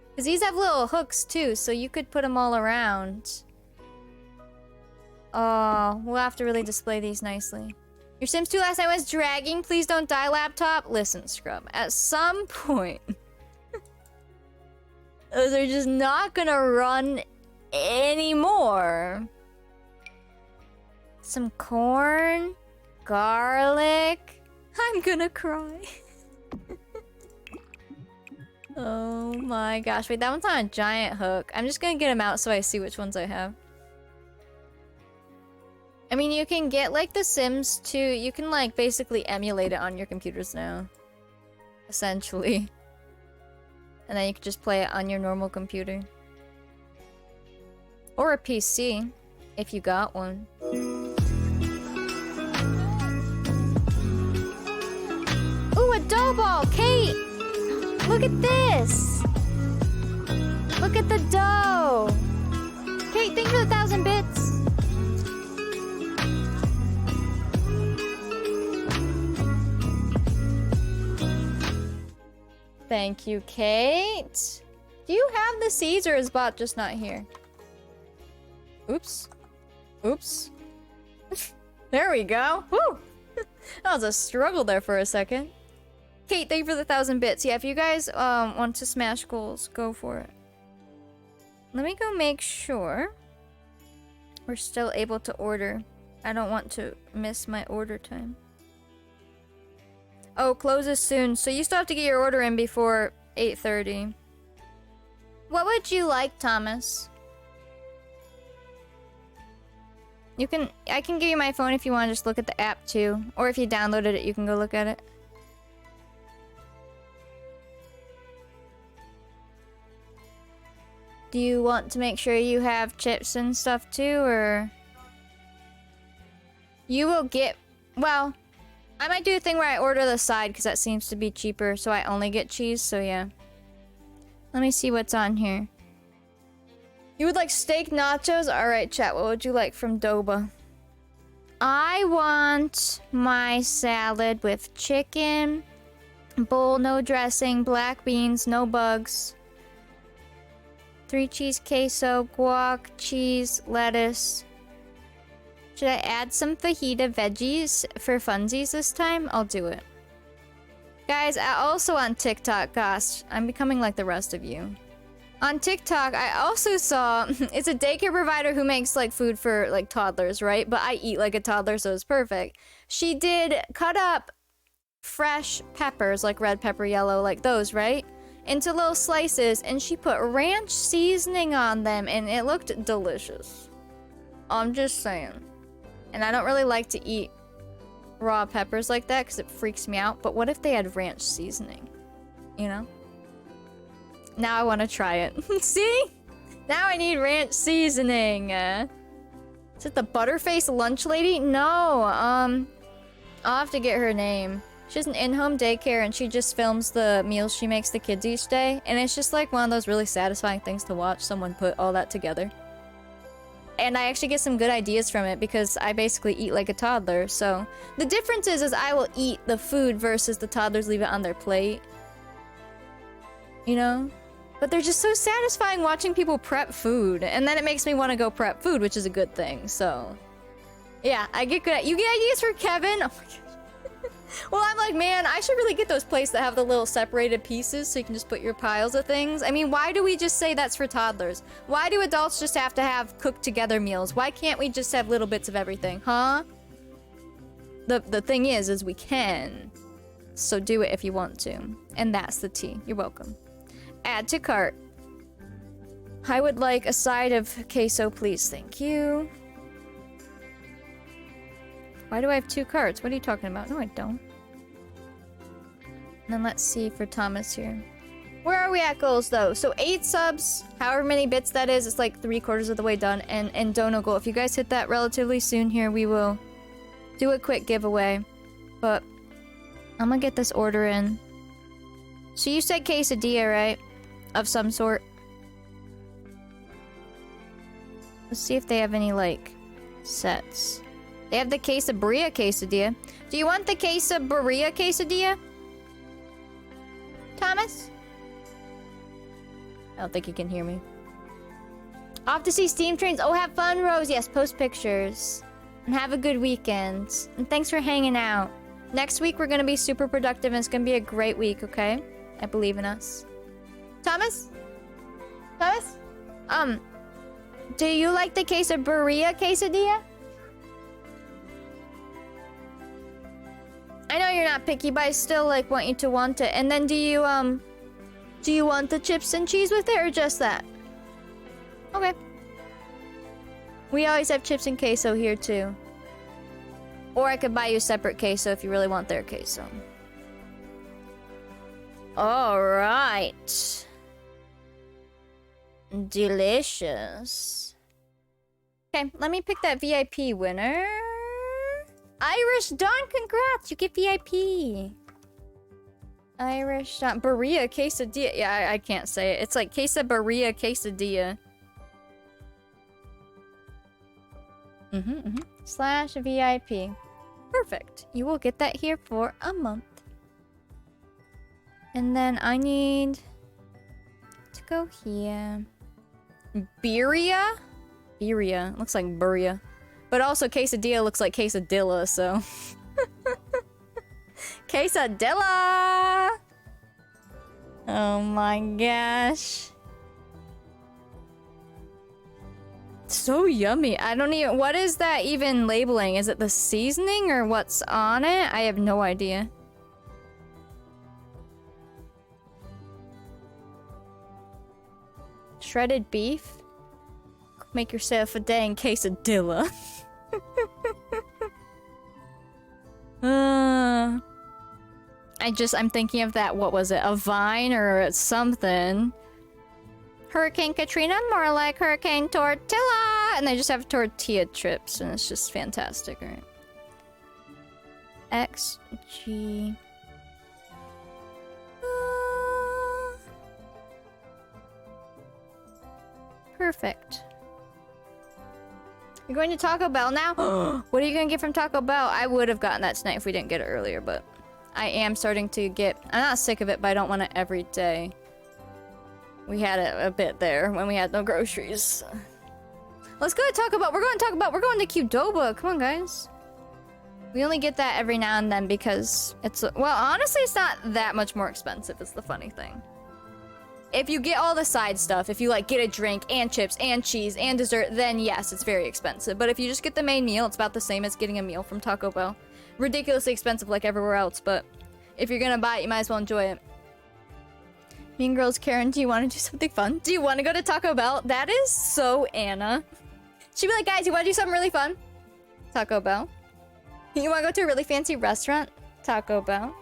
Because these have little hooks too, so you could put them all around. Oh, we'll have to really display these nicely. Your Sims 2 last night was dragging. Please don't die, laptop. Listen, Scrub. At some point, those are just not gonna run anymore. Some corn, garlic. I'm gonna cry. Oh my gosh. Wait, that one's on a giant hook. I'm just gonna get them out so I see which ones I have. I mean, you can get like The Sims 2. You can like basically emulate it on your computers now. Essentially. And then you can just play it on your normal computer. Or a PC, if you got one. Ooh, a dough ball! Kate! Look at this! Look at the dough! Kate, thank you for the 1,000 bits! Thank you, Kate! Do you have the seeds or is bot just not here? Oops. Oops. There we go. Woo! That was a struggle there for a second. Kate, thank you for the 1,000 bits. Yeah, if you guys want to smash goals, go for it. Let me go make sure we're still able to order. I don't want to miss my order time. Oh, closes soon. So you still have to get your order in before 8:30. What would you like, Thomas? I can give you my phone if you want to just look at the app too. Or if you downloaded it, you can go look at it. Do you want to make sure you have chips and stuff too, or? You will get, well, I might do a thing where I order the side because that seems to be cheaper, so I only get cheese, so yeah. Let me see what's on here. You would like steak nachos? Alright, chat, what would you like from Doba? I want my salad with chicken, bowl, no dressing, black beans, no bugs, 3 cheese queso, guac, cheese, lettuce. Should I add some fajita veggies for funsies this time? I'll do it. Guys, also on TikTok, gosh, I'm becoming like the rest of you. On TikTok, I also saw it's a daycare provider who makes like food for like toddlers, right? But I eat like a toddler, so it's perfect. She did cut up fresh peppers, like red pepper, yellow, like those, right? Into little slices, and she put ranch seasoning on them, and it looked delicious. I'm just saying. And I don't really like to eat raw peppers like that because it freaks me out. But what if they had ranch seasoning? You know? Now I want to try it. See? Now I need ranch seasoning. Is it the Butterface lunch lady? No. I'll have to get her name. She has an in-home daycare and she just films the meals she makes the kids each day. And it's just like one of those really satisfying things to watch someone put all that together. And I actually get some good ideas from it because I basically eat like a toddler. So the difference is I will eat the food versus the toddlers leave it on their plate. You know? But they're just so satisfying watching people prep food. And then it makes me want to go prep food, which is a good thing. So yeah, I get good. You get ideas for Kevin? Oh my gosh. Well, I'm like, man, I should really get those plates that have the little separated pieces so you can just put your piles of things. I mean, why do we just say that's for toddlers? Why do adults just have to have cooked together meals? Why can't we just have little bits of everything, huh? The thing is we can. So do it if you want to. And that's the tea. You're welcome. Add to cart. I would like a side of queso, please. Thank you. Why do I have 2 carts? What are you talking about? No, I don't. And then let's see for Thomas here. Where are we at goals, though? So 8 subs, however many bits that is, it's like 3/4 of the way done. And dono goal. If you guys hit that relatively soon here, we will do a quick giveaway. But I'm gonna get this order in. So you said quesadilla, right? Of some sort. Let's see if they have any, like, sets. They have the quesabria quesadilla. Do you want the quesabria quesadilla? Thomas? I don't think he can hear me. Off to see Steam Trains. Oh, have fun, Rose. Yes, post pictures. And have a good weekend. And thanks for hanging out. Next week, we're going to be super productive, and it's going to be a great week, okay? I believe in us. Thomas? Thomas? Do you like the quesabria quesadilla? I know you're not picky, but I still like want you to want it. And then do you want the chips and cheese with it or just that? Okay. We always have chips and queso here too. Or I could buy you separate queso if you really want their queso. All right. Delicious. Okay, let me pick that VIP winner. Irish Dawn, congrats! You get VIP. Irish Dawn. Berea quesadilla. Yeah, I can't say it. It's like quesaberia quesadilla. Slash VIP. Perfect. You will get that here for a month. And then I need to go here. Beria? Beria. Looks like Beria. But also quesadilla looks like quesadilla, so. Quesadilla! Oh my gosh. So yummy. I don't even... What is that even labeling? Is it the seasoning or what's on it? I have no idea. Shredded beef? Make yourself a dang quesadilla. I'm thinking of that, what was it? A vine or something. Hurricane Katrina, more like Hurricane Tortilla! And they just have tortilla chips, and it's just fantastic, right? XG. Perfect. You're going to Taco Bell now? What are you going to get from Taco Bell? I would have gotten that tonight if we didn't get it earlier, but I am starting to get... I'm not sick of it, but I don't want it every day. We had it a bit there when we had no groceries. Let's go to Taco Bell. We're going to Taco Bell. We're going to Qdoba. Come on, guys. We only get that every now and then because it's... Well, honestly, it's not that much more expensive. It's the funny thing. if you get all the side stuff, if you like get a drink and chips and cheese and dessert, then yes, it's very expensive. But if you just get the main meal, it's about the same as getting a meal from Taco Bell. Ridiculously expensive like everywhere else, but if you're gonna buy it, you might as well enjoy it. Mean Girls, Karen, do you want to do something fun? Do you want to go to Taco Bell? That is so Anna. She'd be like, guys, you want to do something really fun? Taco Bell. You want to go to a really fancy restaurant? Taco Bell.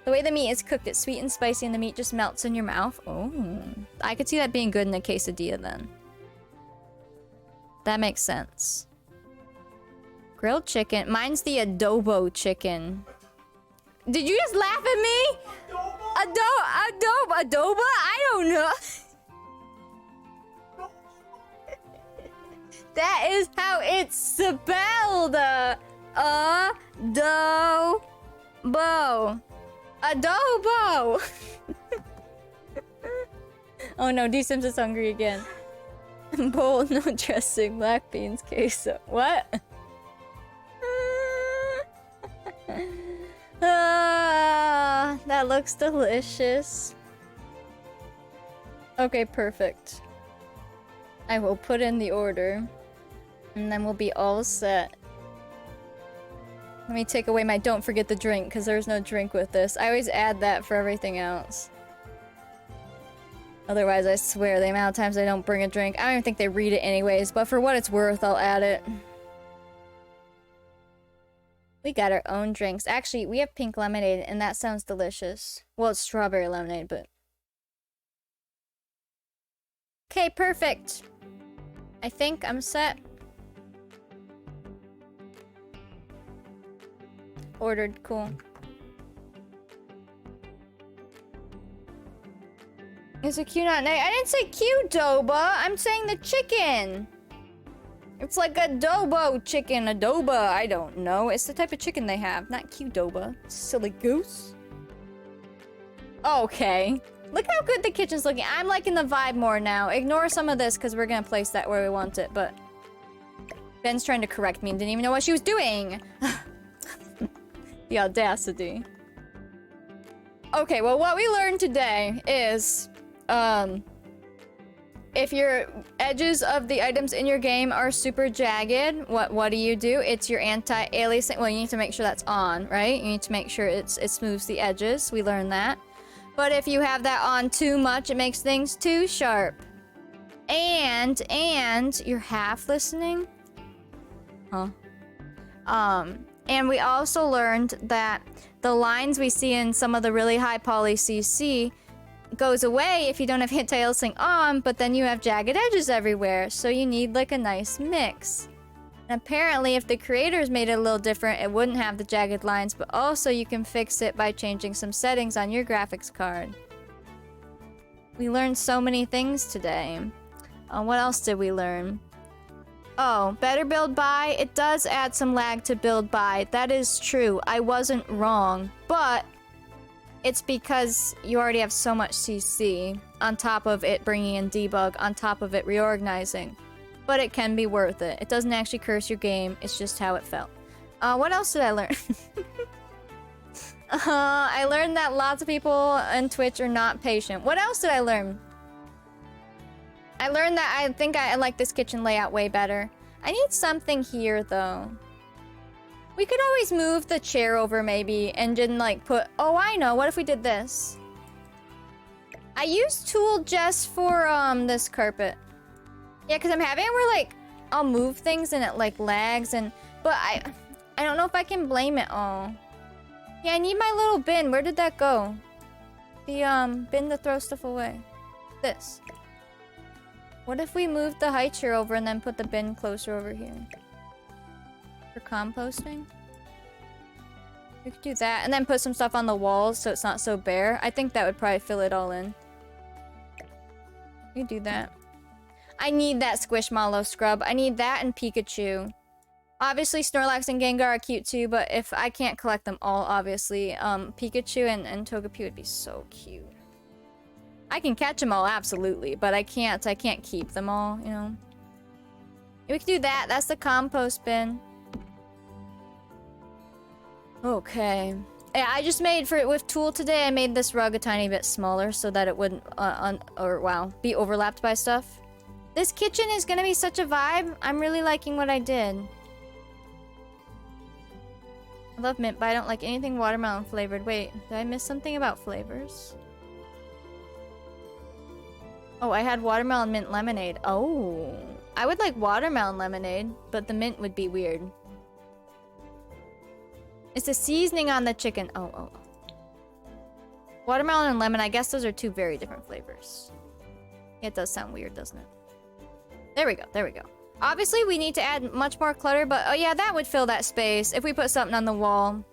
The way the meat is cooked, it's sweet and spicy and the meat just melts in your mouth. Oh, I could see that being good in a quesadilla then. That makes sense. Grilled chicken. Mine's the adobo chicken. Did you just laugh at me? Adobo? I don't know. That is how it's spelled. Adobo. Oh no, D-Sims is hungry again. Bowl, no dressing, black beans, queso. What? That looks delicious. Okay, perfect. I will put in the order. And then we'll be all set. Let me take away my don't forget the drink, because there's no drink with this. I always add that for everything else. Otherwise, I swear, the amount of times I don't bring a drink, I don't even think they read it anyways, but for what it's worth, I'll add it. We got our own drinks. Actually, we have pink lemonade, and that sounds delicious. Well, it's strawberry lemonade, but... Okay, perfect. I think I'm set. Ordered, cool. Is it Q not nice? I didn't say Q-doba. I'm saying the chicken. It's like adobo chicken. Adoba. I don't know. It's the type of chicken they have, not Q-doba. Silly goose. Okay. Look how good the kitchen's looking. I'm liking the vibe more now. Ignore some of this because we're gonna place that where we want it, but... Ben's trying to correct me and didn't even know what she was doing. The audacity. Okay, well, what we learned today is, if your edges of the items in your game are super jagged, what do? It's your anti-aliasing. Well, you need to make sure that's on, right? You need to make sure it smooths the edges. We learned that. But if you have that on too much, it makes things too sharp. And you're half listening? Huh? And we also learned that the lines we see in some of the really high poly CC goes away if you don't have anti-aliasing on, but then you have jagged edges everywhere, so you need like a nice mix. And apparently if the creators made it a little different, it wouldn't have the jagged lines, but also you can fix it by changing some settings on your graphics card. We learned so many things today. What else did we learn? Oh, better build by. It does add some lag to build by. That is true. I wasn't wrong. But it's because you already have so much CC on top of it bringing in debug, on top of it reorganizing. But it can be worth it. It doesn't actually curse your game. It's just how it felt. What else did I learn? I learned that lots of people on Twitch are not patient. What else did I learn? I learned that I think I like this kitchen layout way better. I need something here, though. We could always move the chair over, maybe, and didn't, like, put... Oh, I know. What if we did this? I used Tool just for, this carpet. Yeah, because I'm having it where, like, I'll move things and it, like, lags, and... But I don't know if I can blame it all. Yeah, I need my little bin. Where did that go? The, bin to throw stuff away. This. What if we moved the high chair over and then put the bin closer over here? For composting? We could do that, and then put some stuff on the walls so it's not so bare. I think that would probably fill it all in. We could do that. I need that Squishmallow scrub. I need that and Pikachu. Obviously, Snorlax and Gengar are cute too, but if I can't collect them all, obviously, Pikachu and Togepi would be so cute. I can catch them all, absolutely, but I can't keep them all, you know? We can do that. That's the compost bin. Okay. Yeah, I just made with Tool today. I made this rug a tiny bit smaller so that it wouldn't be overlapped by stuff. This kitchen is gonna be such a vibe. I'm really liking what I did. I love mint, but I don't like anything watermelon flavored. Wait, did I miss something about flavors? Oh, I had watermelon mint lemonade. Oh, I would like watermelon lemonade, but the mint would be weird. It's the seasoning on the chicken. Oh. Watermelon and lemon, I guess those are two very different flavors. It does sound weird, doesn't it? There we go. Obviously, we need to add much more clutter, but oh yeah, that would fill that space. If we put something on the wall,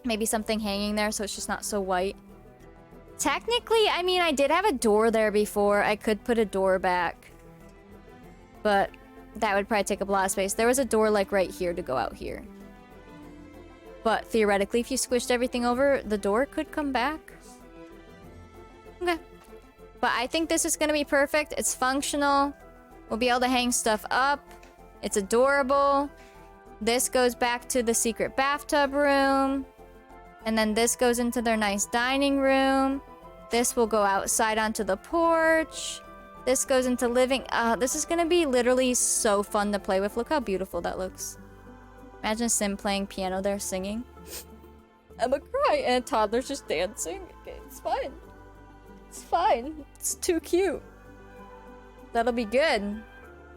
maybe something hanging there so it's just not so white. Technically, I mean, I did have a door there before. I could put a door back, but that would probably take up a lot of space. There was a door like right here to go out here. But theoretically, if you squished everything over, the door could come back. Okay. But I think this is going to be perfect. It's functional. We'll be able to hang stuff up. It's adorable. This goes back to the secret bathtub room. And then this goes into their nice dining room. This will go outside onto the porch. This goes into living. This is going to be literally so fun to play with. Look how beautiful that looks. Imagine Sim playing piano there, singing. I'm a cry, and a toddler's just dancing. Okay, it's fine. It's fine. It's too cute. That'll be good.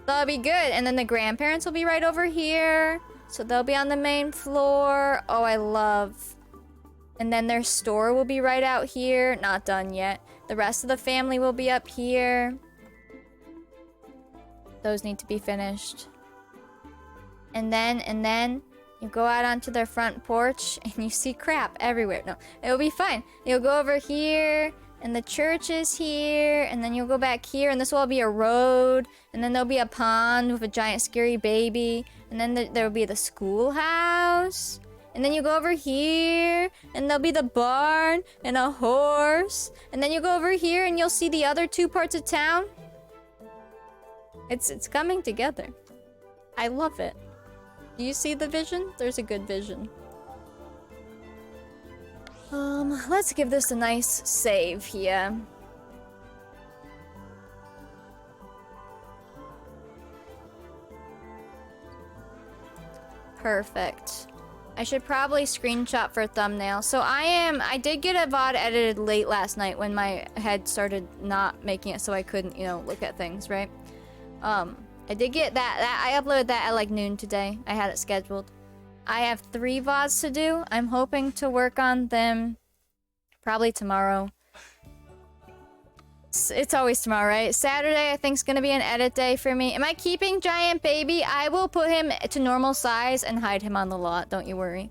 That'll be good. And then the grandparents will be right over here. So they'll be on the main floor. Oh, I love. And then their store will be right out here. Not done yet. The rest of the family will be up here. Those need to be finished. And then you go out onto their front porch and you see crap everywhere. No, it'll be fine. You'll go over here and the church is here, and then you'll go back here and this will all be a road, and then there'll be a pond with a giant scary baby, and then there'll be the schoolhouse, and then you go over here and there'll be the barn and a horse, and then you go over here and you'll see the other two parts of town. It's coming together. I love it. Do you see the vision? There's a good vision. Let's give this a nice save here. Perfect. I should probably screenshot for a thumbnail. So I did get a VOD edited late last night when my head started not making it so I couldn't, look at things, right? I did get that. I uploaded that at like noon today. I had it scheduled. I have 3 VODs to do. I'm hoping to work on them probably tomorrow. It's always tomorrow, right? Saturday, I think, is going to be an edit day for me. Am I keeping Giant Baby? I will put him to normal size and hide him on the lot. Don't you worry.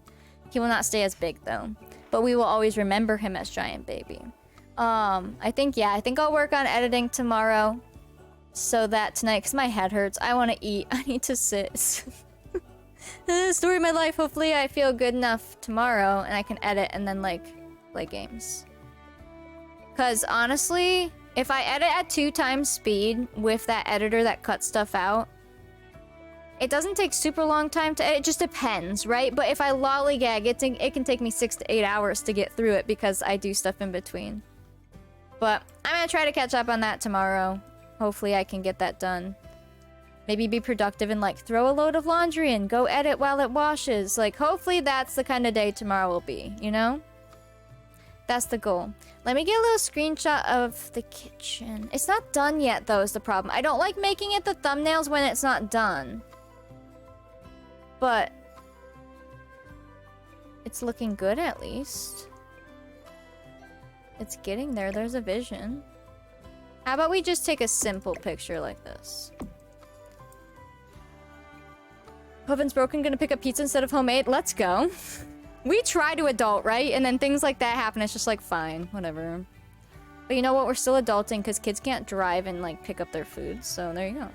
He will not stay as big, though. But we will always remember him as Giant Baby. I think I'll work on editing tomorrow. So that tonight, because my head hurts, I want to eat. I need to sit. Story of my life. Hopefully I feel good enough tomorrow and I can edit and then, like, play games. Because, honestly, if I edit at 2 times speed with that editor that cuts stuff out, it doesn't take super long time to edit. It just depends, right? But if I lollygag, it can take me 6 to 8 hours to get through it because I do stuff in between. But I'm going to try to catch up on that tomorrow. Hopefully I can get that done. Maybe be productive and like throw a load of laundry and go edit while it washes. Like hopefully that's the kind of day tomorrow will be, That's the goal. Let me get a little screenshot of the kitchen. It's not done yet though is the problem. I don't like making it the thumbnails when it's not done. But it's looking good at least. It's getting there. There's a vision. How about we just take a simple picture like this? Oven's broken, gonna pick up pizza instead of homemade. Let's go. We try to adult, right? And then things like that happen. It's just like, fine, whatever. But you know what? We're still adulting because kids can't drive and like pick up their food. So there you go.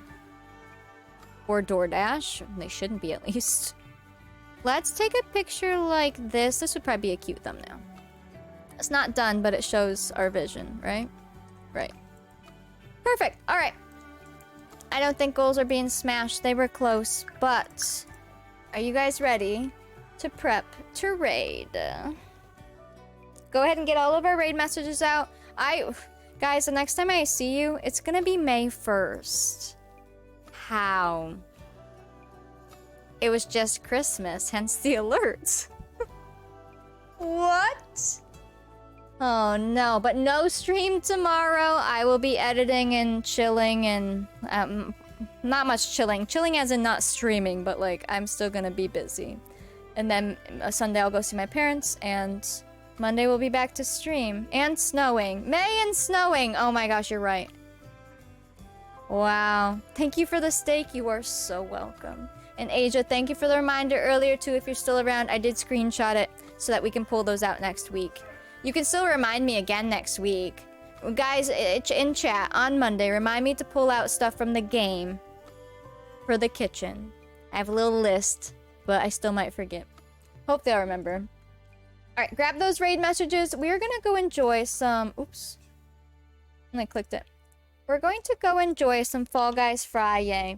Or DoorDash. They shouldn't be, at least. Let's take a picture like this. This would probably be a cute thumbnail. It's not done, but it shows our vision, right? Right. Perfect. All right. I don't think goals are being smashed. They were close, but are you guys ready to prep to raid? go ahead and get all of our raid messages out. Guys, the next time I see you, it's gonna be May 1st. How? It was just Christmas, hence the alerts. What? Oh no, but no stream tomorrow. I will be editing and chilling and not much chilling. Chilling as in not streaming, but like I'm still gonna be busy. And then Sunday I'll go see my parents, and Monday we'll be back to stream. And snowing. May and snowing! Oh my gosh, you're right. Wow. Thank you for the steak. You are so welcome. And Asia, thank you for the reminder earlier too. If you're still around, I did screenshot it so that we can pull those out next week. You can still remind me again next week. Guys, in chat, on Monday, remind me to pull out stuff from the game for the kitchen. I have a little list, but I still might forget. Hope they'll remember. Alright, grab those raid messages. We're gonna go enjoy some... Oops. And I clicked it. We're going to go enjoy some Fall Guys Friday.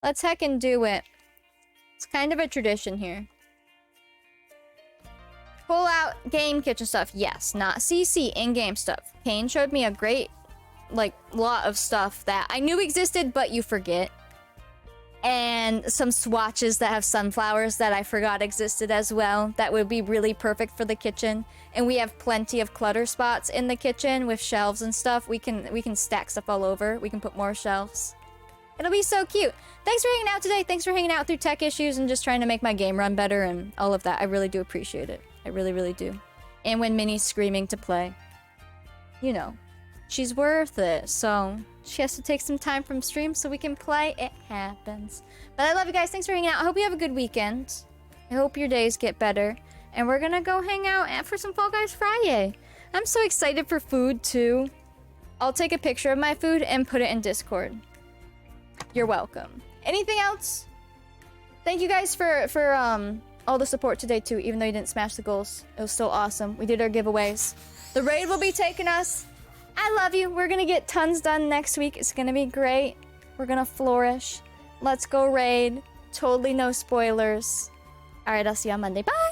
Let's heckin' do it. It's kind of a tradition here. Pull out game kitchen stuff. Yes, not CC, in-game stuff. Kane showed me a great, like, lot of stuff that I knew existed, but you forget. And some swatches that have sunflowers that I forgot existed as well. That would be really perfect for the kitchen. And we have plenty of clutter spots in the kitchen with shelves and stuff. We can stack stuff all over. We can put more shelves. It'll be so cute. Thanks for hanging out today. Thanks for hanging out through tech issues and just trying to make my game run better and all of that. I really do appreciate it. I really, really do. And when Minnie's screaming to play, you know, she's worth it. So she has to take some time from stream so we can play. It happens. But I love you guys. Thanks for hanging out. I hope you have a good weekend. I hope your days get better. And we're gonna go hang out for some Fall Guys Friday. I'm so excited for food too. I'll take a picture of my food and put it in Discord. You're welcome. Anything else? Thank you guys for all the support today too, even though you didn't smash the goals. It was still awesome. We did our giveaways. The raid will be taking us. I love you. We're gonna get tons done next week. It's gonna be great. We're gonna flourish. Let's go raid. Totally no spoilers. Alright, I'll see you on Monday. Bye!